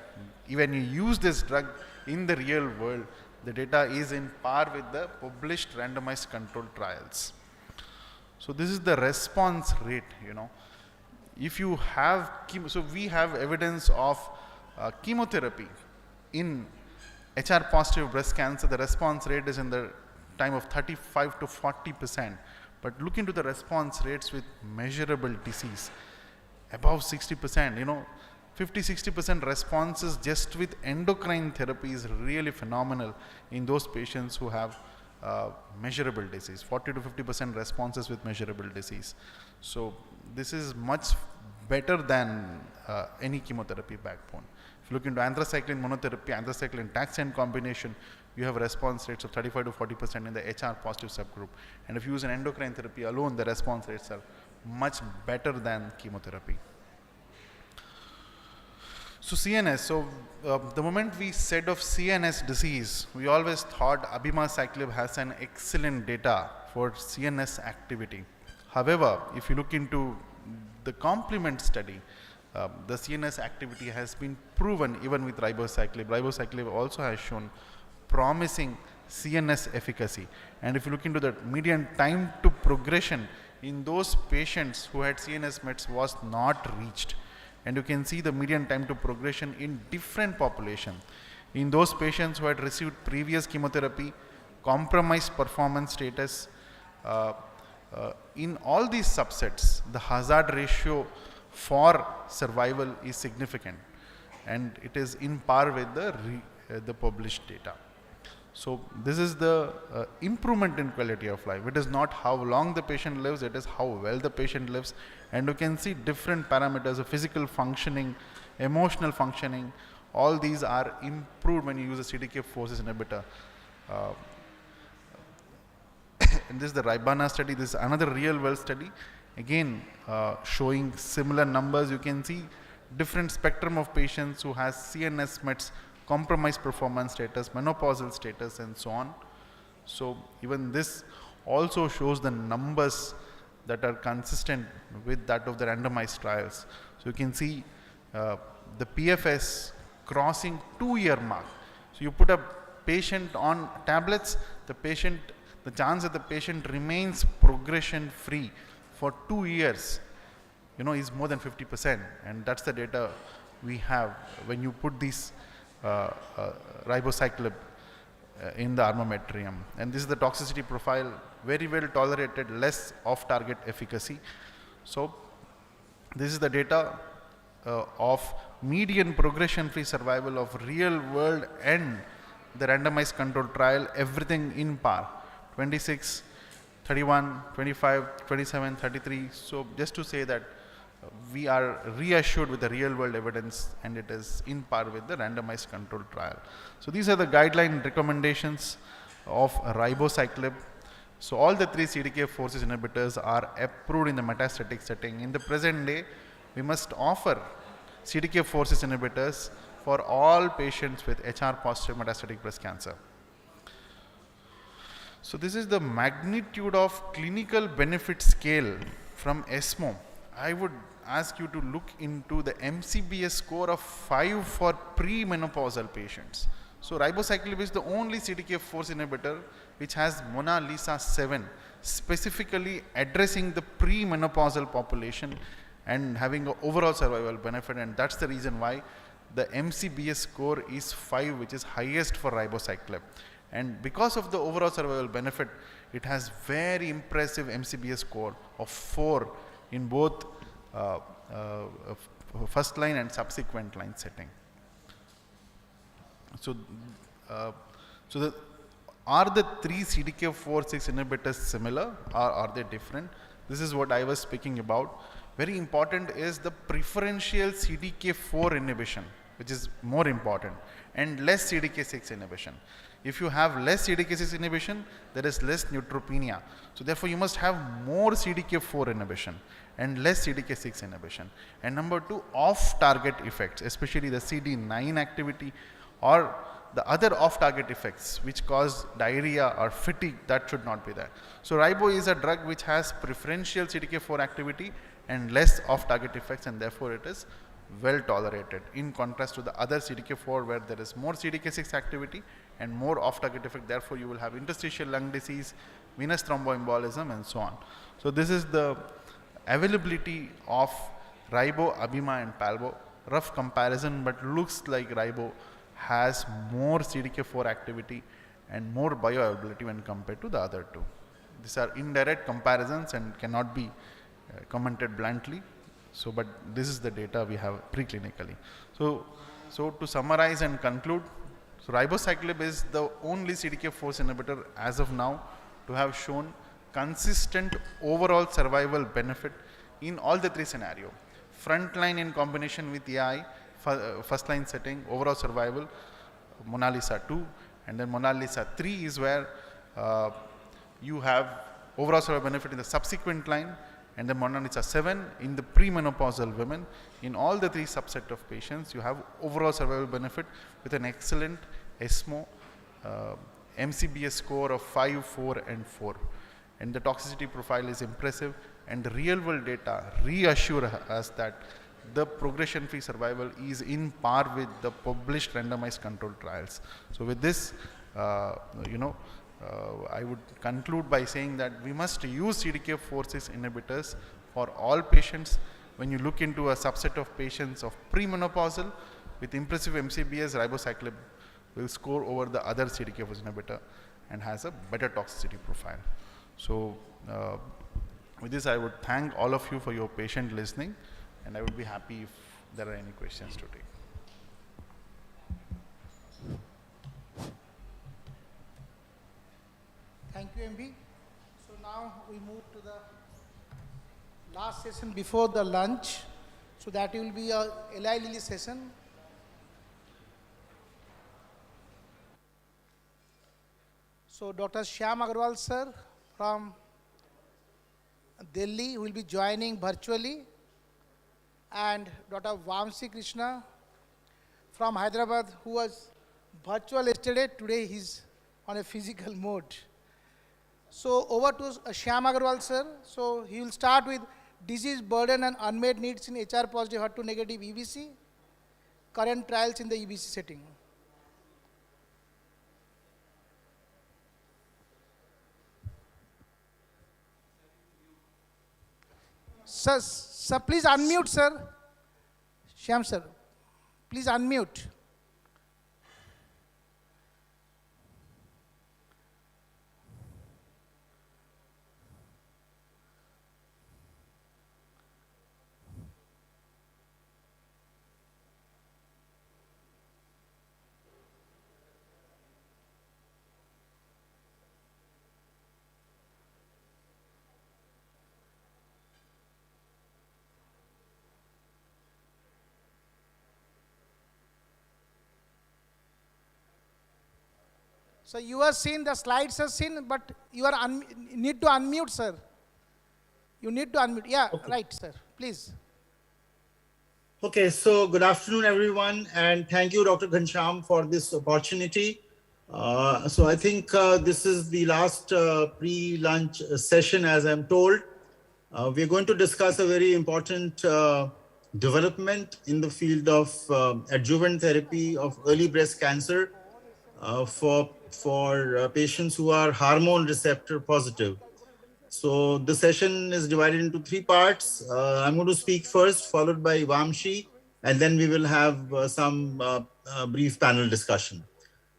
when you use this drug in the real world, the data is in par with the published randomized controlled trials. So this is the response rate, If you have so we have evidence of chemotherapy in HR positive breast cancer. The response rate is in the time of 35 to 40%. But look into the response rates with measurable disease, above 60%, 50-60% responses just with endocrine therapy is really phenomenal in those patients who have measurable disease, 40 to 50% responses with measurable disease. So this is much better than any chemotherapy backbone. If you look into anthracycline monotherapy, anthracycline taxane combination, you have response rates of 35 to 40% in the HR positive subgroup. And if you use an endocrine therapy alone, the response rates are much better than chemotherapy. So CNS, the moment we said of CNS disease, we always thought abemaciclib has an excellent data for CNS activity. However, if you look into the complement study, the CNS activity has been proven even with ribociclib. Ribociclib also has shown promising CNS efficacy. And if you look into the median time to progression in those patients who had CNS mets was not reached. And you can see the median time to progression in different population. In those patients who had received previous chemotherapy, compromised performance status, in all these subsets, the hazard ratio for survival is significant, and it is in par with the published data. So this is the improvement in quality of life. It is not how long the patient lives, it is how well the patient lives. And you can see different parameters of physical functioning, emotional functioning, all these are improved when you use a CDK4/6 inhibitor. And this is the Ribana study. This is another real world study, again showing similar numbers. You can see different spectrum of patients who has CNS mets, compromised performance status, menopausal status, and so on. So even this also shows the numbers that are consistent with that of the randomized trials. So you can see the PFS crossing 2-year mark. So you put a patient on tablets, the chance that the patient remains progression free for 2 years, is more than 50%, and that's the data we have when you put these ribociclib in the armamentarium. And this is the toxicity profile, very well tolerated, less off-target efficacy. So this is the data of median progression-free survival of real-world and the randomized control trial, everything in par, 26, 31, 25, 27, 33. So just to say that we are reassured with the real world evidence, and it is in par with the randomized control trial. So these are the guideline recommendations of ribociclib. So all the 3 CDK4/6 inhibitors are approved in the metastatic setting. In the present day, we must offer CDK4/6 inhibitors for all patients with HR positive metastatic breast cancer. So this is the magnitude of clinical benefit scale from ESMO. I would ask you to look into the MCBS score of 5 for premenopausal patients. So ribociclib is the only CDK4/6 inhibitor which has Mona Lisa 7, specifically addressing the premenopausal population and having an overall survival benefit, and that's the reason why the MCBS score is 5, which is highest for ribociclib. And because of the overall survival benefit, it has very impressive MCBS score of 4 in both first line and subsequent line setting. So, are the 3 CDK4/6 inhibitors similar, or are they different? This is what I was speaking about. Very important is the preferential CDK4 inhibition, which is more important, and less CDK6 inhibition. If you have less CDK6 inhibition, there is less neutropenia. So therefore you must have more CDK4 inhibition and less CDK6 inhibition. And number 2, off-target effects, especially the CD9 activity or the other off-target effects which cause diarrhea or fatigue, that should not be there. So ribo is a drug which has preferential CDK4 activity and less off-target effects, and therefore it is well tolerated, in contrast to the other CDK4 where there is more CDK6 activity and more off-target effect. Therefore you will have interstitial lung disease, venous thromboembolism, and so on. So this is the availability of ribo, abima, and palbo. Rough comparison, but looks like ribo has more CDK4 activity and more bioavailability when compared to the other 2. These are indirect comparisons and cannot be commented bluntly. So, but this is the data we have preclinically. So to summarize and conclude, so ribociclib is the only CDK4/6 inhibitor as of now to have shown consistent overall survival benefit in all the 3 scenarios. Frontline in combination with AI, first line setting, overall survival, Mona Lisa 2, and then Mona Lisa 3 is where you have overall survival benefit in the subsequent line, and then Mona Lisa 7 in the premenopausal women. In all the 3 subset of patients, you have overall survival benefit with an excellent ESMO MCBS score of 5, 4, and 4. And the toxicity profile is impressive, and the real world data reassure us that the progression-free survival is in par with the published randomized controlled trials. So with this, you know, I would conclude by saying that we must use CDK4/6 inhibitors for all patients. When you look into a subset of patients of premenopausal with impressive MCBS, ribociclib will score over the other CDK4 inhibitor and has a better toxicity profile. So with this, I would thank all of you for your patient listening, and I would be happy if there are any questions to take. Thank you, MB. So now we move to the last session before the lunch. So that will be a Eli Lilly session. So Dr. Shyam Agarwal sir from Delhi will be joining virtually, and Dr. Vamsi Krishna from Hyderabad, who was virtual yesterday, today he's on a physical mode. So over to Shyam Agarwal sir. So he will start with disease burden and unmet needs in HR positive, HER2 negative EBC, current trials in the EBC setting. Sir, please unmute, sir. Shyam sir, please unmute. So you are seen, the slides are seen, but you are need to unmute, sir. You need to unmute. Yeah, okay. Right, sir. Please. Okay, so good afternoon, everyone, and thank you, Dr. Ghanshyam, for this opportunity. So I think this is the last pre-lunch session, as I'm told. We're going to discuss a very important development in the field of adjuvant therapy of early breast cancer for patients who are hormone receptor positive. So the session is divided into 3 parts. I'm going to speak first, followed by Vamshi, and then we will have some brief panel discussion.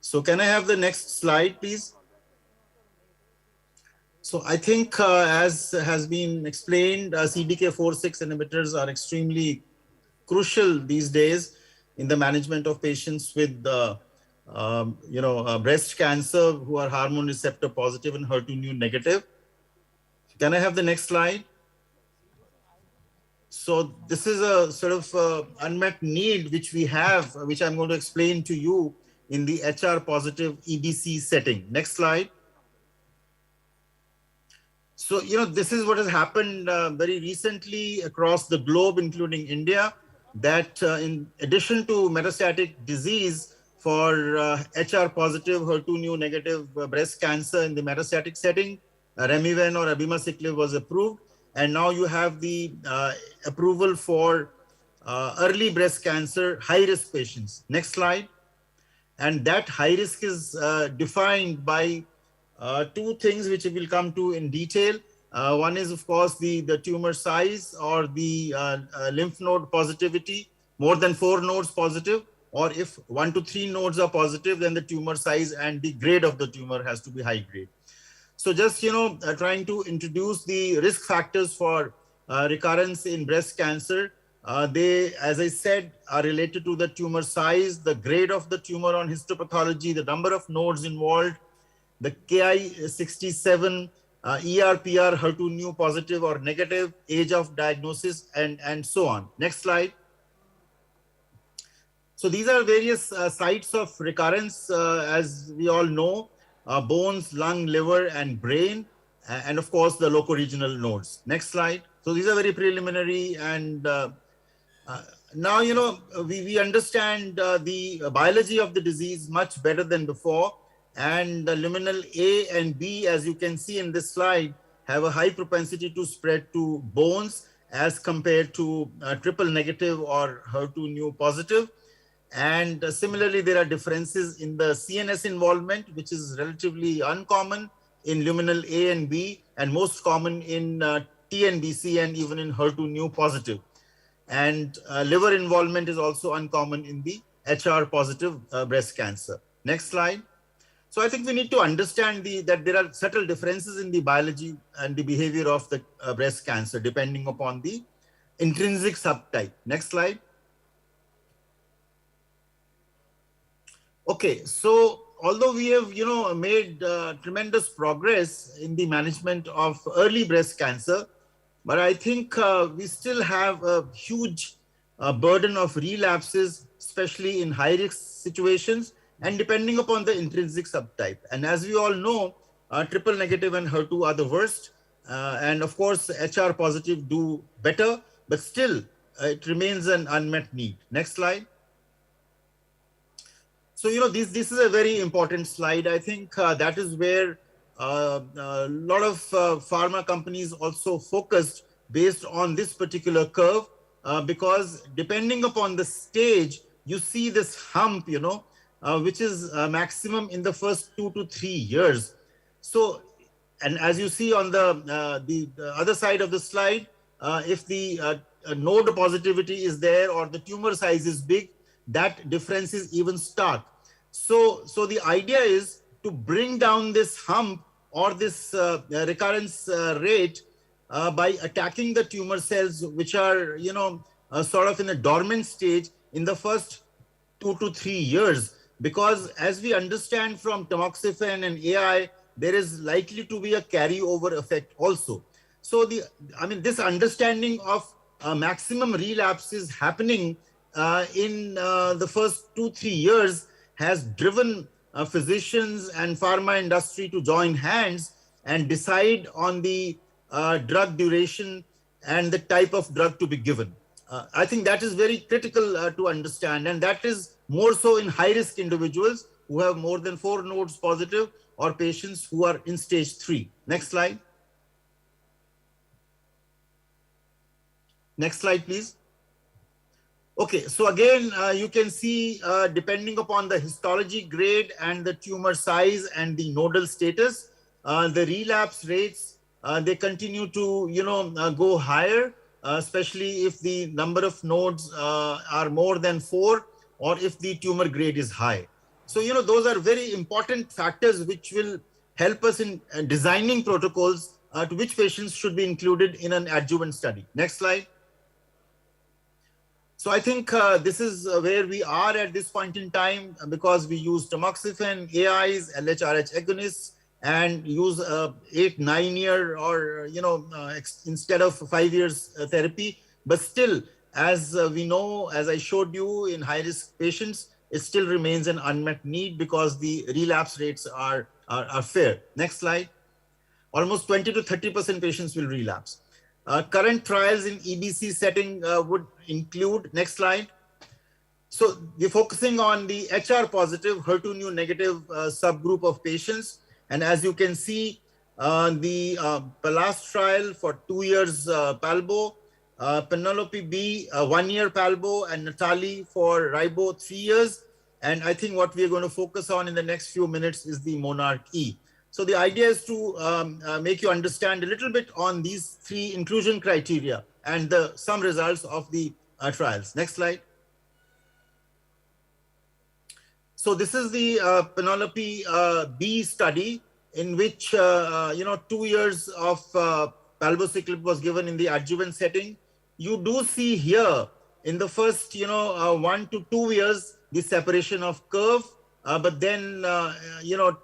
So can I have the next slide, please? So I think as has been explained, CDK4/6 inhibitors are extremely crucial these days in the management of patients with breast cancer who are hormone receptor positive and HER2 negative. Can I have the next slide? So this is a sort of unmet need which we have, which I'm going to explain to you in the HR positive EBC setting. Next slide. So, this is what has happened very recently across the globe, including India, that in addition to metastatic disease for HR positive, HER2 negative breast cancer in the metastatic setting, Remiven or abemaciclib was approved, and now you have the approval for early breast cancer high-risk patients. Next slide. And that high risk is defined by 2 things which we will come to in detail. One is, of course, the tumor size or the lymph node positivity, more than 4 nodes positive, or if 1 to 3 nodes are positive, then the tumor size and the grade of the tumor has to be high grade. So just, trying to introduce the risk factors for recurrence in breast cancer. They, as I said, are related to the tumor size, the grade of the tumor on histopathology, the number of nodes involved, the Ki-67, ER/PR, HER2 positive or negative, age of diagnosis, and so on. Next slide. So these are various sites of recurrence, as we all know. Bones, lung, liver, and brain, and of course the locoregional nodes. Next slide. So these are very preliminary, and now we understand the biology of the disease much better than before, and the luminal A and B, as you can see in this slide, have a high propensity to spread to bones as compared to triple negative or HER2 positive. And similarly, there are differences in the CNS involvement, which is relatively uncommon in luminal A and B, and most common in TNBC and even in HER2 positive. And liver involvement is also uncommon in the HR positive breast cancer. Next slide. So I think we need to understand that there are subtle differences in the biology and the behavior of the breast cancer depending upon the intrinsic subtype. Next slide. Okay, so although we have, made tremendous progress in the management of early breast cancer, but I think we still have a huge burden of relapses, especially in high-risk situations and depending upon the intrinsic subtype. And as we all know, triple negative and HER2 are the worst. And of course, HR positive do better, but still it remains an unmet need. Next slide. So, this is a very important slide. I think that is where a lot of pharma companies also focused based on this particular curve, because depending upon the stage, you see this hump, which is maximum in the first 2 to 3 years. So, and as you see on the other side of the slide, if the node positivity is there or the tumor size is big, that difference is even stark. So the idea is to bring down this hump or this recurrence rate by attacking the tumor cells, which are, sort of in a dormant stage in the first 2 to 3 years. Because as we understand from tamoxifen and AI, there is likely to be a carryover effect also. So this understanding of maximum relapses happening in the first 2-3 years has driven physicians and pharma industry to join hands and decide on the drug duration and the type of drug to be given. I think that is very critical to understand, and that is more so in high-risk individuals who have more than 4 nodes positive or patients who are in stage 3. Next slide. Next slide, please. Okay, so again, you can see depending upon the histology grade and the tumor size and the nodal status, the relapse rates, they continue to, go higher, especially if the number of nodes are more than 4 or if the tumor grade is high. So, those are very important factors which will help us in designing protocols to which patients should be included in an adjuvant study. Next slide. So I think this is where we are at this point in time, because we use tamoxifen, AIs, LHRH agonists, and use 8-9 year or, instead of 5 years therapy. But still, as we know, as I showed you in high-risk patients, it still remains an unmet need because the relapse rates are fair. Next slide. Almost 20 to 30% patients will relapse. Current trials in EBC setting would include, next slide. So we're focusing on the HR positive, HER2 negative subgroup of patients. And as you can see, the last trial for 2 years Palbo, Penelope B, 1 year Palbo, and Natali for Ribo, 3 years. And I think what we're going to focus on in the next few minutes is the Monarch E. So the idea is to make you understand a little bit on these 3 inclusion criteria and some results of the trials. Next slide. So this is the Penelope B study in which, 2 years of palbociclib was given in the adjuvant setting. You do see here in the first, 1 to 2 years, the separation of curve. But then,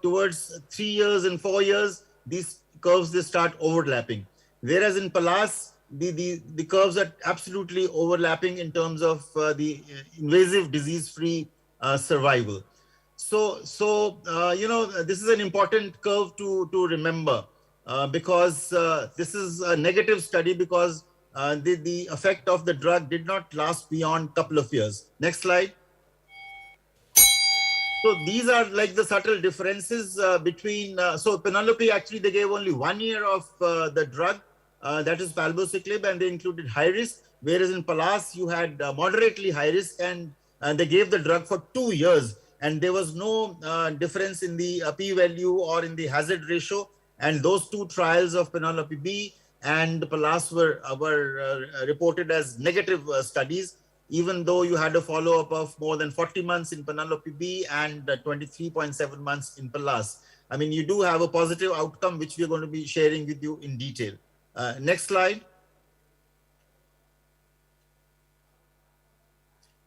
towards 3 years and 4 years, these curves, they start overlapping. Whereas in Palas, the curves are absolutely overlapping in terms of the invasive disease-free survival. So this is an important curve to remember because this is a negative study because the effect of the drug did not last beyond a couple of years. Next slide. So these are like the subtle differences between, so Penelope actually they gave only 1 year of the drug, that is palbociclib, and they included high risk, whereas in Palas you had moderately high risk and they gave the drug for 2 years, and there was no difference in the p-value or in the hazard ratio. And those 2 trials of Penelope B and PALAS were reported as negative studies, even though you had a follow-up of more than 40 months in Penelope B and 23.7 months in PALAS. I mean, you do have a positive outcome, which we're going to be sharing with you in detail. Next slide.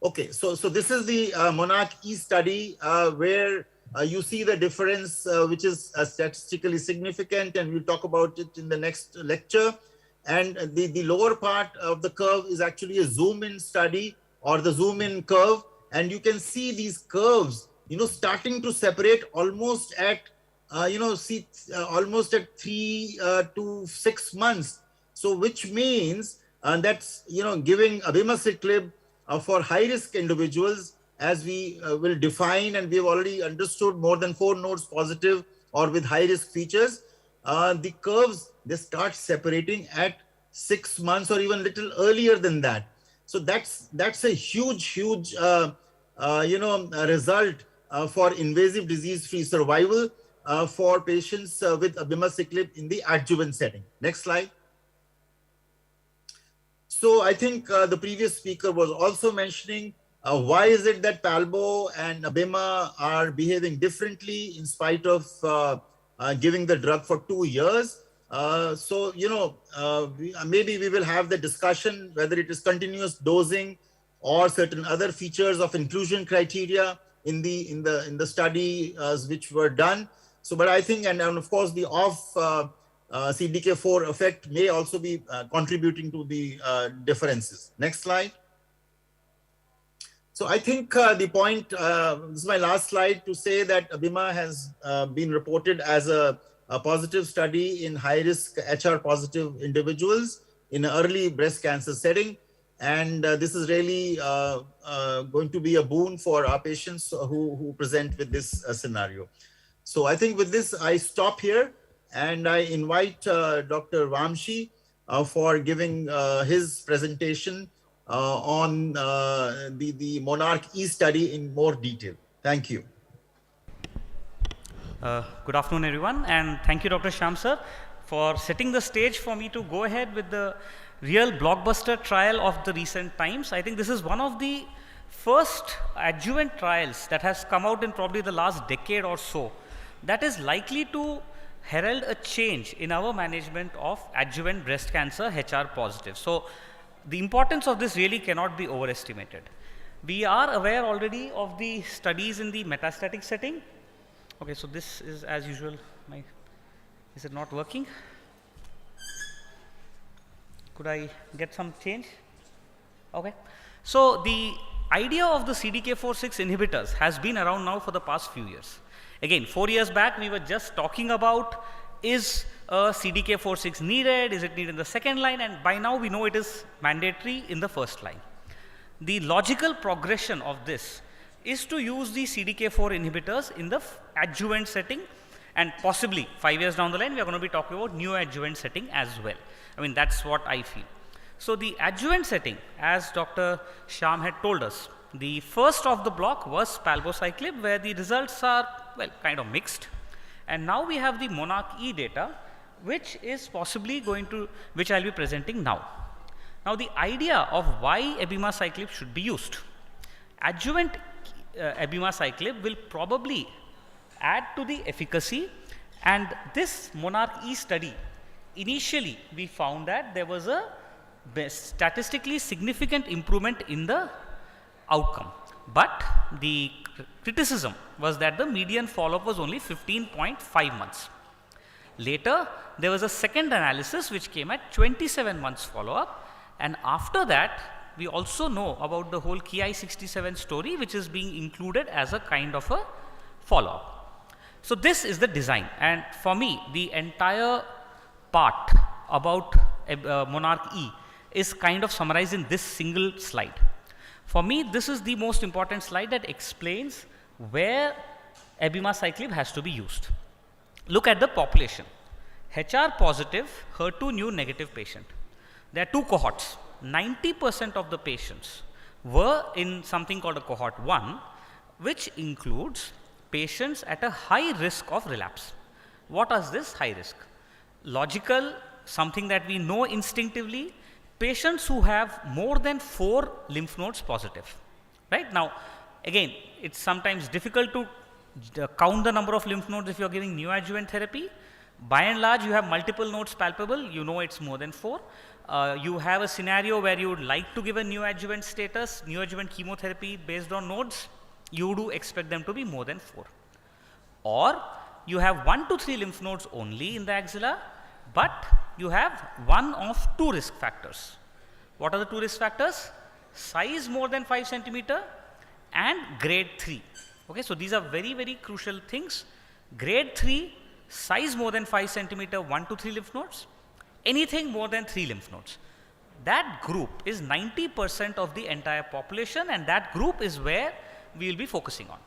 Okay, so this is the Monarch E study where you see the difference, which is statistically significant, and we'll talk about it in the next lecture. And the lower part of the curve is actually a zoom-in study, or the zoom-in curve, and you can see these curves, starting to separate almost at, almost at 3 to 6 months. So, which means that's giving abemaciclib for high-risk individuals, as we will define, and we have already understood more than 4 nodes positive or with high-risk features. The curves, they start separating at 6 months or even little earlier than that. So that's a huge result for invasive disease-free survival for patients with abemaciclib in the adjuvant setting. Next slide. So I think the previous speaker was also mentioning why is it that Palbo and Abema are behaving differently in spite of giving the drug for 2 years. Maybe we will have the discussion whether it is continuous dosing or certain other features of inclusion criteria in the study which were done. So, but I think, and of course, the off CDK4 effect may also be contributing to the differences. Next slide. So I think the point, this is my last slide, to say that Abema has been reported as a positive study in high-risk HR positive individuals in an early breast cancer setting. And this is really going to be a boon for our patients who present with this scenario. So I think with this, I stop here, and I invite Dr. Vamshi for giving his presentation on the Monarch E study in more detail. Thank you. Good afternoon, everyone, and thank you, Dr. Shyam sir, for setting the stage for me to go ahead with the real blockbuster trial of the recent times. I think this is one of the first adjuvant trials that has come out in probably the last decade or so that is likely to herald a change in our management of adjuvant breast cancer HR positive. So the importance of this really cannot be overestimated. We are aware already of the studies in the metastatic setting. Okay, so this is as usual. Is it not working? Could I get some change? Okay. So the idea of the CDK4/6 inhibitors has been around now for the past few years. Again, 4 years back, we were just talking about, is a CDK4/6 needed? Is it needed in the second line? And by now we know it is mandatory in the first line. The logical progression of this is to use the CDK4 inhibitors in the adjuvant setting, and possibly 5 years down the line, we are going to be talking about neoadjuvant setting as well. I mean, that's what I feel. So the adjuvant setting, as Dr. Shyam had told us, the first of the block was palbociclib, where the results are, well, kind of mixed. And now we have the Monarch E data, which is possibly going to, which I'll be presenting now. Now the idea of why abemaciclib should be used. Adjuvant abemaciclib will probably add to the efficacy, and this Monarch E study, initially we found that there was a statistically significant improvement in the outcome, but the criticism was that the median follow-up was only 15.5 months. Later, there was a second analysis which came at 27 months follow-up, and after that, we also know about the whole Ki-67 story, which is being included as a kind of a follow-up. So this is the design, and for me, the entire part about Monarch E is kind of summarized in this single slide. For me, this is the most important slide that explains where abemaciclib has to be used. Look at the population. HR positive, HER2 new negative patient. There are 2 cohorts. 90% of the patients were in something called a cohort 1, which includes patients at a high risk of relapse. What is this high risk? Logical, something that we know instinctively, patients who have more than 4 lymph nodes positive. Right? Now, again, it's sometimes difficult to count the number of lymph nodes if you are giving neoadjuvant therapy. By and large, you have multiple nodes palpable, you know it's more than 4. You have a scenario where you would like to give a neoadjuvant status, neoadjuvant chemotherapy based on nodes, you do expect them to be more than 4. Or you have 1 to 3 lymph nodes only in the axilla, but you have one of 2 risk factors. What are the 2 risk factors? Size more than 5 centimeter and grade 3. Okay, so these are very, very crucial things. Grade 3, size more than 5 centimeter, 1 to 3 lymph nodes, anything more than 3 lymph nodes. That group is 90% of the entire population, and that group is where we will be focusing on.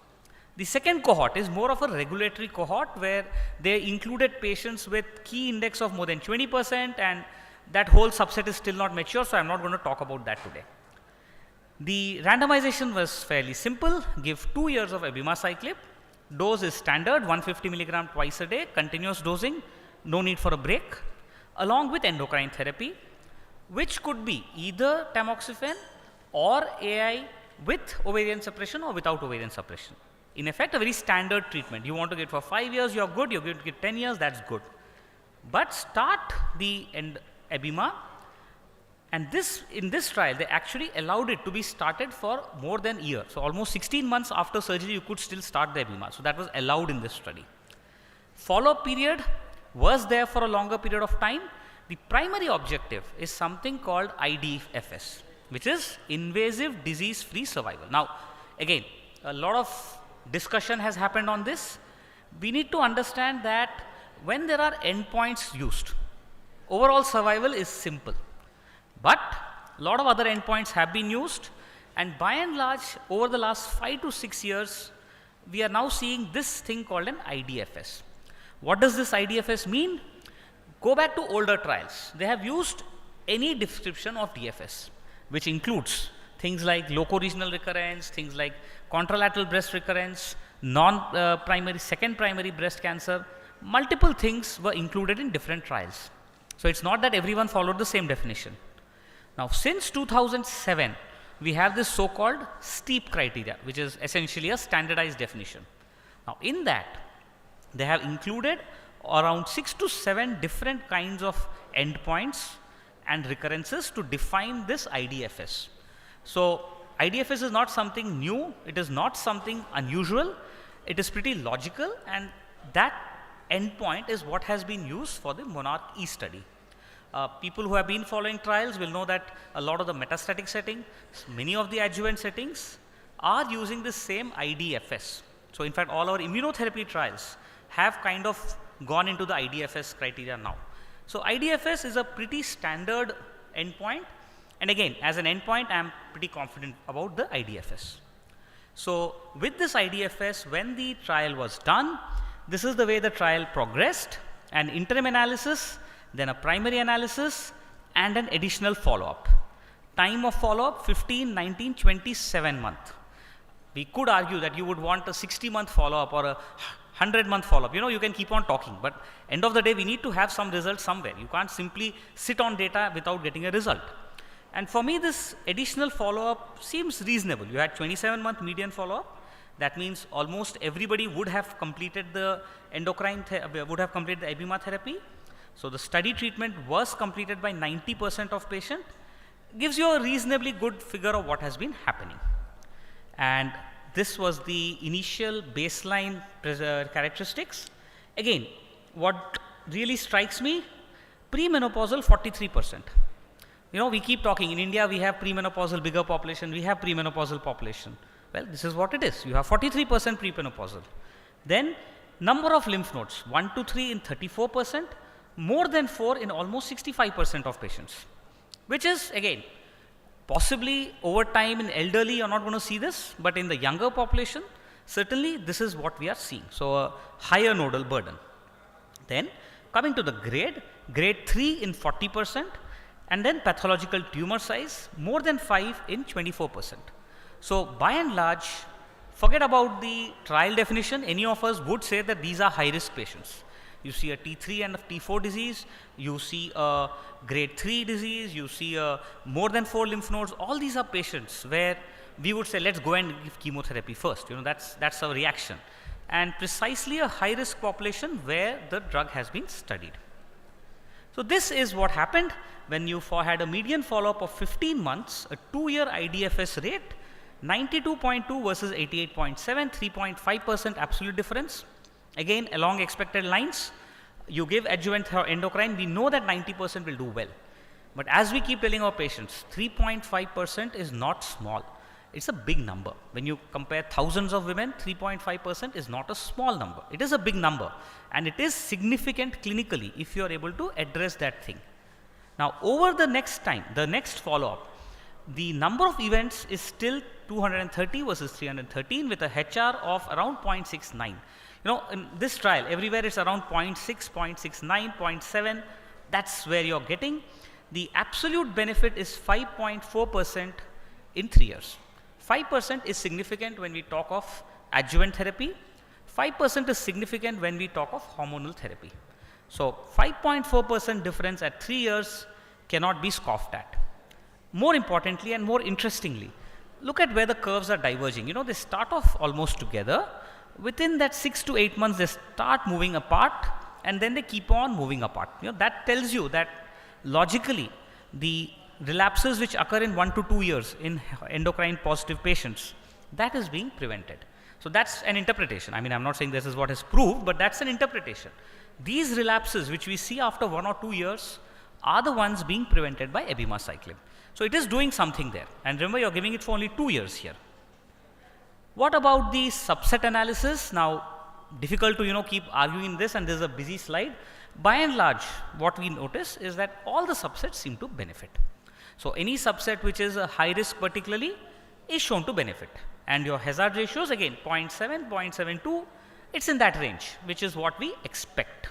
The second cohort is more of a regulatory cohort where they included patients with key index of more than 20%, and that whole subset is still not mature, so I am not going to talk about that today. The randomization was fairly simple. Give 2 years of abemaciclib. Dose is standard, 150 milligram twice a day, continuous dosing, no need for a break, along with endocrine therapy, which could be either tamoxifen or AI with ovarian suppression or without ovarian suppression. In effect, a very standard treatment. You want to get for 5 years, you are good. You are going to get 10 years, that's good. But start the abema, and in this trial, they actually allowed it to be started for more than a year. So almost 16 months after surgery, you could still start the abema. So that was allowed in this study. Follow-up period was there for a longer period of time. The primary objective is something called IDFS, which is invasive disease-free survival. Now, again, a lot of discussion has happened on this. We need to understand that when there are endpoints used, overall survival is simple. But a lot of other endpoints have been used, and by and large, over the last 5 to 6 years, we are now seeing this thing called an IDFS. What does this IDFS mean? Go back to older trials. They have used any description of DFS, which includes things like locoregional recurrence, things like contralateral breast recurrence, second primary breast cancer. Multiple things were included in different trials. So it's not that everyone followed the same definition. Now, since 2007, we have this so-called STEEP criteria, which is essentially a standardized definition. Now, in that, they have included around 6 to 7 different kinds of endpoints and recurrences to define this IDFS. So, IDFS is not something new, it is not something unusual, it is pretty logical, and that endpoint is what has been used for the Monarch E study. People who have been following trials will know that a lot of the metastatic setting, many of the adjuvant settings are using the same IDFS. So, in fact, all our immunotherapy trials have kind of gone into the IDFS criteria now. So, IDFS is a pretty standard endpoint, and again, as an endpoint, I am pretty confident about the IDFS. So, with this IDFS, when the trial was done, this is the way the trial progressed: an interim analysis, then a primary analysis, and an additional follow-up. Time of follow-up 15, 19, 27 months. We could argue that you would want a 60-month follow-up or a 100-month follow-up. You know, you can keep on talking, but end of the day, we need to have some result somewhere. You can't simply sit on data without getting a result. And for me, this additional follow-up seems reasonable. You had 27-month median follow-up. That means almost everybody would have completed the would have completed the abema therapy. So the study treatment was completed by 90% of patient. Gives you a reasonably good figure of what has been happening. And this was the initial baseline characteristics. Again, what really strikes me, premenopausal 43%. You know, we keep talking, in India we have premenopausal bigger population, we have premenopausal population. Well, this is what it is. You have 43% premenopausal. Then number of lymph nodes, 1 to 3 in 34%, more than 4 in almost 65% of patients, which is again possibly over time in elderly you are not going to see this, but in the younger population certainly this is what we are seeing. So a higher nodal burden. Then coming to the grade 3 in 40%, And then pathological tumor size, more than 5 in 24%. So by and large, forget about the trial definition, any of us would say that these are high risk patients. You see a T3 and a T4 disease, you see a grade 3 disease, you see a more than 4 lymph nodes, all these are patients where we would say let's go and give chemotherapy first, that's our reaction. And precisely a high risk population where the drug has been studied. So this is what happened when you had a median follow-up of 15 months, a 2-year IDFS rate, 92.2 versus 88.7, 3.5% absolute difference. Again, along expected lines, you give adjuvant endocrine, we know that 90% will do well. But as we keep telling our patients, 3.5% is not small. It's a big number. When you compare thousands of women, 3.5% is not a small number. It is a big number, and it is significant clinically if you are able to address that thing. Now, over the next time, the next follow-up, the number of events is still 230 versus 313 with a HR of around 0.69. In this trial, everywhere it's around 0.6, 0.69, 0.7. That's where you're getting. The absolute benefit is 5.4% in 3 years. 5% is significant when we talk of adjuvant therapy. 5% is significant when we talk of hormonal therapy. So 5.4% difference at 3 years cannot be scoffed at. More importantly and more interestingly, look at where the curves are diverging. They start off almost together. Within that 6 to 8 months, they start moving apart, and then they keep on moving apart. That tells you that logically, the relapses which occur in 1 to 2 years in endocrine positive patients, that is being prevented. So that's an interpretation. I mean, I'm not saying this is what is proved, but that's an interpretation. These relapses which we see after 1 or 2 years are the ones being prevented by abemaciclib. So it is doing something there. And remember, you're giving it for only 2 years here. What about the subset analysis? Now, difficult to keep arguing this, and this is a busy slide. By and large, what we notice is that all the subsets seem to benefit. So any subset which is a high risk particularly is shown to benefit. And your hazard ratios, again, 0.7, 0.72, it's in that range, which is what we expect.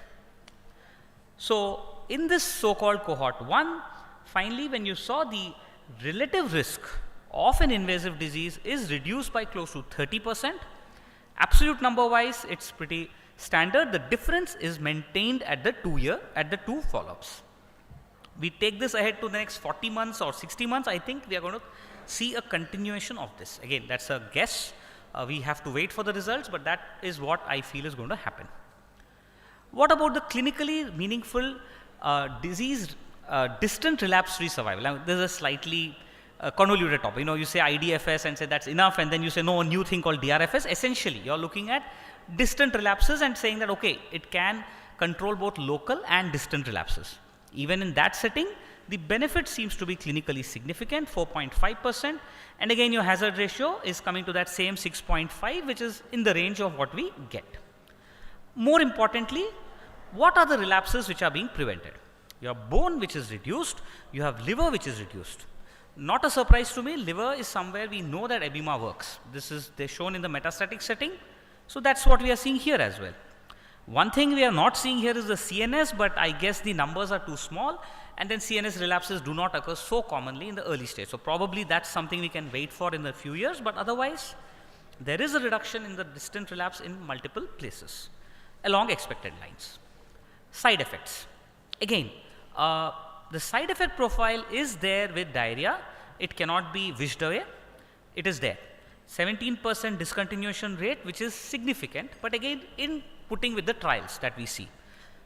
So in this so-called cohort 1, finally, when you saw the relative risk of an invasive disease is reduced by close to 30%, absolute number wise, it's pretty standard. The difference is maintained at the 2 follow-ups. We take this ahead to the next 40 months or 60 months, I think we are going to see a continuation of this. Again, that's a guess. We have to wait for the results, but that is what I feel is going to happen. What about the clinically meaningful disease distant relapse-free survival? Now, this is a slightly convoluted topic. You say IDFS and say that's enough, and then you say no, a new thing called DRFS. Essentially, you're looking at distant relapses and saying that, okay, it can control both local and distant relapses. Even in that setting, the benefit seems to be clinically significant, 4.5%. And again, your hazard ratio is coming to that same 6.5, which is in the range of what we get. More importantly, what are the relapses which are being prevented? You have bone which is reduced, you have liver which is reduced. Not a surprise to me, liver is somewhere we know that abema works. They're shown in the metastatic setting, so that's what we are seeing here as well. One thing we are not seeing here is the CNS, but I guess the numbers are too small, and then CNS relapses do not occur so commonly in the early stage. So probably that's something we can wait for in a few years, but otherwise, there is a reduction in the distant relapse in multiple places along expected lines. Side effects. Again, the side effect profile is there with diarrhea. It cannot be wished away. It is there. 17% discontinuation rate, which is significant, but again, in putting with the trials that we see.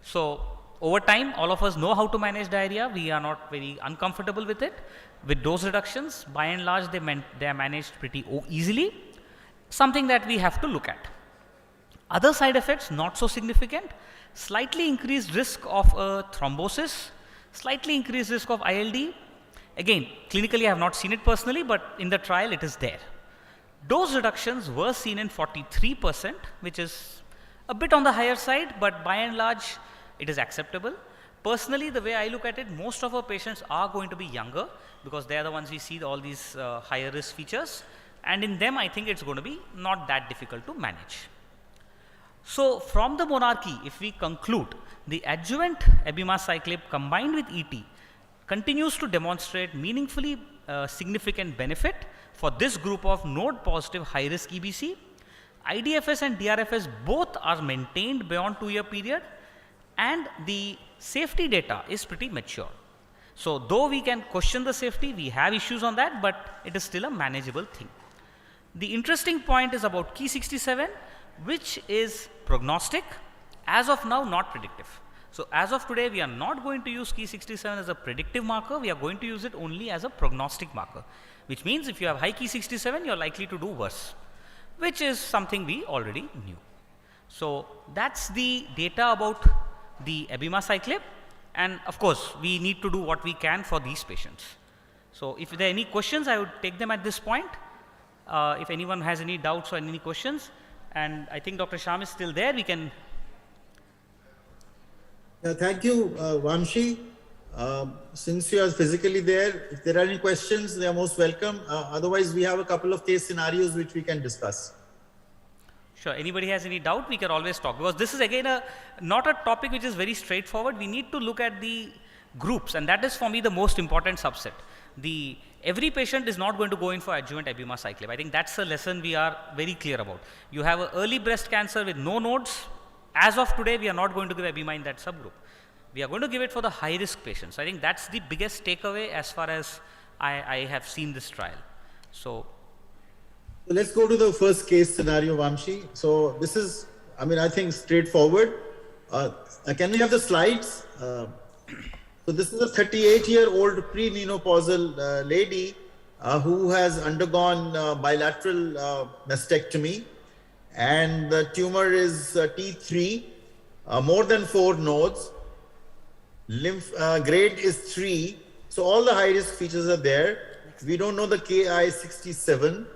So over time, all of us know how to manage diarrhea. We are not very uncomfortable with it. With dose reductions, by and large, they are managed pretty easily. Something that we have to look at. Other side effects, not so significant. Slightly increased risk of thrombosis, slightly increased risk of ILD. Again, clinically I have not seen it personally, but in the trial it is there. Dose reductions were seen in 43%, which is a bit on the higher side, but by and large it is acceptable. Personally, the way I look at it, most of our patients are going to be younger because they are the ones we see all these higher risk features, and in them I think it's going to be not that difficult to manage. So from the monarchy, if we conclude, the adjuvant abemaciclib combined with ET continues to demonstrate meaningfully significant benefit for this group of node positive high risk EBC. IDFS and DRFS both are maintained beyond 2-year period, and the safety data is pretty mature. So though we can question the safety, we have issues on that, but it is still a manageable thing. The interesting point is about Ki67, which is prognostic, as of now not predictive. So as of today, we are not going to use Ki67 as a predictive marker, we are going to use it only as a prognostic marker, which means if you have high Ki67, you are likely to do worse, which is something we already knew. So that's the data about the abemaciclib, and of course, we need to do what we can for these patients. So if there are any questions, I would take them at this point. If anyone has any doubts or any questions, and I think Dr. Shyam is still there, we can. Thank you, Vamshi. Since you are physically there, if there are any questions, they are most welcome. Otherwise, we have a couple of case scenarios which we can discuss. Sure, anybody has any doubt, we can always talk, because this is again not a topic which is very straightforward. We need to look at the groups, and that is for me the most important subset. Every patient is not going to go in for adjuvant abemaciclib. I think that's a lesson we are very clear about. You have an early breast cancer with no nodes. As of today, we are not going to give abema in that subgroup. We are going to give it for the high risk patients. I think that's the biggest takeaway as far as I have seen this trial. So let's go to the first case scenario, Vamshi. So this is, I think straightforward. Can we have the slides? So this is a 38-year-old premenopausal lady who has undergone bilateral mastectomy, and the tumor is T3, more than 4 nodes. Lymph grade is 3. So all the high risk features are there. We don't know the Ki67.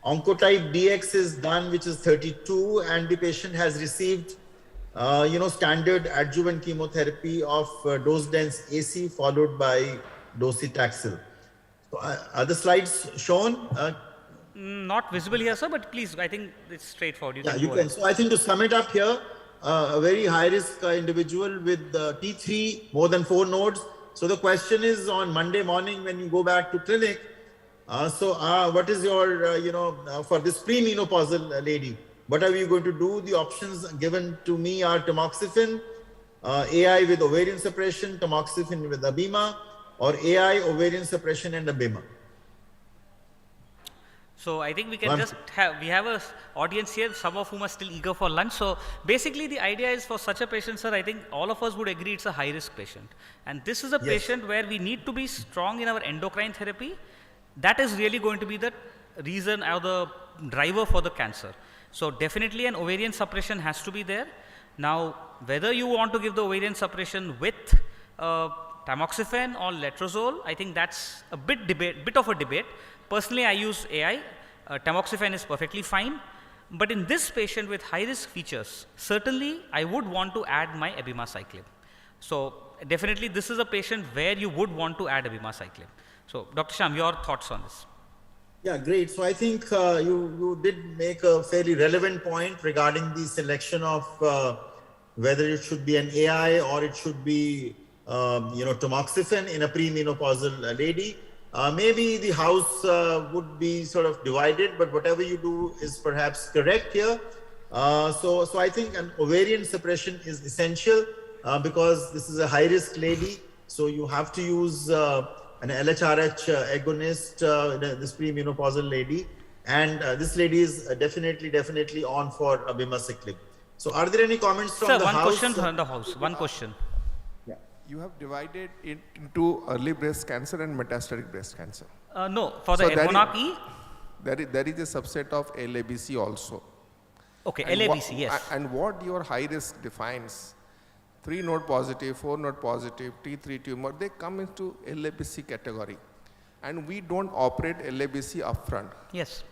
Oncotype DX is done, which is 32, and the patient has received standard adjuvant chemotherapy of dose-dense AC followed by docetaxel. So, are the slides shown? Not visible here, sir, but please, I think it's straightforward. You can. So I think to sum it up here, a very high-risk individual with T3, more than 4 nodes. So the question is on Monday morning when you go back to clinic, what is your, for this premenopausal lady, what are you going to do? The options given to me are tamoxifen, AI with ovarian suppression, tamoxifen with abema, or AI, ovarian suppression, and abema. So I think we can we have a audience here, some of whom are still eager for lunch. So basically the idea is for such a patient, sir, I think all of us would agree it's a high risk patient. And this is a patient where we need to be strong in our endocrine therapy. That is really going to be the reason or the driver for the cancer. So definitely an ovarian suppression has to be there. Now, whether you want to give the ovarian suppression with tamoxifen or letrozole, I think that's a bit of a debate. Personally, I use AI. Tamoxifen is perfectly fine. But in this patient with high risk features, certainly I would want to add my abemaciclib. So definitely this is a patient where you would want to add abemaciclib. So Dr. Shyam, your thoughts on this? Yeah, great. So I think you did make a fairly relevant point regarding the selection of whether it should be an AI or it should be, tamoxifen in a premenopausal lady. Maybe the house would be sort of divided, but whatever you do is perhaps correct here. So I think an ovarian suppression is essential because this is a high-risk lady. So you have to use an LHRH agonist, this premenopausal lady, and this lady is definitely on for abemaciclib. So are there any comments from the house? Sir, one question from the house. One question. Yeah. You have divided it into early breast cancer and metastatic breast cancer. No, for the monarch E? There is a subset of LABC also. Okay, and LABC, yes. And what your high risk defines, 3 node positive, 4 node positive, T3 tumor, they come into LABC category. And we don't operate LABC upfront. Yes.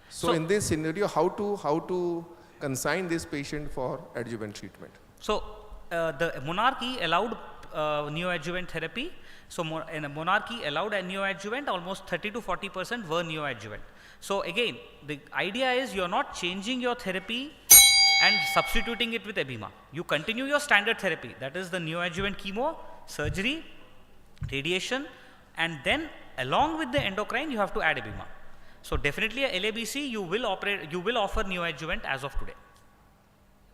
So in this scenario, how to consign this patient for adjuvant treatment? So the monarchy allowed neoadjuvant therapy. So in a monarchy allowed a neoadjuvant, almost 30 to 40% were neoadjuvant. So again, the idea is you're not changing your therapy and substituting it with abema. You continue your standard therapy, that is the neoadjuvant chemo, surgery, radiation, and then along with the endocrine you have to add EBIMA. So definitely a LABC you will offer neoadjuvant as of today.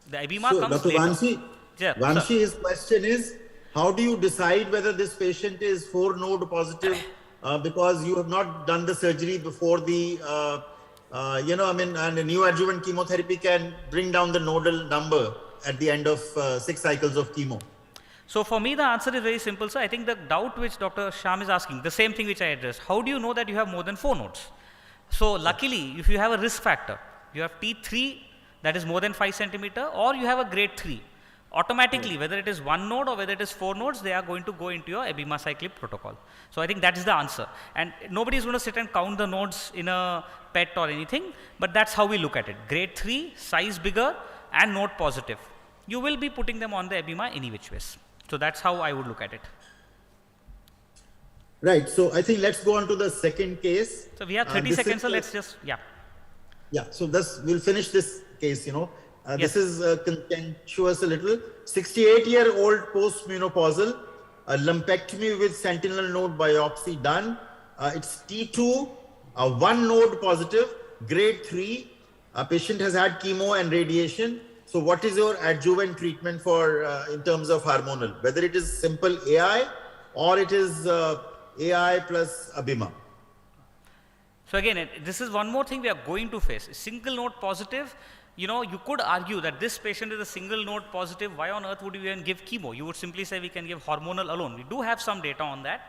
The EBIMA So, comes Dr. later. Vanshi, Yeah, Vanshi, his question is, how do you decide whether this patient is 4-node positive because you have not done the surgery before the, and the neoadjuvant chemotherapy can bring down the nodal number at the end of 6 cycles of chemo. So for me the answer is very simple, sir. I think the doubt which Dr. Sham is asking, the same thing which I addressed. How do you know that you have more than 4 nodes? So luckily, if you have a risk factor, you have T3 that is more than 5 centimeter, or you have a grade 3, automatically whether it is 1 node or whether it is 4 nodes, they are going to go into your abemaciclib protocol. So I think that is the answer, and nobody is going to sit and count the nodes in a PET or anything, but that's how we look at it. Grade 3, size bigger and node positive, you will be putting them on the EBIMA any which ways. So that's how I would look at it. Right. So I think let's go on to the second case. So we have 30 seconds, so let's just, yeah. Yeah. So we'll finish this case, This is contentious a little. 68-year-old postmenopausal, a lumpectomy with sentinel node biopsy done. It's T2, 1 node positive, grade 3. A patient has had chemo and radiation. So what is your adjuvant treatment for in terms of hormonal? Whether it is simple AI or it is AI plus ABIMA. So again, this is one more thing we are going to face. Single node positive, you could argue that this patient is a single node positive. Why on earth would you even give chemo? You would simply say we can give hormonal alone. We do have some data on that.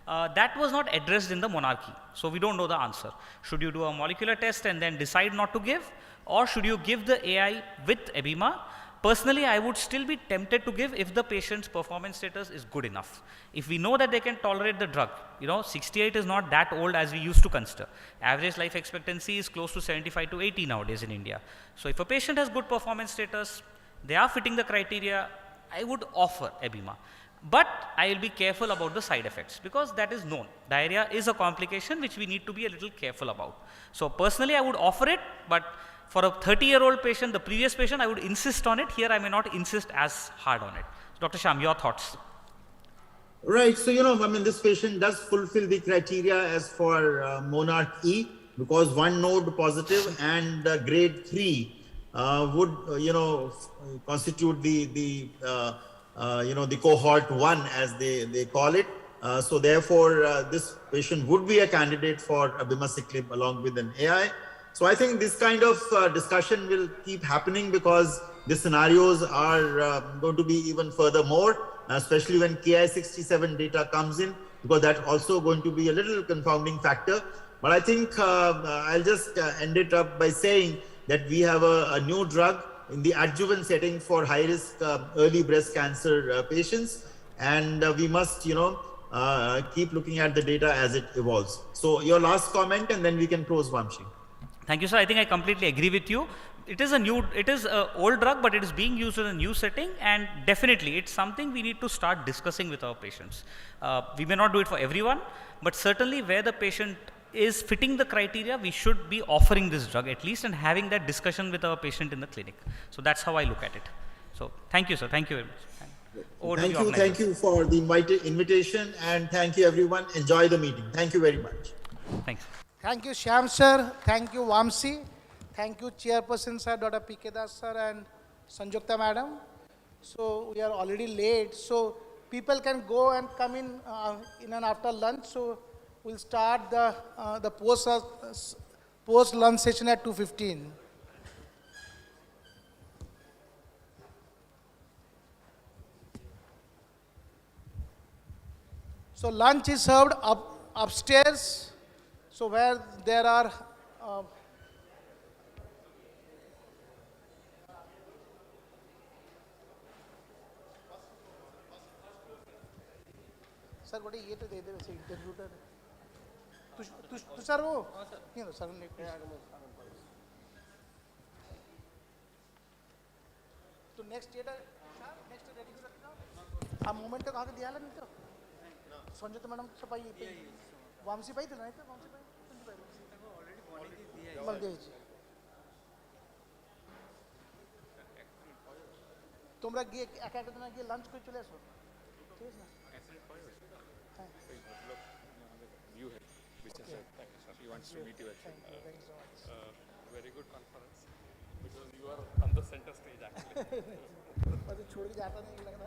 That was not addressed in the monarchy. So we don't know the answer. Should you do a molecular test and then decide not to give? Or should you give the AI with EBIMA? Personally, I would still be tempted to give if the patient's performance status is good enough. If we know that they can tolerate the drug, 68 is not that old as we used to consider. Average life expectancy is close to 75 to 80 nowadays in India. So if a patient has good performance status, they are fitting the criteria, I would offer EBIMA. But I will be careful about the side effects because that is known. Diarrhea is a complication which we need to be a little careful about. So personally, I would offer it, but for a 30-year-old patient, the previous patient, I would insist on it. Here, I may not insist as hard on it. Dr. Sham, your thoughts? Right. So, this patient does fulfill the criteria as for Monarch E because 1 node positive and grade 3 would, constitute the cohort 1 as they call it. So therefore, this patient would be a candidate for abemaciclib along with an AI. So I think this kind of discussion will keep happening because the scenarios are going to be even furthermore, especially when Ki-67 data comes in, because that's also going to be a little confounding factor. But I think I'll just end it up by saying that we have a new drug in the adjuvant setting for high-risk early breast cancer patients, and we must, keep looking at the data as it evolves. So your last comment, and then we can close, Vamshi. Thank you, sir. I think I completely agree with you. It is an old drug, but it is being used in a new setting, and definitely it's something we need to start discussing with our patients. We may not do it for everyone, but certainly where the patient is fitting the criteria, we should be offering this drug at least and having that discussion with our patient in the clinic. So that's how I look at it. So thank you, sir. Thank you very much. Thank you for the invitation, and thank you everyone. Enjoy the meeting. Thank you very much. Thanks. Thank you, Shyam sir. Thank you, Vamsi. Thank you, Chairperson sir, Dr. P.K. Das sir, and Sanjukta madam. So we are already late. So people can go and come in and after lunch. So we'll start the post lunch session at 2:15. So lunch is served upstairs. So where there are sir, what is it? Interviewer. Sir, wo? No, sir. So next year, next ready to रखना. A moment तक आगे दिया ला नहीं तो. Sanjay madam सफाई वामसी भाई थे ना इतना वामसी भाई তোমরা গিয়ে এক একটা দিন গিয়ে লাঞ্চ করে চলে আসো ঠিক আছে New head, business head. Thank you, sir. He wants to meet you actually. Thank you so much. Very good conference because you are on the center stage actually. छोड़ के जाता नहीं लगता।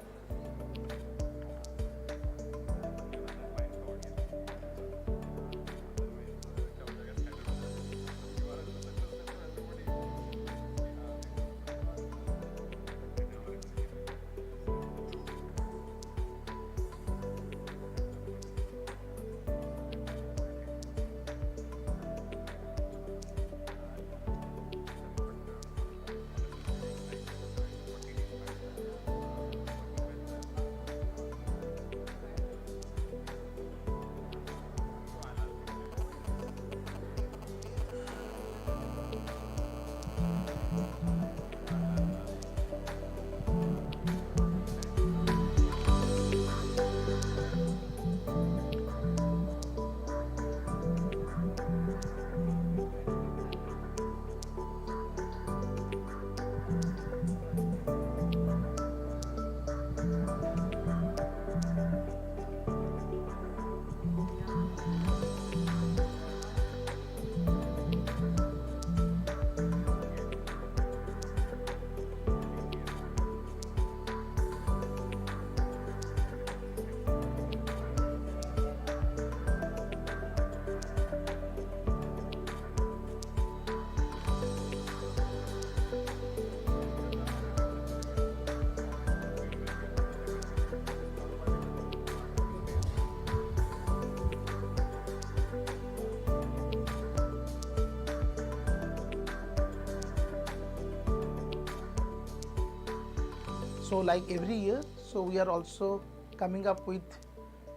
So like every year, so we are also coming up with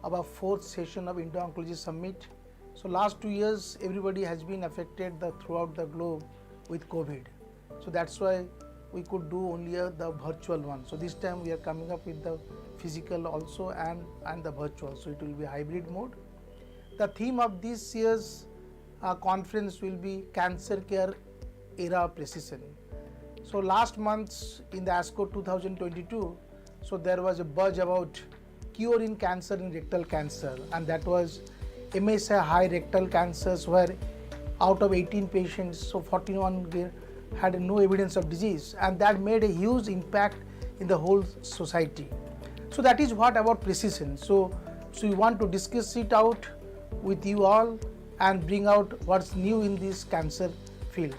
our 4th session of Indo Oncology Summit. So last 2 years, everybody has been affected throughout the globe with COVID. So that's why we could do only the virtual one. So this time we are coming up with the physical also and the virtual. So it will be hybrid mode. The theme of this year's conference will be Cancer Care Era Precision. So last month in the ASCO 2022, so there was a buzz about cure in cancer in rectal cancer, and that was MSI high rectal cancers, where out of 18 patients, so 41 had no evidence of disease, and that made a huge impact in the whole society. So that is what about precision. So we want to discuss it out with you all and bring out what's new in this cancer field.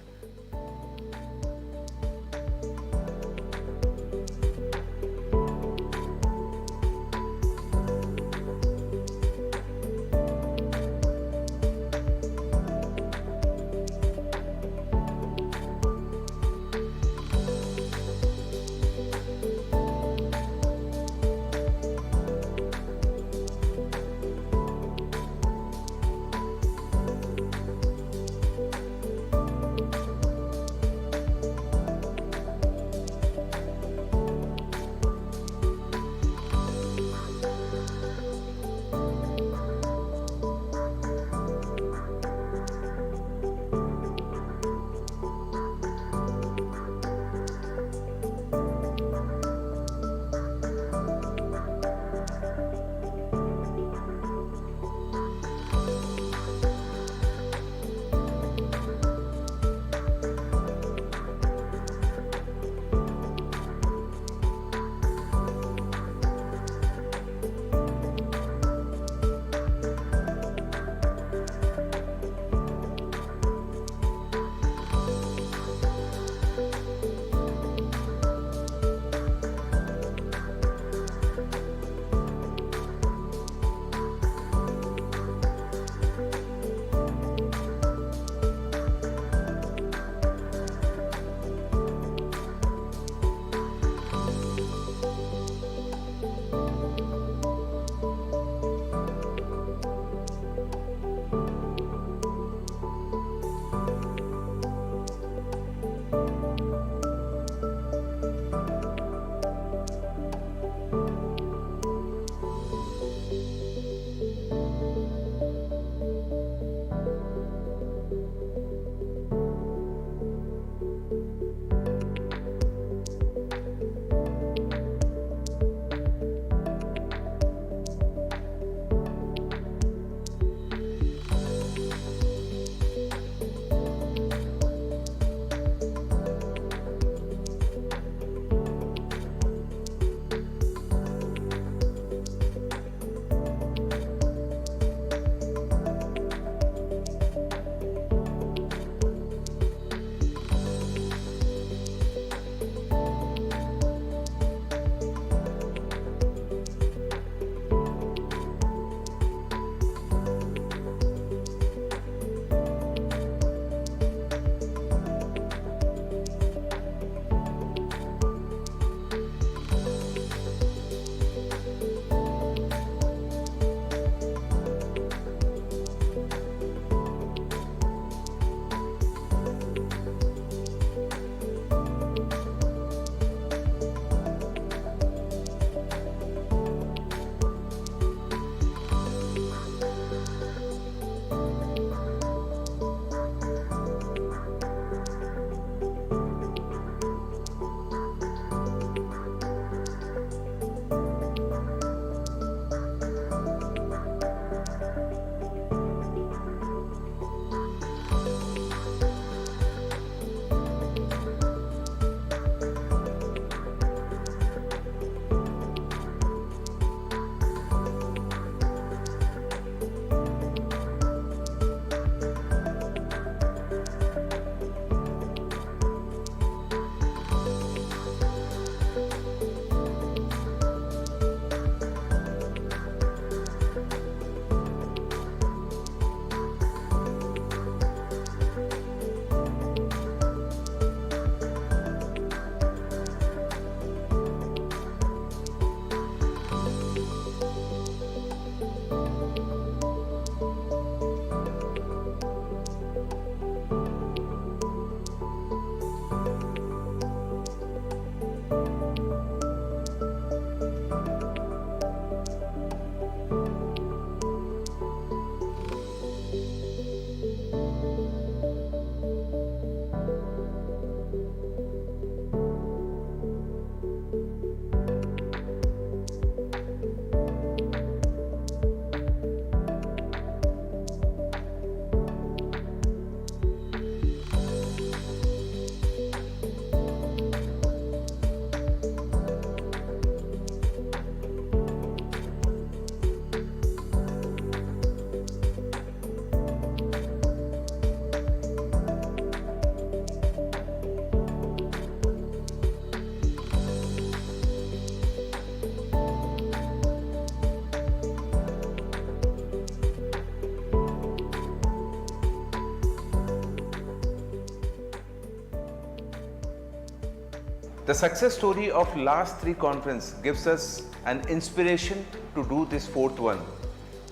The success story of last 3 conference gives us an inspiration to do this 4th one.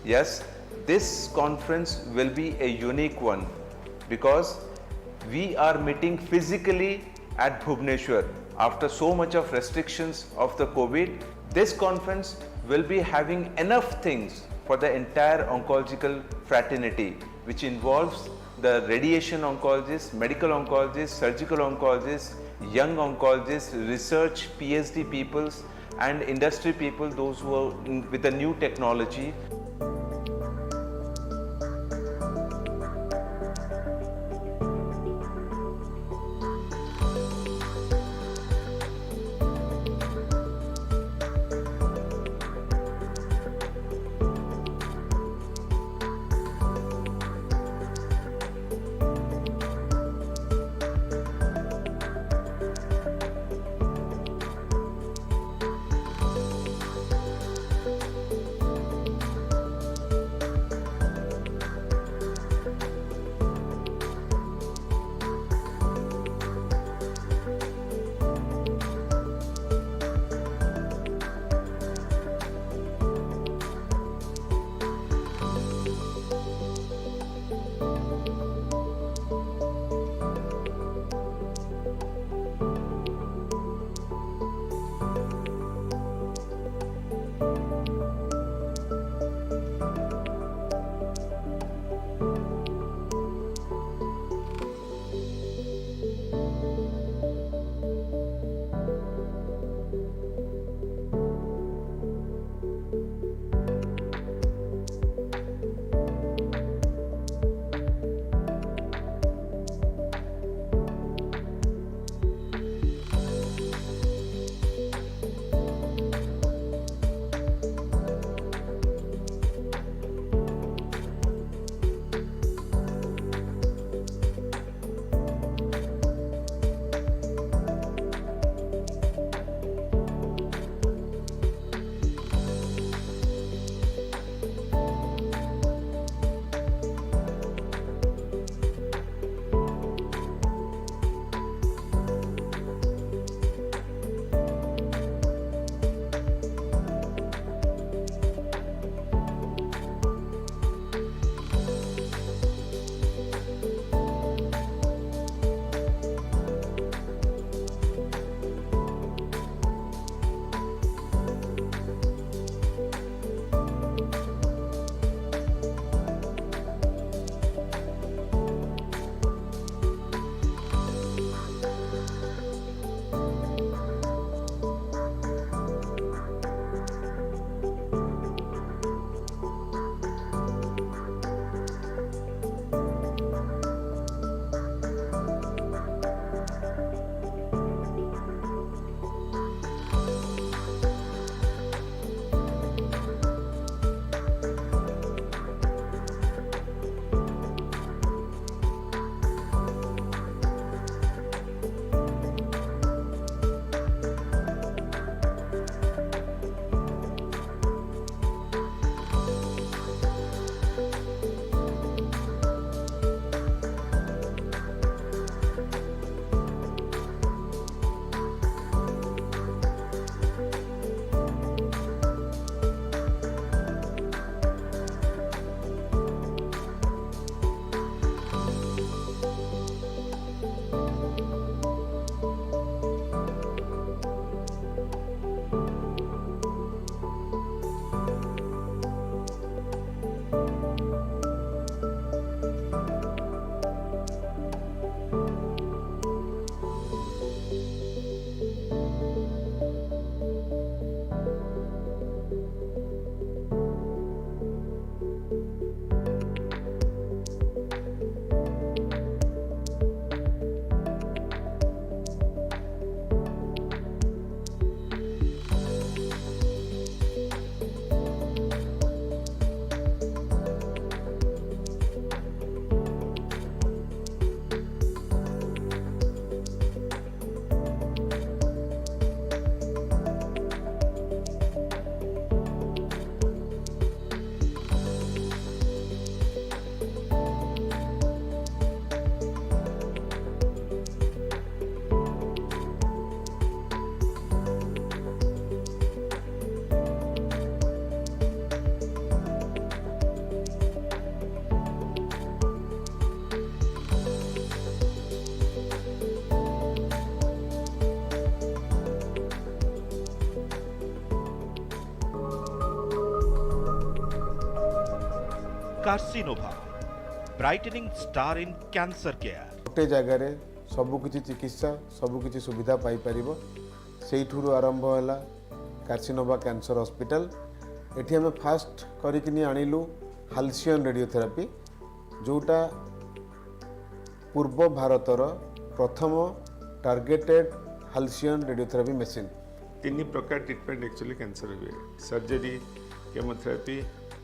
Yes, this conference will be a unique one because we are meeting physically at Bhubaneswar. After so much of restrictions of the COVID, this conference will be having enough things for the entire oncological fraternity, which involves the radiation oncologists, medical oncologists, surgical oncologists, young oncologists, research, PhD peoples and industry people, those who are with the new technology. Carcinova, brightening star in cancer care. गोटे जगार सबकि चिकित्सा सबकि सुविधा Piper से आरंभ है कार्सिनोवा cancer hospital. एठी हमें fast करिकिनी आनिलु हाल्सियन radiotherapy जोटा पूर्व भारतर प्रथम टार्गेटेड हाल्सियन रेडियोथेरापी मशीन। तीन प्रकार ट्रीटमेंट एक्चुअली कैंसर हुए सर्जरी केमोथेरापी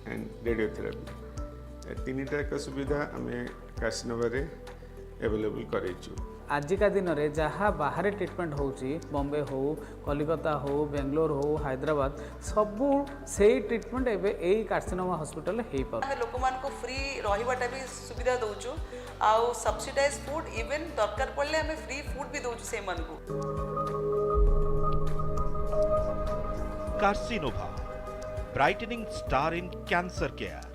एंड रेडियोथेरापी तीन टाक सुविधा आम कार्सिनोवा रे अवेलेबल करेचु। आजिका दिन में जहाँ बाहर ट्रीटमेंट होची बॉम्बे हो कलिकता हो बेंगलोर हो हैदराबाद सबू से ट्रीटमेंट एवं यही कार्सिनोमा हॉस्पिटल हो पार लोक मान को फ्री रहीबाटा भी सुविधा दउचु आउ सब्सिडाइज फूड इवन दरकार पड़ले हमें फ्री फूड भी दउचु से मन को। Carcinova, brightening star in cancer care.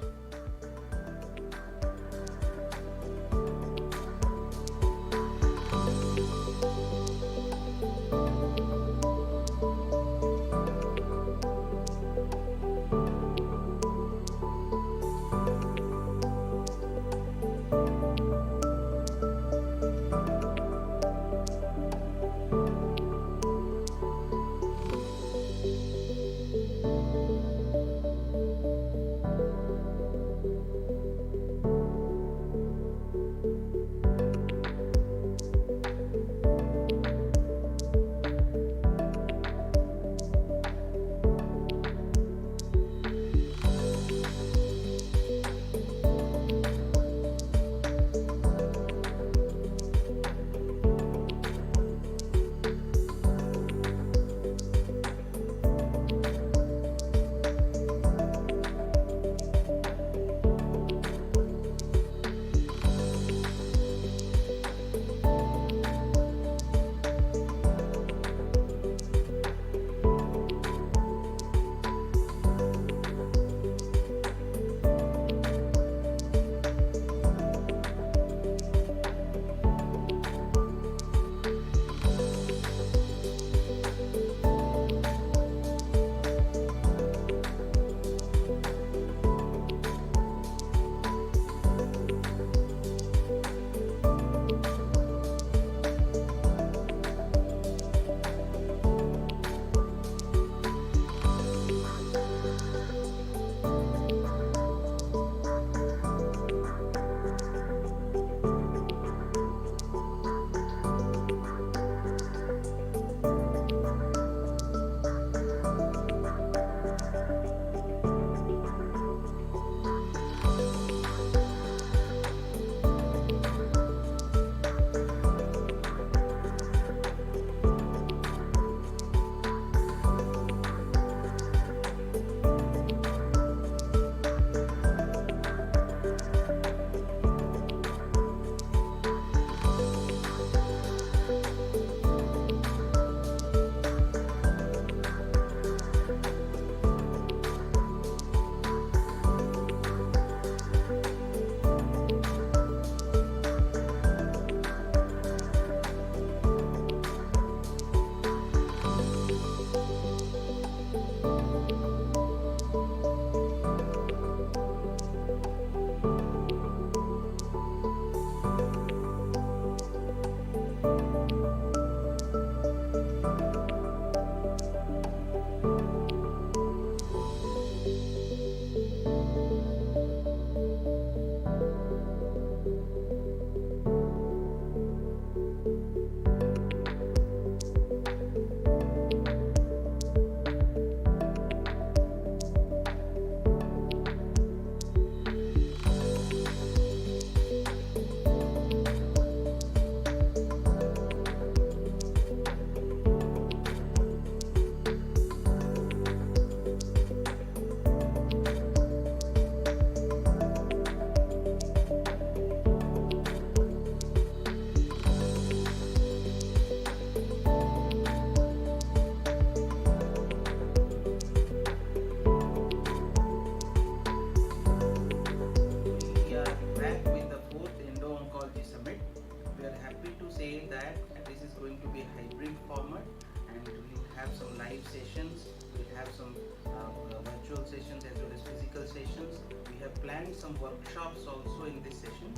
going to be a hybrid format, and we'll have some live sessions. We'll have some virtual sessions as well as physical sessions. We have planned some workshops also in this session.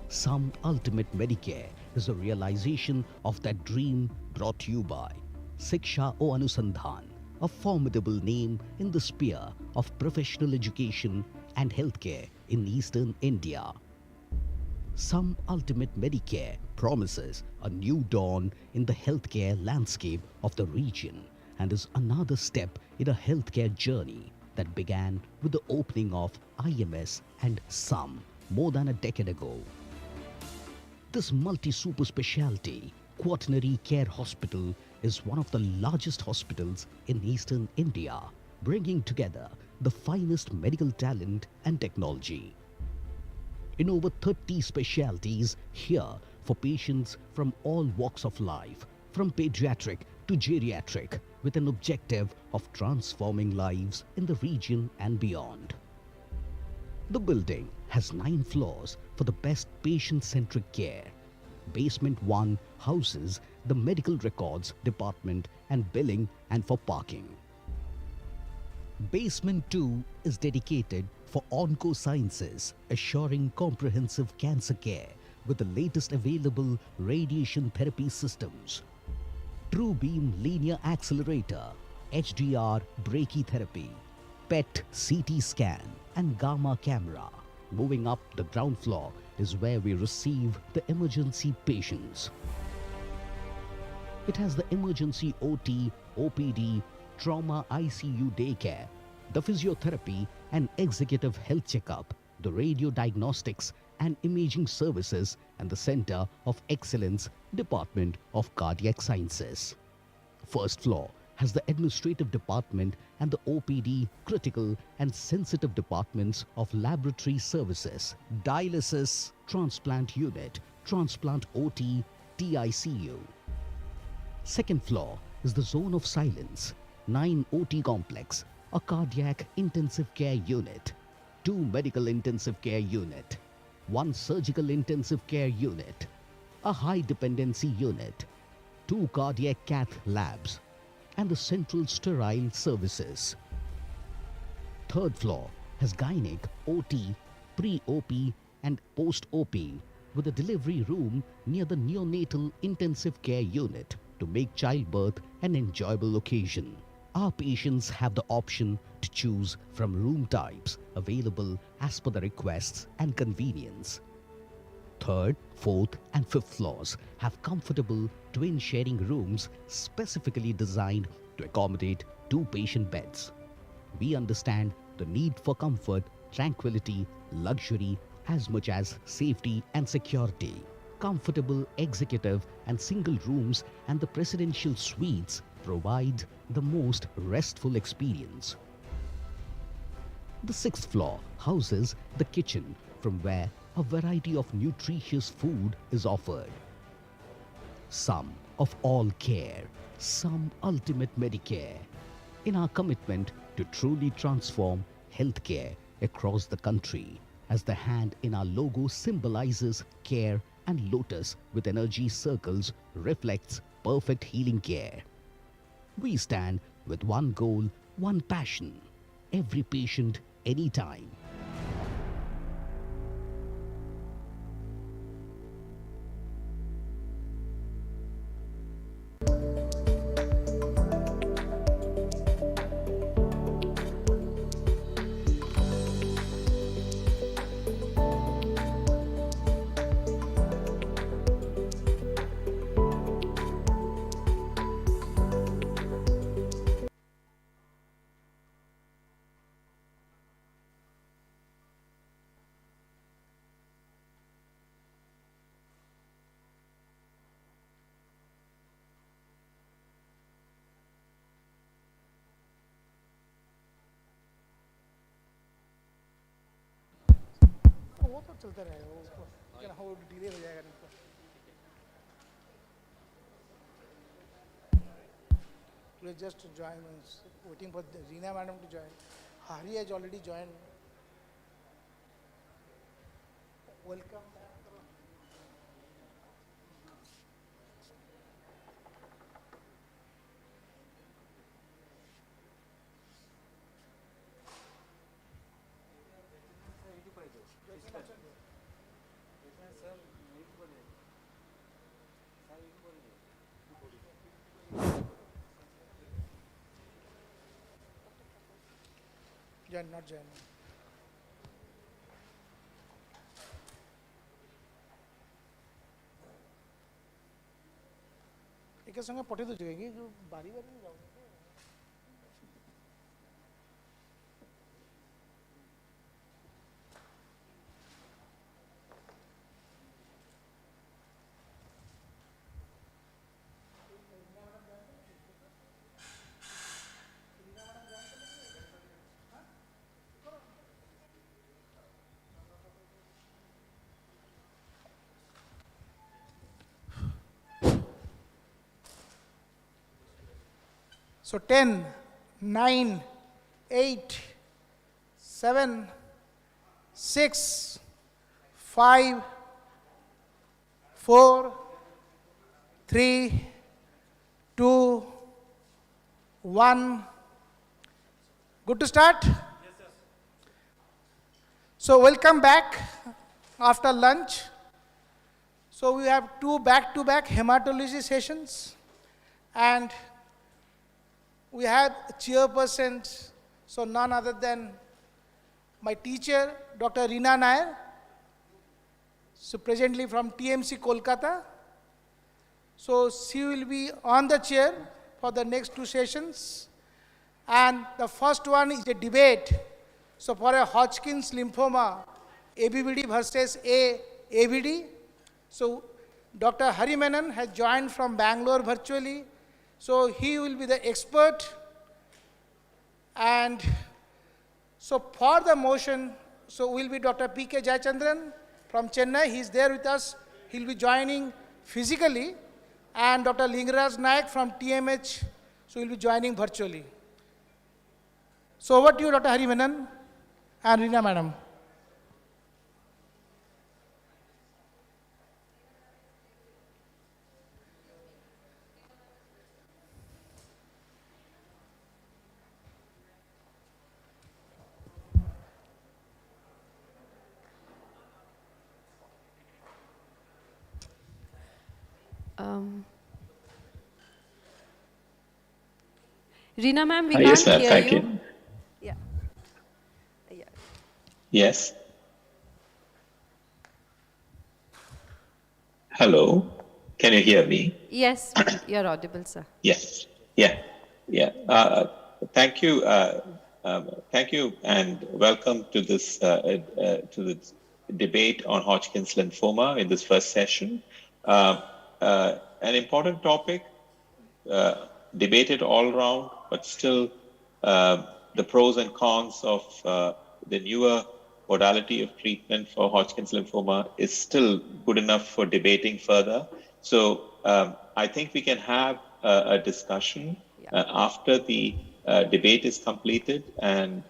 Some Ultimate Medicare is a realization of that dream brought to you by Siksha O Anusandhan, a formidable name in the sphere of professional education and healthcare in Eastern India. Some Ultimate Medicare promises a new dawn in the healthcare landscape of the region and is another step in a healthcare journey that began with the opening of IMS and SUM more than a decade ago. This multi-super specialty quaternary care hospital is one of the largest hospitals in Eastern India, bringing together the finest medical talent and technology. In over 30 specialties here for patients from all walks of life, from pediatric to geriatric, with an objective of transforming lives in the region and beyond. The building has 9 floors for the best patient-centric care. Basement 1 houses the medical records department and billing and for parking. Basement 2 is dedicated for onco-sciences, assuring comprehensive cancer care with the latest available radiation therapy systems. True Beam Linear Accelerator, HDR brachytherapy, PET CT scan and gamma camera. Moving up the ground floor is where we receive the emergency patients. It has the emergency OT, OPD, trauma ICU daycare, the physiotherapy and executive health checkup, the radio diagnostics and imaging services, and the Center of Excellence Department of Cardiac Sciences. First floor has the administrative department and the OPD, critical and sensitive departments of laboratory services, dialysis, transplant unit, transplant OT, TICU. Second floor is the zone of silence, 9 OT complex, a cardiac intensive care unit, 2 medical intensive care unit, 1 surgical intensive care unit, a high dependency unit, 2 cardiac cath labs, and the central sterile services. Third floor has gynec, OT, pre-OP and post-OP with a delivery room near the neonatal intensive care unit to make childbirth an enjoyable occasion. Our patients have the option to choose from room types available as per the requests and convenience. Third, fourth and fifth floors have comfortable twin sharing rooms specifically designed to accommodate 2 patient beds. We understand the need for comfort, tranquility, luxury as much as safety and security. Comfortable executive and single rooms and the presidential suites provide the most restful experience. The sixth floor houses the kitchen, from where a variety of nutritious food is offered. Some of all care, some ultimate Medicare. In our commitment to truly transform healthcare across the country, as the hand in our logo symbolizes care and lotus with energy circles reflects perfect healing care. We stand with one goal, one passion. Every patient, anytime. वो तो चलता रहेगा वो उसको वो delay हो जाएगा नहीं तो we just join waiting for Reena madam to join. Hari has already joined. Welcome. Join, not join. एक संगे पठे तो जाएगी जो बारी बारी नहीं जाओगे So 10, 9, 8, 7, 6, 5, 4, 3, 2, 1. Good to start? Yes, sir. So welcome back after lunch. So we have two back-to-back hematology sessions, and we have chairpersons, so none other than my teacher, Dr. Reena Nair, so presently from TMC Kolkata. So she will be on the chair for the next two sessions. And the first one is a debate. So for a Hodgkin's lymphoma, ABVD versus ABD. So Dr. Hari Menon has joined from Bangalore virtually. So he will be the expert. And so for the motion, so will be Dr. P.K. Jayachandran from Chennai. He is there with us. He will be joining physically. And Dr. Lingaraj Naik from TMH, so he will be joining virtually. So over to you, Dr. Hari Menon and Reena madam. Reena ma'am, we Yes, can't ma'am. hear Thank you. you. Yeah. Yes. Hello. Can you hear me? Yes, you're audible, sir. Yes. Yeah. Yeah. Thank you. Thank you, and welcome to this to the debate on Hodgkin's lymphoma in this first session. An important topic, debated all around, but still the pros and cons of the newer modality of treatment for Hodgkin's lymphoma is still good enough for debating further. So I think we can have a discussion after the debate is completed. And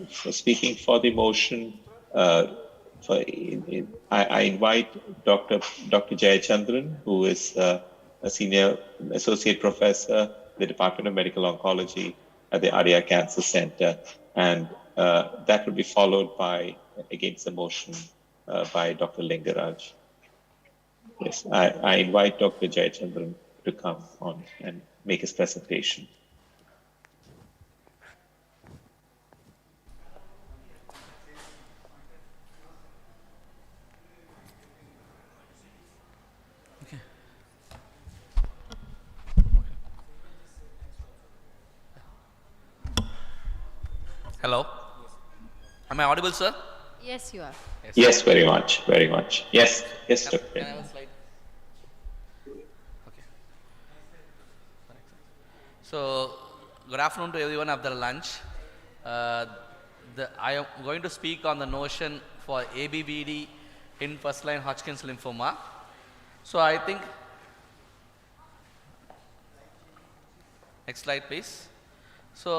for speaking for the motion, I invite Dr. Jayachandran, who is a senior associate professor in the Department of Medical Oncology at the Arya Cancer Center, and that will be followed by, against the motion, by Dr. Lingaraj. Yes, I invite Dr. Jayachandran to come on and make his presentation. Hello. Am I audible, sir? Yes, you are. Yes, very much, very much. Yes, yes, Dr. Can I have a slide? Okay. So, good afternoon to everyone after lunch. I am going to speak on the notion for ABVD in first-line Hodgkin's lymphoma. So, I think, next slide, please. So,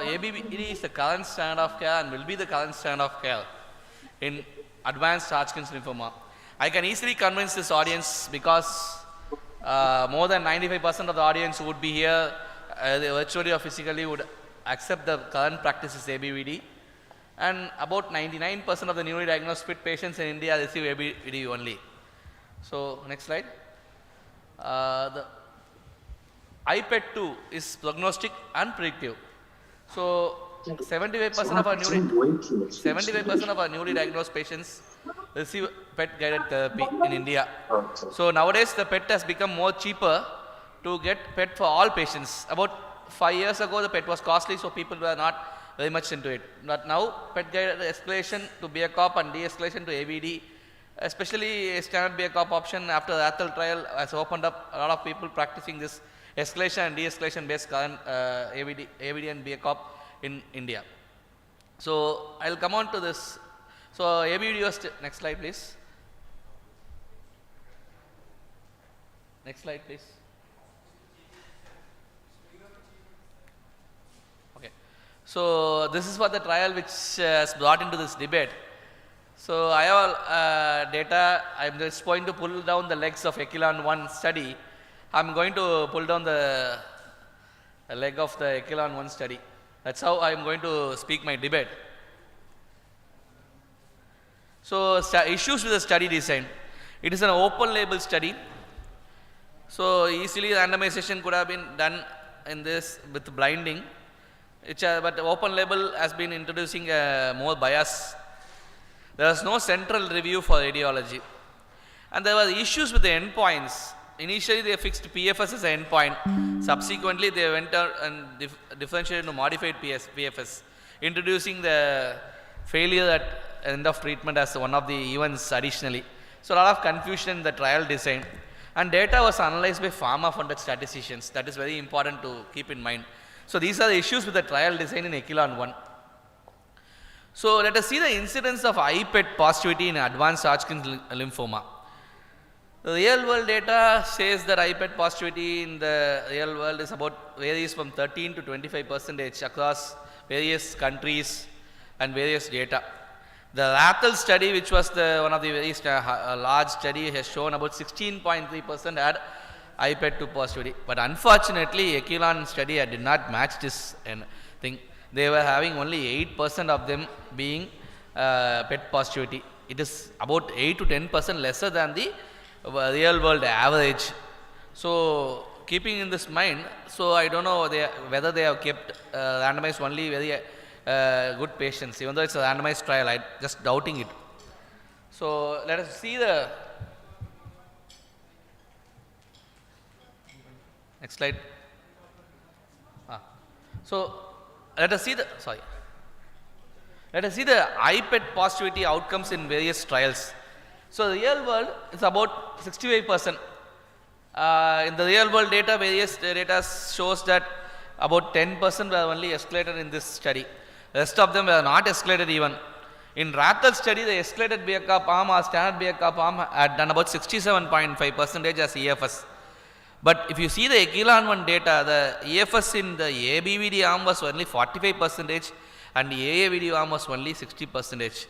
ABVD is the current standard of care and will be the current standard of care in advanced Hodgkin's lymphoma. I can easily convince this audience because more than 95% of the audience who would be here virtually or physically would accept the current practices ABVD, and about 99% of the newly diagnosed fit patients in India receive ABVD only. So, next slide. The IPET-2 is prognostic and predictive. So, 75% of our newly diagnosed patients receive PET-guided therapy in India. So, nowadays the PET has become more cheaper to get PET for all patients. About 5 years ago, the PET was costly, so people were not very much into it. But now, PET-guided escalation to BACOP and de-escalation to ABD, especially a standard BACOP option after the ATHEL trial, has opened up a lot of people practicing this escalation and de-escalation based current ABD and BACOP in India. So, I will come on to this. So, ABD was, next slide please. Next slide please. Okay. So, this is for the trial which has brought into this debate. So, I have data. I am just going to pull down the legs of Echelon-1 study. I am going to pull down the leg of the Echelon-1 study. That is how I am going to speak my debate. So, issues with the study design. It is an open label study. So, easily randomization could have been done in this with blinding, but open label has been introducing more bias. There was no central review for radiology. And there were issues with the endpoints. Initially, they fixed PFS as an endpoint. Subsequently, they went out and differentiated into modified PFS, introducing the failure at end of treatment as one of the events additionally. So, a lot of confusion in the trial design. And data was analyzed by pharma-funded statisticians. That is very important to keep in mind. So, these are the issues with the trial design in Echelon-1. So, let us see the incidence of IPET positivity in advanced Hodgkin's lymphoma. The real world data says that IPET positivity in the real world is varies from 13 to 25% across various countries and various data. The ATHEL study, which was one of the very large study, has shown about 16.3% had IPET2 positivity. But unfortunately, Echelon study did not match this thing. They were having only 8% of them being PET positivity. It is about 8 to 10% lesser than the real world average. So, keeping in this mind, so I don't know whether they have kept randomized only very good patients, even though it's a randomized trial. I just doubting it. So, let us see the next slide. So, let us see the IPET positivity outcomes in various trials. So, the real world is about 65%. In the real world data, various data shows that about 10% were only escalated in this study. The rest of them were not escalated even. In Rathel study, the escalated Backup arm or standard Backup arm had done about 67.5% as EFS. But if you see the Echelon 1 data, the EFS in the ABVD arm was only 45% and the AAVD arm was only 60%.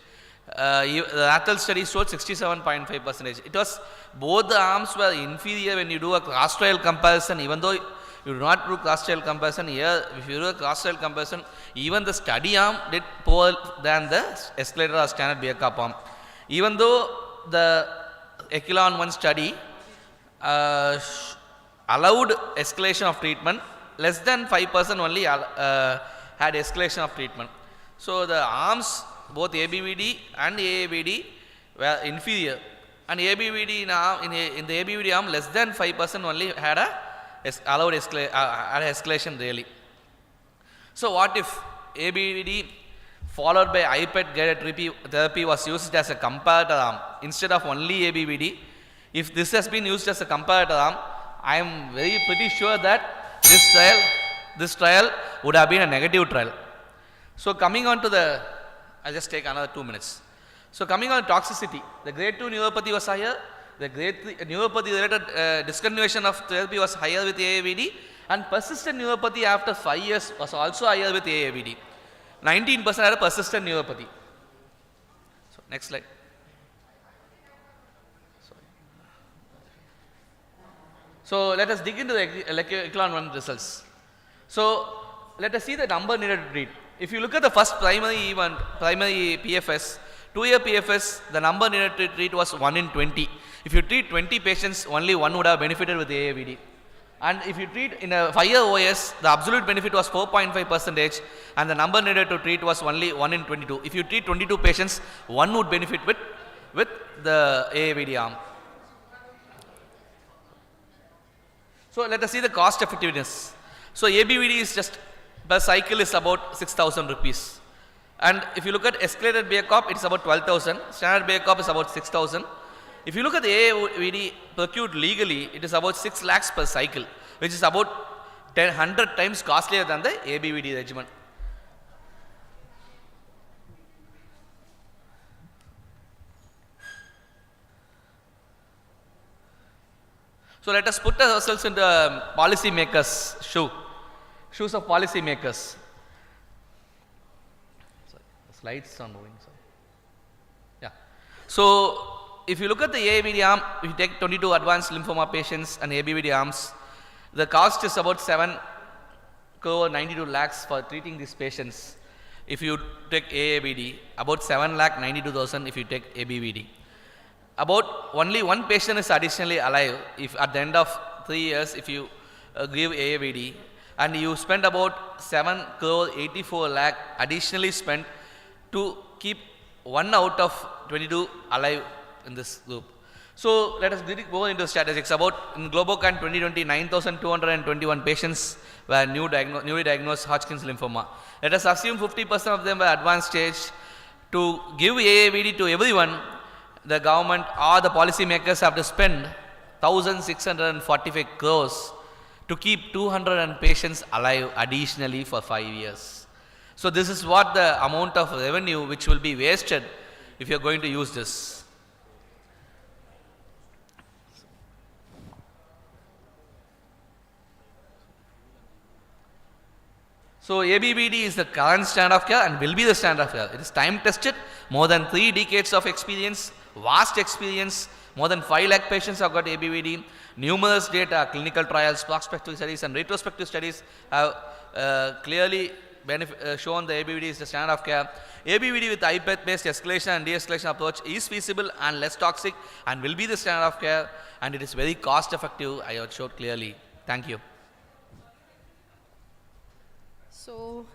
The Rathel study showed 67.5%. It was, both the arms were inferior when you do a cross trial comparison, even though you do not do cross trial comparison. Here, if you do a cross trial comparison, even the study arm did poor than the escalator or standard Backup arm. Even though the Echelon 1 study allowed escalation of treatment, less than 5% only had escalation of treatment. So the arms, both ABVD and AAVD, were inferior, and ABVD in the ABVD arm, less than 5% only had allowed escalation really. So what if ABVD followed by iPad guided therapy was used as a comparator arm instead of only ABVD? If this has been used as a comparator arm, I am pretty sure that this trial would have been a negative trial. So coming on to the, I'll just take another 2 minutes. So coming on toxicity, the grade 2 neuropathy was higher, the grade 3 neuropathy related discontinuation of therapy was higher with AAVD, and persistent neuropathy after 5 years was also higher with AAVD. 19% had a persistent neuropathy. So next slide. So let us dig into the Echelon 1 results. So let us see the number needed to treat. If you look at the first primary PFS, 2-year PFS, the number needed to treat was 1 in 20. If you treat 20 patients, only 1 would have benefited with AAVD. And if you treat in a 5-year OS, the absolute benefit was 4.5% and the number needed to treat was only 1 in 22. If you treat 22 patients, 1 would benefit with the AAVD arm. So let us see the cost effectiveness. So ABVD is just, per cycle is about 6,000 rupees. And if you look at escalated Backup, it's about 12,000. Standard Backup is about 6,000. If you look at the AAVD procured legally, it is about 6 lakhs per cycle, which is about 100 times costlier than the ABVD regimen. So let us put ourselves in the policy makers' shoes of policy makers. Sorry, the slides are moving. Sorry. Yeah. So if you look at the ABVD arm, if you take 22 advanced lymphoma patients and ABVD arms, the cost is about 7 crore 92 lakhs for treating these patients. If you take AAVD, about 7 lakh 92,000 if you take ABVD. About only 1 patient is additionally alive if at the end of 3 years if you give AAVD, and you spend about 7 crore 84 lakh additionally spent to keep 1 out of 22 alive in this group. So let us go into statistics. About in Globocan 2020, 9,221 patients were newly diagnosed Hodgkin's lymphoma. Let us assume 50% of them were advanced stage. To give AAVD to everyone, the government or the policy makers have to spend 1,645 crores to keep 200 patients alive additionally for 5 years. So this is what the amount of revenue which will be wasted if you are going to use this. So ABVD is the current standard of care and will be the standard of care. It is time tested, more than 3 decades of experience, vast experience, more than 5 lakh patients have got ABVD, numerous data, clinical trials, prospective studies and retrospective studies have clearly shown the ABVD is the standard of care. ABVD with iPad based escalation and de-escalation approach is feasible and less toxic and will be the standard of care, and it is very cost effective, I have showed clearly. Thank you. So,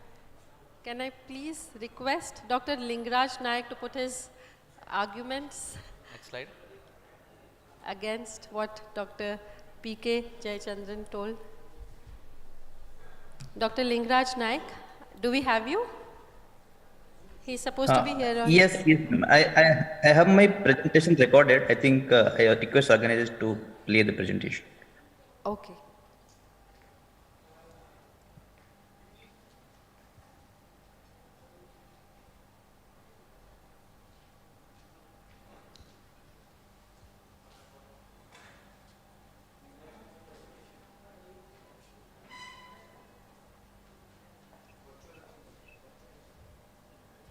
can I please request Dr. Lingaraj Naik to put his arguments Next slide. against what Dr. P.K. Jayachandran told? Dr. Lingaraj Naik, do we have you? He's supposed to be here. Yes, I have my presentation recorded. I think I request organizers to play the presentation. Okay.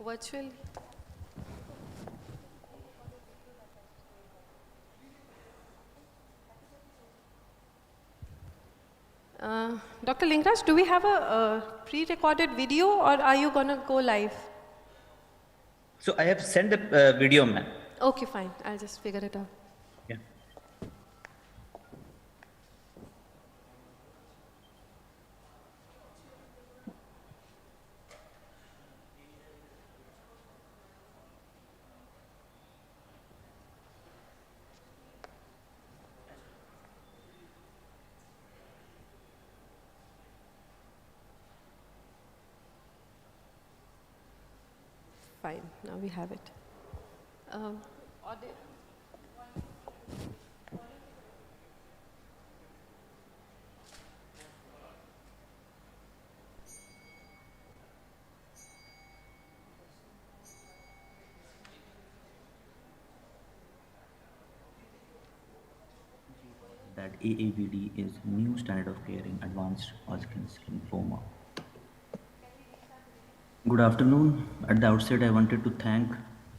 Virtually. Dr. Lingraj, do we have a pre-recorded video or are you going to go live? So I have sent the video, ma'am. Okay, fine. I'll just figure it out. Yeah. Fine. Now we have it. Audio. That AAVD is new standard of care in advanced Hodgkin's lymphoma. Good afternoon. At the outset, I wanted to thank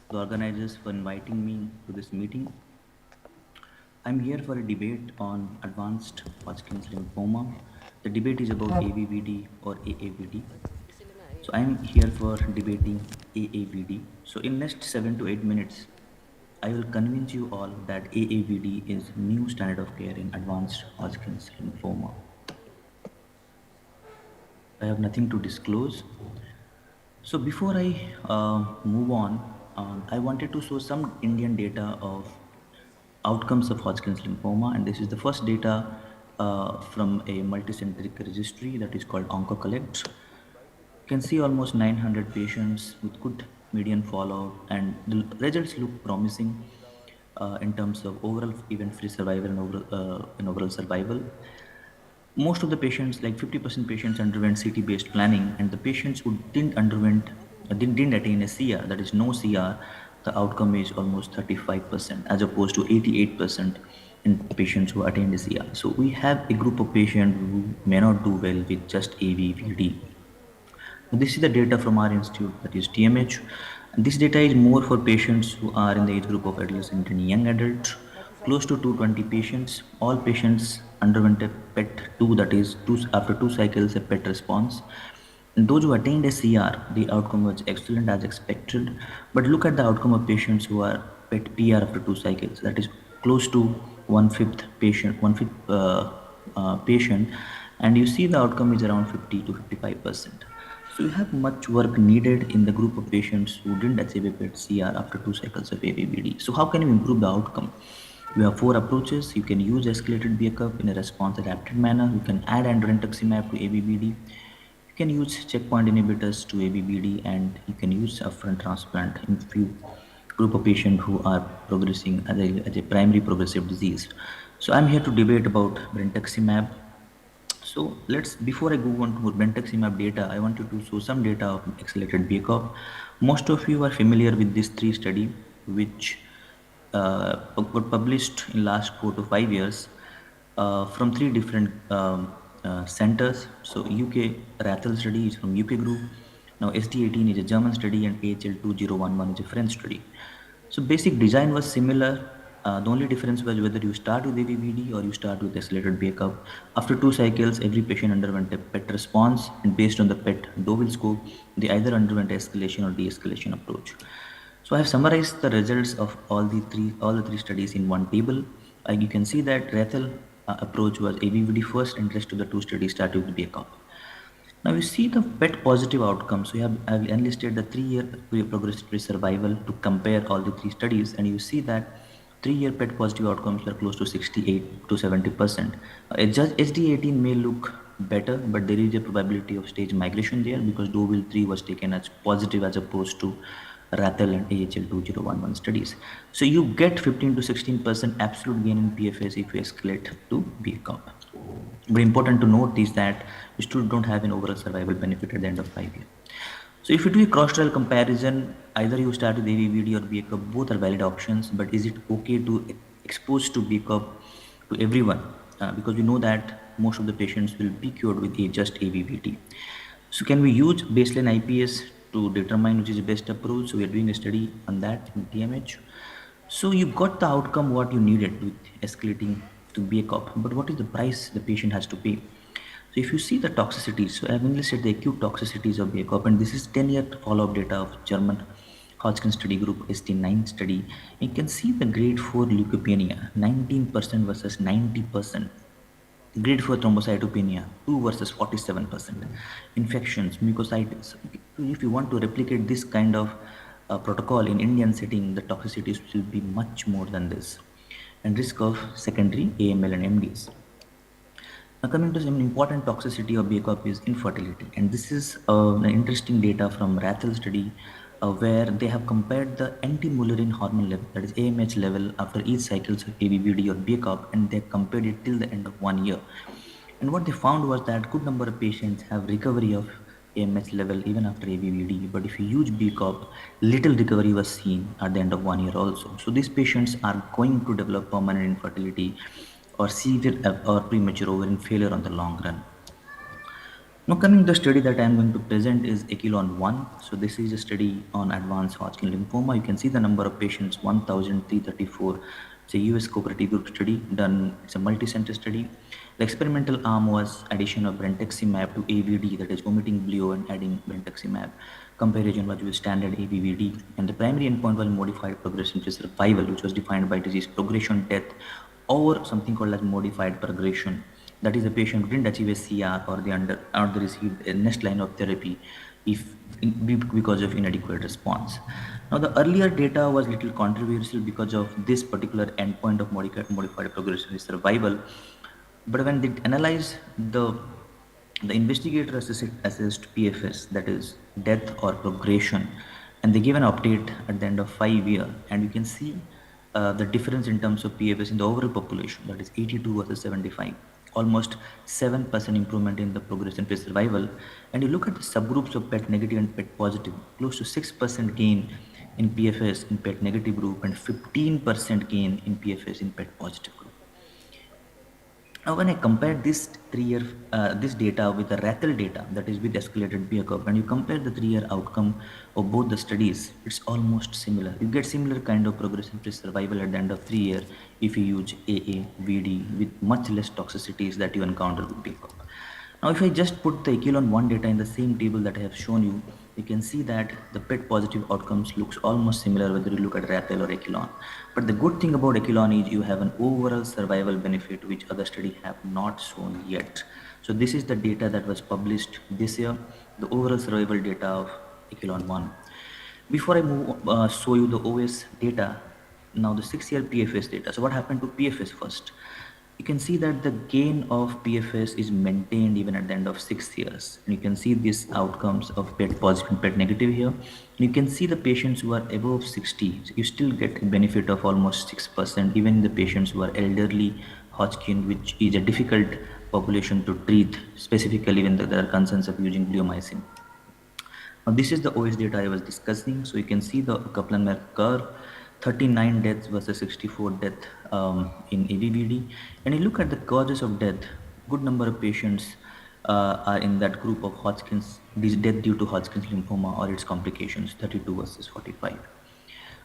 the organizers for inviting me to this meeting. I'm here for a debate on advanced Hodgkin's lymphoma. The debate is about AVVD or AAVD. So I'm here for debating AAVD. So in next 7 to 8 minutes, I will convince you all that AAVD is new standard of care in advanced Hodgkin's lymphoma. I have nothing to disclose. So before I move on, I wanted to show some Indian data of outcomes of Hodgkin's lymphoma, and this is the first data from a multicentric registry that is called OncoCollect. You can see almost 900 patients with good median follow-up, and the results look promising in terms of overall event-free survival and overall survival. Most of the patients, like 50% patients, underwent CT-based planning, and the patients who didn't attain a CR, that is no CR, the outcome is almost 35%, as opposed to 88% in patients who attained a CR. So we have a group of patients who may not do well with just AVVD. This is the data from our institute, that is TMH. And this data is more for patients who are in the age group of adolescent and young adults. Close to 220 patients. All patients underwent a PET-2, that is, after 2 cycles, a PET response. And those who attained a CR, the outcome was excellent as expected. But look at the outcome of patients who are PET-PR after 2 cycles. That is close to one-fifth patient, patient, and you see the outcome is around 50 to 55%. So you have much work needed in the group of patients who didn't achieve a PET CR after 2 cycles of AVBD. So how can you improve the outcome? You have 4 approaches. You can use escalated backup in a response-adapted manner. You can add endorentuximab to AVBD. You can use checkpoint inhibitors to AVBD, and you can use upfront transplant in few group of patients who are progressing as a primary progressive disease. So I'm here to debate about brentuximab. So before I go on to brentuximab data, I wanted to show some data of accelerated backup. Most of you are familiar with this 3 study, which were published in last 4 to 5 years from 3 different centers. So UK RATHEL study is from UK group. Now SD18 is a German study, and AHL2011 is a French study. So basic design was similar. The only difference was whether you start with AVVD or you start with accelerated backup. After 2 cycles, every patient underwent a PET response, and based on the PET Deauville score, they either underwent escalation or de-escalation approach. So I have summarized the results of all the three studies in one table. You can see that RATHEL approach was AVVD first, and rest of the 2 studies started with backup. Now you see the PET positive outcomes. So I've enlisted the 3-year progression-free survival to compare all the 3 studies, and you see that 3-year PET positive outcomes were close to 68 to 70%. SD18 may look better, but there is a probability of stage migration there because Deauville 3 was taken as positive as opposed to RATHEL and AHL2011 studies. So you get 15 to 16% absolute gain in PFS if you escalate to backup. But important to note is that you still don't have an overall survival benefit at the end of 5 years. So if you do a cross-trial comparison, either you start with AVVD or backup, both are valid options, but is it okay to expose to backup to everyone? Because we know that most of the patients will be cured with just AVVD. So can we use baseline IPS to determine which is the best approach. So we are doing a study on that in TMH. So you got the outcome what you needed with escalating to BACOP, but what is the price the patient has to pay? So if you see the toxicities, so I've enlisted the acute toxicities of BACOP, and this is 10-year follow-up data of German Hodgkin study group ST9 study. You can see the grade 4 leukopenia, 19% versus 90%. Grade 4 thrombocytopenia, 2 versus 47%. Infections, mucositis. If you want to replicate this kind of protocol in Indian setting, the toxicities will be much more than this. And risk of secondary AML and MDS. Now coming to some important toxicity of BACOP is infertility, and this is an interesting data from Rathel study where they have compared the anti-Mullerian hormone level, that is AMH level, after each cycles of ABVD or BACOP, and they compared it till the end of 1 year. And what they found was that good number of patients have recovery of AMH level even after ABVD, but if you use BCOP, little recovery was seen at the end of 1 year also. So these patients are going to develop permanent infertility or severe or premature ovarian failure on the long run. Now coming to the study that I am going to present is Echelon 1. So this is a study on advanced Hodgkin lymphoma. You can see the number of patients, 1,334. It's a US cooperative group study done, it's a multi-center study. The experimental arm was addition of brentuximab to AVD, that is omitting bleo and adding brentuximab. Comparison was with standard ABVD, and the primary endpoint was modified progression-free survival, which was defined by disease progression, death, or something called as modified progression. That is, the patient who didn't achieve a CR or they received a next line of therapy because of inadequate response. Now, the earlier data was little controversial because of this particular endpoint of modified progression survival. But when they analyzed the investigator assessed PFS, that is death or progression, and they gave an update at the end of 5 years, and you can see the difference in terms of PFS in the overall population, that is 82 versus 75, almost 7% improvement in the progression-free survival. And you look at the subgroups of PET negative and PET positive, close to 6% gain in PFS in PET negative group and 15% gain in PFS in PET positive group. Now, when I compare this this data with the Rathel data, that is with escalated BACOP, and you compare the 3-year outcome of both the studies, it's almost similar. You get similar kind of progression-free survival at the end of 3 years if you use AAVD with much less toxicities that you encounter with BACOP. Now, if I just put the Echelon 1 data in the same table that I have shown you, you can see that the PET positive outcomes looks almost similar whether you look at Rathel or Echelon. But the good thing about Echelon is you have an overall survival benefit which other studies have not shown yet. So this is the data that was published this year, the overall survival data of Echelon 1. Before I move, show you the OS data, now the 6-year PFS data. So what happened to PFS first? You can see that the gain of PFS is maintained even at the end of 6 years. And you can see these outcomes of PET positive and PET negative here. And you can see the patients who are above 60, so you still get a benefit of almost 6%, even the patients who are elderly Hodgkin, which is a difficult population to treat, specifically when there are concerns of using bleomycin. Now this is the OS data I was discussing. So you can see the Kaplan-Meier curve, 39 deaths versus 64 deaths in ABVD. And you look at the causes of death, good number of patients are in that group of Hodgkin's, death due to Hodgkin's lymphoma or its complications, 32 versus 45.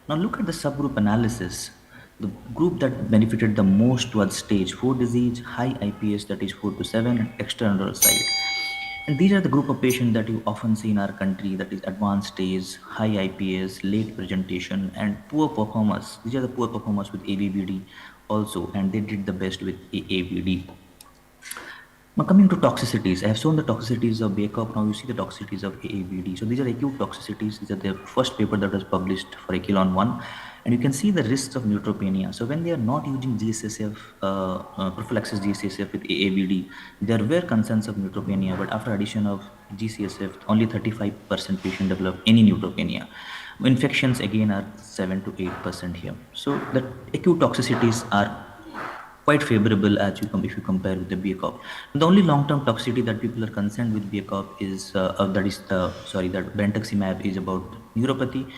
Now look at the subgroup analysis. The group that benefited the most was stage 4 disease, high IPS, that is 4 to 7, and external side. And these are the group of patients that you often see in our country, that is advanced stage, high IPS, late presentation, and poor performers. These are the poor performers with ABVD also, and they did the best with AAVD. Now coming to toxicities, I have shown the toxicities of BACOP. Now you see the toxicities of AAVD. So these are acute toxicities. These are the first paper that was published for Echelon 1. And you can see the risks of neutropenia. So when they are not using GCSF, prophylaxis GCSF with AAVD, there were concerns of neutropenia, but after addition of GCSF, only 35% patient develop any neutropenia. Infections again are 7 to 8% here. So the acute toxicities are quite favorable as if you compare with the BACOP. The only long-term toxicity that people are concerned with BACOP is that brentuximab is about neuropathy.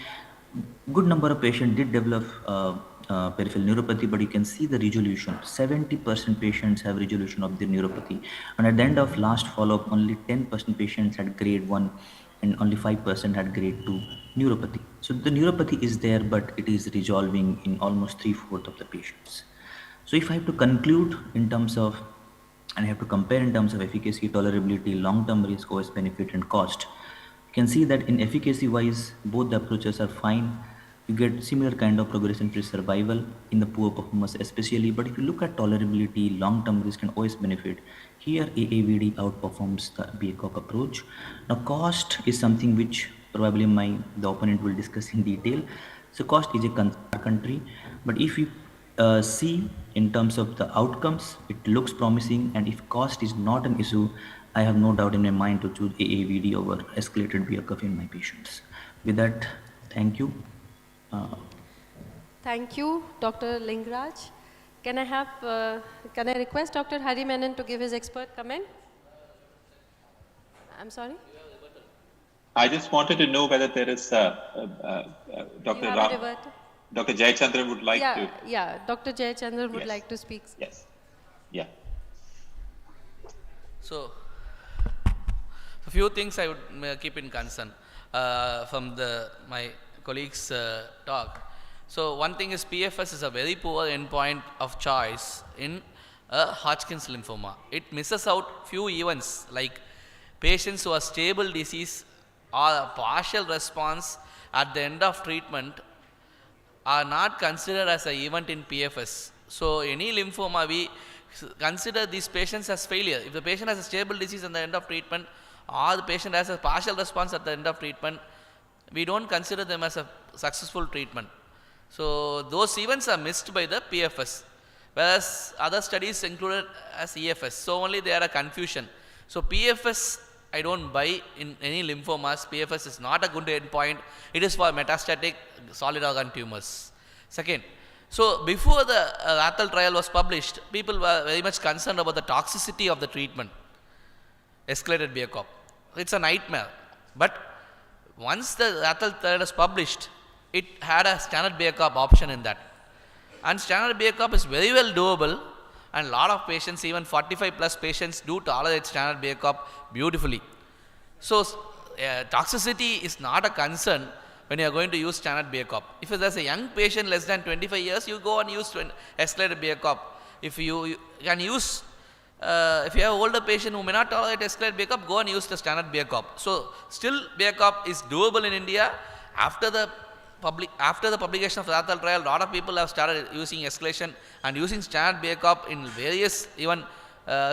Good number of patients did develop peripheral neuropathy, but you can see the resolution. 70% patients have resolution of their neuropathy, and at the end of last follow-up, only 10% patients had grade 1 and only 5% had grade 2 neuropathy. So the neuropathy is there, but it is resolving in almost 3/4 of the patients. So if I have to conclude in terms of, and I have to compare in terms of efficacy, tolerability, long-term risk, OS benefit, and cost, you can see that in efficacy wise, both the approaches are fine. You get similar kind of progression-free survival in the poor performers especially. But if you look at tolerability, long-term risk, and OS benefit, here AAVD outperforms the BACOP approach. Now cost is something which probably the opponent will discuss in detail. So cost is a country, but if you see in terms of the outcomes, it looks promising, and if cost is not an issue, I have no doubt in my mind to choose AAVD over escalated BACOP in my patients. With that, thank you. Thank you, Dr. Lingaraj. Can I request Dr. Hari Menon to give his expert comment? I'm sorry? I just wanted to know whether there is Dr. Dr. Jayachandran would like to. Yeah, Dr. Jayachandran would like to speak. Yes. Yeah. So, a few things I would keep in concern from my colleagues' talk. So, one thing is PFS is a very poor endpoint of choice in Hodgkin's lymphoma. It misses out few events like patients who are stable disease or a partial response at the end of treatment are not considered as an event in PFS. So, any lymphoma, we consider these patients as failure. If the patient has a stable disease at the end of treatment, or the patient has a partial response at the end of treatment, we don't consider them as a successful treatment. So, those events are missed by the PFS, whereas other studies included as EFS. So, only they are a confusion. So, PFS I don't buy in any lymphomas. PFS is not a good endpoint. It is for metastatic solid organ tumors. Second, so before the Rathal trial was published, people were very much concerned about the toxicity of the treatment, escalated BACOP. It's a nightmare. But once the Rathal trial was published, it had a standard BACOP option in that. And standard BACOP is very well doable, and a lot of patients, even 45 plus patients, do tolerate standard BACOP beautifully. So, toxicity is not a concern when you are going to use standard BACOP. If there's a young patient less than 25 years, you go and use escalated BACOP. If you can use, if you have older patient who may not tolerate escalated BACOP, go and use the standard BACOP. So, still BACOP is doable in India. After the publication of the Rathal trial, a lot of people have started using escalation and using standard BACOP in various even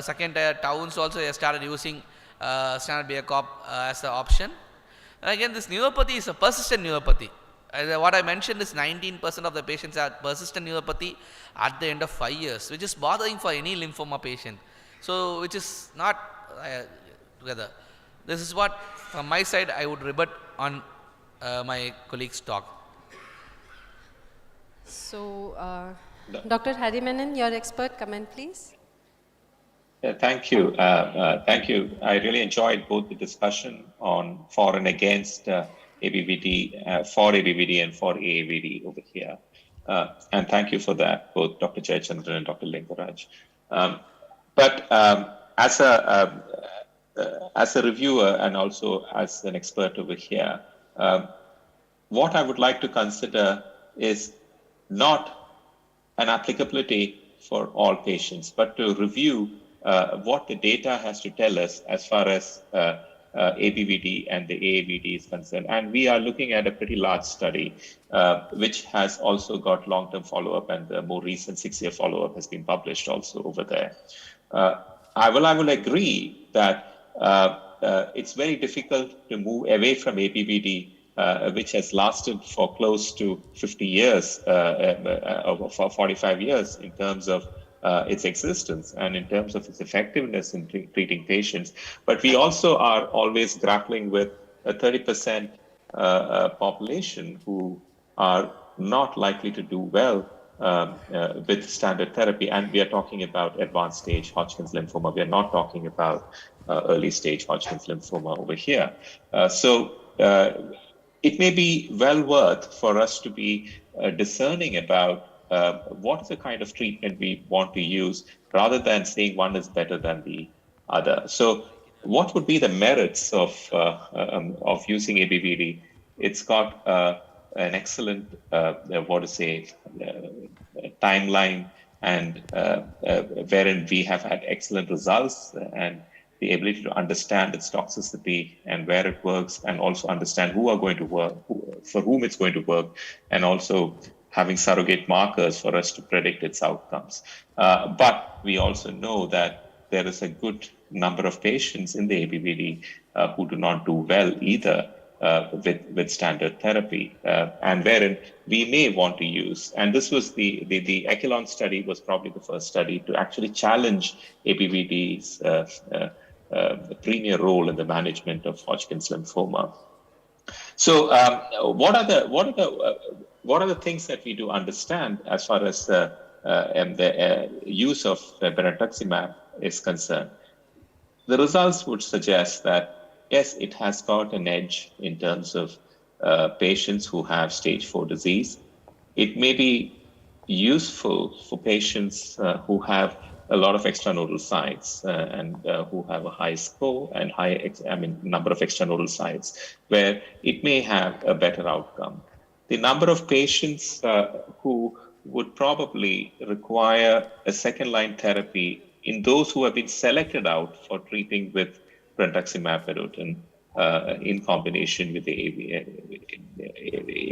second tier towns also. They started using standard BACOP as an option. And again, this neuropathy is a persistent neuropathy. What I mentioned is 19% of the patients have persistent neuropathy at the end of 5 years, which is bothering for any lymphoma patient. So, which is not together. This is what, from my side, I would rebut on my colleague's talk. So, Dr. Hari Menon, your expert comment, please. Thank you. Thank you. I really enjoyed both the discussion on for and against ABVD, for ABVD and for AAVD over here. And thank you for that, both Dr. Jayachandran and Dr. Lingaraj. But as a reviewer and also as an expert over here, what I would like to consider is not an applicability for all patients, but to review what the data has to tell us as far as ABVD and the AAVD is concerned. And we are looking at a pretty large study, which has also got long-term follow-up, and the more recent 6-year follow-up has been published also over there. I will agree that it's very difficult to move away from ABVD, which has lasted for close to 50 years, for 45 years in terms of its existence and in terms of its effectiveness in treating patients. But we also are always grappling with a 30% population who are not likely to do well with standard therapy. And we are talking about advanced stage Hodgkin's lymphoma. We are not talking about early stage Hodgkin's lymphoma over here. So it may be well worth for us to be discerning about what is the kind of treatment we want to use rather than saying one is better than the other. So what would be the merits of using ABVD? It's got an excellent, timeline, and wherein we have had excellent results, and the ability to understand its toxicity and where it works, and also understand who are going to work, for whom it's going to work, and also having surrogate markers for us to predict its outcomes. But we also know that there is a good number of patients in the ABVD who do not do well either with standard therapy, and wherein we may want to use, and this was the Echelon study was probably the first study to actually challenge ABVD's premier role in the management of Hodgkin's lymphoma. So, what are the things that we do understand as far as the use of brentuximab is concerned? The results would suggest that yes, it has got an edge in terms of patients who have stage 4 disease. It may be useful for patients who have a lot of extranodal sites and who have a high score and number of extranodal sites, where it may have a better outcome. The number of patients who would probably require a second-line therapy in those who have been selected out for treating with brentuximab vedotin in combination with the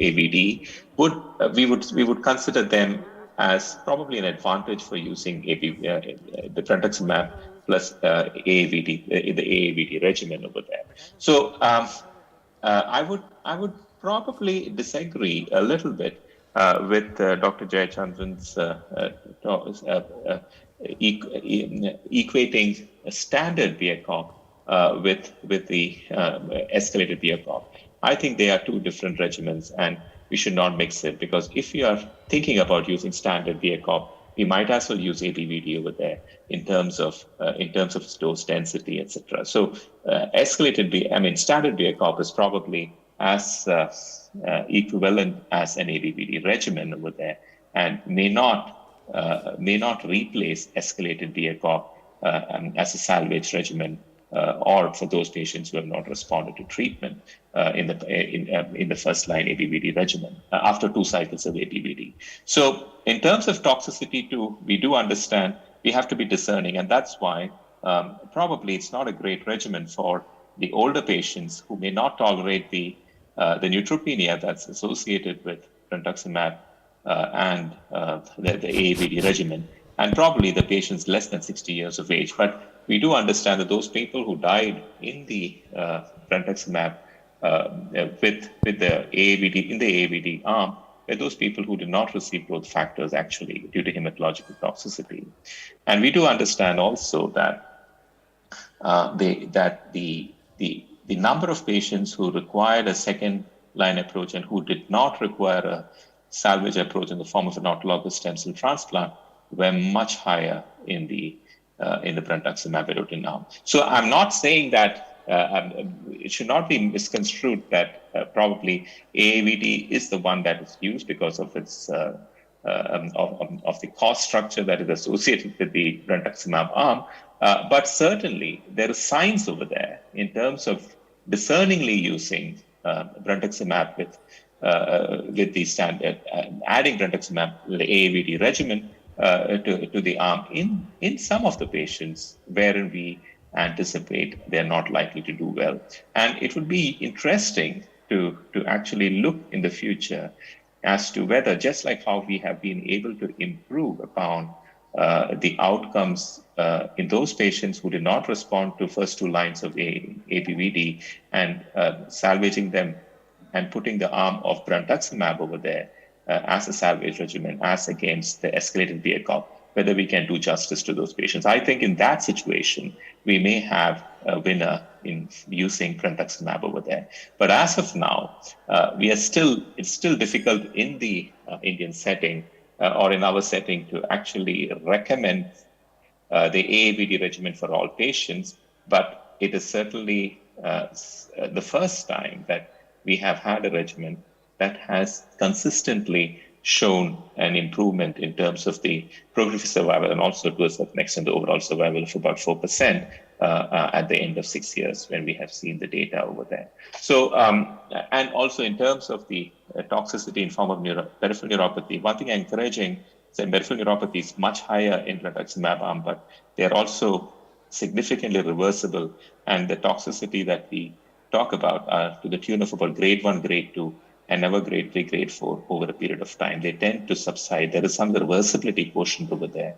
AVD, we would consider them as probably an advantage for using the brentuximab plus AVD, the AAVD regimen over there. So I would probably disagree a little bit with Dr. Jayachandran's equating a standard BIACOP with the escalated BIACOP. I think they are two different regimens, and we should not mix it, because if you are thinking about using standard BIACOP, we might as well use ABVD over there in terms of its dose density, etc. So standard BIACOP is probably as equivalent as an ABVD regimen over there, and may not replace escalated BIACOP as a salvage regimen, or for those patients who have not responded to treatment in the first line ABVD regimen after 2 cycles of ABVD. So in terms of toxicity too, we do understand we have to be discerning, and that's why probably it's not a great regimen for the older patients who may not tolerate the neutropenia that's associated with brentuximab and the AAVD regimen, and probably the patients less than 60 years of age. But we do understand that those people who died in the brentuximab with the AAVD, in the AAVD arm, were those people who did not receive growth factors actually due to hematological toxicity. And we do understand also that the number of patients who required a second line approach and who did not require a salvage approach in the form of an autologous stem cell transplant were much higher in the brentuximab vedotin arm. So I'm not saying that it should not be misconstrued that probably AAVD is the one that is used because of its of the cost structure that is associated with the brentuximab arm. But certainly there is science over there in terms of discerningly using brentuximab with the standard, adding brentuximab, the AAVD regimen to the arm in some of the patients wherein we anticipate they're not likely to do well. And it would be interesting to actually look in the future as to whether, just like how we have been able to improve upon the outcomes in those patients who did not respond to first 2 lines of ABVD and salvaging them and putting the arm of brentuximab over there as a salvage regimen as against the escalated BIACOP, whether we can do justice to those patients. I think in that situation, we may have a winner in using brentuximab over there. But as of now, it's still difficult in the Indian setting or in our setting to actually recommend the AAVD regimen for all patients, but it is certainly the first time that we have had a regimen that has consistently shown an improvement in terms of the progressive survival and also to a certain extent the overall survival of about 4% at the end of 6 years when we have seen the data over there. So, and also in terms of the toxicity in form of peripheral neuropathy, one thing encouraging is that peripheral neuropathy is much higher in brentuximab arm, but they are also significantly reversible, and the toxicity that we talk about are to the tune of about grade 1, grade 2, and never grade 3, grade 4 over a period of time. They tend to subside. There is some reversibility quotient over there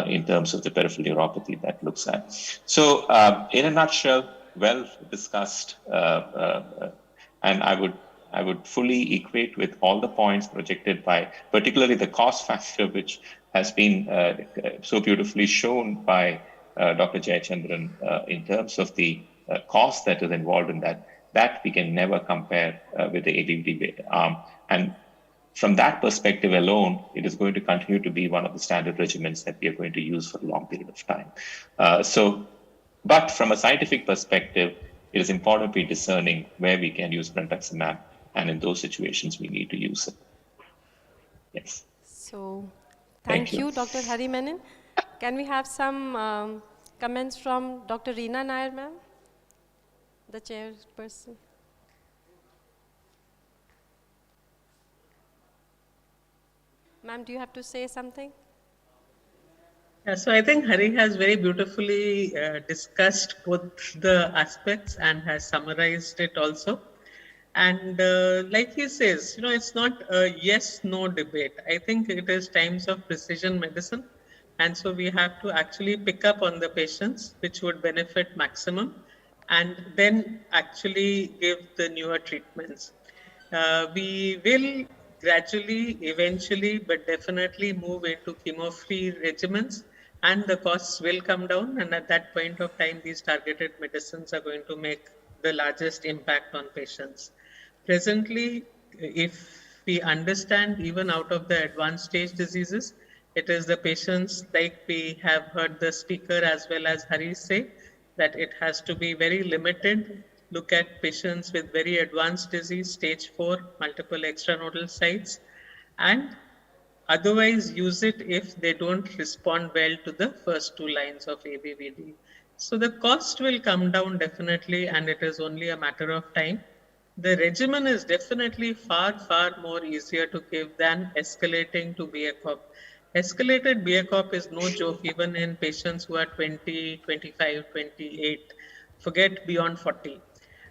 in terms of the peripheral neuropathy that looks at. So in a nutshell, well discussed, and I would fully equate with all the points projected by, particularly the cost factor, which has been so beautifully shown by Dr. Jayachandran in terms of the cost that is involved in that we can never compare with the ABVD arm. And from that perspective alone, it is going to continue to be one of the standard regimens that we are going to use for a long period of time. But from a scientific perspective, it is important to be discerning where we can use brentuximab, and in those situations, we need to use it. Yes. So, thank you, Dr. Hari Menon. Can we have some comments from Dr. Reena Nair, ma'am, the chairperson? Ma'am, do you have to say something? Yeah, so I think Hari has very beautifully discussed both the aspects and has summarized it also. And like he says, you know, it's not a yes-no debate. I think it is times of precision medicine. And so we have to actually pick up on the patients which would benefit maximum and then actually give the newer treatments. We will gradually, eventually, but definitely move into chemo-free regimens, and the costs will come down. And at that point of time, these targeted medicines are going to make the largest impact on patients. Presently, if we understand even out of the advanced stage diseases, it is the patients, like we have heard the speaker as well as Hari say, that it has to be very limited. Look at patients with very advanced disease, stage 4, multiple extranodal sites, and otherwise use it if they don't respond well to the first 2 lines of ABVD. So the cost will come down definitely, and it is only a matter of time. The regimen is definitely far, far more easier to give than escalating to BACOP. Escalated BACOP is no joke, even in patients who are 20, 25, 28, forget beyond 40.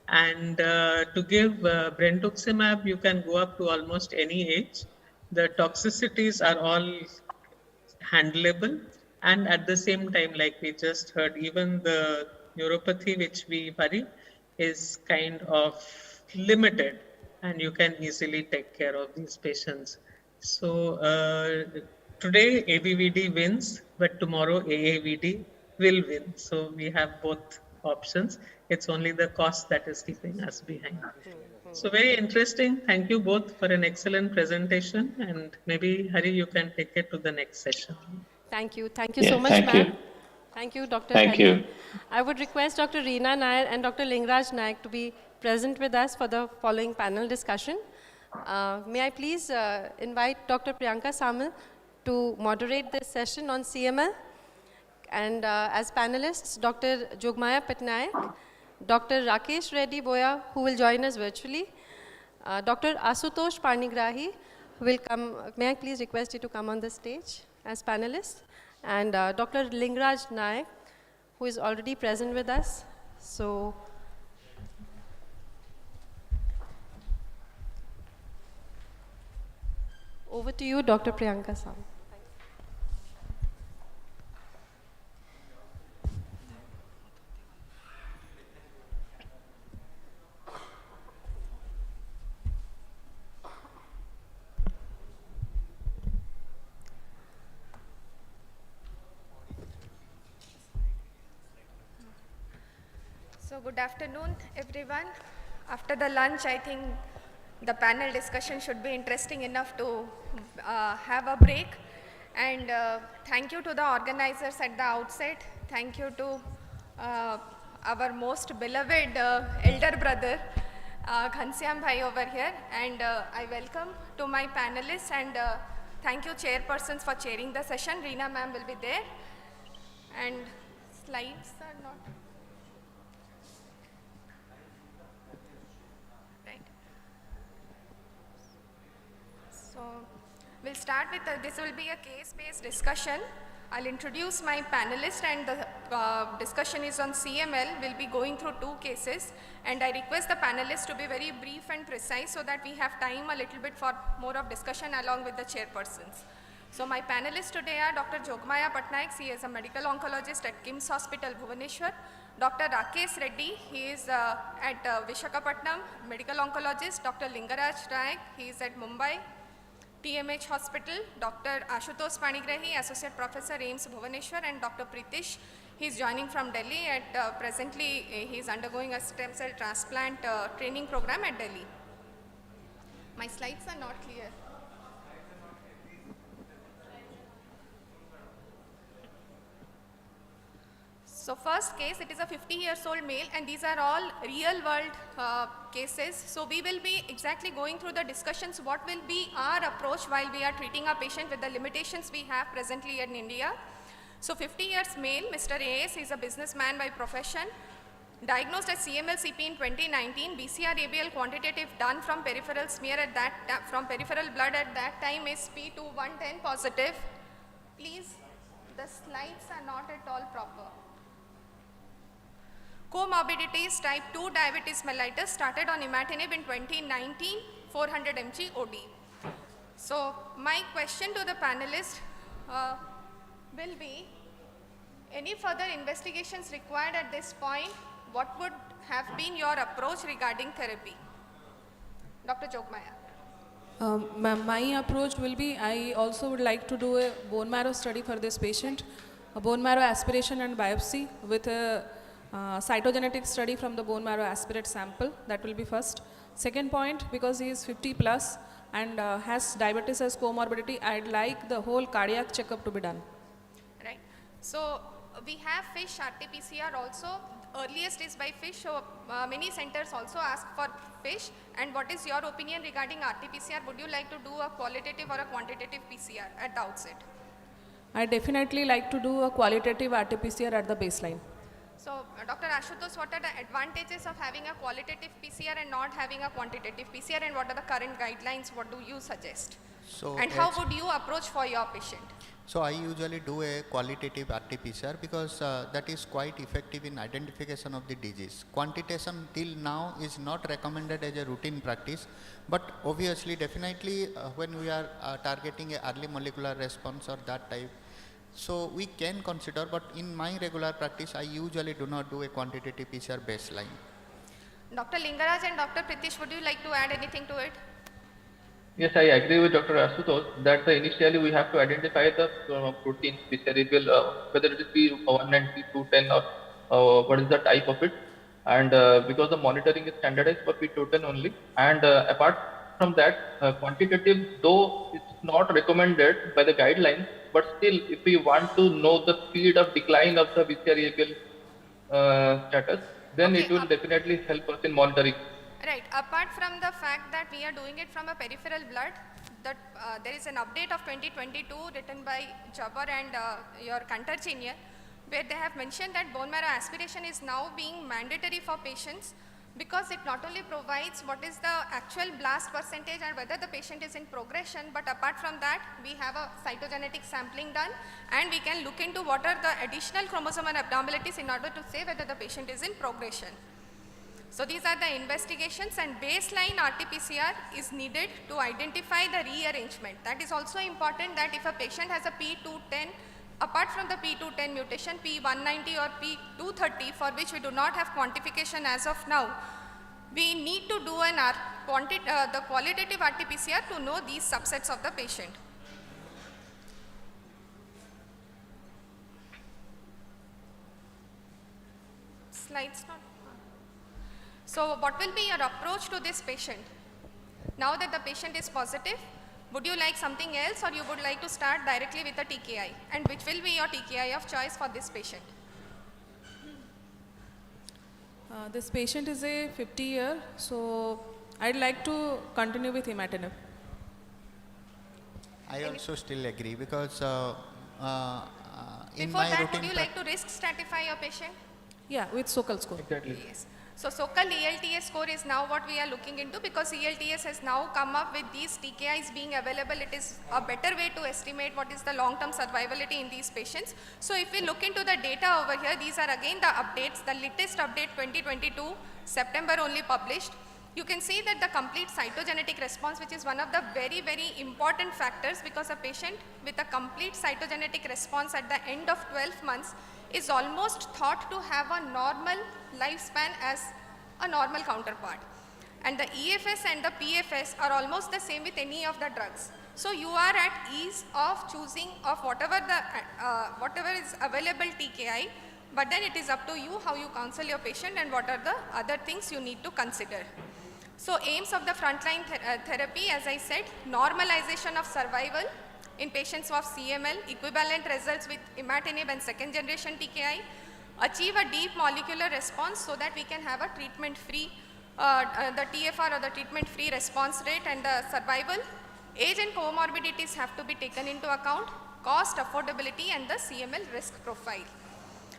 And to give brentuximab, you can go up to almost any age. The toxicities are all handleable, and at the same time, like we just heard, even the neuropathy which we worry is kind of limited, and you can easily take care of these patients. So today ABVD wins, but tomorrow AAVD will win. So we have both options. It's only the cost that is keeping us behind. So very interesting. Thank you both for an excellent presentation, and maybe Hari, you can take it to the next session. Thank you. Thank you so much, ma'am. Thank you, Dr. Thank Hari. you. I would request Dr. Reena Nair and Dr. Lingraj Naik to be present with us for the following panel discussion. May I please invite Dr. Priyanka Samal to moderate this session on CML. And as panelists, Dr. Jogmaya Patnaik, Dr. Rakesh Reddy Boya, who will join us virtually, Dr. Asutosh Panigrahi, who will come. May I please request you to come on the stage as panelists, and Dr. Lingraj Naik, who is already present with us. So, over to you, Dr. Priyanka Samal. So good afternoon, everyone. After the lunch, I think the panel discussion should be interesting enough to have a break. And thank you to the organizers at the outset. Thank you to our most beloved elder brother, Ghansyam bhai over here, and I welcome to my panelists, and thank you chairpersons for chairing the session. Reena ma'am will be there, and slides are not. Right. So we'll start with, this will be a case-based discussion. I'll introduce my panelists, and the discussion is on CML. We'll be going through 2 cases, and I request the panelists to be very brief and precise so that we have time a little bit for more of discussion along with the chairpersons. So my panelists today are Dr. Jogmaya Patnaik. He is a medical oncologist at KIMS Hospital, Bhubaneswar. Dr. Rakesh Reddy, he is at Visakhapatnam, medical oncologist. Dr. Lingaraj Nayak, he is at Mumbai TMH Hospital. Dr. Ashutosh Panigrahi, Associate Professor, AIIMS Bhubaneswar, and Dr. Pritish, he is joining from Delhi. At presently, he is undergoing a stem cell transplant training program at Delhi. My slides are not clear. So first case, it is a 50-year-old male, and these are all real-world cases. So we will be exactly going through the discussions, what will be our approach while we are treating a patient with the limitations we have presently in India. So 50 years male, Mr. A.S. is a businessman by profession, diagnosed as CML-CP in 2019, BCR-ABL quantitative done from peripheral smear at that, from peripheral blood at that time is P2-110 positive. Please, the slides are not at all proper. Comorbidities, type 2 diabetes mellitus, started on imatinib in 2019, 400 mg OD. So my question to the panelists will be, any further investigations required at this point? What would have been your approach regarding therapy? Dr. Jogmaya. My approach will be, I also would like to do a bone marrow study for this patient, a bone marrow aspiration and biopsy with a cytogenetic study from the bone marrow aspirate sample. That will be first. Second point, because he is 50 plus and has diabetes as comorbidity, I'd like the whole cardiac checkup to be done. Right. So we have FISH RT-PCR also. Earliest is by FISH, so many centers also ask for FISH. And what is your opinion regarding RT-PCR? Would you like to do a qualitative or a quantitative PCR at the outset? I definitely like to do a qualitative RT-PCR at the baseline. So, Dr. Ashutosh, what are the advantages of having a qualitative PCR and not having a quantitative PCR, and what are the current guidelines? What do you suggest? So, and how would you approach for your patient? So I usually do a qualitative RT-PCR because that is quite effective in identification of the disease. Quantitation till now is not recommended as a routine practice, but obviously definitely when we are targeting a early molecular response or that type, so we can consider, but in my regular practice I usually do not do a quantitative PCR baseline. Dr. Lingaraj and Dr. Pritish, would you like to add anything to it? Yes, I agree with Dr. Ashutosh that initially we have to identify the protein BCR-ABL, whether it is P190, P210 or what is the type of it, and because the monitoring is standardized for P210 only, and apart from that, quantitative, though it's not recommended by the guidelines, but still if we want to know the speed of decline of the BCR-ABL status, then it will definitely help us in monitoring. Right. Apart from the fact that we are doing it from a peripheral blood, that there is an update of 2022 written by Jabbar and your Kantarjinian, where they have mentioned that bone marrow aspiration is now being mandatory for patients because it not only provides what is the actual blast percentage and whether the patient is in progression, but apart from that, we have a cytogenetic sampling done and we can look into what are the additional chromosomal abnormalities in order to say whether the patient is in progression. So these are the investigations, and baseline RT-PCR is needed to identify the rearrangement. That is also important, that if a patient has a P210, apart from the P210 mutation, P190 or P230, for which we do not have quantification as of now, we need to do the qualitative RT-PCR to know these subsets of the patient. Slides not. So what will be your approach to this patient? Now that the patient is positive, would you like something else, or you would like to start directly with a TKI? And which will be your TKI of choice for this patient? This patient is a 50-year, so I'd like to continue with imatinib. I also still agree because in Before my that, routine would you like to risk stratify your patient? Yeah, with SOCAL score. Exactly. Yes. So SOCAL ELTS score is now what we are looking into, because ELTS has now come up with these TKIs being available. It is a better way to estimate what is the long-term survivability in these patients. So if we look into the data over here, these are again the updates, the latest update 2022, September only published. You can see that the complete cytogenetic response, which is one of the very, very important factors, because a patient with a complete cytogenetic response at the end of 12 months is almost thought to have a normal lifespan as a normal counterpart. And the EFS and the PFS are almost the same with any of the drugs. So you are at ease of choosing of whatever is available TKI, but then it is up to you how you counsel your patient and what are the other things you need to consider. So aims of the frontline therapy, as I said, normalization of survival in patients of CML, equivalent results with imatinib and second generation TKI, achieve a deep molecular response so that we can have a treatment-free, the TFR or the treatment-free response rate and the survival. Age and comorbidities have to be taken into account, cost, affordability and the CML risk profile.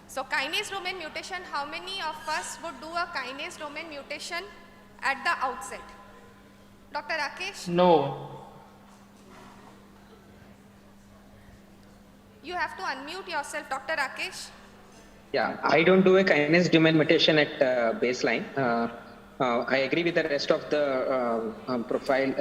So kinase domain mutation, how many of us would do a kinase domain mutation at the outset? Dr. Rakesh? No. You have to unmute yourself, Dr. Rakesh. Yeah, I don't do a kinase domain mutation at baseline. I agree with the rest of the profile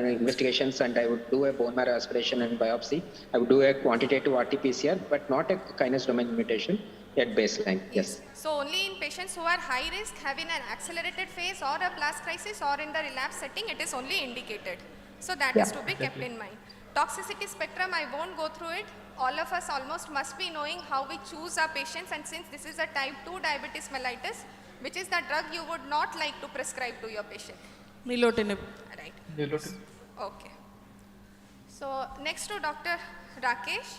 investigations, and I would do a bone marrow aspiration and biopsy. I would do a quantitative RT-PCR, but not a kinase domain mutation at baseline. Yes. So only in patients who are high risk, having an accelerated phase or a blast crisis or in the relapse setting, it is only indicated. So that is to be kept in mind. Toxicity spectrum, I won't go through it. All of us almost must be knowing how we choose our patients, and since this is a type 2 diabetes mellitus, which is the drug you would not like to prescribe to your patient? Nilotinib. Right. Nilotinib. Okay. So next to Dr. Rakesh.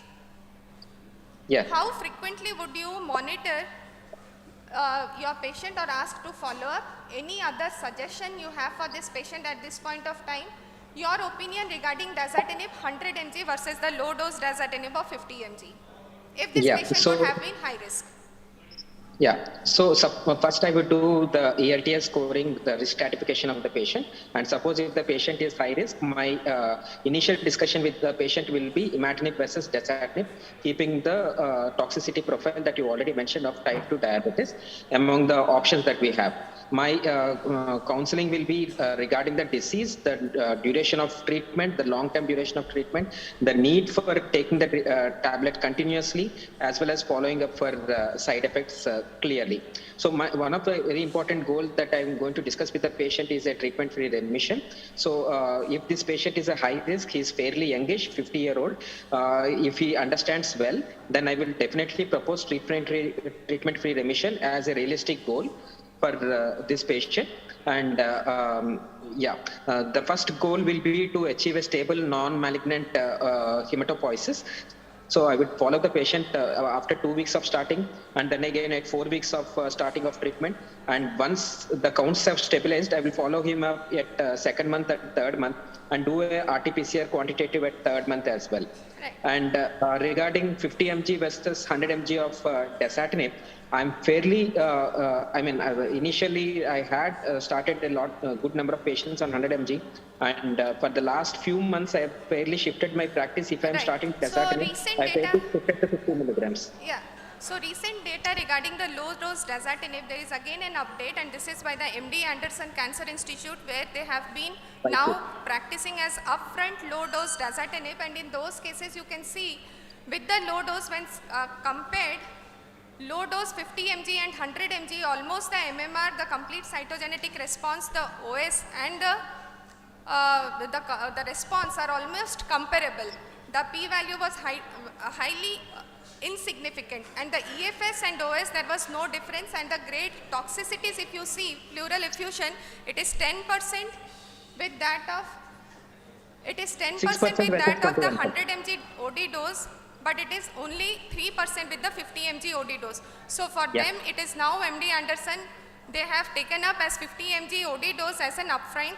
Yeah. How frequently would you monitor your patient or ask to follow up? Any other suggestion you have for this patient at this point of time? Your opinion regarding dasatinib 100 mg versus the low dose dasatinib of 50 mg, if this patient would have been high risk. Yeah, so first I would do the ELTS scoring, the risk stratification of the patient, and suppose if the patient is high risk, my initial discussion with the patient will be imatinib versus dasatinib, keeping the toxicity profile that you already mentioned of type 2 diabetes among the options that we have. My counseling will be regarding the disease, the duration of treatment, the long-term duration of treatment, the need for taking the tablet continuously, as well as following up for side effects clearly. So one of the very important goals that I'm going to discuss with the patient is a treatment-free remission. So if this patient is a high risk, he's fairly youngish, 50-year-old, if he understands well, then I will definitely propose treatment-free remission as a realistic goal for this patient. And the first goal will be to achieve a stable non-malignant hematopoiesis. So I would follow the patient after 2 weeks of starting, and then again at 4 weeks of starting of treatment. And once the counts have stabilized, I will follow him up at second month and third month, and do a RT-PCR quantitative at third month as well. Right. And regarding 50 mg versus 100 mg of dasatinib, I'm fairly, initially I had started a good number of patients on 100 mg, and for the last few months I have fairly shifted my practice. If I'm starting dasatinib, I fairly shifted to 50 milligrams. Yeah. So recent data regarding the low dose dasatinib, there is again an update, and this is by the MD Anderson Cancer Institute, where they have been practicing as upfront low dose dasatinib, and in those cases you can see with the low dose when compared, low dose 50 mg and 100 mg, almost the MMR, the complete cytogenetic response, the OS and the response are almost comparable. The p-value was highly insignificant, and the EFS and OS, there was no difference, and the grade toxicities, if you see pleural effusion, it is 10% with that of, it is 10% with that of the 100 mg OD dose, but it is only 3% with the 50 mg OD dose. So for them, it is now MD Anderson they have taken up as 50 mg OD dose as an upfront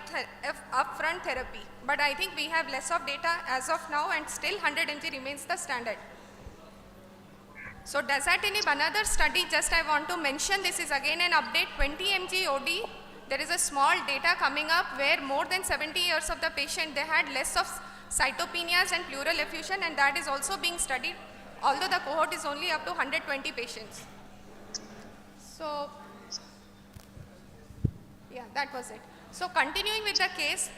therapy. But I think we have less of data as of now, and still 100 mg remains the standard. So dasatinib, another study, just I want to mention, this is again an update, 20 mg OD. There is a small data coming up where more than 70 years of the patient, they had less of cytopenias and pleural effusion, and that is also being studied, although the cohort is only up to 120 patients. So, yeah, that was it. So continuing with the case,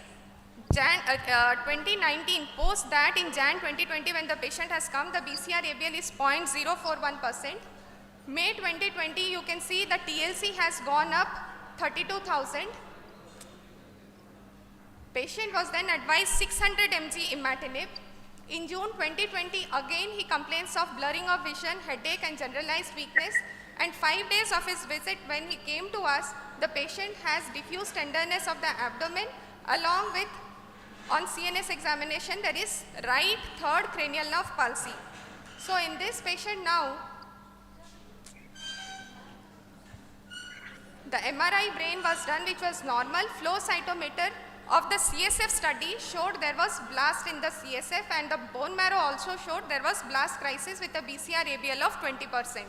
2019, post that in Jan 2020 when the patient has come, the BCR-ABL is 0.041%. May 2020, you can see the TLC has gone up 32,000. Patient was then advised 600 mg imatinib. In June 2020, again he complains of blurring of vision, headache and generalized weakness. And 5 days of his visit, when he came to us, the patient has diffuse tenderness of the abdomen along with, on CNS examination, there is right third cranial nerve palsy. So in this patient now, the MRI brain was done, which was normal. Flow cytometer of the CSF study showed there was blast in the CSF, and the bone marrow also showed there was blast crisis with a BCR-ABL of 20%.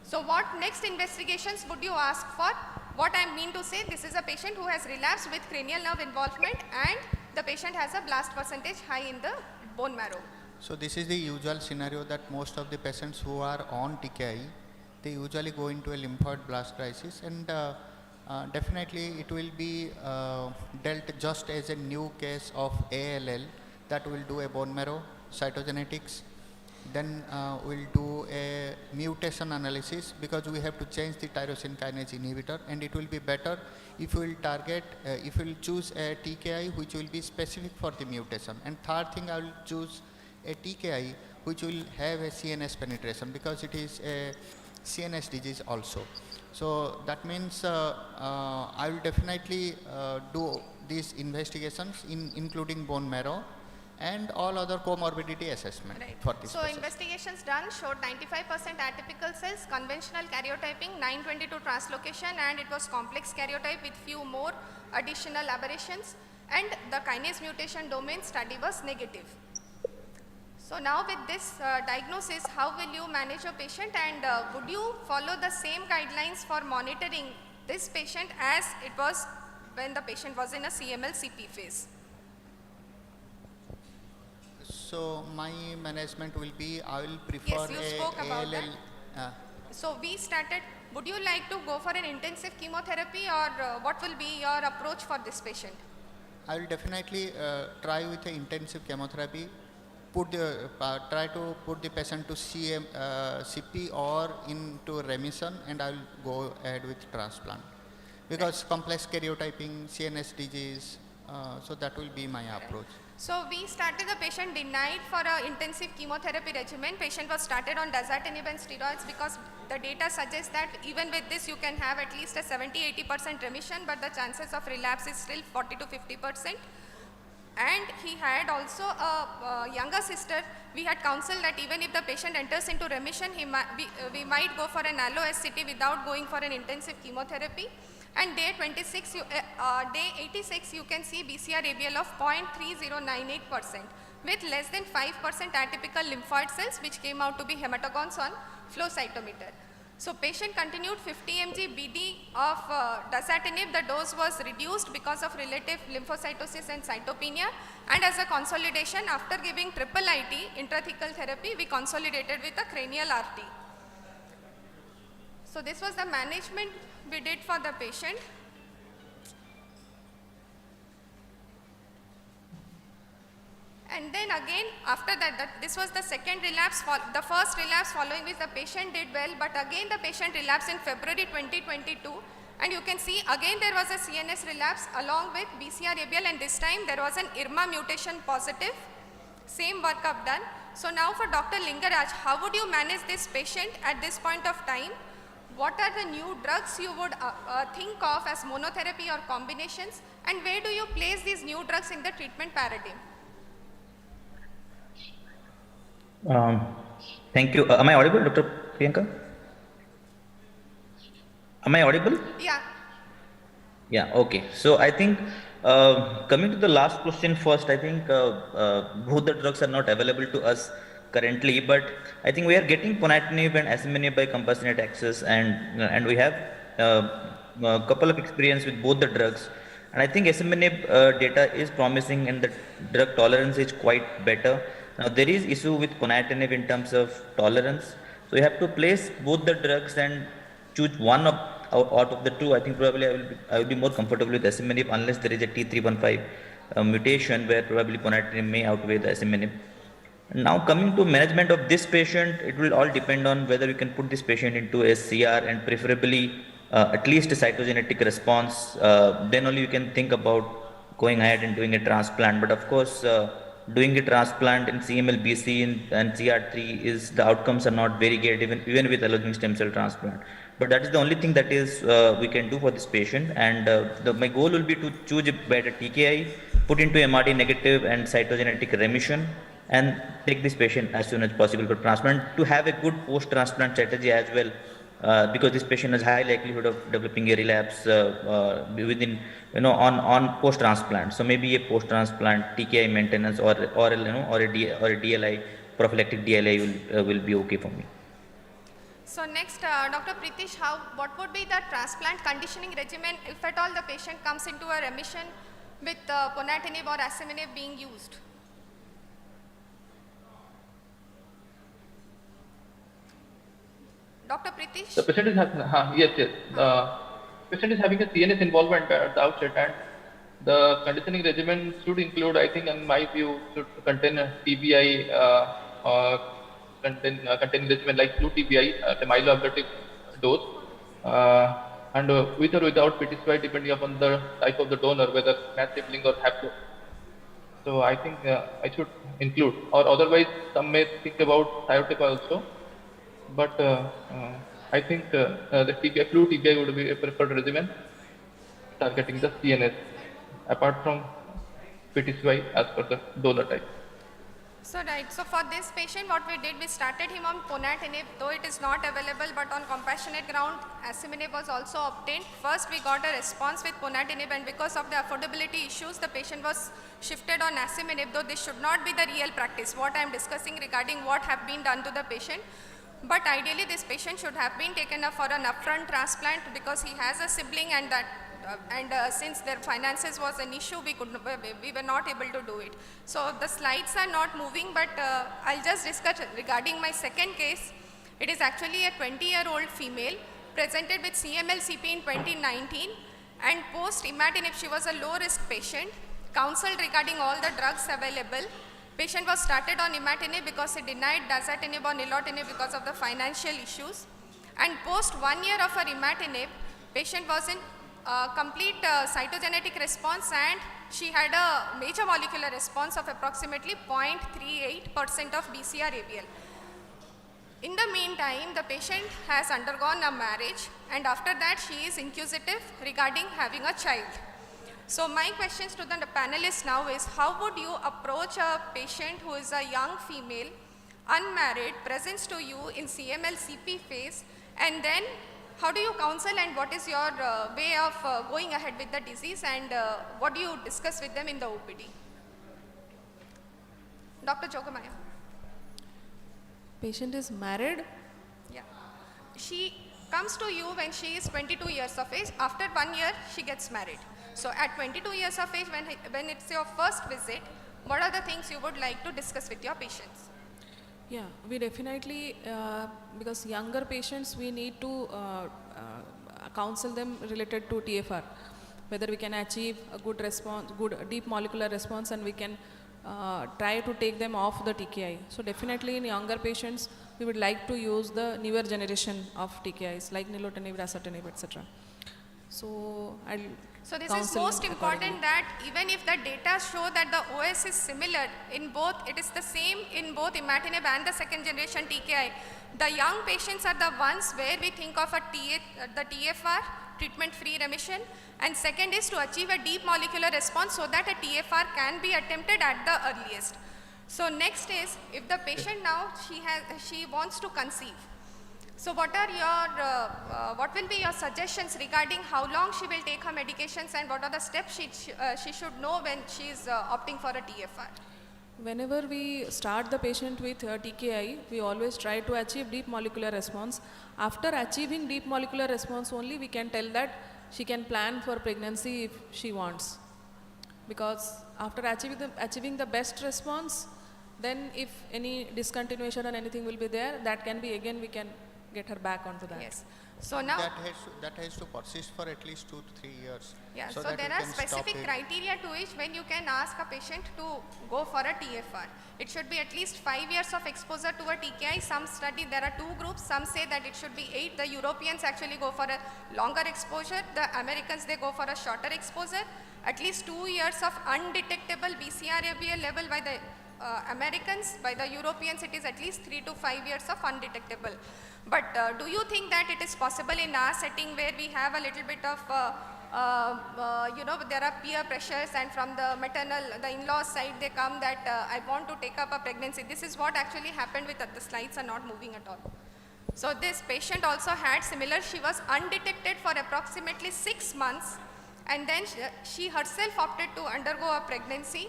So what next investigations would you ask for? What I mean to say, this is a patient who has relapsed with cranial nerve involvement, and the patient has a blast percentage high in the bone marrow. So this is the usual scenario that most of the patients who are on TKI, they usually go into a lymphoid blast crisis, and definitely it will be dealt just as a new case of ALL, that will do a bone marrow cytogenetics. Then we'll do a mutation analysis, because we have to change the tyrosine kinase inhibitor, and it will be better if we will target, if we will choose a TKI which will be specific for the mutation. And third thing, I will choose a TKI which will have a CNS penetration, because it is a CNS disease also. So that means I will definitely do these investigations including bone marrow and all other comorbidity assessment for this So process. investigations done showed 95% atypical cells, conventional karyotyping, 922 translocation, and it was complex karyotype with few more additional aberrations, and the kinase mutation domain study was negative. So now with this diagnosis, how will you manage your patient, and would you follow the same guidelines for monitoring this patient as it was when the patient was in a CML-CP phase? So my management will be, I will prefer Yes, you spoke about ALL. that. So we started, would you like to go for an intensive chemotherapy, or what will be your approach for this patient? I will definitely try with the intensive chemotherapy, try to put the patient to CP or into remission, and I will go ahead with transplant. Because complex karyotyping, CNS disease, so that will be my approach. So we started the patient denied for an intensive chemotherapy regimen. Patient was started on dasatinib and steroids because the data suggests that even with this you can have at least a 70-80% remission, but the chances of relapse is still 40 to 50%. And he had also a younger sister. We had counseled that even if the patient enters into remission, we might go for an allo-SCT without going for an intensive chemotherapy. And day 86, you can see BCR-ABL of 0.3098% with less than 5% atypical lymphoid cells, which came out to be hematogens on flow cytometer. So patient continued 50 mg BD of dasatinib. The dose was reduced because of relative lymphocytosis and cytopenia. And as a consolidation, after giving triple IT, intrathecal therapy, we consolidated with a cranial RT. So this was the management we did for the patient. And then again, after that, this was the second relapse. The first relapse following which the patient did well, but again the patient relapsed in February 2022. And you can see again there was a CNS relapse along with BCR-ABL, and this time there was an IRMA mutation positive. Same workup done. So now for Dr. Lingaraj, how would you manage this patient at this point of time? What are the new drugs you would think of as monotherapy or combinations, and where do you place these new drugs in the treatment paradigm? Thank you. Am I audible, Dr. Priyanka? Am I audible? Yeah. Yeah, okay. So I think coming to the last question first, I think both the drugs are not available to us currently, but I think we are getting ponatinib and asciminib by compassionate access, and we have a couple of experience with both the drugs. And I think asciminib data is promising and the drug tolerance is quite better. Now there is issue with ponatinib in terms of tolerance. So you have to place both the drugs and choose one of out of the two. I think probably I will be more comfortable with asciminib unless there is a T315 mutation where probably ponatinib may outweigh the asciminib. Now coming to management of this patient, it will all depend on whether we can put this patient into a CR and preferably at least a cytogenetic response. Then only you can think about going ahead and doing a transplant. But of course, doing a transplant in CML-BC and CR3 is the outcomes are not very great even with allogeneic stem cell transplant. But that is the only thing that is we can do for this patient. And my goal will be to choose a better TKI, put into MRD negative and cytogenetic remission, and take this patient as soon as possible for transplant to have a good post-transplant strategy as well, because this patient has high likelihood of developing a relapse within on post-transplant. So maybe a post-transplant TKI maintenance or a DLI prophylactic DLI will be okay for me. So next, Dr. Pritish, what would be the transplant conditioning regimen if at all the patient comes into a remission with ponatinib or asciminib being used? Dr. Pritish? The patient is patient is having a CNS involvement at the outset, and the conditioning regimen should include, I think, in my view, should contain a TBI contain regimen like flu TBI, the myeloablative dose, and with or without PTCY depending upon the type of the donor, whether match sibling or haplo. So I think I should include, or otherwise some may think about thiotype also. But I think the TBI, flu TBI would be a preferred regimen targeting the CNS apart from PTCY as per the donor type. So right, so for this patient what we did, we started him on ponatinib, though it is not available, but on compassionate ground asciminib was also obtained. First we got a response with ponatinib, and because of the affordability issues the patient was shifted on asciminib, though this should not be the real practice, what I am discussing regarding what have been done to the patient. But ideally this patient should have been taken up for an upfront transplant because he has a sibling, and that since their finances was an issue, we were not able to do it. So the slides are not moving, but I'll just discuss regarding my second case. It is actually a 20-year-old female presented with CML-CP in 2019, and post imatinib she was a low risk patient, counseled regarding all the drugs available. Patient was started on imatinib because he denied dasatinib or nilotinib because of the financial issues, and post 1 year of her imatinib, patient was in complete cytogenetic response, and she had a major molecular response of approximately 0.38% of BCR-ABL. In the meantime, the patient has undergone a marriage, and after that she is inquisitive regarding having a child. So my questions to the panelists now is, how would you approach a patient who is a young female, unmarried, presents to you in CML-CP phase, and then how do you counsel, and what is your way of going ahead with the disease, and what do you discuss with them in the OPD? Dr. Jogamaya. Patient is married? Yeah. She comes to you when she is 22 years of age. After 1 year, she gets married. So at 22 years of age, when it's your first visit, what are the things you would like to discuss with your patients? Yeah, we definitely, because younger patients, we need to counsel them related to TFR, whether we can achieve a good response, good deep molecular response, and we can try to take them off the TKI. So definitely in younger patients, we would like to use the newer generation of TKIs like nilotinib, dasatinib, etc. So this is most important, that even if the data show that the OS is similar in both, it is the same in both imatinib and the second generation TKI, the young patients are the ones where we think of the TFR, treatment-free remission, and second is to achieve a deep molecular response so that a TFR can be attempted at the earliest. So next is, if the patient now, she wants to conceive, So what will be your suggestions regarding how long she will take her medications and what are the steps she should know when she is opting for a TFR? Whenever we start the patient with TKI, we always try to achieve deep molecular response. After achieving deep molecular response only, we can tell that she can plan for pregnancy if she wants. Because after achieving the best response, then if any discontinuation or anything will be there, that can be again we can get her back onto that. Yes. So now that has to persist for at least 2 to 3 years. Yeah, so there are specific criteria to which when you can ask a patient to go for a TFR. It should be at least 5 years of exposure to a TKI. Some study, there are 2 groups, some say that it should be 8. The Europeans actually go for a longer exposure. The Americans, they go for a shorter exposure. At least 2 years of undetectable BCR-ABL level by the Americans. By the Europeans, it is at least 3 to 5 years of undetectable. But do you think that it is possible in our setting where we have a little bit of, there are peer pressures and from the maternal, the in-laws side, they come that I want to take up a pregnancy. This is what actually happened with the slides are not moving at all. So this patient also had similar, she was undetected for approximately 6 months and then she herself opted to undergo a pregnancy.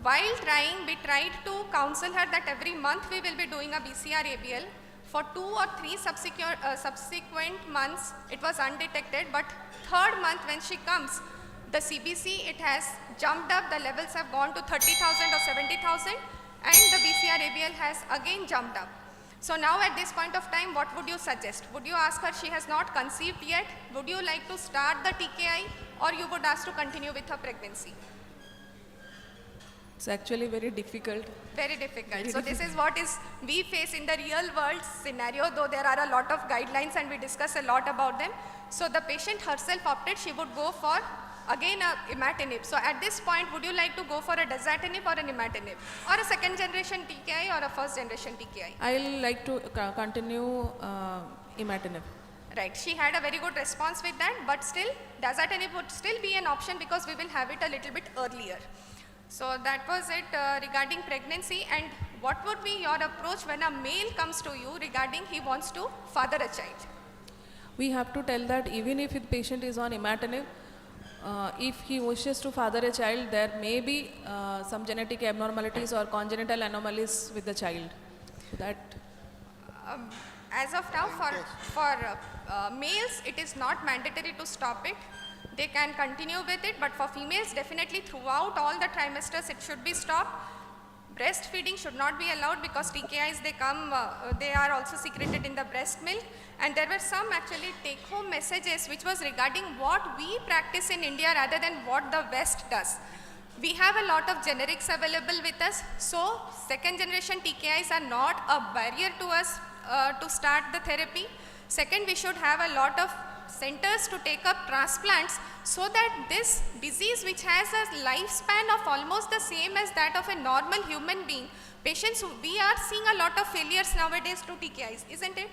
While trying, we tried to counsel her that every month we will be doing a BCR-ABL. For 2 or 3 subsequent months, it was undetected, but 3rd month when she comes, the CBC, it has jumped up, the levels have gone to 30,000 or 70,000, and the BCR-ABL has again jumped up. So now at this point of time, what would you suggest? Would you ask her, she has not conceived yet, would you like to start the TKI, or you would ask to continue with her pregnancy? It's actually very difficult. Very difficult. So this is what we face in the real world scenario, though there are a lot of guidelines and we discuss a lot about them. So the patient herself opted, she would go for again a imatinib. So at this point, would you like to go for a dasatinib or an imatinib? Or a 2nd generation TKI or a 1st generation TKI? I'll like to continue imatinib. Right, she had a very good response with that, but still dasatinib would still be an option because we will have it a little bit earlier. So that was it regarding pregnancy. And what would be your approach when a male comes to you regarding he wants to father a child? We have to tell that even if the patient is on imatinib, if he wishes to father a child, there may be some genetic abnormalities or congenital anomalies with the child. That as of now, for males, it is not mandatory to stop it. They can continue with it, but for females, definitely throughout all the trimesters, it should be stopped. Breastfeeding should not be allowed because TKIs, they are also secreted in the breast milk. And there were some actually take-home messages which was regarding what we practice in India rather than what the West does. We have a lot of generics available with us, so 2nd generation TKIs are not a barrier to us to start the therapy. Second, we should have a lot of centers to take up transplants so that this disease, which has a lifespan of almost the same as that of a normal human being, patients, we are seeing a lot of failures nowadays to TKIs, isn't it?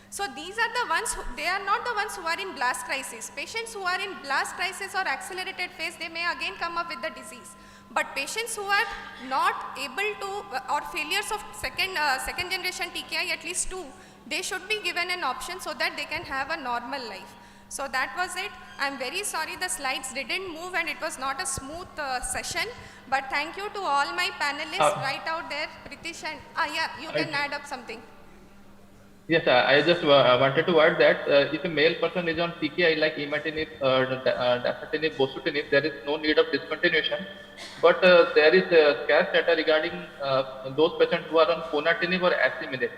So these are the ones, they are not the ones who are in blast crisis. Patients who are in blast crisis or accelerated phase, they may again come up with the disease. But patients who are not able to, or failures of second generation TKI, at least 2, they should be given an option so that they can have a normal life. So that was it. I'm very sorry the slides didn't move and it was not a smooth session. But thank you to all my panelists right out there. Pritish and, yeah, you can add up something. Yes, I just wanted to add that if a male person is on TKI like imatinib, dasatinib, bosutinib, there is no need of discontinuation. But there is scarce data regarding those patients who are on ponatinib or asciminib.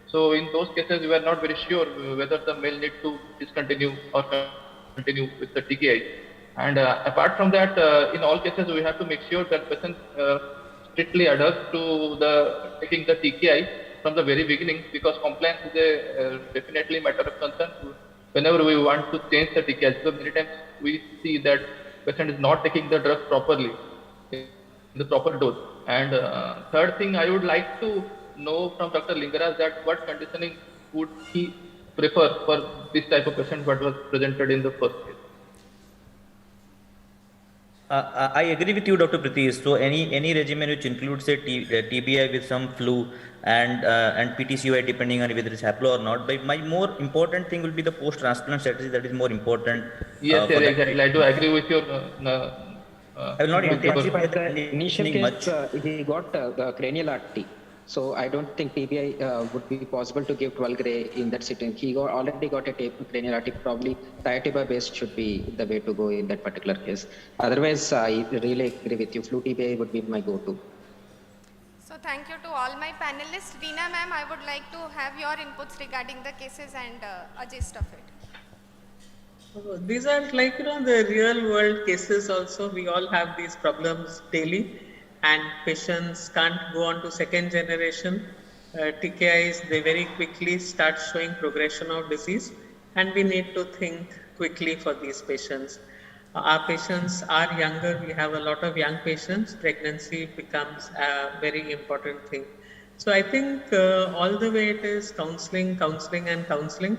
So in those cases, we are not very sure whether the male need to discontinue or continue with the TKI. And apart from that, in all cases, we have to make sure that patient strictly adheres to taking the TKI from the very beginning, because compliance is a definitely matter of concern whenever we want to change the TKI. So many times we see that patient is not taking the drug properly, in the proper dose. And third thing I would like to know from Dr. Lingaraj that what conditioning would he prefer for this type of patient what was presented in the first case. I agree with you, Dr. Pritish. So any regimen which includes a TBI with some flu and PTCY depending on whether it's haplo or not. But my more important thing will be the post-transplant strategy that is more important Yes, for yes, that exactly. I do patient. agree with your I will not point because intensify But the the initial conditioning case, much. he got the cranial artery. So I don't think TBI would be possible to give 12 gray in that sitting. He already got a cranial artery. Probably Thiatiba based should be the way to go in that particular case. Otherwise, I really agree with you. Flu TBI would be my go-to. So thank you to all my panelists. Reena ma'am, I would like to have your inputs regarding the cases and a gist of it. These are like, the real world cases also. We all have these problems daily, and patients can't go on to second generation TKIs. They very quickly start showing progression of disease, and we need to think quickly for these patients. Our patients are younger. We have a lot of young patients. Pregnancy becomes a very important thing. So I think all the way it is counseling, counseling and counseling.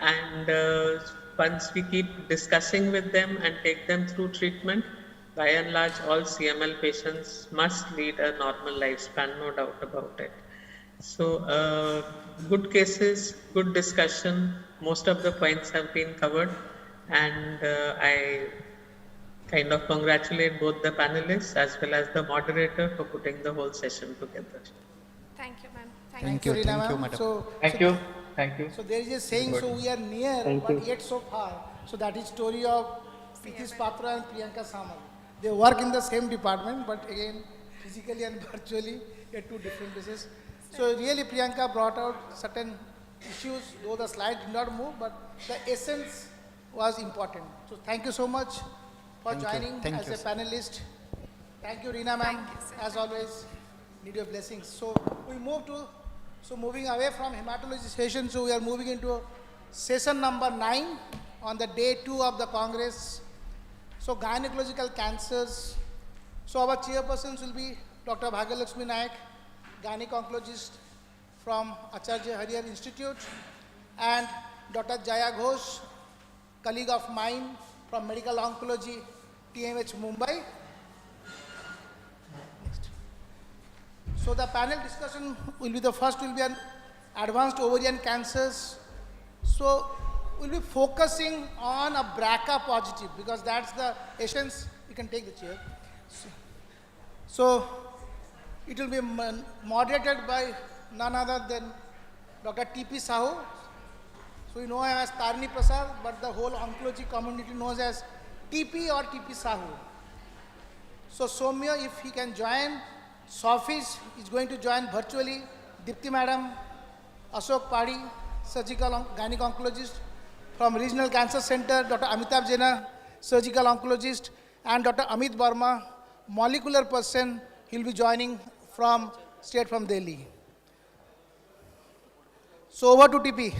And once we keep discussing with them and take them through treatment, by and large, all CML patients must lead a normal lifespan, no doubt about it. So good cases, good discussion. Most of the points have been covered, and I kind of congratulate both the panelists as well as the moderator for putting the whole session together. Thank you, ma'am. Thank you, Reena ma'am. thank you, thank you. So there is a saying, so we are near, Thank but you. yet so far. So that is story of Pritish Patra and Priyanka Samal. They work in the same department, but again, physically and virtually at two different places. So really Priyanka brought out certain issues, though the slide did not move, but the essence was important. So thank you so much for joining as a panelist. Thank you, Reena ma'am, as always. Need your blessings. So we move to, moving away from hematology session, so we are moving into session number 9 on the day 2 of the Congress. So gynecological cancers. So our chairpersons will be Dr. Bhagyalakshmi Nayak, gynecologist from Acharya Hariyar Institute, and Dr. Jaya Ghosh, colleague of mine from Medical Oncology, TMH Mumbai. Next. So the panel discussion will be, the first will be on advanced ovarian cancers. So we'll be focusing on a BRCA positive because that's the essence. You can take the chair. So it will be moderated by none other than Dr. T.P. Sahu. So we know him as Tarini Prasad, but the whole oncology community knows as TP or TP Sahu. So Soumya, if he can join, Sofis is going to join virtually, Dipti Madam, Ashok Padi, surgical gynecologist from Regional Cancer Center, Dr. Amitabh Jena, surgical oncologist, and Dr. Amit Barma, molecular person. He'll be joining straight from Delhi. So over to TP.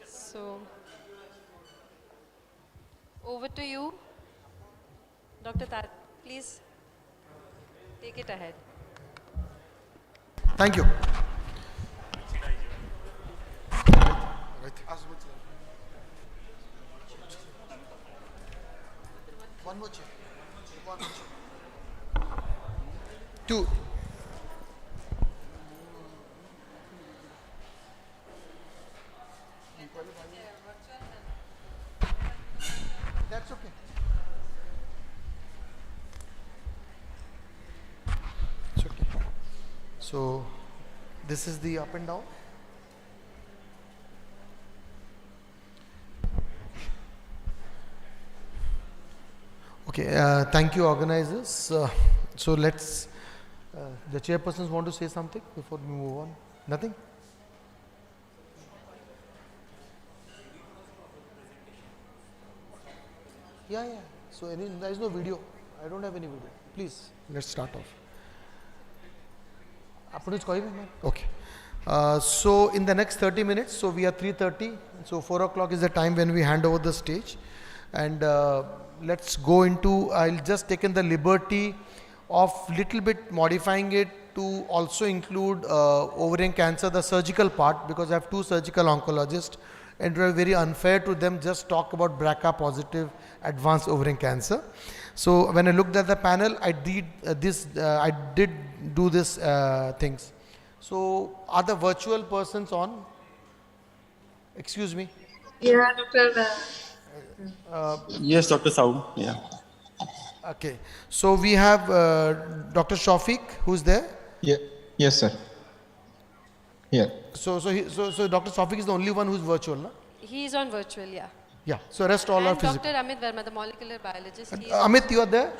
So, over to you, Dr. Tat. Please take it ahead. Thank you. One more chair. One more chair. Two. That's okay. It's okay. So this is the up and down. Okay, thank you organizers. So let's, the chairpersons want to say something before we move on? Nothing? Yeah. So there is no video. I don't have any video. Please, let's start off. Okay. So in the next 30 minutes, so we are 3:30. So 4 o'clock is the time when we hand over the stage. And let's go into, I'll just taken the liberty of little bit modifying it to also include ovarian cancer, the surgical part, because I have two surgical oncologists and it was very unfair to them just talk about BRCA positive advanced ovarian cancer. So when I looked at the panel, I did do this things. So are the virtual persons on? Excuse me. Yeah, Dr. Yes, Dr. Saud. Yeah. Okay. So we have Dr. Shafiq, who's there? Yeah. Yes, sir. Yeah. So Dr. Shafiq is the only one who's virtual, no? He is on virtual, yeah. Yeah. So rest all are And physical. Dr. Amit Verma, the molecular biologist. he is Amit, you are there?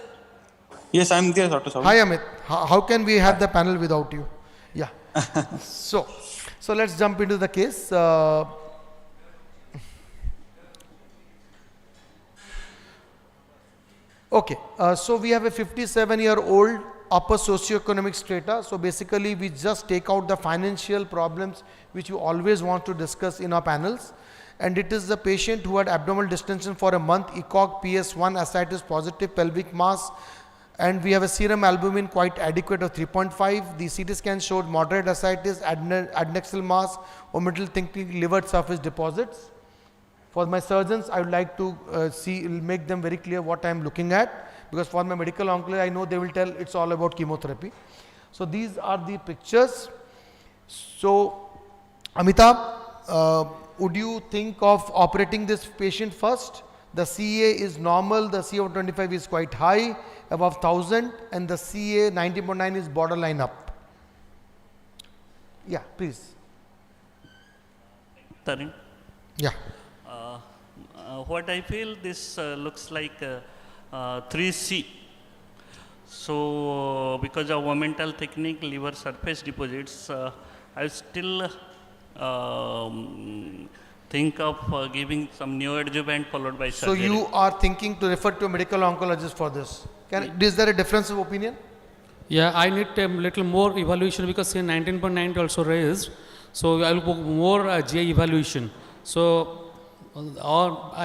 Yes, I'm there, Dr. Saud. Hi, Amit. How can we have the panel without you? Yeah. so let's jump into the case. Okay. So we have a 57-year-old upper socioeconomic strata. So basically, we just take out the financial problems which you always want to discuss in our panels. And it is the patient who had abdominal distension for a month, ECOG, PS1, ascites positive, pelvic mass, and we have a serum albumin quite adequate of 3.5. The CT scan showed moderate ascites, adnexal mass, omental thinking, liver surface deposits. For my surgeons, I would like to make them very clear what I am looking at, because for my medical oncology, I know they will tell it's all about chemotherapy. So these are the pictures. So Amitabh, would you think of operating this patient first? The CA is normal, the CA of 25 is quite high, above 1000, and the CA 90.9 is borderline up. Yeah, please. Tarin? Yeah. What I feel, this looks like 3C. So because of omental technique, liver surface deposits, I still think of giving some neoadjuvant followed by So surgery. you are thinking to refer to a medical oncologist for this. Is there a difference of opinion? Yeah, I need a little more evaluation because say 19.9 also raised. So I will put more GI evaluation. So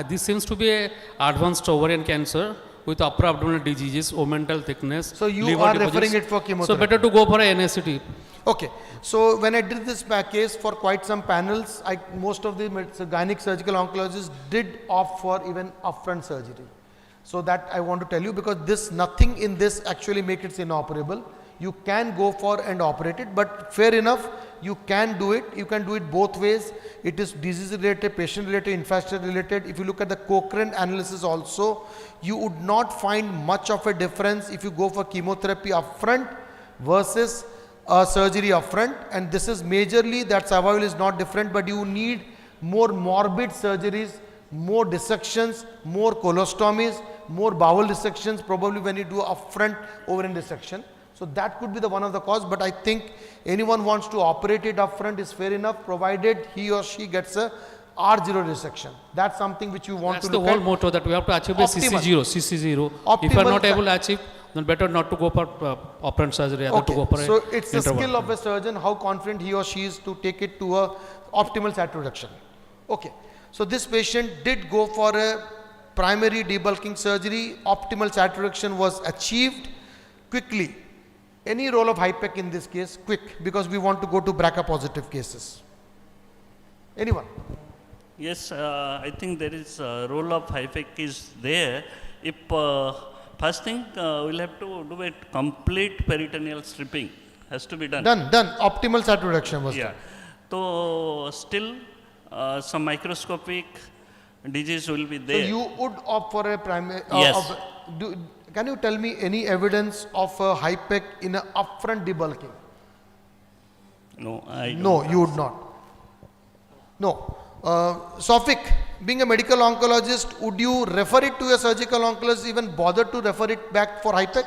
this seems to be a advanced ovarian cancer with upper abdominal diseases, omental thickness. So you liver are deposits. referring it for chemotherapy. So better to go for a NSCT. Okay. So when I did this case for quite some panels, most of the gynec surgical oncologists did opt for even upfront surgery. So that I want to tell you, because nothing in this actually makes it inoperable. You can go for and operate it, but fair enough, you can do it. You can do it both ways. It is disease related, patient related, infrastructure related. If you look at the Cochrane analysis also, you would not find much of a difference if you go for chemotherapy upfront versus surgery upfront. And this is majorly that survival is not different, but you need more morbid surgeries, more dissections, more colostomies, more bowel dissections, probably when you do upfront ovarian dissection. So that could be one of the cause, but I think anyone wants to operate it upfront is fair enough, provided he or she gets a R0 resection. That's something which you want to look at. That's the whole motto, that we have to achieve a CC0. If you are not able to achieve, then better not to go for upfront surgery, rather to go for so it's the skill of a surgeon, how confident he or she is to take it to a optimal sat reduction. Okay, so this patient did go for a primary debulking surgery, optimal sat reduction was achieved quickly. Any role of HIPEC in this case? Quick, because we want to go to BRCA positive cases. Anyone? Yes, I think there is a role of HIPEC is there. If first thing, we'll have to do a complete peritoneal stripping. Has to be done. Done. Optimal sat reduction was done. So still some microscopic disease will be there. So you would opt for a primary. Yes. Can you tell me any evidence of a HIPEC in an upfront debulking? No, I don't. No, you would not. No. Sofik, being a medical oncologist, would you refer it to a surgical oncologist, even bother to refer it back for HIPEC?